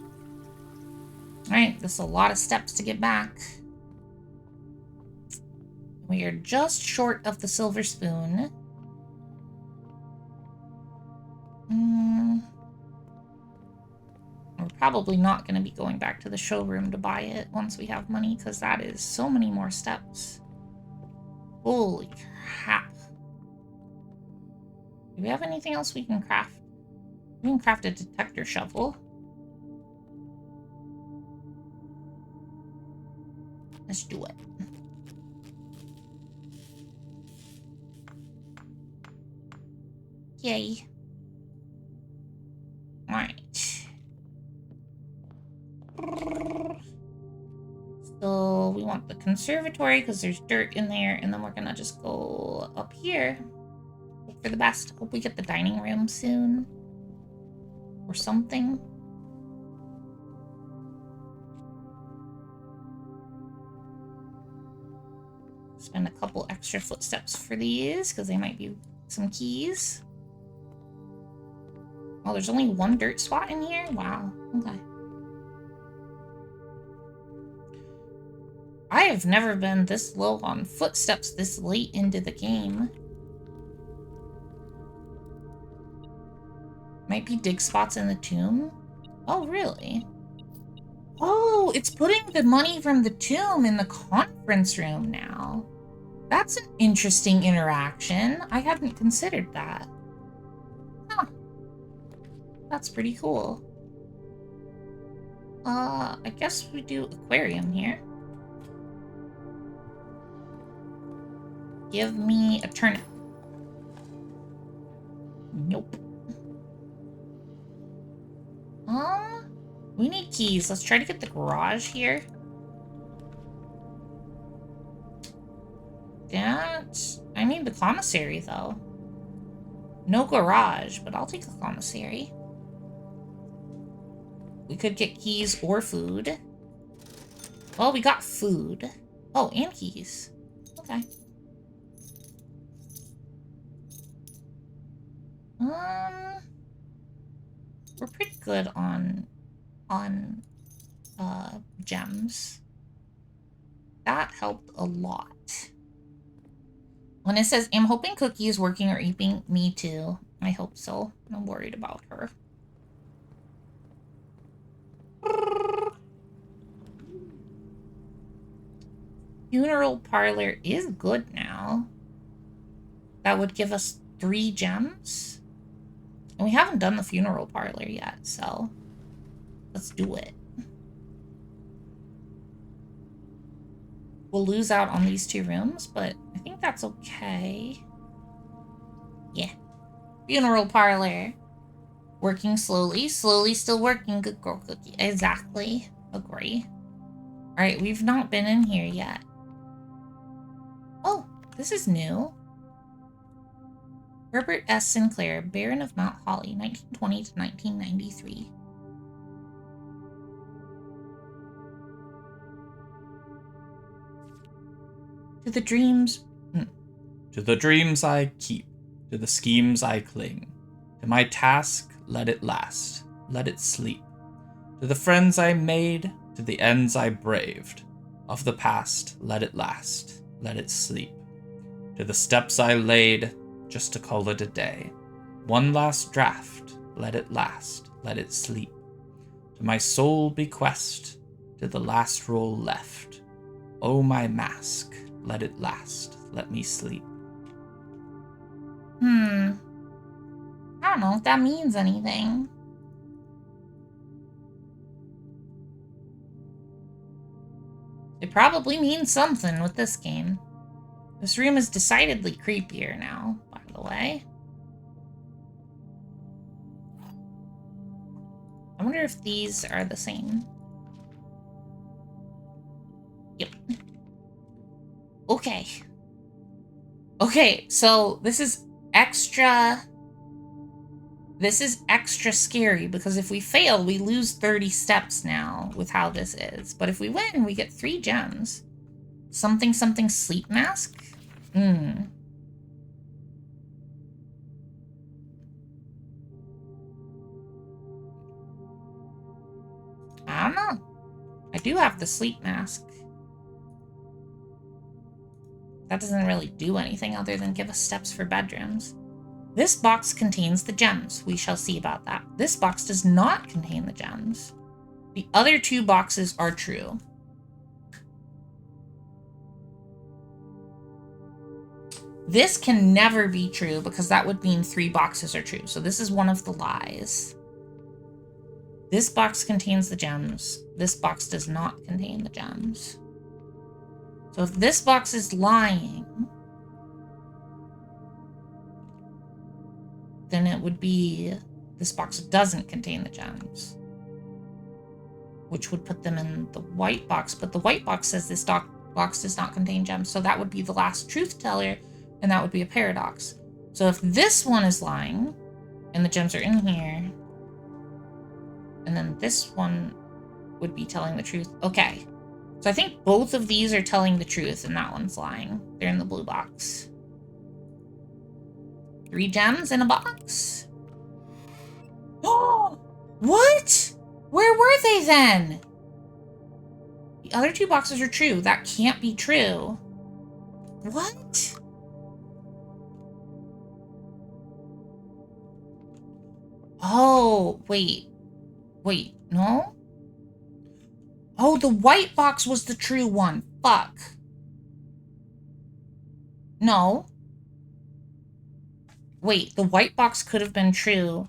Alright, this is a lot of steps to get back. We are just short of the silver spoon. We're probably not going to be going back to the showroom to buy it once we have money, because that is so many more steps. Holy crap. Do we have anything else we can craft? We can craft a detector shovel. Let's do it. Yay. Alright. So we want the conservatory because there's dirt in there, and then we're gonna just go up here. Hope for the best. Hope we get the dining room soon. Or something. Spend a couple extra footsteps for these because they might be some keys. Oh, there's only one dirt spot in here? Wow. Okay. I have never been this low on footsteps this late into the game. Might be dig spots in the tomb? Oh, really? Oh, it's putting the money from the tomb in the conference room now. That's an interesting interaction. I hadn't considered that. Huh. That's pretty cool. I guess we do aquarium here. Give me a turnip. Nope. We need keys. Let's try to get the garage here. I need the commissary, though. No garage, but I'll take a commissary. We could get keys or food. Well, we got food. Oh, and keys. Okay. We're pretty good on gems. That helped a lot. When it says, I'm hoping Cookie is working or eating, me too. I hope so. I'm worried about her. Funeral parlor is good now. That would give us 3 gems. And we haven't done the funeral parlor yet, so let's do it. We'll lose out on these 2 rooms, but I think that's okay. Yeah. Funeral parlor. Working slowly. Slowly still working. Good girl, Cookie. Exactly. Agree. Alright, we've not been in here yet. Oh, this is new. Herbert S. Sinclair, Baron of Mount Holly, 1920 to 1993. To the dreams...
To the dreams I keep, to the schemes I cling. To my task, let it last, let it sleep. To the friends I made, to the ends I braved. Of the past, let it last, let it sleep. To the steps I laid, just to call it a day. One last draft, let it last, let it sleep. To my sole bequest, to the last roll left. Oh, my mask, let it last, let me sleep.
I don't know if that means anything. It probably means something with this game. This room is decidedly creepier now, by the way. I wonder if these are the same. Yep. Okay. Okay, so this is extra... This is extra scary because if we fail, we lose 30 steps now with how this is. But if we win, we get 3 gems. Something something sleep mask? I don't know. I do have the sleep mask. That doesn't really do anything other than give us steps for bedrooms. This box contains the gems. We shall see about that. This box does not contain the gems. The other 2 boxes are true. This can never be true because that would mean 3 boxes are true. So this is one of the lies. This box contains the gems. This box does not contain the gems. So if this box is lying, then it would be this box doesn't contain the gems, which would put them in the white box. But the white box says this box does not contain gems. So that would be the last truth teller, and that would be a paradox. So if this one is lying and the gems are in here, and then this one would be telling the truth. Okay. So I think both of these are telling the truth and that one's lying. They're in the blue box. 3 gems in a box. Oh, what? Where were they then? The other 2 boxes are true. That can't be true. What? Oh, wait. Wait, no? Oh, the white box was the true one. Fuck. No. Wait, the white box could have been true.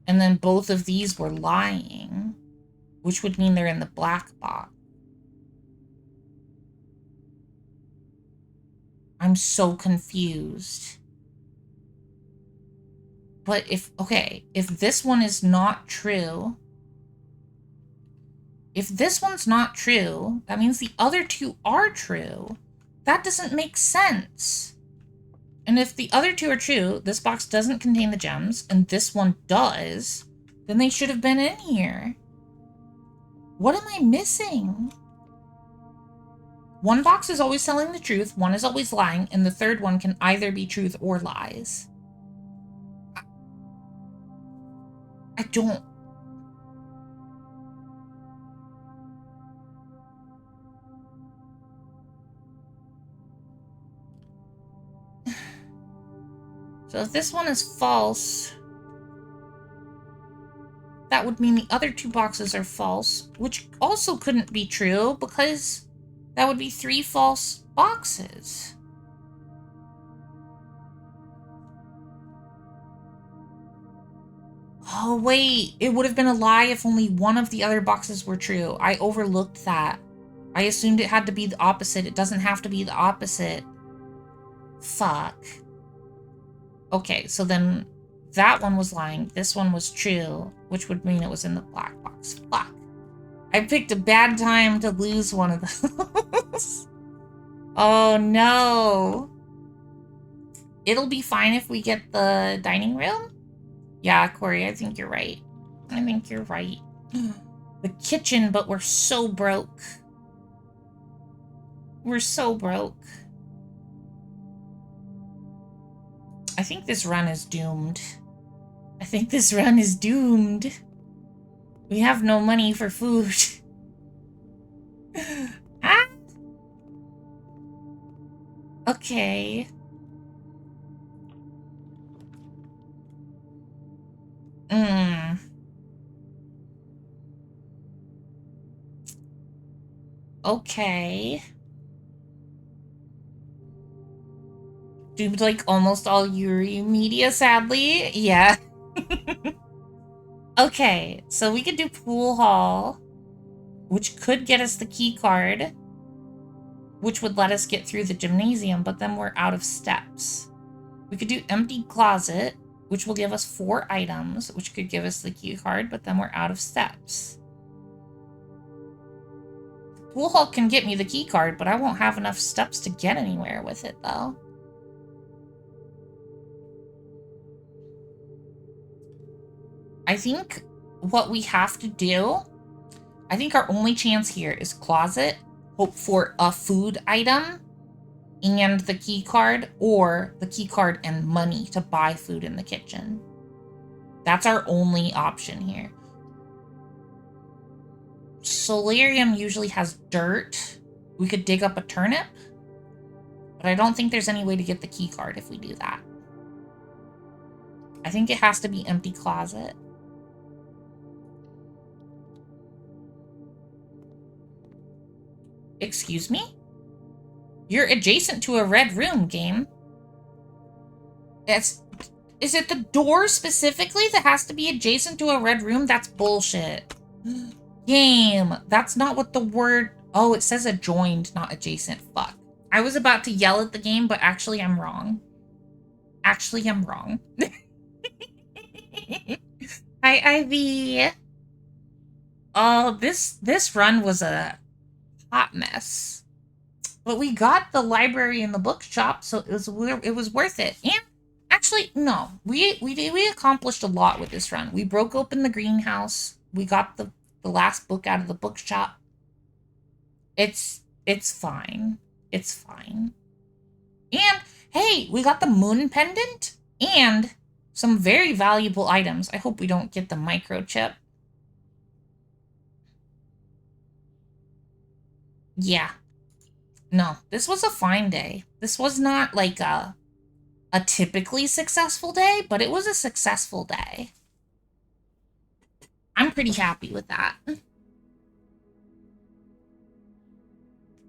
And then both of these were lying. Which would mean they're in the black box. I'm so confused. But if this one is not true, if this one's not true, that means the other 2 are true. That doesn't make sense. And if the other 2 are true, this box doesn't contain the gems, and this one does, then they should have been in here. What am I missing? One box is always telling the truth, one is always lying, and the third one can either be truth or lies. I don't... So if this one is false, that would mean the other 2 boxes are false, which also couldn't be true because that would be 3 false boxes. Oh, wait. It would have been a lie if only one of the other boxes were true. I overlooked that. I assumed it had to be the opposite. It doesn't have to be the opposite. Fuck. Okay, so then that one was lying. This one was true, which would mean it was in the black box. Fuck. I picked a bad time to lose one of those. Oh, no. It'll be fine if we get the dining room? Yeah, Corey, I think you're right. I think you're right. The kitchen, but we're so broke. We're so broke. I think this run is doomed. I think this run is doomed. We have no money for food. Ah! Okay. Okay. Doomed like almost all Yuri media, sadly. Yeah. Okay, so we could do pool hall, which could get us the key card, which would let us get through the gymnasium, but then we're out of steps. We could do empty closet, which will give us 4 items, which could give us the key card, but then we're out of steps. Pool hall can get me the key card, but I won't have enough steps to get anywhere with it, though. I think what we have to do, I think our only chance here is closet, hope for a food item, and the key card, or the key card and money to buy food in the kitchen. That's our only option here. Solarium usually has dirt. We could dig up a turnip, but I don't think there's any way to get the key card if we do that. I think it has to be empty closet. Excuse me? You're adjacent to a red room, game. Is it the door specifically that has to be adjacent to a red room? That's bullshit. Game. That's not what the word... Oh, it says adjoined, not adjacent. Fuck. I was about to yell at the game, but actually I'm wrong. Actually, I'm wrong. Hi, Ivy. Oh, this run was a hot mess. But we got the library and the bookshop, so it was worth it. And actually, no, we accomplished a lot with this run. We broke open the greenhouse. We got the last book out of the bookshop. It's fine. It's fine. And hey, we got the moon pendant and some very valuable items. I hope we don't get the microchip. Yeah. No, this was a fine day. This was not like a typically successful day, but it was a successful day. I'm pretty happy with that.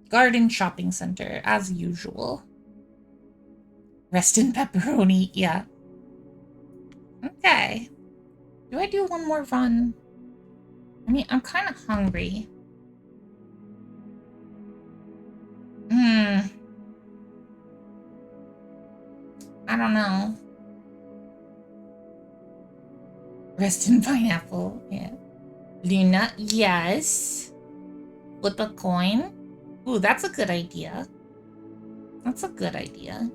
Garden shopping center, as usual. Rest in pepperoni, yeah. Okay. Do I do one more run? I mean, I'm kind of hungry. I don't know. Rest in pineapple, yeah. Luna, yes. Flip a coin. Ooh, that's a good idea. That's a good idea.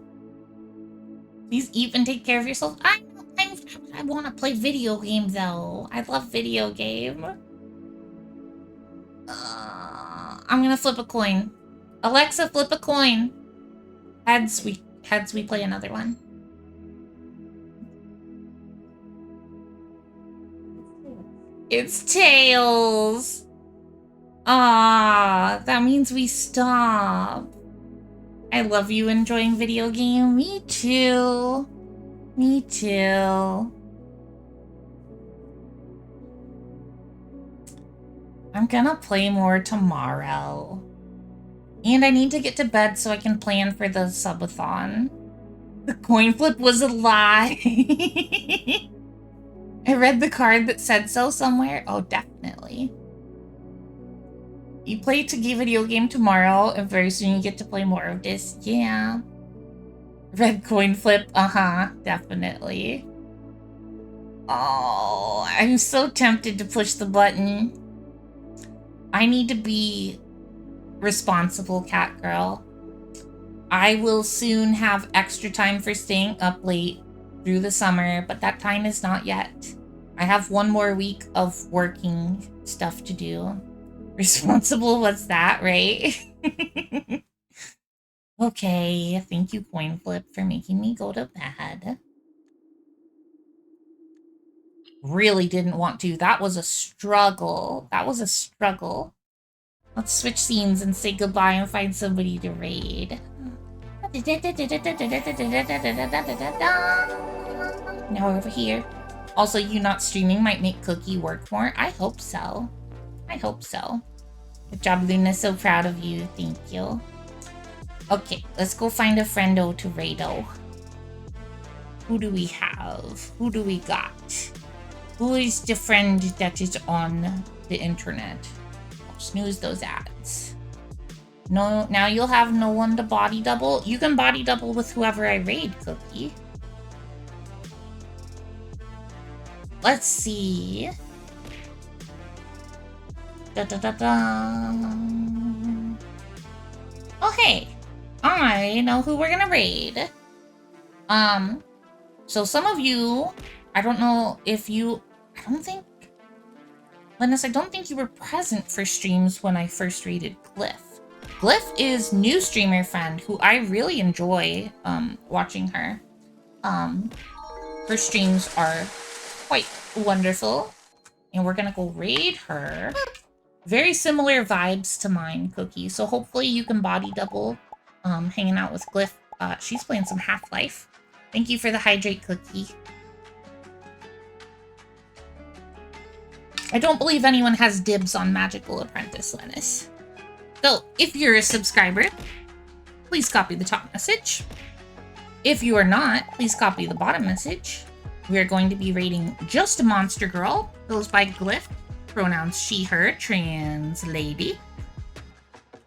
Please eat and take care of yourself. I want to play video game, though. I love video game. I'm gonna flip a coin. Alexa, flip a coin. Heads, we play another one. It's tails. Ah, that means we stop. I love you enjoying video game. Me too. Me too. I'm gonna play more tomorrow. And I need to get to bed so I can plan for the subathon. The coin flip was a lie. I read the card that said so somewhere. Oh, definitely. You play to video game tomorrow, and very soon you get to play more of this. Yeah. Red coin flip. Uh-huh. Definitely. Oh, I'm so tempted to push the button. I need to be responsible, CatGirl. I will soon have extra time for staying up late through the summer, but that time is not yet. I have one more week of working stuff to do. Responsible, what's that, right? Okay, thank you, Coin Flip, for making me go to bed. Really didn't want to. That was a struggle. That was a struggle. Let's switch scenes and say goodbye and find somebody to raid. Now we're over here. Also, you not streaming might make Cookie work more. I hope so. I hope so. Good job, Luna. So proud of you. Thank you. Okay, let's go find a friendo to raido. Who do we have? Who do we got? Who is the friend that is on the internet? Oh, snooze those ads. No, now you'll have no one to body double. You can body double with whoever I raid, Cookie. Let's see. Oh, hey. I know who we're gonna raid. So some of you, I don't know if you I don't think... Linus, I don't think you were present for streams when I first rated Glyph. Glyph is new streamer friend who I really enjoy watching her. Her streams are quite wonderful. And we're gonna go raid her. Very similar vibes to mine, Cookie. So hopefully you can body double hanging out with Glyph. She's playing some Half-Life. Thank you for the hydrate, Cookie. I don't believe anyone has dibs on Magical Apprentice, Linus. So, if you're a subscriber, please copy the top message. If you are not, please copy the bottom message. We are going to be rating Just a Monster Girl, goes by Glyph, pronouns she, her, trans lady.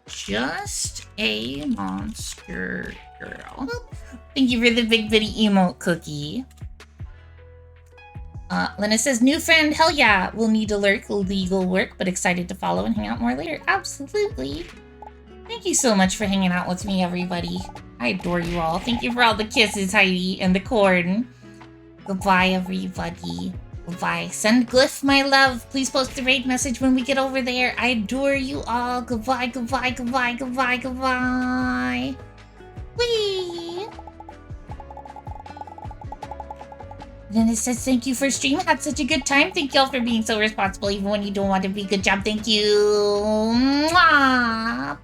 Just a Monster Girl. Thank you for the big bitty emote, Cookie. Lena says, new friend, hell yeah, we'll need to lurk legal work, but excited to follow and hang out more later. Absolutely. Thank you so much for hanging out with me, everybody. I adore you all. Thank you for all the kisses, Heidi, and the corn. Goodbye, everybody. Goodbye. Send Glyph my love. Please post a raid message when we get over there. I adore you all. Goodbye, goodbye, goodbye, goodbye, goodbye. Whee! Then it says, thank you for stream. Had such a good time. Thank y'all for being so responsible even when you don't want to be. Good job. Thank you. Mwah!